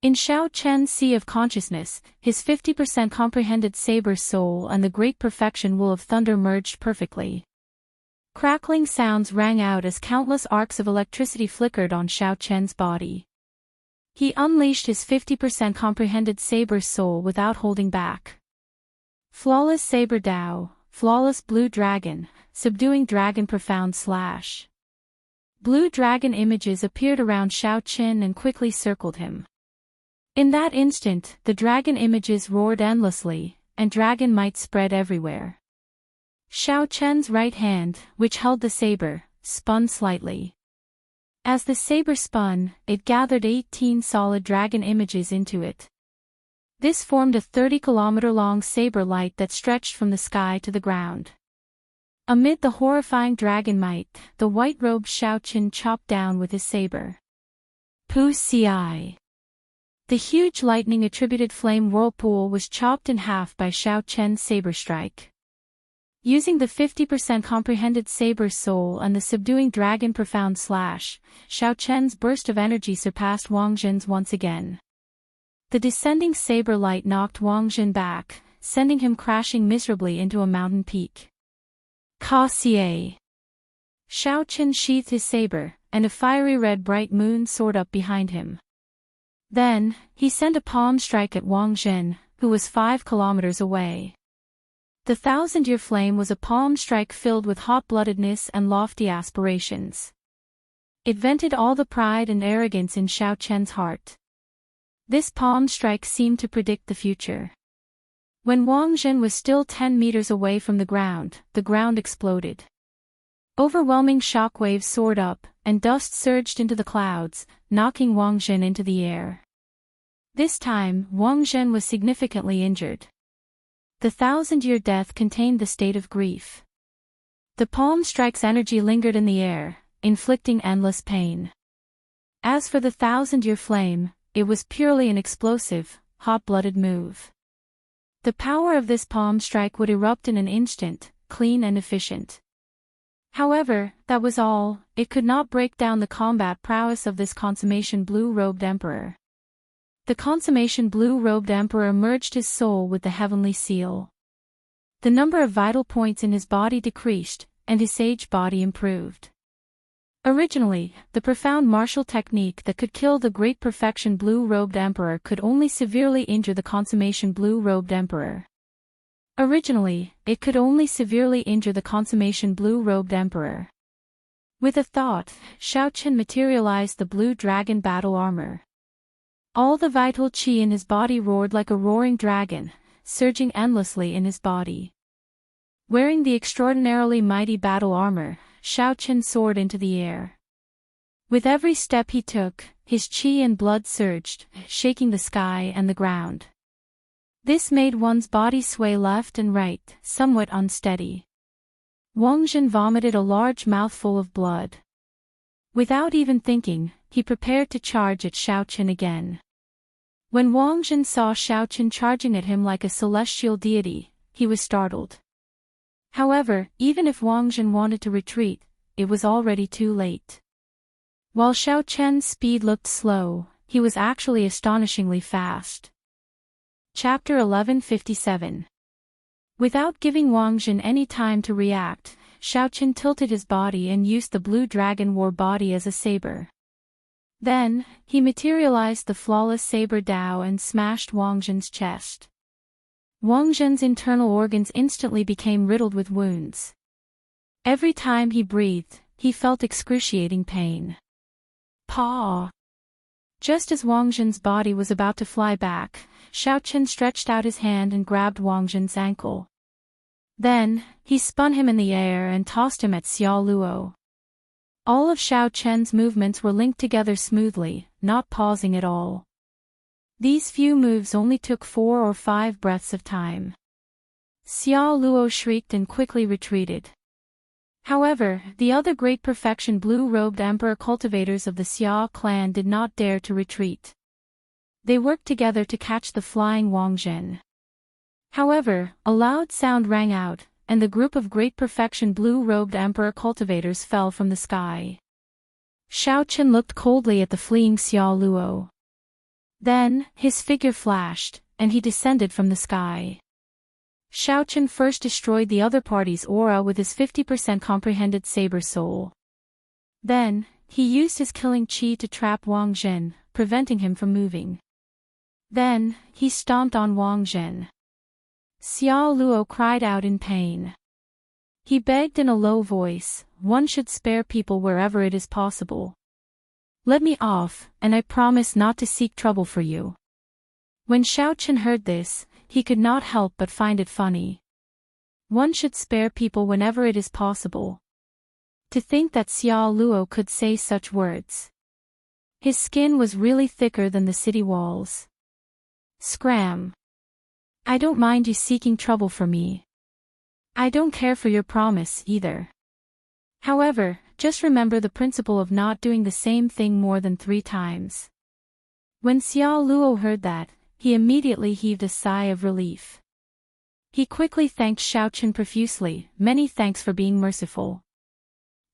In Xiaoqian's sea of consciousness, his 50% comprehended saber soul and the great perfection will of thunder merged perfectly. Crackling sounds rang out as countless arcs of electricity flickered on Xiaoqian's body. He unleashed his 50% comprehended saber soul without holding back. Flawless saber Dao, flawless blue dragon, subduing dragon profound slash. Blue dragon images appeared around Xiaoqin and quickly circled him. In that instant, the dragon images roared endlessly, and dragon might spread everywhere. Xiaoqian's right hand, which held the saber, spun slightly. As the saber spun, it gathered 18 solid dragon images into it. This formed a 30-kilometer-long saber light that stretched from the sky to the ground. Amid the horrifying dragon might, the white-robed Shao Qin chopped down with his saber. Pu Ci. The huge lightning-attributed flame whirlpool was chopped in half by Shao Qian's saber strike. Using the 50% comprehended saber soul and the subduing dragon profound slash, Shao Qian's burst of energy surpassed Wang Zhen's once again. The descending saber light knocked Wang Zhen back, sending him crashing miserably into a mountain peak. Ka Xie. Shao Qin sheathed his saber, and a fiery red bright moon soared up behind him. Then, he sent a palm strike at Wang Zhen, who was 5 kilometers away. The 1,000-year flame was a palm strike filled with hot-bloodedness and lofty aspirations. It vented all the pride and arrogance in Shao Qian's heart. This palm strike seemed to predict the future. When Wang Zhen was still 10 meters away from the ground exploded. Overwhelming shockwaves soared up, and dust surged into the clouds, knocking Wang Zhen into the air. This time, Wang Zhen was significantly injured. The 1,000-year death contained the state of grief. The palm strike's energy lingered in the air, inflicting endless pain. As for the 1,000-year flame, it was purely an explosive, hot-blooded move. The power of this palm strike would erupt in an instant, clean and efficient. However, that was all. It could not break down the combat prowess of this consummation blue-robed emperor. The consummation blue-robed emperor merged his soul with the heavenly seal. The number of vital points in his body decreased, and his sage body improved. Originally, the profound martial technique that could kill the great perfection blue-robed emperor could only severely injure the consummation blue-robed emperor. Originally, it could only severely injure the consummation blue-robed emperor. With a thought, Shao Qian materialized the blue dragon battle armor. All the vital qi in his body roared like a roaring dragon, surging endlessly in his body. Wearing the extraordinarily mighty battle armor, Shao Qian soared into the air. With every step he took, his qi and blood surged, shaking the sky and the ground. This made one's body sway left and right, somewhat unsteady. Wang Zhen vomited a large mouthful of blood. Without even thinking, he prepared to charge at Shao Qian again. When Wang Zhen saw Shao Qian charging at him like a celestial deity, he was startled. However, even if Wang Zhen wanted to retreat, it was already too late. While Shao Qian's speed looked slow, he was actually astonishingly fast. Chapter 1157. Without giving Wang Zhen any time to react, Shao Qian tilted his body and used the blue dragon war body as a saber. Then, he materialized the flawless saber Dao and smashed Wang Zhen's chest. Wang Zhen's internal organs instantly became riddled with wounds. Every time he breathed, he felt excruciating pain. Paw! Just as Wang Zhen's body was about to fly back, Shao Qian stretched out his hand and grabbed Wang Zhen's ankle. Then, he spun him in the air and tossed him at Xiao Luo. All of Shao Qian's movements were linked together smoothly, not pausing at all. These few moves only took 4 or 5 breaths of time. Xiao Luo shrieked and quickly retreated. However, the other great perfection blue-robed emperor cultivators of the Xia clan did not dare to retreat. They worked together to catch the flying Wang Zhen. However, a loud sound rang out, and the group of great perfection blue-robed emperor cultivators fell from the sky. Shao Qian looked coldly at the fleeing Xiao Luo. Then, his figure flashed, and he descended from the sky. Shao Qian first destroyed the other party's aura with his 50% comprehended saber soul. Then, he used his killing qi to trap Wang Zhen, preventing him from moving. Then, he stomped on Wang Zhen. Xiao Luo cried out in pain. He begged in a low voice, "One should spare people wherever it is possible. Let me off, and I promise not to seek trouble for you." When Shao Qian heard this, he could not help but find it funny. One should spare people whenever it is possible. To think that Xiao Luo could say such words. His skin was really thicker than the city walls. Scram. I don't mind you seeking trouble for me. I don't care for your promise either. However, just remember the principle of not doing the same thing more than 3 times. When Xiao Luo heard that, he immediately heaved a sigh of relief. He quickly thanked Xiaochen profusely. Many thanks for being merciful.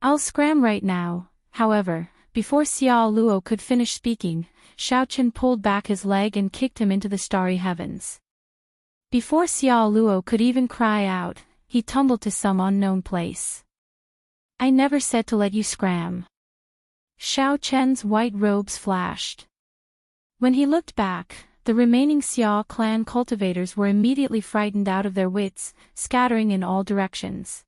I'll scram right now. However, before Xiao Luo could finish speaking, Xiaochen pulled back his leg and kicked him into the starry heavens. Before Xiao Luo could even cry out, he tumbled to some unknown place. I never said to let you scram. Xiaochen's white robes flashed. When he looked back, the remaining Xia clan cultivators were immediately frightened out of their wits, scattering in all directions.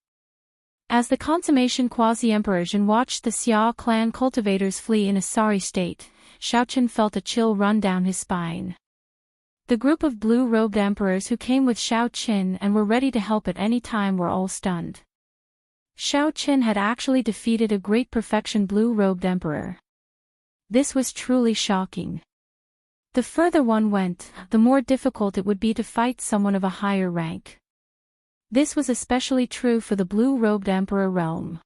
As the consummation quasi-emperor Zhen watched the Xia clan cultivators flee in a sorry state, Xiaochen felt a chill run down his spine. The group of blue-robed emperors who came with Xiaochen and were ready to help at any time were all stunned. Xiaochen had actually defeated a great perfection blue-robed emperor. This was truly shocking. The further one went, the more difficult it would be to fight someone of a higher rank. This was especially true for the blue-robed emperor realm.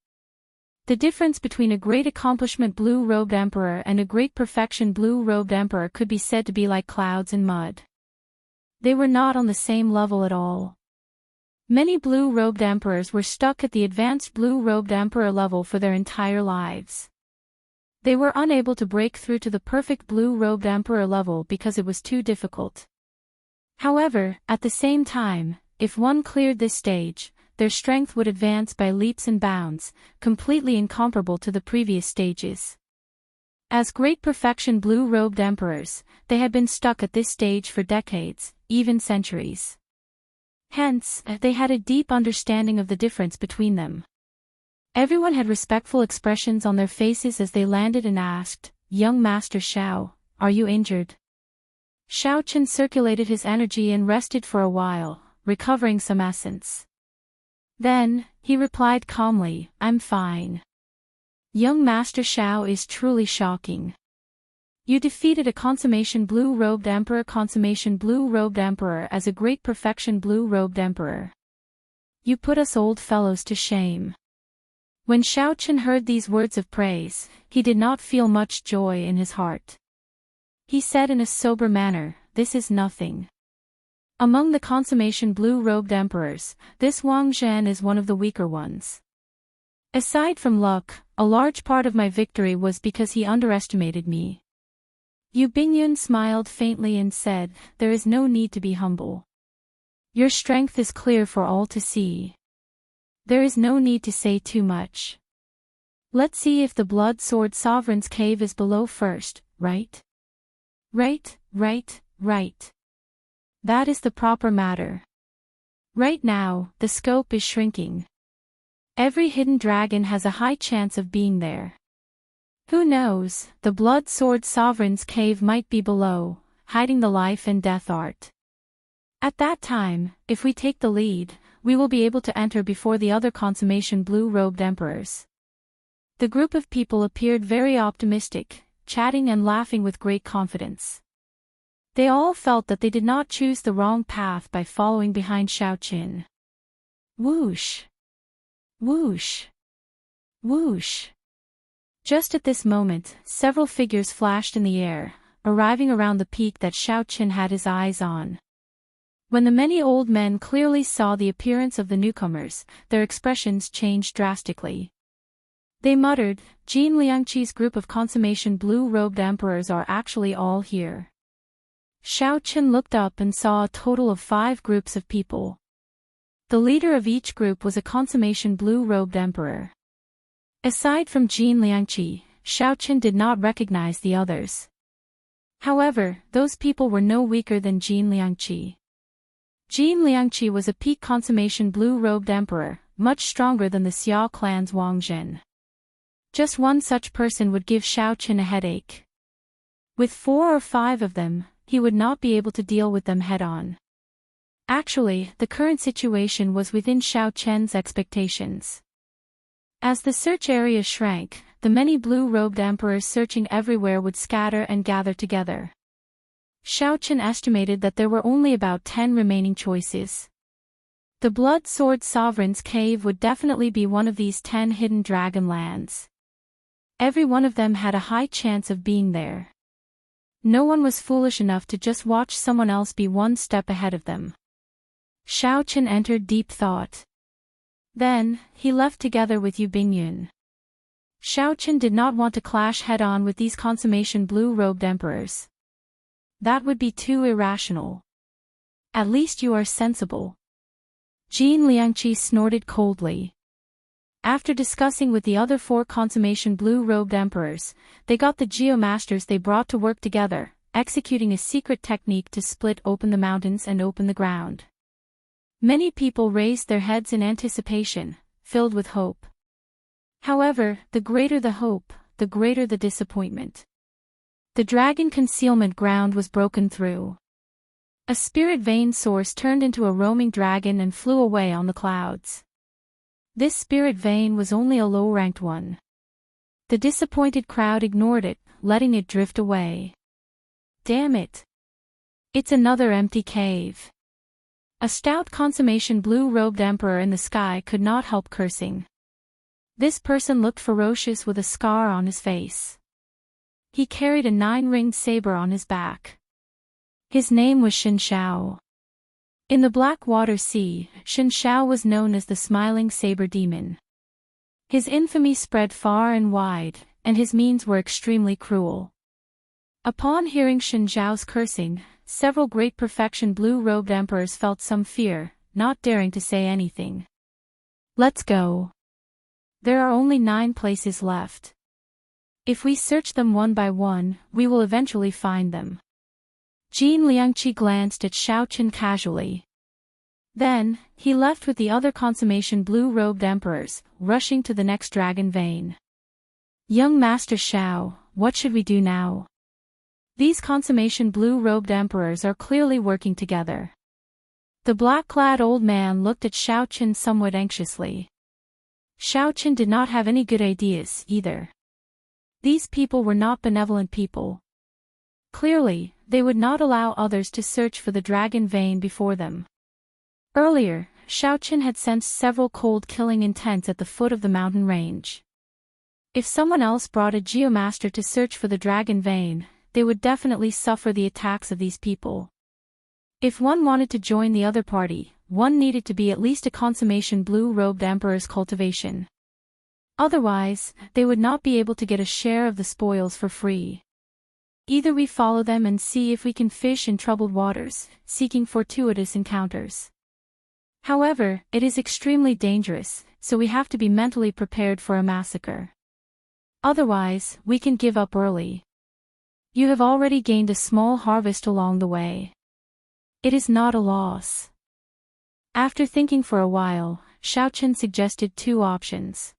The difference between a great accomplishment blue-robed emperor and a great perfection blue-robed emperor could be said to be like clouds and mud. They were not on the same level at all. Many blue-robed emperors were stuck at the advanced blue-robed emperor level for their entire lives. They were unable to break through to the perfect blue-robed emperor level because it was too difficult. However, at the same time, if one cleared this stage, their strength would advance by leaps and bounds, completely incomparable to the previous stages. As great perfection blue-robed emperors, they had been stuck at this stage for decades, even centuries. Hence, they had a deep understanding of the difference between them. Everyone had respectful expressions on their faces as they landed and asked, "Young Master Xiao, are you injured?" Xiaochen circulated his energy and rested for a while, recovering some essence. Then, he replied calmly, "I'm fine." Young Master Xiao is truly shocking. You defeated a consummation blue-robed emperor as a great perfection blue-robed emperor. You put us old fellows to shame. When Xiaochen heard these words of praise, he did not feel much joy in his heart. He said in a sober manner, "This is nothing. Among the consummation blue-robed emperors, this Wang Zhen is one of the weaker ones. Aside from luck, a large part of my victory was because he underestimated me." Yu Bingyun smiled faintly and said, "There is no need to be humble. Your strength is clear for all to see. There is no need to say too much. Let's see if the Blood Sword Sovereign's cave is below first, right? Right. That is the proper matter. Right now, the scope is shrinking. Every hidden dragon has a high chance of being there. Who knows, the Blood Sword Sovereign's cave might be below, hiding the life and death art. At that time, if we take the lead, we will be able to enter before the other consummation blue-robed emperors." The group of people appeared very optimistic, chatting and laughing with great confidence. They all felt that they did not choose the wrong path by following behind Xiaochen. Whoosh! Whoosh! Whoosh! Just at this moment, several figures flashed in the air, arriving around the peak that Xiaochen had his eyes on. When the many old men clearly saw the appearance of the newcomers, their expressions changed drastically. They muttered, "Jin Liangqi's group of consummation blue-robed emperors are actually all here." Xiaochen looked up and saw a total of 5 groups of people. The leader of each group was a consummation blue-robed emperor. Aside from Jin Liangqi, Xiaochen did not recognize the others. However, those people were no weaker than Jin Liangqi. Jin Liangqi was a peak consummation blue-robed emperor, much stronger than the Xia clan's Wang Zhen. Just one such person would give Xiaochen a headache. With 4 or 5 of them, he would not be able to deal with them head-on. Actually, the current situation was within Xiaochen's expectations. As the search area shrank, the many blue-robed emperors searching everywhere would scatter and gather together. Xiaochen estimated that there were only about 10 remaining choices. The Blood Sword Sovereign's cave would definitely be one of these 10 hidden dragon lands. Every one of them had a high chance of being there. No one was foolish enough to just watch someone else be one step ahead of them. Xiaochen entered deep thought. Then, he left together with Yu Bingyun. Xiaochen did not want to clash head-on with these consummation blue-robed emperors. That would be too irrational. At least you are sensible. Jin Liangqi snorted coldly. After discussing with the other 4 consummation blue-robed emperors, they got the geomasters they brought to work together, executing a secret technique to split open the mountains and open the ground. Many people raised their heads in anticipation, filled with hope. However, the greater the hope, the greater the disappointment. The dragon concealment ground was broken through. A spirit vein source turned into a roaming dragon and flew away on the clouds. This spirit vein was only a low-ranked one. The disappointed crowd ignored it, letting it drift away. Damn it! It's another empty cave. A stout consummation blue-robed emperor in the sky could not help cursing. This person looked ferocious with a scar on his face. He carried a 9-ringed saber on his back. His name was Shen Shao. In the Blackwater Sea, Shen Shao was known as the Smiling Saber Demon. His infamy spread far and wide, and his means were extremely cruel. Upon hearing Shen Shao's cursing, several great perfection blue-robed emperors felt some fear, not daring to say anything. Let's go. There are only 9 places left. If we search them one by one, we will eventually find them. Jin Liangqi glanced at Xiaochen casually. Then, he left with the other consummation blue-robed emperors, rushing to the next dragon vein. Young Master Xiao, what should we do now? These consummation blue-robed emperors are clearly working together. The black-clad old man looked at Xiaochen somewhat anxiously. Xiaochen did not have any good ideas either. These people were not benevolent people. Clearly, they would not allow others to search for the dragon vein before them. Earlier, Xiaochen had sensed several cold-killing intents at the foot of the mountain range. If someone else brought a geomaster to search for the dragon vein, they would definitely suffer the attacks of these people. If one wanted to join the other party, one needed to be at least a consummation blue-robed emperor's cultivation. Otherwise, they would not be able to get a share of the spoils for free. Either we follow them and see if we can fish in troubled waters, seeking fortuitous encounters. However, it is extremely dangerous, so we have to be mentally prepared for a massacre. Otherwise, we can give up early. You have already gained a small harvest along the way. It is not a loss. After thinking for a while, Xiaochen suggested 2 options.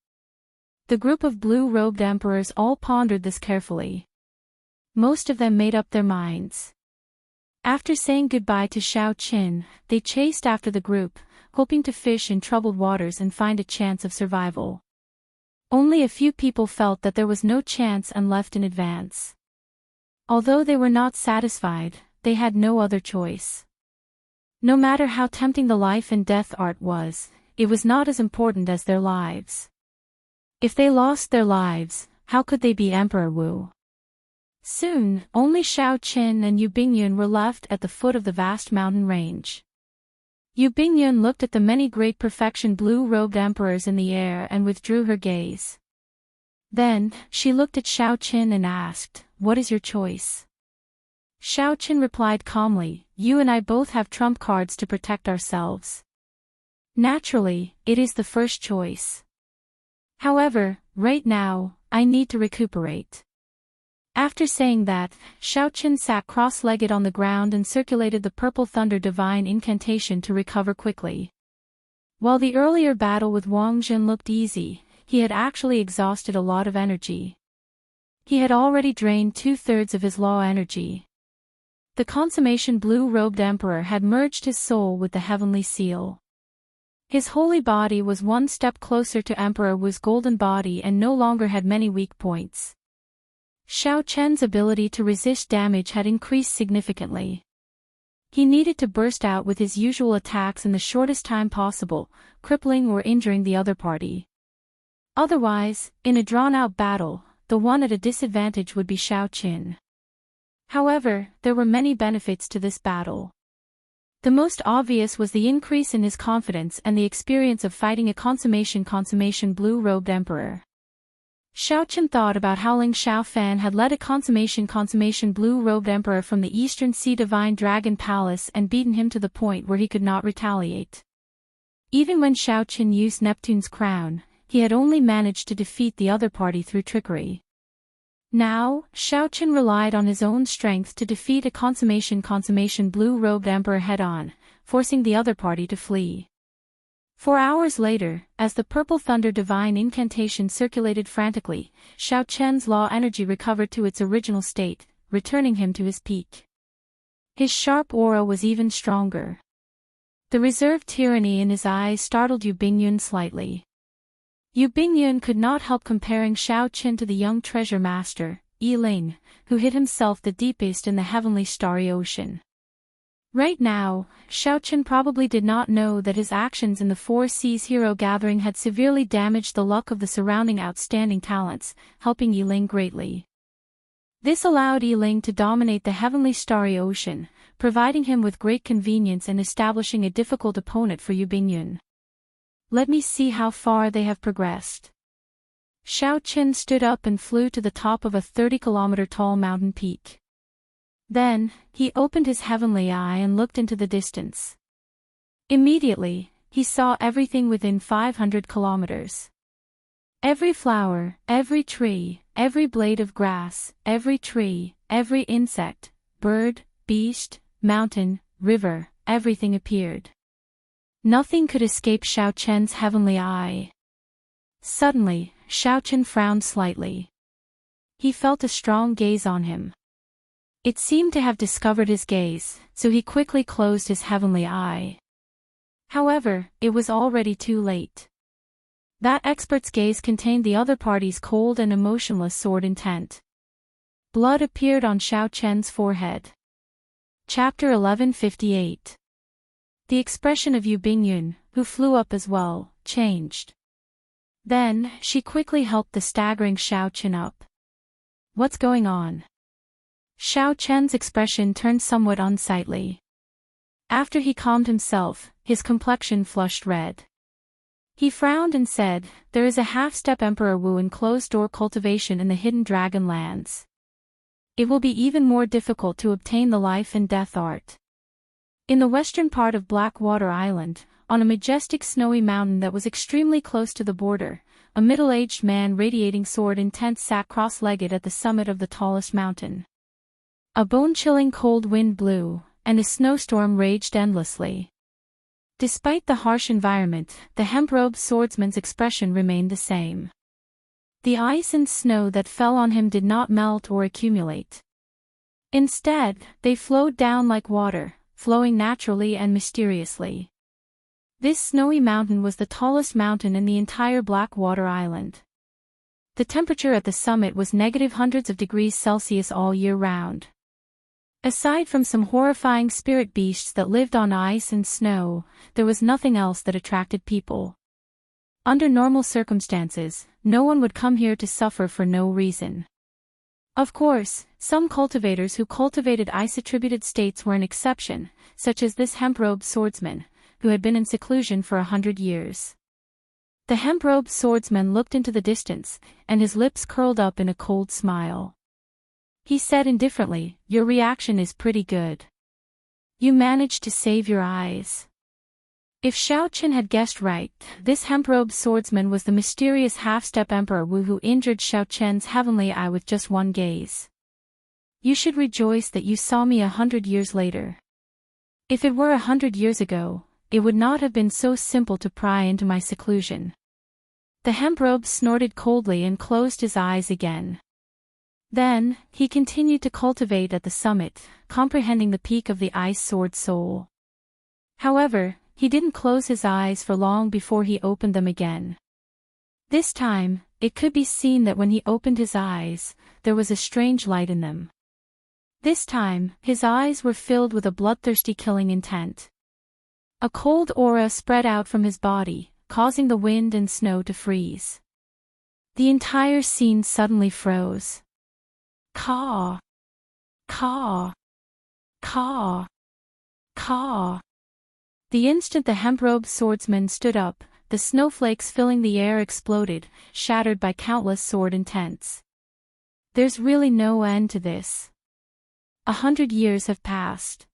The group of blue-robed emperors all pondered this carefully. Most of them made up their minds. After saying goodbye to Xiaochen, they chased after the group, hoping to fish in troubled waters and find a chance of survival. Only a few people felt that there was no chance and left in advance. Although they were not satisfied, they had no other choice. No matter how tempting the life and death art was, it was not as important as their lives. If they lost their lives, how could they be Emperor Wu? Soon, only Xiaochen and Yu Bingyun were left at the foot of the vast mountain range. Yu Bingyun looked at the many great perfection blue-robed emperors in the air and withdrew her gaze. Then, she looked at Xiaochen and asked, "What is your choice?" Xiaochen replied calmly, "You and I both have trump cards to protect ourselves. Naturally, it is the first choice. However, right now, I need to recuperate." After saying that, Xiaochen sat cross-legged on the ground and circulated the Purple Thunder Divine Incantation to recover quickly. While the earlier battle with Wang Jin looked easy, he had actually exhausted a lot of energy. He had already drained 2/3 of his law energy. The consummation blue-robed emperor had merged his soul with the heavenly seal. His holy body was one step closer to Emperor Wu's golden body and no longer had many weak points. Xiao Chen's ability to resist damage had increased significantly. He needed to burst out with his usual attacks in the shortest time possible, crippling or injuring the other party. Otherwise, in a drawn-out battle, the one at a disadvantage would be Xiao Qin. However, there were many benefits to this battle. The most obvious was the increase in his confidence and the experience of fighting a consummation blue-robed emperor. Xiao Qin thought about how Ling Xiaofan had led a consummation blue-robed emperor from the Eastern Sea Divine Dragon Palace and beaten him to the point where he could not retaliate. Even when Xiao Qin used Neptune's crown, he had only managed to defeat the other party through trickery. Now, Xiao Qin relied on his own strength to defeat a consummation blue-robed emperor head-on, forcing the other party to flee. 4 hours later, as the purple thunder divine incantation circulated frantically, Xiao Chen's law energy recovered to its original state, returning him to his peak. His sharp aura was even stronger. The reserved tyranny in his eyes startled Yu Bingyun slightly. Yu Bingyun could not help comparing Xiao Qin to the young treasure master, Yi Ling, who hid himself the deepest in the heavenly starry ocean. Right now, Xiao Qin probably did not know that his actions in the Four Seas hero gathering had severely damaged the luck of the surrounding outstanding talents, helping Yi Ling greatly. This allowed Yi Ling to dominate the heavenly starry ocean, providing him with great convenience and establishing a difficult opponent for Yu Bingyun. Let me see how far they have progressed. Xiao Qin stood up and flew to the top of a 30-kilometer tall mountain peak. Then, he opened his heavenly eye and looked into the distance. Immediately, he saw everything within 500 kilometers. Every flower, every tree, every blade of grass, every tree, every insect, bird, beast, mountain, river, everything appeared. Nothing could escape Xiao Chen's heavenly eye. Suddenly, Xiao Chen frowned slightly. He felt a strong gaze on him. It seemed to have discovered his gaze, so he quickly closed his heavenly eye. However, it was already too late. That expert's gaze contained the other party's cold and emotionless sword intent. Blood appeared on Xiao Chen's forehead. Chapter 1158. The expression of Yu Bingyun, who flew up as well, changed. Then, she quickly helped the staggering Xiao Chen up. What's going on? Xiao Chen's expression turned somewhat unsightly. After he calmed himself, his complexion flushed red. He frowned and said, "There is a half-step Emperor Wu in closed-door cultivation in the hidden dragon lands. It will be even more difficult to obtain the life and death art." In the western part of Blackwater Island, on a majestic snowy mountain that was extremely close to the border, a middle-aged man radiating sword intent sat cross-legged at the summit of the tallest mountain. A bone-chilling cold wind blew, and a snowstorm raged endlessly. Despite the harsh environment, the hemp-robed swordsman's expression remained the same. The ice and snow that fell on him did not melt or accumulate. Instead, they flowed down like water, flowing naturally and mysteriously. This snowy mountain was the tallest mountain in the entire Blackwater Island. The temperature at the summit was negative hundreds of degrees Celsius all year round. Aside from some horrifying spirit beasts that lived on ice and snow, there was nothing else that attracted people. Under normal circumstances, no one would come here to suffer for no reason. Of course, some cultivators who cultivated ice-attributed states were an exception, such as this hemp-robed swordsman, who had been in seclusion for 100 years. The hemp-robed swordsman looked into the distance, and his lips curled up in a cold smile. He said indifferently, "Your reaction is pretty good. You managed to save your eyes." If Xiao Chen had guessed right, this hemp-robed swordsman was the mysterious half-step Emperor Wu who injured Xiao Chen's heavenly eye with just one gaze. You should rejoice that you saw me 100 years later. If it were 100 years ago, it would not have been so simple to pry into my seclusion. The hemp-robe snorted coldly and closed his eyes again. Then, he continued to cultivate at the summit, comprehending the peak of the ice sword soul. However, he didn't close his eyes for long before he opened them again. This time, it could be seen that when he opened his eyes, there was a strange light in them. This time, his eyes were filled with a bloodthirsty killing intent. A cold aura spread out from his body, causing the wind and snow to freeze. The entire scene suddenly froze. Caw! Caw! Caw! Caw! The instant the hemp-robed swordsman stood up, the snowflakes filling the air exploded, shattered by countless sword intents. There's really no end to this. 100 years have passed.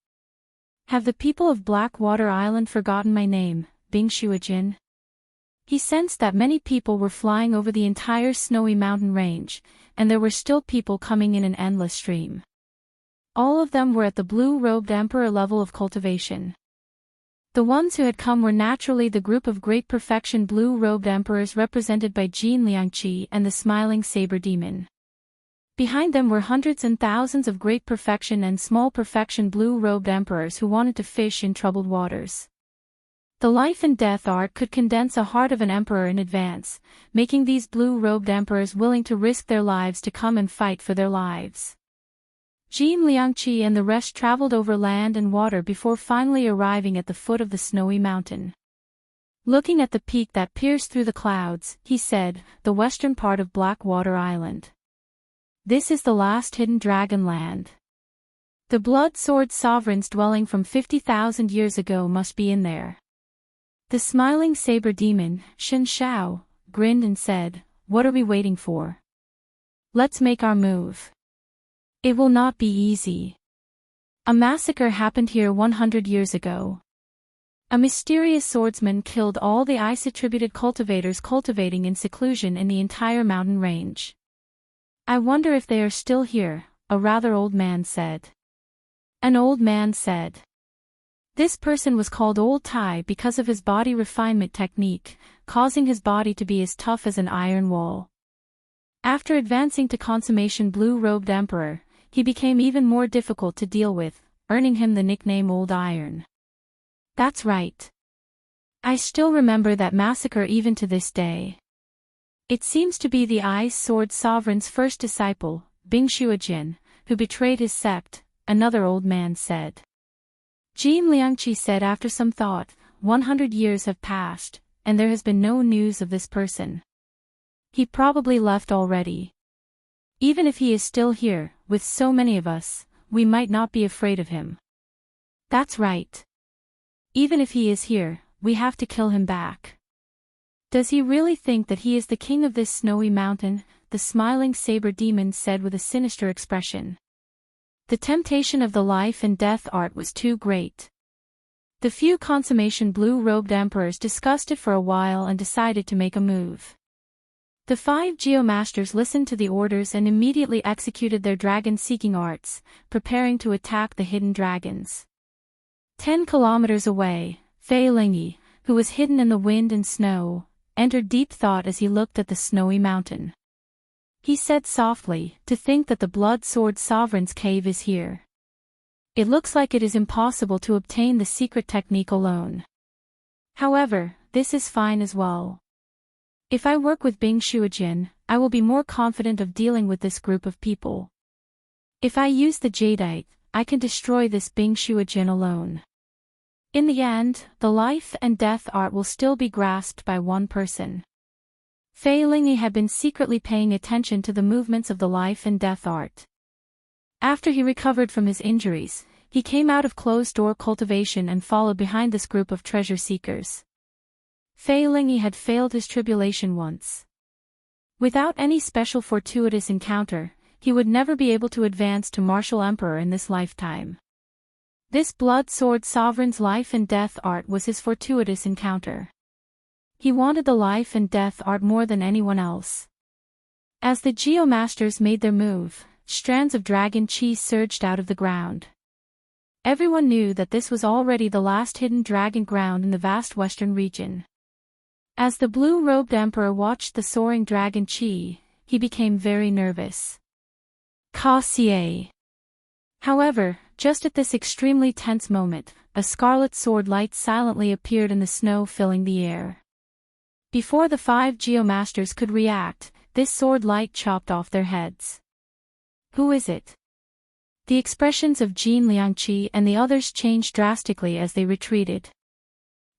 Have the people of Blackwater Island forgotten my name, Bing Shuijin? He sensed that many people were flying over the entire snowy mountain range, and there were still people coming in an endless stream. All of them were at the blue-robed emperor level of cultivation. The ones who had come were naturally the group of great perfection blue-robed emperors represented by Jin Liangqi and the smiling saber demon. Behind them were hundreds and thousands of great perfection and small perfection blue-robed emperors who wanted to fish in troubled waters. The life and death art could condense a heart of an emperor in advance, making these blue-robed emperors willing to risk their lives to come and fight for their lives. Jin Liangqi and the rest traveled over land and water before finally arriving at the foot of the snowy mountain. Looking at the peak that pierced through the clouds, he said, "The western part of Blackwater Island. This is the last hidden dragon land. The blood-sword sovereigns dwelling from 50,000 years ago must be in there." The smiling saber demon, Shen Shao, grinned and said, "What are we waiting for? Let's make our move. It will not be easy. A massacre happened here 100 years ago. A mysterious swordsman killed all the ice-attributed cultivators cultivating in seclusion in the entire mountain range. I wonder if they are still here," a rather old man said. An old man said. This person was called Old Tai because of his body refinement technique, causing his body to be as tough as an iron wall. After advancing to consummation blue-robed emperor, he became even more difficult to deal with, earning him the nickname Old Iron. That's right. I still remember that massacre even to this day. It seems to be the Ice Sword Sovereign's first disciple, Bing Shuijin, who betrayed his sept, another old man said. Jin Liangqi said after some thought, 100 years have passed, and there has been no news of this person. He probably left already. Even if he is still here, with so many of us, we might not be afraid of him. That's right. Even if he is here, we have to kill him back. Does he really think that he is the king of this snowy mountain? The smiling saber demon said with a sinister expression. The temptation of the life and death art was too great. The few consummation blue-robed emperors discussed it for a while and decided to make a move. The 5 geomasters listened to the orders and immediately executed their dragon-seeking arts, preparing to attack the hidden dragons. 10 kilometers away, Fei Lingyi, who was hidden in the wind and snow, entered deep thought as he looked at the snowy mountain. He said softly, "To think that the blood-sword sovereign's cave is here. It looks like it is impossible to obtain the secret technique alone. However, this is fine as well. If I work with Bing Shuijin, I will be more confident of dealing with this group of people. If I use the jadeite, I can destroy this Bing Shuijin alone. In the end, the life and death art will still be grasped by one person." Fei Lingyi had been secretly paying attention to the movements of the life and death art. After he recovered from his injuries, he came out of closed-door cultivation and followed behind this group of treasure seekers. Fei Lingyi had failed his tribulation once. Without any special fortuitous encounter, he would never be able to advance to martial emperor in this lifetime. This blood-sword sovereign's life and death art was his fortuitous encounter. He wanted the life and death art more than anyone else. As the geomasters made their move, strands of dragon chi surged out of the ground. Everyone knew that this was already the last hidden dragon ground in the vast western region. As the blue-robed emperor watched the soaring dragon chi, he became very nervous. Ka Xie. However, just at this extremely tense moment, a scarlet sword light silently appeared in the snow filling the air. Before the 5 Geomasters could react, this sword light chopped off their heads. Who is it? The expressions of Jin Liangqi and the others changed drastically as they retreated.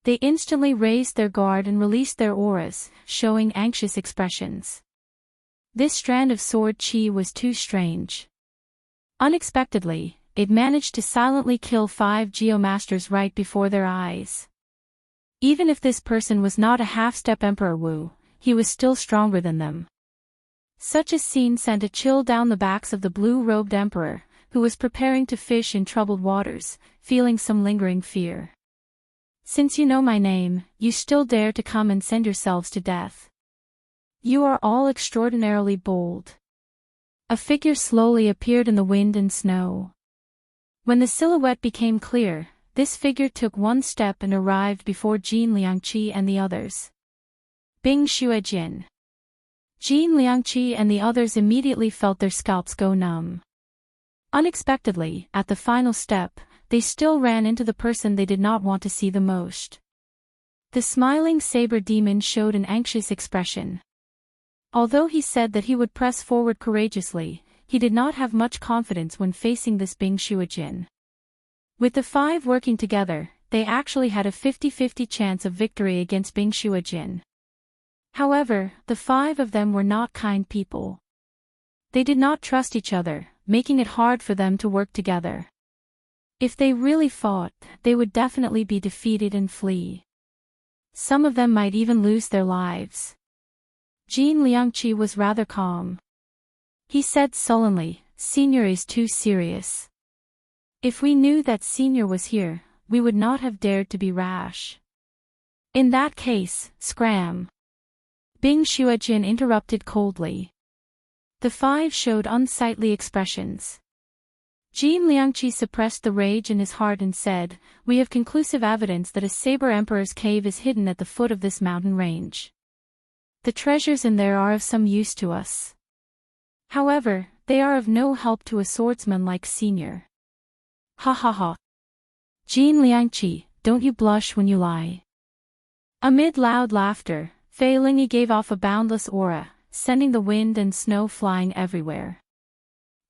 They instantly raised their guard and released their auras, showing anxious expressions. This strand of sword chi was too strange. Unexpectedly, it managed to silently kill 5 Geomasters right before their eyes. Even if this person was not a half-step Emperor Wu, he was still stronger than them. Such a scene sent a chill down the backs of the blue-robed Emperor, who was preparing to fish in troubled waters, feeling some lingering fear. Since you know my name, you still dare to come and send yourselves to death. You are all extraordinarily bold. A figure slowly appeared in the wind and snow. When the silhouette became clear, this figure took one step and arrived before Jin Liangqi and the others. Bing Xuejin. Jin Liangqi and the others immediately felt their scalps go numb. Unexpectedly, at the final step, they still ran into the person they did not want to see the most. The smiling saber demon showed an anxious expression. Although he said that he would press forward courageously, he did not have much confidence when facing this Bing Xuejin. With the 5 working together, they actually had a 50-50 chance of victory against Bing Xuejin. However, the 5 of them were not kind people. They did not trust each other, making it hard for them to work together. If they really fought, they would definitely be defeated and flee. Some of them might even lose their lives. Jin Liangqi was rather calm. He said sullenly, "Senior is too serious. If we knew that Senior was here, we would not have dared to be rash. In that case, scram." Bing Xuejin interrupted coldly. The 5 showed unsightly expressions. Jin Liangqi suppressed the rage in his heart and said, "We have conclusive evidence that a Saber Emperor's cave is hidden at the foot of this mountain range. The treasures in there are of some use to us. However, they are of no help to a swordsman like Senior." Ha ha ha. Jin Liangqi, don't you blush when you lie. Amid loud laughter, Fei Lingyi gave off a boundless aura, sending the wind and snow flying everywhere.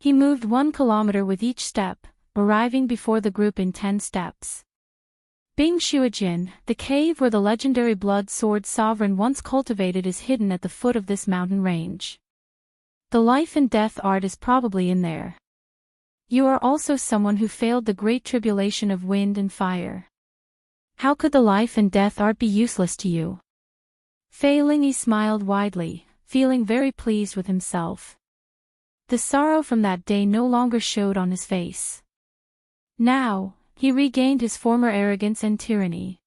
He moved 1 kilometer with each step, arriving before the group in 10 steps. Bing Xuejin, the cave where the legendary blood sword sovereign once cultivated, is hidden at the foot of this mountain range. The life and death art is probably in there. You are also someone who failed the great tribulation of wind and fire. How could the life and death art be useless to you? Fei Lingyi smiled widely, feeling very pleased with himself. The sorrow from that day no longer showed on his face. Now, he regained his former arrogance and tyranny.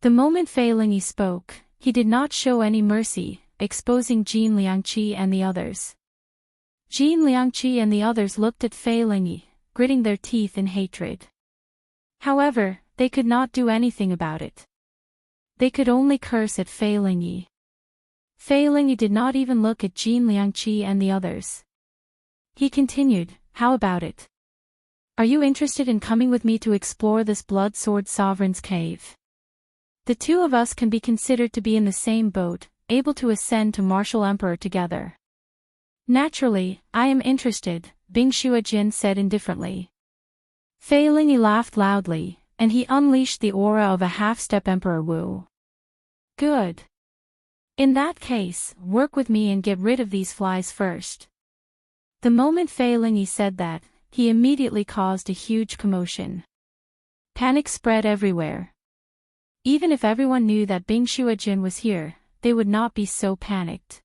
The moment Fei Lingyi spoke, he did not show any mercy, exposing Jin Liangqi and the others. Jin Liangqi and the others looked at Fei Lingyi, gritting their teeth in hatred. However, they could not do anything about it. They could only curse at Fei Lingyi. Fei Lingyi did not even look at Jin Liangqi and the others. He continued, "How about it? Are you interested in coming with me to explore this blood sword sovereign's cave? The 2 of us can be considered to be in the same boat, able to ascend to martial emperor together." "Naturally, I am interested," Bing Xuejin said indifferently. Fei Lingyi laughed loudly, and he unleashed the aura of a half-step Emperor Wu. "Good. In that case, work with me and get rid of these flies first." The moment Fei Lingyi said that, he immediately caused a huge commotion. Panic spread everywhere. Even if everyone knew that Bing Xuejin was here, they would not be so panicked.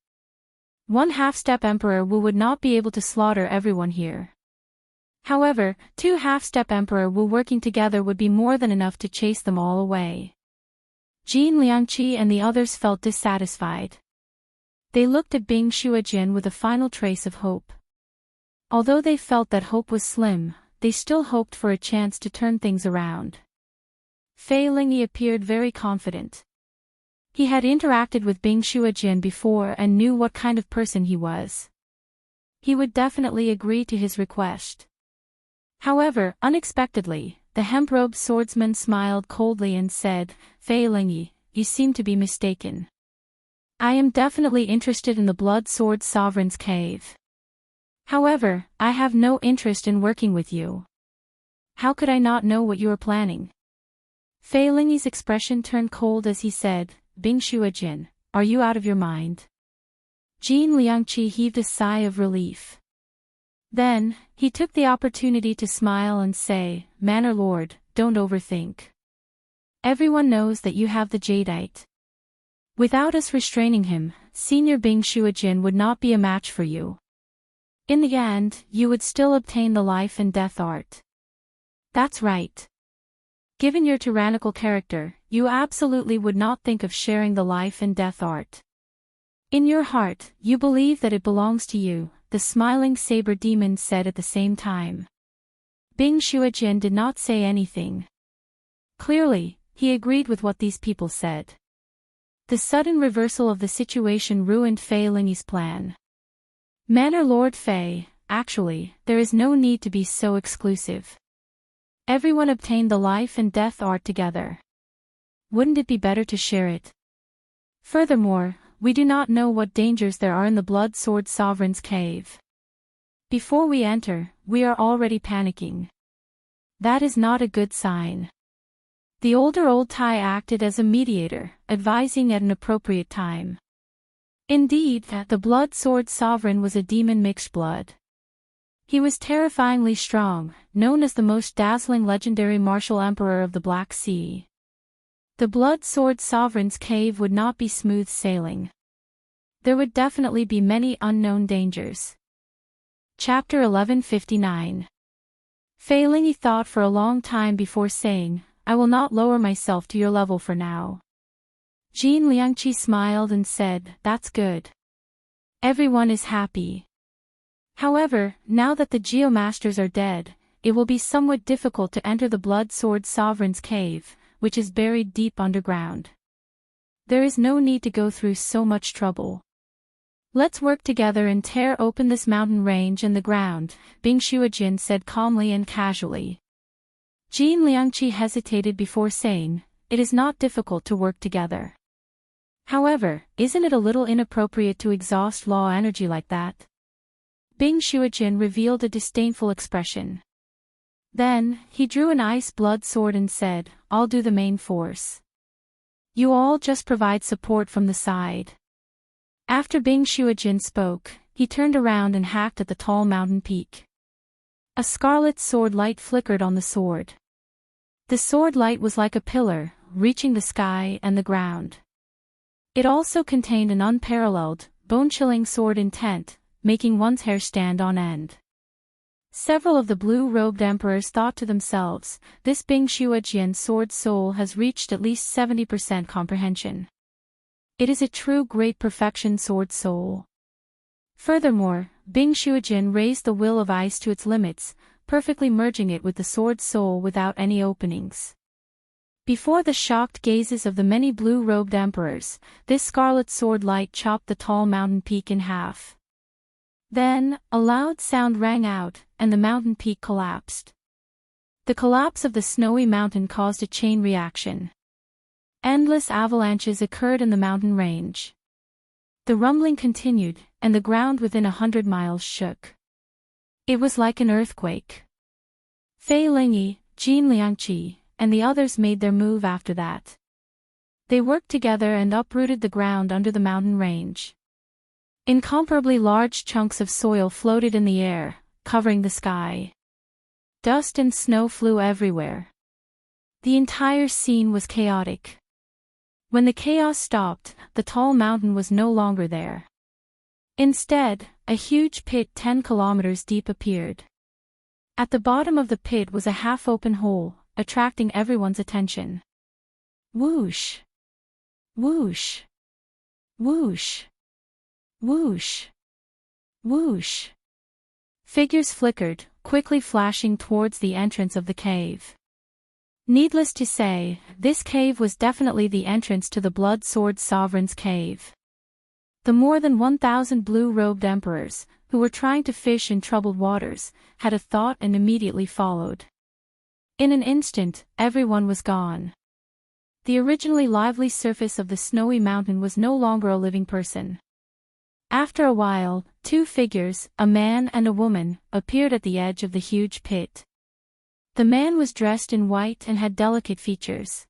1 half-step Emperor Wu would not be able to slaughter everyone here. However, 2 half-step Emperor Wu working together would be more than enough to chase them all away. Jin Liangqi and the others felt dissatisfied. They looked at Bing Xuejin with a final trace of hope. Although they felt that hope was slim, they still hoped for a chance to turn things around. Fei Lingyi appeared very confident. He had interacted with Bing Xuejin before and knew what kind of person he was. He would definitely agree to his request. However, unexpectedly, the hemp-robed swordsman smiled coldly and said, "Fei Lingyi, you seem to be mistaken. I am definitely interested in the Blood Sword Sovereign's cave. However, I have no interest in working with you. How could I not know what you are planning?" Fei Lingyi's expression turned cold as he said, "Bing Shuojin, are you out of your mind?" Jin Liangqi heaved a sigh of relief. Then, he took the opportunity to smile and say, "Manor Lord, don't overthink. Everyone knows that you have the jadeite. Without us restraining him, Senior Bing Shuojin would not be a match for you. In the end, you would still obtain the life and death art." "That's right. Given your tyrannical character, you absolutely would not think of sharing the life and death art. In your heart, you believe that it belongs to you," the smiling saber demon said at the same time. Bing Shuojin did not say anything. Clearly, he agreed with what these people said. The sudden reversal of the situation ruined Fei Lingyi's plan. "Manor Lord Fei, actually, there is no need to be so exclusive. Everyone obtained the life and death art together. Wouldn't it be better to share it? Furthermore, we do not know what dangers there are in the Blood Sword Sovereign's cave. Before we enter, we are already panicking. That is not a good sign." The older Old Tai acted as a mediator, advising at an appropriate time. Indeed, the Blood Sword Sovereign was a demon mixed blood. He was terrifyingly strong, known as the most dazzling legendary martial emperor of the Black Sea. The Blood Sword Sovereign's cave would not be smooth sailing. There would definitely be many unknown dangers. Chapter 1159. Fei Lingyi thought for a long time before saying, "I will not lower myself to your level for now." Jin Liangqi smiled and said, "That's good. Everyone is happy. However, now that the Geomasters are dead, it will be somewhat difficult to enter the Blood Sword Sovereign's cave, which is buried deep underground. There is no need to go through so much trouble. Let's work together and tear open this mountain range and the ground," Bing Shuojin said calmly and casually. Jin Liangqi hesitated before saying, "It is not difficult to work together. However, isn't it a little inappropriate to exhaust law energy like that?" Bing Shuojin revealed a disdainful expression. Then, he drew an ice blood sword and said, "I'll do the main force. You all just provide support from the side." After Bing Shuojin spoke, he turned around and hacked at the tall mountain peak. A scarlet sword light flickered on the sword. The sword light was like a pillar, reaching the sky and the ground. It also contained an unparalleled, bone-chilling sword intent, making one's hair stand on end. Several of the blue-robed emperors thought to themselves, "This Bing Shuojian's sword soul has reached at least 70% comprehension. It is a true great perfection sword soul." Furthermore, Bing Shuojin raised the will of ice to its limits, perfectly merging it with the sword soul without any openings. Before the shocked gazes of the many blue-robed emperors, this scarlet sword light chopped the tall mountain peak in half. Then, a loud sound rang out, and the mountain peak collapsed. The collapse of the snowy mountain caused a chain reaction. Endless avalanches occurred in the mountain range. The rumbling continued, and the ground within 100 miles shook. It was like an earthquake. Fei Lingyi, Jin Liangqi, and the others made their move after that. They worked together and uprooted the ground under the mountain range. Incomparably large chunks of soil floated in the air, covering the sky. Dust and snow flew everywhere. The entire scene was chaotic. When the chaos stopped, the tall mountain was no longer there. Instead, a huge pit 10 kilometers deep appeared. At the bottom of the pit was a half-open hole, attracting everyone's attention. Whoosh! Whoosh! Whoosh! Whoosh! Whoosh! Figures flickered, quickly flashing towards the entrance of the cave. Needless to say, this cave was definitely the entrance to the Blood Sword Sovereign's cave. The more than 1,000 blue-robed emperors, who were trying to fish in troubled waters, had a thought and immediately followed. In an instant, everyone was gone. The originally lively surface of the snowy mountain was no longer a living person. After a while, two figures, a man and a woman, appeared at the edge of the huge pit. The man was dressed in white and had delicate features.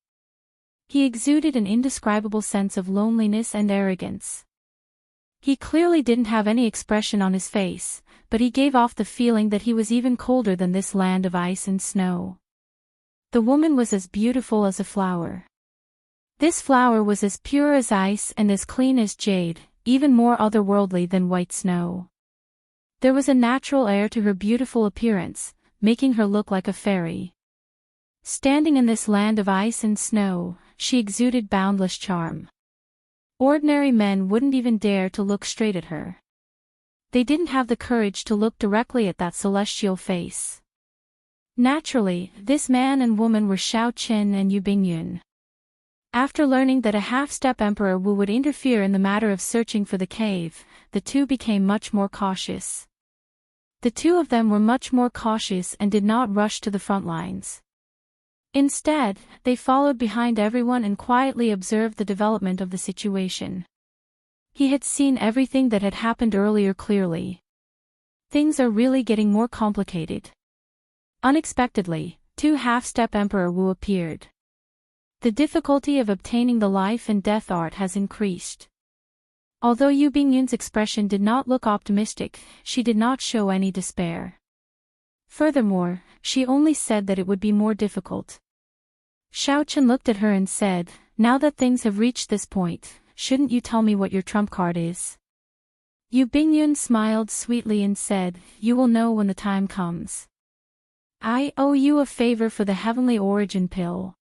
He exuded an indescribable sense of loneliness and arrogance. He clearly didn't have any expression on his face, but he gave off the feeling that he was even colder than this land of ice and snow. The woman was as beautiful as a flower. This flower was as pure as ice and as clean as jade, even more otherworldly than white snow. There was a natural air to her beautiful appearance, making her look like a fairy. Standing in this land of ice and snow, she exuded boundless charm. Ordinary men wouldn't even dare to look straight at her. They didn't have the courage to look directly at that celestial face. Naturally, this man and woman were Shao Qin and Yu Bingyun. After learning that a half-step Emperor Wu would interfere in the matter of searching for the cave, the two became much more cautious. The two of them were much more cautious and did not rush to the front lines. Instead, they followed behind everyone and quietly observed the development of the situation. He had seen everything that had happened earlier clearly. Things are really getting more complicated. Unexpectedly, two half-step Emperor Wu appeared. The difficulty of obtaining the life and death art has increased. Although Yu Bingyun's expression did not look optimistic, she did not show any despair. Furthermore, she only said that it would be more difficult. Shao Chen looked at her and said, "Now that things have reached this point, shouldn't you tell me what your trump card is?" Yu Bingyun smiled sweetly and said, "You will know when the time comes. I owe you a favor for the Heavenly Origin Pill.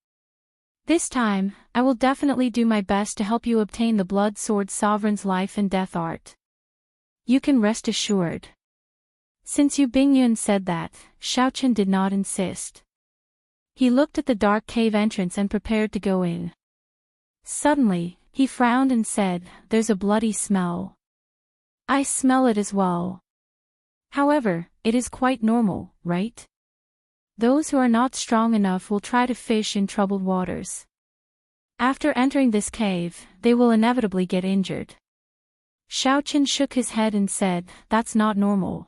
This time, I will definitely do my best to help you obtain the Blood Sword Sovereign's life and death art. You can rest assured." Since Yu Bingyun said that, Shao Chen did not insist. He looked at the dark cave entrance and prepared to go in. Suddenly, he frowned and said, "There's a bloody smell. I smell it as well. However, it is quite normal, right? Those who are not strong enough will try to fish in troubled waters. After entering this cave, they will inevitably get injured." Shao Chen shook his head and said, "That's not normal.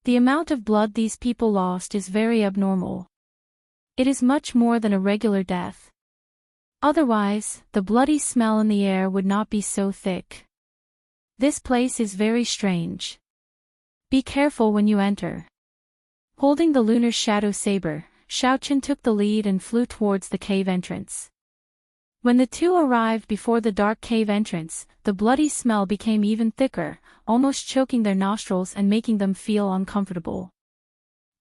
The amount of blood these people lost is very abnormal. It is much more than a regular death. Otherwise, the bloody smell in the air would not be so thick. This place is very strange. Be careful when you enter." Holding the lunar shadow saber, Shao Chen took the lead and flew towards the cave entrance. When the two arrived before the dark cave entrance, the bloody smell became even thicker, almost choking their nostrils and making them feel uncomfortable.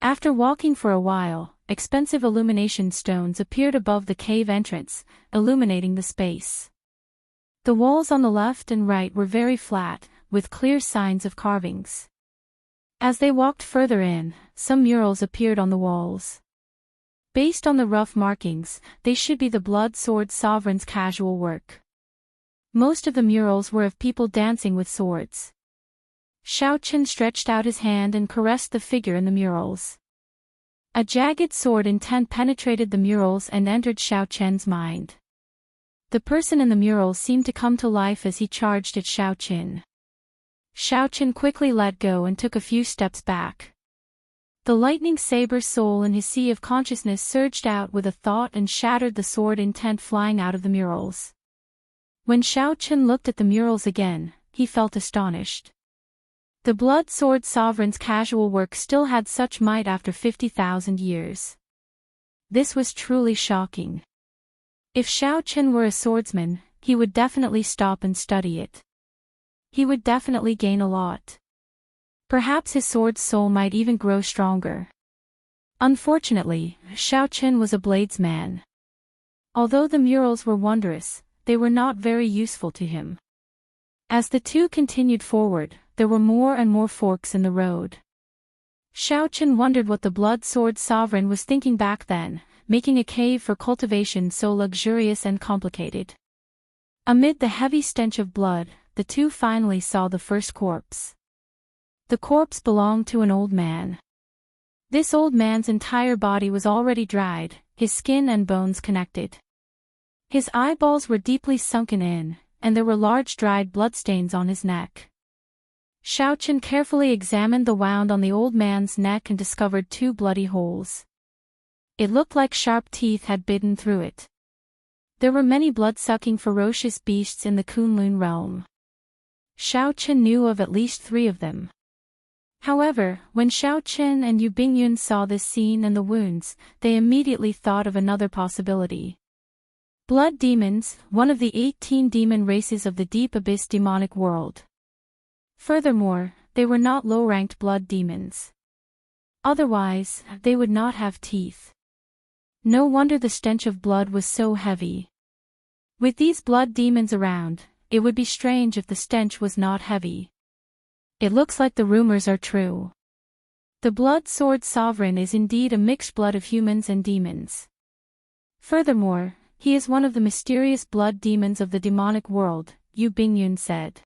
After walking for a while, expensive illumination stones appeared above the cave entrance, illuminating the space. The walls on the left and right were very flat, with clear signs of carvings. As they walked further in, some murals appeared on the walls. Based on the rough markings, they should be the Blood Sword Sovereign's casual work. Most of the murals were of people dancing with swords. Shao Chen stretched out his hand and caressed the figure in the murals. A jagged sword intent penetrated the murals and entered Shao Chen's mind. The person in the mural seemed to come to life as he charged at Shao Chen. Shao Chen quickly let go and took a few steps back. The lightning saber soul in his sea of consciousness surged out with a thought and shattered the sword intent flying out of the murals. When Shao Chen looked at the murals again, he felt astonished. The Blood Sword Sovereign's casual work still had such might after 50,000 years. This was truly shocking. If Shao Chen were a swordsman, he would definitely stop and study it. He would definitely gain a lot. Perhaps his sword's soul might even grow stronger. Unfortunately, Shao Chen was a bladesman. Although the murals were wondrous, they were not very useful to him. As the two continued forward, there were more and more forks in the road. Shao Chen wondered what the Blood Sword Sovereign was thinking back then, making a cave for cultivation so luxurious and complicated. Amid the heavy stench of blood, the two finally saw the first corpse. The corpse belonged to an old man. This old man's entire body was already dried, his skin and bones connected. His eyeballs were deeply sunken in, and there were large dried bloodstains on his neck. Xiaochen carefully examined the wound on the old man's neck and discovered 2 bloody holes. It looked like sharp teeth had bitten through it. There were many blood-sucking ferocious beasts in the Kunlun realm. Xiaochen knew of at least 3 of them. However, when Xiaochen and Yu Bingyun saw this scene and the wounds, they immediately thought of another possibility. Blood demons, one of the 18 demon races of the deep abyss demonic world. Furthermore, they were not low-ranked blood demons. Otherwise, they would not have teeth. No wonder the stench of blood was so heavy. With these blood demons around, it would be strange if the stench was not heavy. It looks like the rumors are true. The Blood Sword Sovereign is indeed a mixed blood of humans and demons. Furthermore, he is one of the mysterious blood demons of the demonic world, Yu Bingyun said.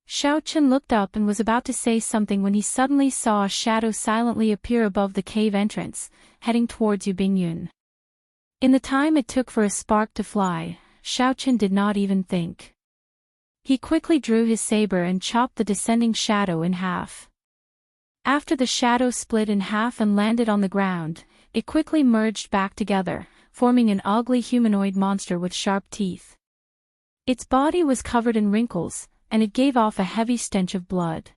Xiaochen looked up and was about to say something when he suddenly saw a shadow silently appear above the cave entrance, heading towards Yu Bingyun. In the time it took for a spark to fly, Xiaochen did not even think. He quickly drew his saber and chopped the descending shadow in half. After the shadow split in half and landed on the ground, it quickly merged back together, forming an ugly humanoid monster with sharp teeth. Its body was covered in wrinkles, and it gave off a heavy stench of blood.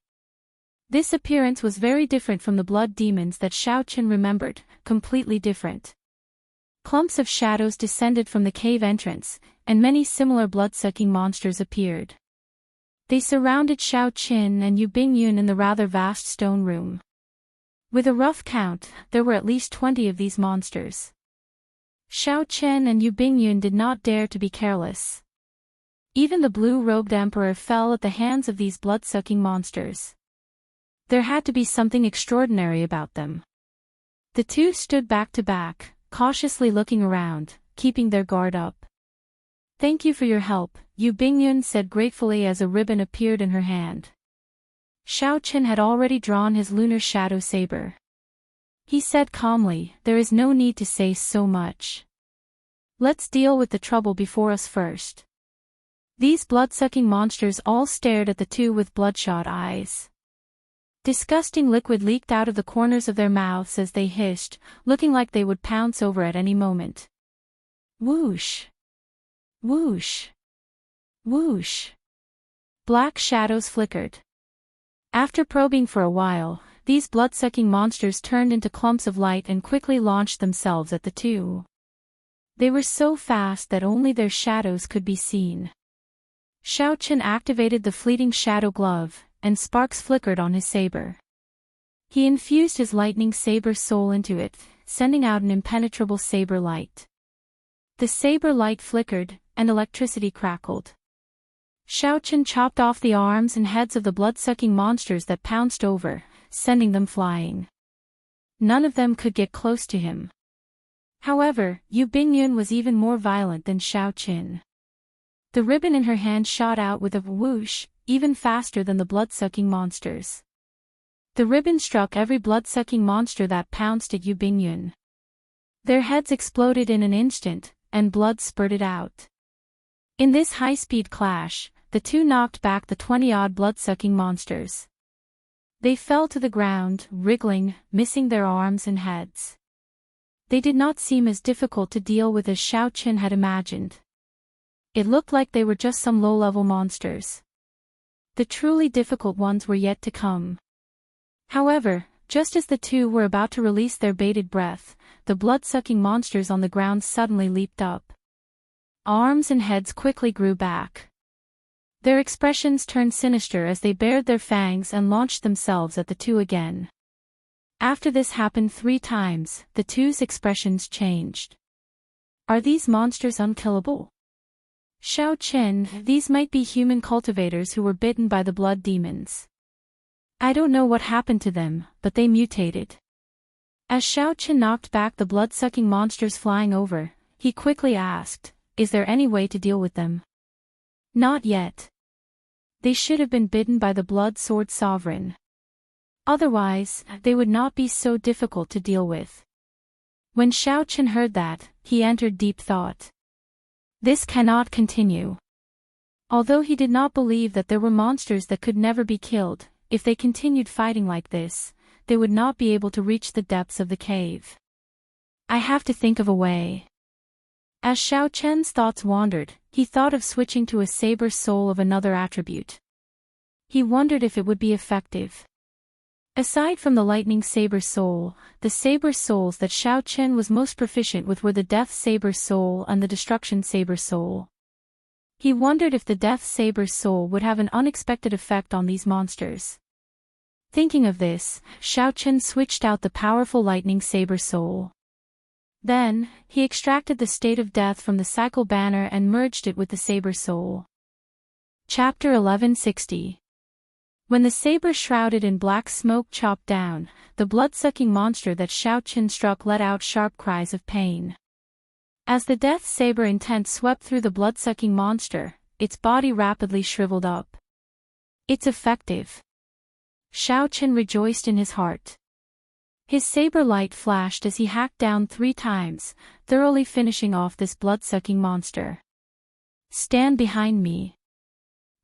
This appearance was very different from the blood demons that Xiaochen remembered, completely different. Clumps of shadows descended from the cave entrance, and many similar blood-sucking monsters appeared. They surrounded Xiaochen and Yu Bingyun in the rather vast stone room. With a rough count, there were at least 20 of these monsters. Xiaochen and Yu Bingyun did not dare to be careless. Even the blue-robed emperor fell at the hands of these blood-sucking monsters. There had to be something extraordinary about them. The two stood back to back, cautiously looking around, keeping their guard up. "Thank you for your help," Yu Bingyun said gratefully as a ribbon appeared in her hand. Xiaochen had already drawn his lunar shadow saber. He said calmly, "There is no need to say so much. Let's deal with the trouble before us first." These blood-sucking monsters all stared at the two with bloodshot eyes. Disgusting liquid leaked out of the corners of their mouths as they hissed, looking like they would pounce over at any moment. Whoosh! Whoosh! Whoosh! Black shadows flickered. After probing for a while, these blood-sucking monsters turned into clumps of light and quickly launched themselves at the two. They were so fast that only their shadows could be seen. Xiaochen activated the fleeting shadow glove, and sparks flickered on his saber. He infused his lightning saber soul into it, sending out an impenetrable saber light. The saber light flickered, and electricity crackled. Xiaochen chopped off the arms and heads of the blood-sucking monsters that pounced over, sending them flying. None of them could get close to him. However, Yu Bingyun was even more violent than Xiaochen. The ribbon in her hand shot out with a whoosh, even faster than the blood-sucking monsters. The ribbon struck every blood-sucking monster that pounced at Yu Bingyun. Their heads exploded in an instant, and blood spurted out. In this high-speed clash, the two knocked back the 20-odd blood-sucking monsters. They fell to the ground, wriggling, missing their arms and heads. They did not seem as difficult to deal with as Xiaochen had imagined. It looked like they were just some low-level monsters. The truly difficult ones were yet to come. However, just as the two were about to release their bated breath, the blood-sucking monsters on the ground suddenly leaped up. Arms and heads quickly grew back. Their expressions turned sinister as they bared their fangs and launched themselves at the two again. After this happened 3 times, the two's expressions changed. Are these monsters unkillable? Xiaochen, these might be human cultivators who were bitten by the blood demons. I don't know what happened to them, but they mutated. As Xiaochen knocked back the blood-sucking monsters flying over, he quickly asked, "Is there any way to deal with them?" "Not yet. They should have been bitten by the blood sword sovereign. Otherwise, they would not be so difficult to deal with. When Xiao Chen heard that, he entered deep thought. This cannot continue. Although he did not believe that there were monsters that could never be killed, if they continued fighting like this, they would not be able to reach the depths of the cave. I have to think of a way. As Xiao Chen's thoughts wandered, he thought of switching to a saber soul of another attribute. He wondered if it would be effective. Aside from the lightning saber soul, the saber souls that Xiao Chen was most proficient with were the death saber soul and the destruction saber soul. He wondered if the death saber soul would have an unexpected effect on these monsters. Thinking of this, Xiao Chen switched out the powerful lightning saber soul. Then, he extracted the state of death from the cycle banner and merged it with the saber soul. Chapter 1160. When the saber shrouded in black smoke chopped down, the blood-sucking monster that Xiao Chen struck let out sharp cries of pain. As the death saber intent swept through the blood-sucking monster, its body rapidly shriveled up. It's effective. Xiao Chen rejoiced in his heart. His saber light flashed as he hacked down 3 times, thoroughly finishing off this blood-sucking monster. Stand behind me.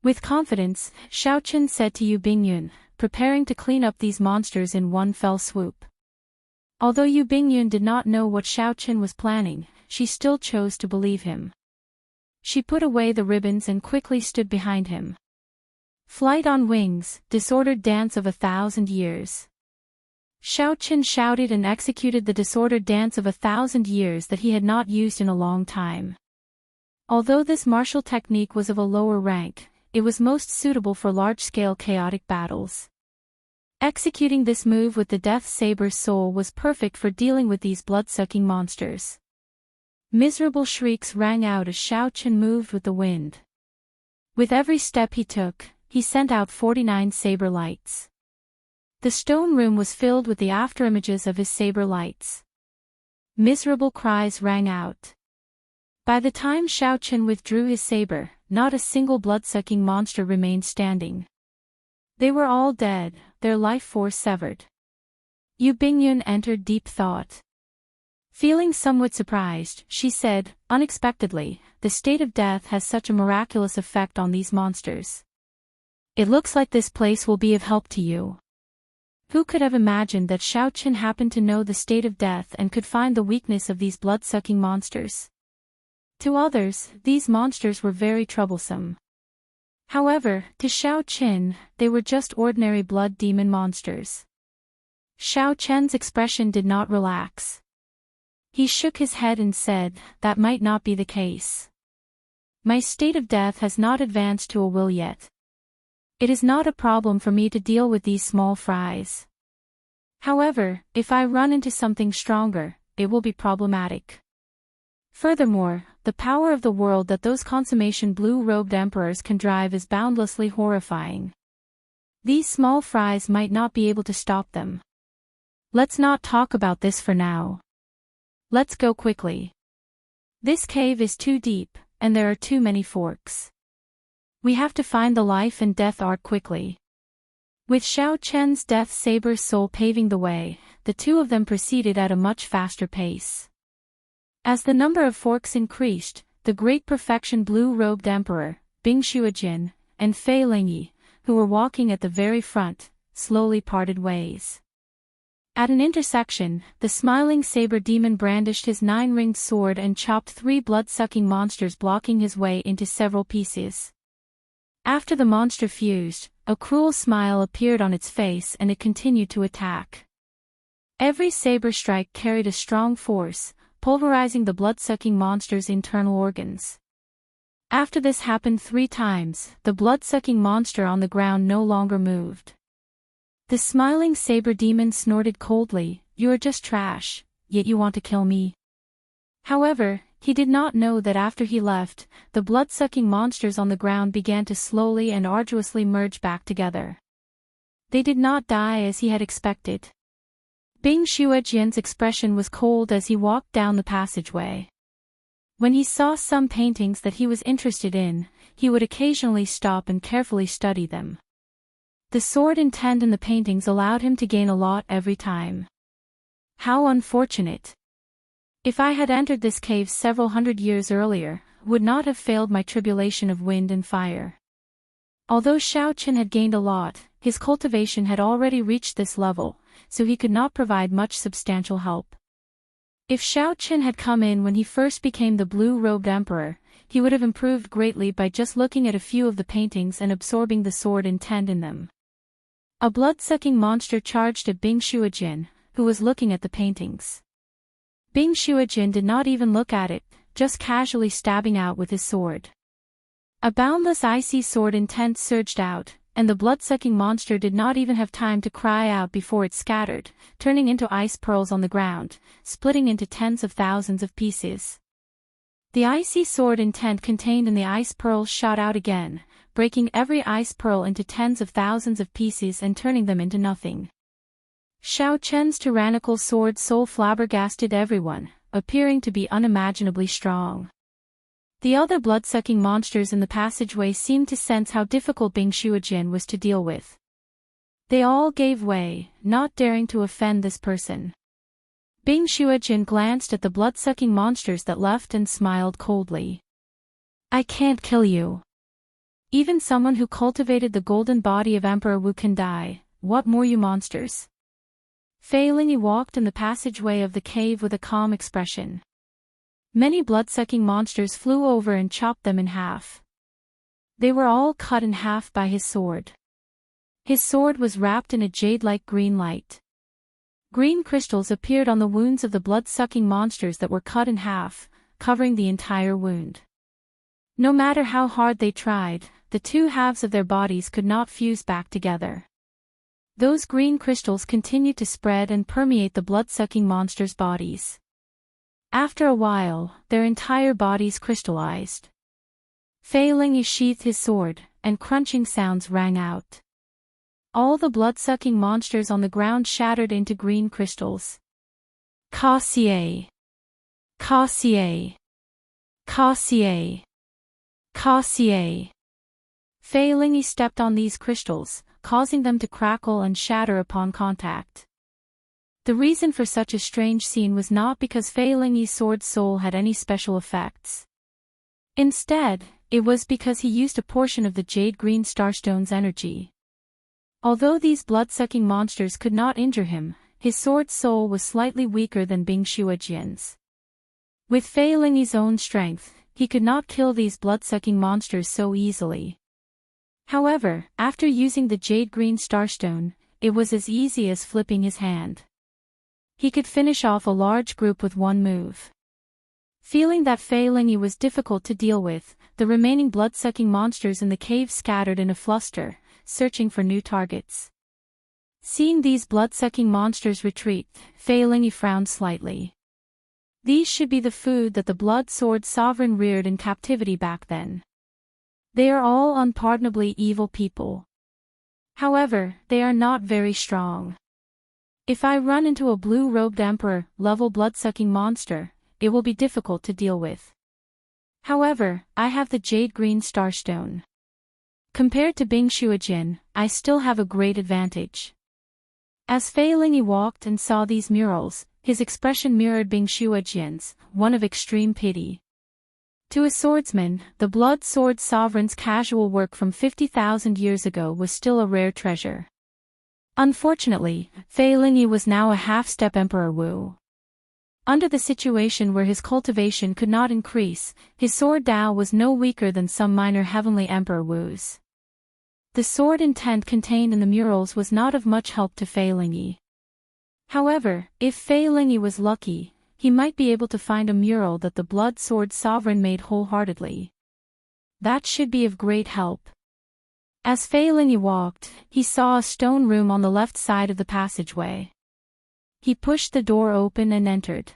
With confidence, Xiao Chen said to Yu Bingyun, preparing to clean up these monsters in one fell swoop. Although Yu Bingyun did not know what Xiao Chen was planning, she still chose to believe him. She put away the ribbons and quickly stood behind him. Flight on wings, disordered dance of 1,000 years. Xiao Chen shouted and executed the disordered dance of 1,000 years that he had not used in a long time. Although this martial technique was of a lower rank, it was most suitable for large-scale chaotic battles. Executing this move with the Death Saber's soul was perfect for dealing with these blood-sucking monsters. Miserable shrieks rang out as Xiao Chen moved with the wind. With every step he took, he sent out 49 saber lights. The stone room was filled with the afterimages of his saber lights. Miserable cries rang out. By the time Xiao Chen withdrew his saber, not a single blood-sucking monster remained standing. They were all dead, their life force severed. Yu Bingyun entered deep thought. Feeling somewhat surprised, she said, unexpectedly, the state of death has such a miraculous effect on these monsters. It looks like this place will be of help to you. Who could have imagined that Xiao Chen happened to know the state of death and could find the weakness of these blood-sucking monsters? To others, these monsters were very troublesome. However, to Xiao Chen, they were just ordinary blood demon monsters. Xiao Chen's expression did not relax. He shook his head and said, that might not be the case. My state of death has not advanced to a will yet. It is not a problem for me to deal with these small fries. However, if I run into something stronger, it will be problematic. Furthermore, the power of the world that those consummation blue-robed emperors can drive is boundlessly horrifying. These small fries might not be able to stop them. Let's not talk about this for now. Let's go quickly. This cave is too deep, and there are too many forks. We have to find the life and death art quickly. With Xiao Chen's death saber soul paving the way, the two of them proceeded at a much faster pace. As the number of forks increased, the great perfection blue-robed emperor, Bing Shuojin, and Fei Lingyi, who were walking at the very front, slowly parted ways. At an intersection, the smiling saber demon brandished his 9-ringed sword and chopped 3 blood-sucking monsters, blocking his way into several pieces. After the monster fused, a cruel smile appeared on its face and it continued to attack. Every saber strike carried a strong force, pulverizing the blood-sucking monster's internal organs. After this happened 3 times, the blood-sucking monster on the ground no longer moved. The smiling saber demon snorted coldly, "You are just trash, yet you want to kill me." However, he did not know that after he left, the blood-sucking monsters on the ground began to slowly and arduously merge back together. They did not die as he had expected. Bing Shuojian's expression was cold as he walked down the passageway. When he saw some paintings that he was interested in, he would occasionally stop and carefully study them. The sword intent in the paintings allowed him to gain a lot every time. How unfortunate! If I had entered this cave several hundred years earlier, would not have failed my tribulation of wind and fire. Although Xiaoqin had gained a lot, his cultivation had already reached this level, so he could not provide much substantial help. If Xiaoqin had come in when he first became the blue-robed emperor, he would have improved greatly by just looking at a few of the paintings and absorbing the sword intent in them. A blood-sucking monster charged at Bing Shuijin, who was looking at the paintings. Bing Shuijin did not even look at it, just casually stabbing out with his sword. A boundless icy sword intent surged out, and the blood-sucking monster did not even have time to cry out before it scattered, turning into ice pearls on the ground, splitting into tens of thousands of pieces. The icy sword intent contained in the ice pearls shot out again, breaking every ice pearl into tens of thousands of pieces and turning them into nothing. Xiaoqian's tyrannical sword soul flabbergasted everyone, appearing to be unimaginably strong. The other blood-sucking monsters in the passageway seemed to sense how difficult Bing Shuijin was to deal with. They all gave way, not daring to offend this person. Bing Shuijin glanced at the blood-sucking monsters that left and smiled coldly. I can't kill you. Even someone who cultivated the golden body of Emperor Wu can die, what more you monsters? Fei Lingyi walked in the passageway of the cave with a calm expression. Many blood-sucking monsters flew over and chopped them in half. They were all cut in half by his sword. His sword was wrapped in a jade-like green light. Green crystals appeared on the wounds of the blood-sucking monsters that were cut in half, covering the entire wound. No matter how hard they tried, the two halves of their bodies could not fuse back together. Those green crystals continued to spread and permeate the blood-sucking monsters' bodies. After a while, their entire bodies crystallized. Fei Lingyi sheathed his sword, and crunching sounds rang out. All the blood-sucking monsters on the ground shattered into green crystals. Ka-xie! Ka-xie! Ka-xie! Ka-xie! Fei Lingyi stepped on these crystals, causing them to crackle and shatter upon contact. The reason for such a strange scene was not because Fei Lingyi's sword soul had any special effects. Instead, it was because he used a portion of the jade-green starstone's energy. Although these blood-sucking monsters could not injure him, his sword soul was slightly weaker than Bing Shuijin's. With Fei Lingyi's own strength, he could not kill these blood-sucking monsters so easily. However, after using the jade-green starstone, it was as easy as flipping his hand. He could finish off a large group with one move. Feeling that Fei Lingyi was difficult to deal with, the remaining blood-sucking monsters in the cave scattered in a fluster, searching for new targets. Seeing these blood-sucking monsters retreat, Fei Lingyi frowned slightly. These should be the food that the blood sword sovereign reared in captivity back then. They are all unpardonably evil people. However, they are not very strong. If I run into a blue-robed emperor-level blood-sucking monster, it will be difficult to deal with. However, I have the jade-green starstone. Compared to Bing Shuijin, I still have a great advantage. As Fei Lingyi walked and saw these murals, his expression mirrored Bing Shuijin's, one of extreme pity. To a swordsman, the blood sword sovereign's casual work from 50,000 years ago was still a rare treasure. Unfortunately, Fei Lingyi was now a half-step Emperor Wu. Under the situation where his cultivation could not increase, his sword Dao was no weaker than some minor heavenly Emperor Wu's. The sword intent contained in the murals was not of much help to Fei Lingyi. However, if Fei Lingyi was lucky, he might be able to find a mural that the blood sword sovereign made wholeheartedly. That should be of great help. As Fei Lingyi walked, he saw a stone room on the left side of the passageway. He pushed the door open and entered.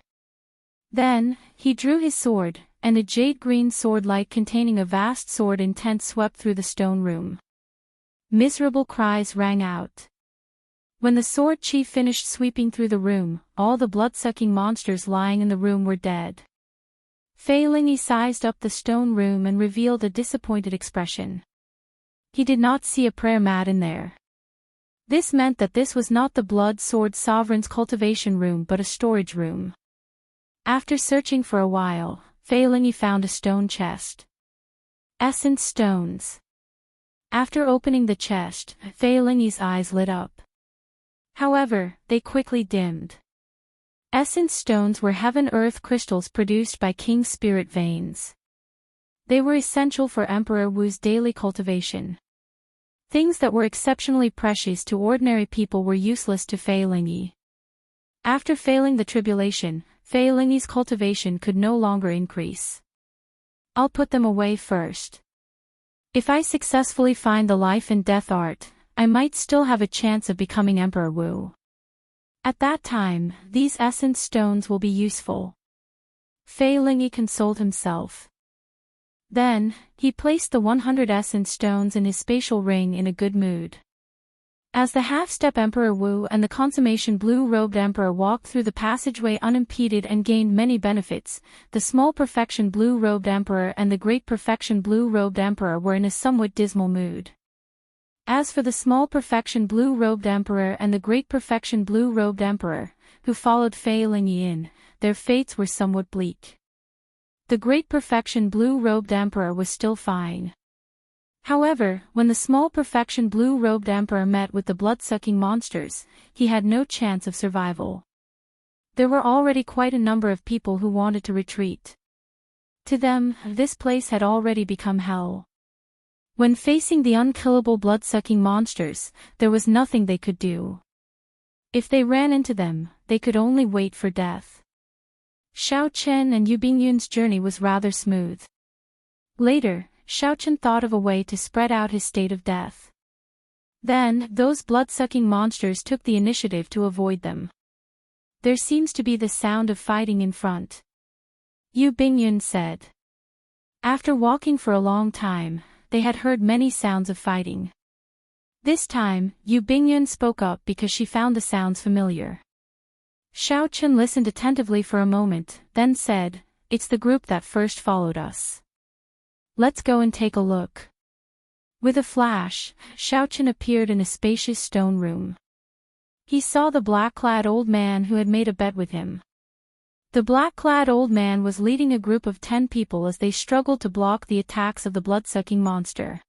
Then, he drew his sword, and a jade-green sword light containing a vast sword intent swept through the stone room. Miserable cries rang out. When the sword chief finished sweeping through the room, all the blood-sucking monsters lying in the room were dead. Fei Lingyi sized up the stone room and revealed a disappointed expression. He did not see a prayer mat in there. This meant that this was not the Blood Sword Sovereign's cultivation room but a storage room. After searching for a while, Fei Lingyi found a stone chest. Essence stones. After opening the chest, Fei Lingyi's eyes lit up. However, they quickly dimmed. Essence stones were heaven-earth crystals produced by King Spirit veins. They were essential for Emperor Wu's daily cultivation. Things that were exceptionally precious to ordinary people were useless to Fei Lingyi. After failing the tribulation, Fei Lingyi's cultivation could no longer increase. I'll put them away first. If I successfully find the life and death art, I might still have a chance of becoming Emperor Wu. At that time, these essence stones will be useful. Fei Lingyi consoled himself. Then, he placed the 100 essence stones in his spatial ring in a good mood. As the half-step Emperor Wu and the consummation blue-robed Emperor walked through the passageway unimpeded and gained many benefits, the small perfection blue-robed Emperor and the great perfection blue-robed Emperor were in a somewhat dismal mood. As for the small perfection blue-robed Emperor and the great perfection blue-robed Emperor, who followed Fei Lingyi in, their fates were somewhat bleak. The great perfection blue-robed Emperor was still fine. However, when the small perfection blue-robed Emperor met with the blood-sucking monsters, he had no chance of survival. There were already quite a number of people who wanted to retreat. To them, this place had already become hell. When facing the unkillable blood-sucking monsters, there was nothing they could do. If they ran into them, they could only wait for death. Xiao Chen and Yu Bingyun's journey was rather smooth. Later, Xiao Chen thought of a way to spread out his state of death. Then, those blood-sucking monsters took the initiative to avoid them. There seems to be the sound of fighting in front. Yu Bingyun said. After walking for a long time, they had heard many sounds of fighting. This time, Yu Bingyun spoke up because she found the sounds familiar. Xiao Chen listened attentively for a moment, then said, "It's the group that first followed us. Let's go and take a look." With a flash, Xiao Chen appeared in a spacious stone room. He saw the black-clad old man who had made a bet with him. The black-clad old man was leading a group of 10 people as they struggled to block the attacks of the blood-sucking monster.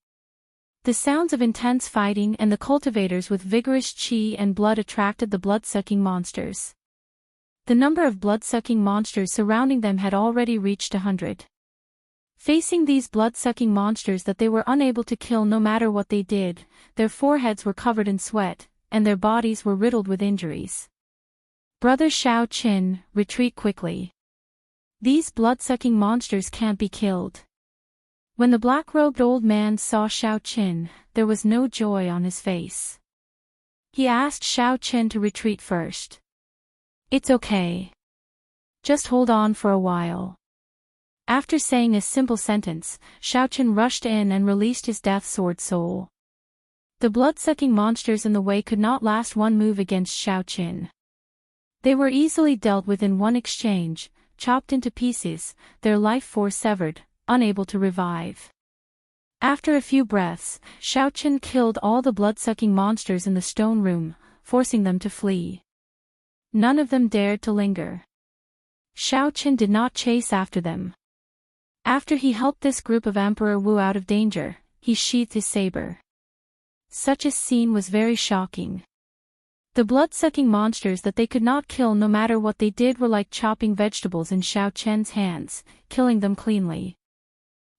The sounds of intense fighting and the cultivators with vigorous qi and blood attracted the blood-sucking monsters. The number of blood-sucking monsters surrounding them had already reached 100. Facing these blood-sucking monsters that they were unable to kill no matter what they did, their foreheads were covered in sweat, and their bodies were riddled with injuries. "Brother Xiao Qin, retreat quickly. These blood-sucking monsters can't be killed." When the black-robed old man saw Xiao Qin, there was no joy on his face. He asked Xiao Qin to retreat first. "It's okay. Just hold on for a while." After saying a simple sentence, Xiao Qin rushed in and released his death sword soul. The blood-sucking monsters in the way could not last one move against Xiao Qin. They were easily dealt with in one exchange, chopped into pieces, their life force severed, unable to revive. After a few breaths, Xiao Qin killed all the blood-sucking monsters in the stone room, forcing them to flee. None of them dared to linger. Xiao Qin did not chase after them. After he helped this group of Emperor Wu out of danger, he sheathed his saber. Such a scene was very shocking. The blood-sucking monsters that they could not kill no matter what they did were like chopping vegetables in Xiao Chen's hands, killing them cleanly.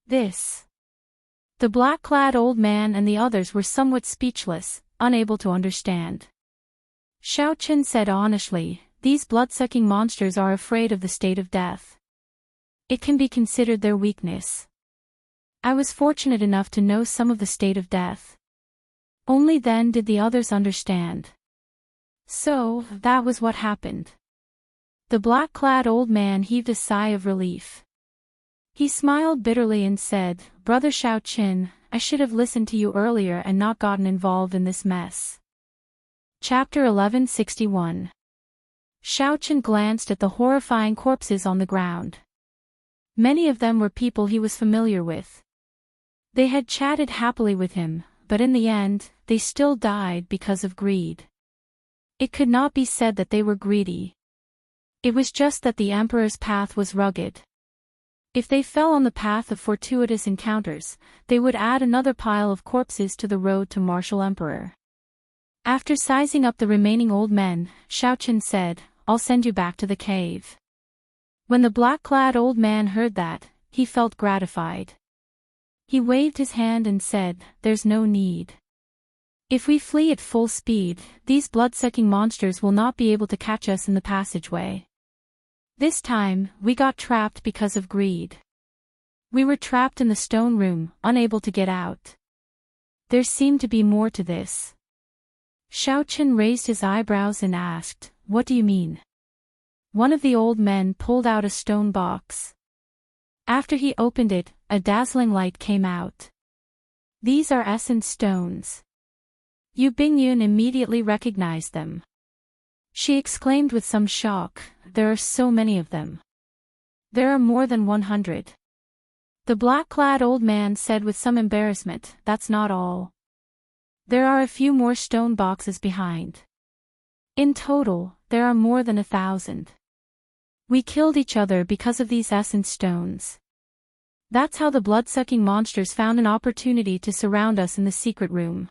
The black-clad old man and the others were somewhat speechless, unable to understand. Xiao Chen said honestly, "These blood-sucking monsters are afraid of the state of death. It can be considered their weakness. I was fortunate enough to know some of the state of death." Only then did the others understand. So, that was what happened. The black-clad old man heaved a sigh of relief. He smiled bitterly and said, "Brother Xiao Qin, I should have listened to you earlier and not gotten involved in this mess." Chapter 1161. Xiao Qin glanced at the horrifying corpses on the ground. Many of them were people he was familiar with. They had chatted happily with him, but in the end, they still died because of greed. It could not be said that they were greedy. It was just that the emperor's path was rugged. If they fell on the path of fortuitous encounters, they would add another pile of corpses to the road to martial emperor. After sizing up the remaining old men, Xiaoqin said, "I'll send you back to the cave." When the black-clad old man heard that, he felt gratified. He waved his hand and said, "There's no need. If we flee at full speed, these blood-sucking monsters will not be able to catch us in the passageway. This time, we got trapped because of greed. We were trapped in the stone room, unable to get out." There seemed to be more to this. Xiaoqin raised his eyebrows and asked, "What do you mean?" One of the old men pulled out a stone box. After he opened it, a dazzling light came out. "These are essence stones." Yu Bingyun immediately recognized them. She exclaimed with some shock, "There are so many of them. There are more than 100. The black-clad old man said with some embarrassment, "That's not all. There are a few more stone boxes behind. In total, there are more than 1,000. We killed each other because of these essence stones. That's how the blood-sucking monsters found an opportunity to surround us in the secret room.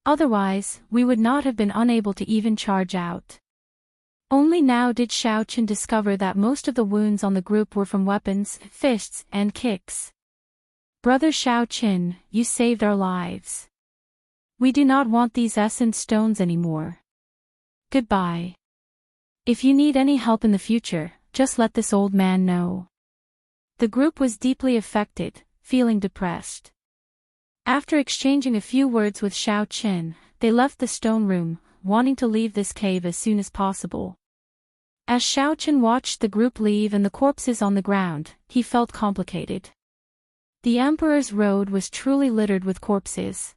Otherwise, we would not have been unable to even charge out." Only now did Xiaoqin discover that most of the wounds on the group were from weapons, fists, and kicks. "Brother Xiaoqin, you saved our lives. We do not want these essence stones anymore. Goodbye. If you need any help in the future, just let this old man know." The group was deeply affected, feeling depressed. After exchanging a few words with Xiaoqin, they left the stone room, wanting to leave this cave as soon as possible. As Xiaoqin watched the group leave and the corpses on the ground, he felt complicated. The emperor's road was truly littered with corpses.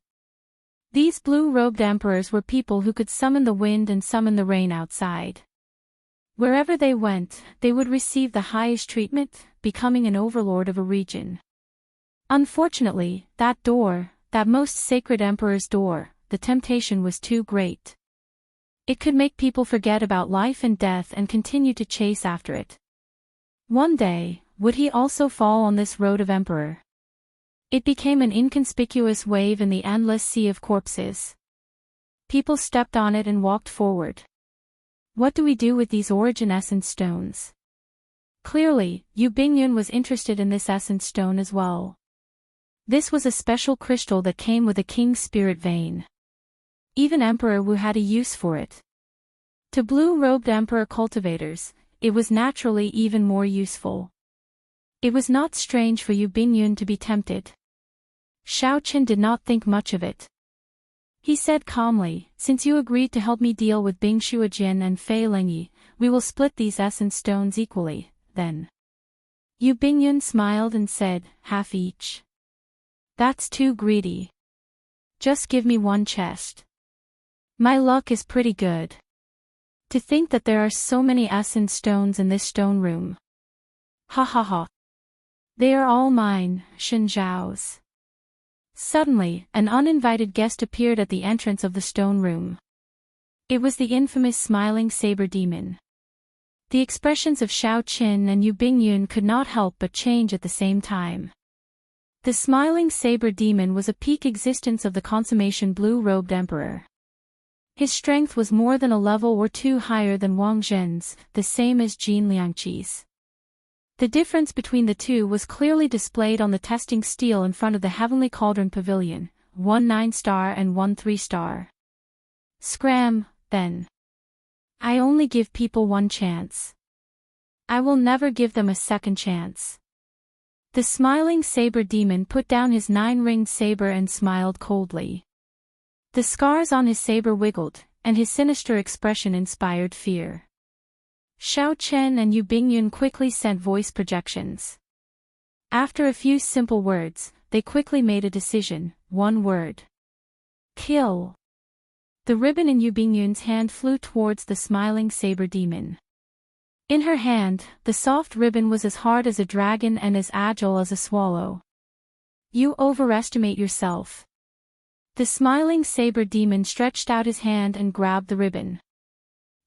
These blue-robed emperors were people who could summon the wind and summon the rain outside. Wherever they went, they would receive the highest treatment, becoming an overlord of a region. Unfortunately, that most sacred emperor's door, the temptation was too great. It could make people forget about life and death and continue to chase after it. One day, would he also fall on this road of emperor? It became an inconspicuous wave in the endless sea of corpses. People stepped on it and walked forward. What do we do with these origin essence stones? Clearly, Yu Bingyun was interested in this essence stone as well. This was a special crystal that came with a king's spirit vein. Even Emperor Wu had a use for it. To blue-robed emperor cultivators, it was naturally even more useful. It was not strange for Yu Bingyun to be tempted. Xiaoqin did not think much of it. He said calmly, "Since you agreed to help me deal with Bing Shuojin and Fei Lingyi, we will split these essence stones equally, then." Yu Bingyun smiled and said, "Half each. That's too greedy. Just give me one chest. My luck is pretty good. To think that there are so many essence stones in this stone room. Ha ha ha. They are all mine, Shen Zhao's." Suddenly, an uninvited guest appeared at the entrance of the stone room. It was the infamous smiling saber demon. The expressions of Xiaoqin and Yu Bingyun could not help but change at the same time. The smiling saber demon was a peak existence of the consummation blue-robed emperor. His strength was more than a level or two higher than Wang Zhen's, the same as Jin Liangqi's. The difference between the two was clearly displayed on the testing stele in front of the Heavenly Cauldron Pavilion, 1 9-star and 1 3-star. Scram, then. I only give people one chance. I will never give them a second chance. The smiling saber demon put down his 9-ringed saber and smiled coldly. The scars on his saber wiggled, and his sinister expression inspired fear. Xiaoqin and Yu Bingyun quickly sent voice projections. After a few simple words, they quickly made a decision, one word. Kill. The ribbon in Yu Bingyun's hand flew towards the smiling saber demon. In her hand, the soft ribbon was as hard as a dragon and as agile as a swallow. You overestimate yourself. The smiling saber demon stretched out his hand and grabbed the ribbon.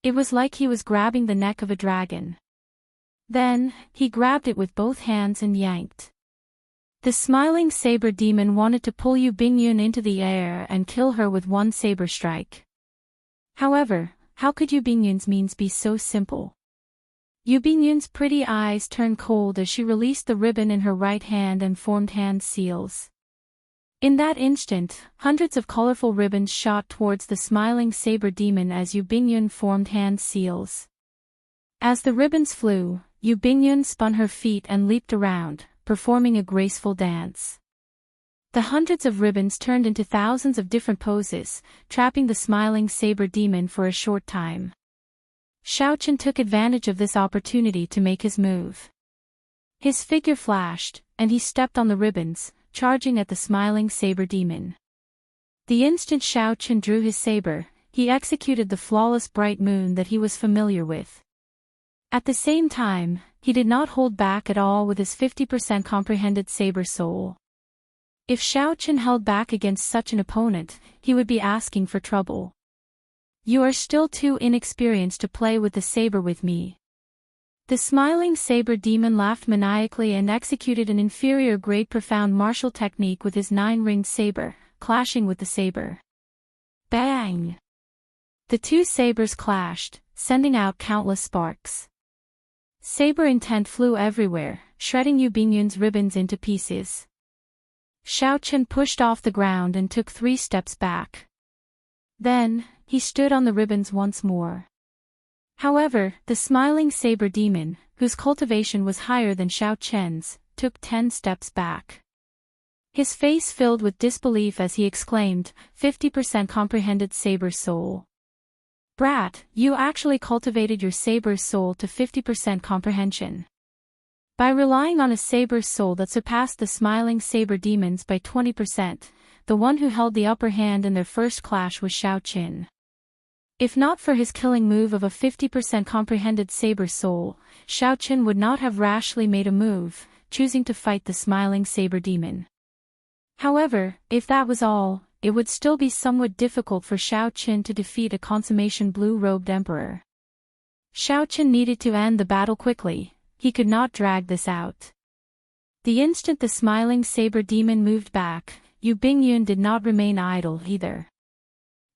It was like he was grabbing the neck of a dragon. Then, he grabbed it with both hands and yanked. The smiling saber demon wanted to pull Yu Bingyun into the air and kill her with one saber strike. However, how could Yu Bingyun's means be so simple? Yu Bingyun's pretty eyes turned cold as she released the ribbon in her right hand and formed hand seals. In that instant, hundreds of colorful ribbons shot towards the smiling saber demon as Yu Bingyun formed hand seals. As the ribbons flew, Yu Bingyun spun her feet and leaped around, performing a graceful dance. The hundreds of ribbons turned into thousands of different poses, trapping the smiling saber demon for a short time. Xiaochen took advantage of this opportunity to make his move. His figure flashed, and he stepped on the ribbons, charging at the smiling saber demon. The instant Xiaochen drew his saber, he executed the flawless bright moon that he was familiar with. At the same time, he did not hold back at all with his 50% comprehended saber soul. If Xiaochen held back against such an opponent, he would be asking for trouble. You are still too inexperienced to play with the saber with me. The smiling saber demon laughed maniacally and executed an inferior grade profound martial technique with his 9-ringed saber, clashing with the saber. Bang! The two sabers clashed, sending out countless sparks. Saber intent flew everywhere, shredding Yu Bingyun's ribbons into pieces. Xiaochen pushed off the ground and took 3 steps back. Then, he stood on the ribbons once more. However, the smiling saber demon, whose cultivation was higher than Xiaochen's, took 10 steps back. His face filled with disbelief as he exclaimed, 50% comprehended saber soul. Brat, you actually cultivated your saber's soul to 50% comprehension. By relying on a saber's soul that surpassed the smiling saber demon's by 20%, the one who held the upper hand in their first clash was Xiaochen. If not for his killing move of a 50% comprehended saber soul, Xiaochen would not have rashly made a move, choosing to fight the smiling saber demon. However, if that was all, it would still be somewhat difficult for Xiaochen to defeat a consummation blue-robed emperor. Xiaochen needed to end the battle quickly, he could not drag this out. The instant the smiling saber demon moved back, Yu Bingyun did not remain idle either.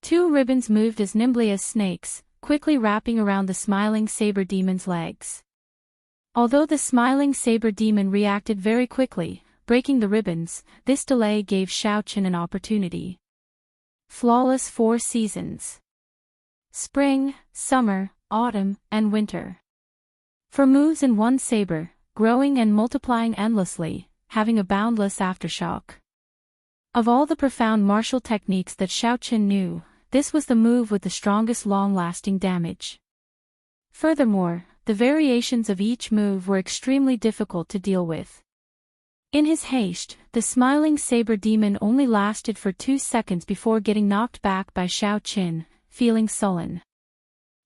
2 ribbons moved as nimbly as snakes, quickly wrapping around the smiling saber demon's legs. Although the smiling saber demon reacted very quickly, breaking the ribbons, this delay gave Xiaochen an opportunity. Flawless 4 seasons. Spring, summer, autumn, and winter. 4 moves in one saber, growing and multiplying endlessly, having a boundless aftershock. Of all the profound martial techniques that Xiaochen knew, this was the move with the strongest long-lasting damage. Furthermore, the variations of each move were extremely difficult to deal with. In his haste, the smiling saber demon only lasted for 2 seconds before getting knocked back by Xiaochen, feeling sullen.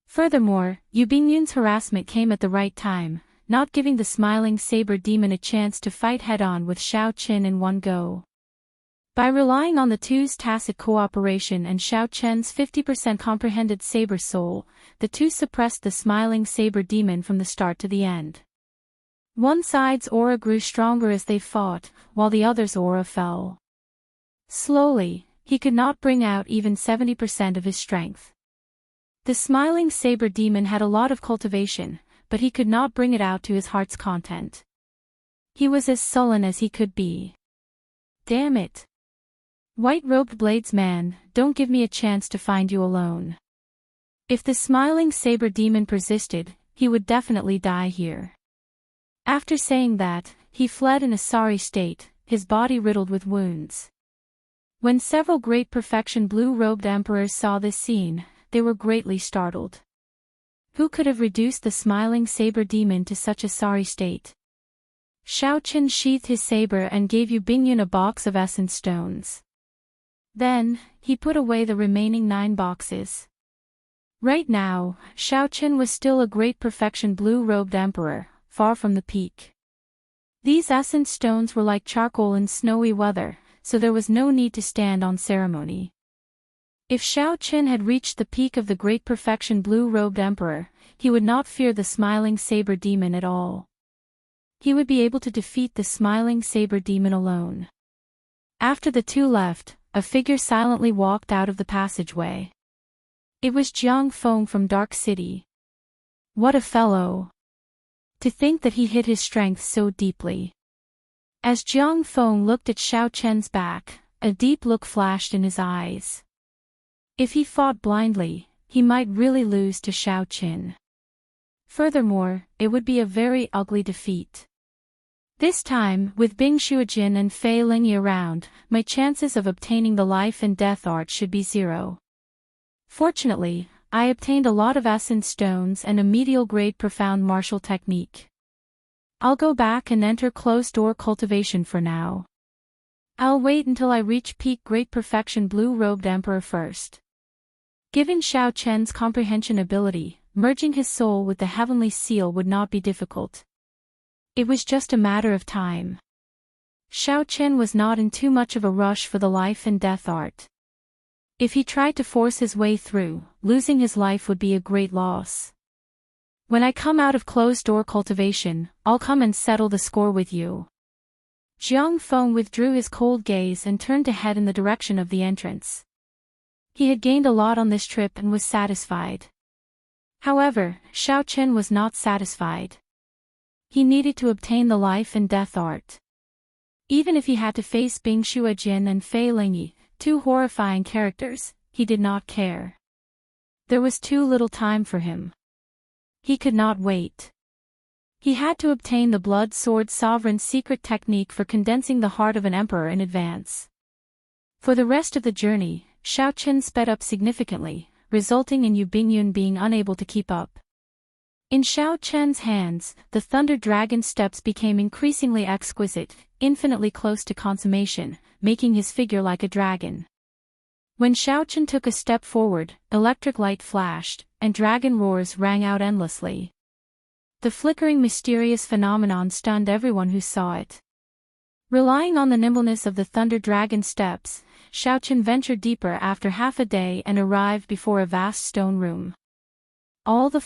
Furthermore, Yu Bingyun's harassment came at the right time, not giving the smiling saber demon a chance to fight head-on with Xiaochen in one go. By relying on the two's tacit cooperation and Xiaochen's 50% comprehended saber soul, the two suppressed the smiling saber demon from the start to the end. One side's aura grew stronger as they fought, while the other's aura fell. Slowly, he could not bring out even 70% of his strength. The smiling saber demon had a lot of cultivation, but he could not bring it out to his heart's content. He was as sullen as he could be. Damn it! White-robed blades man, don't give me a chance to find you alone. If the smiling saber demon persisted, he would definitely die here. After saying that, he fled in a sorry state, his body riddled with wounds. When several great perfection blue-robed emperors saw this scene, they were greatly startled. Who could have reduced the smiling saber demon to such a sorry state? Xiaochen sheathed his saber and gave Yu Bingyun a box of essence stones. Then, he put away the remaining 9 boxes. Right now, Xiaoqin was still a great perfection blue-robed emperor, far from the peak. These essence stones were like charcoal in snowy weather, so there was no need to stand on ceremony. If Xiaoqin had reached the peak of the great perfection blue-robed emperor, he would not fear the smiling saber demon at all. He would be able to defeat the smiling saber demon alone. After the two left, a figure silently walked out of the passageway. It was Jiang Feng from Dark City. What a fellow! To think that he hid his strength so deeply. As Jiang Feng looked at Xiaoqian's back, a deep look flashed in his eyes. If he fought blindly, he might really lose to Xiaoqin. Furthermore, it would be a very ugly defeat. This time, with Bing Shuijin and Fei Lingyi around, my chances of obtaining the life and death art should be 0. Fortunately, I obtained a lot of essence stones and a medial grade profound martial technique. I'll go back and enter closed-door cultivation for now. I'll wait until I reach peak great perfection blue-robed emperor first. Given Xiaoqian's comprehension ability, merging his soul with the heavenly seal would not be difficult. It was just a matter of time. Xiaoqian was not in too much of a rush for the life and death art. If he tried to force his way through, losing his life would be a great loss. When I come out of closed-door cultivation, I'll come and settle the score with you. Jiang Feng withdrew his cold gaze and turned to head in the direction of the entrance. He had gained a lot on this trip and was satisfied. However, Xiaoqian was not satisfied. He needed to obtain the life and death art. Even if he had to face Bing Shuijin and Fei Lingyi, 2 horrifying characters, he did not care. There was too little time for him. He could not wait. He had to obtain the Blood Sword Sovereign's secret technique for condensing the heart of an emperor in advance. For the rest of the journey, Xiaoqin sped up significantly, resulting in Yu Bingyun being unable to keep up. In Xiaoqian's hands, the Thunder Dragon steps became increasingly exquisite, infinitely close to consummation, making his figure like a dragon. When Xiaoqian took a step forward, electric light flashed, and dragon roars rang out endlessly. The flickering mysterious phenomenon stunned everyone who saw it. Relying on the nimbleness of the Thunder Dragon steps, Xiaoqian ventured deeper after half a day and arrived before a vast stone room. All the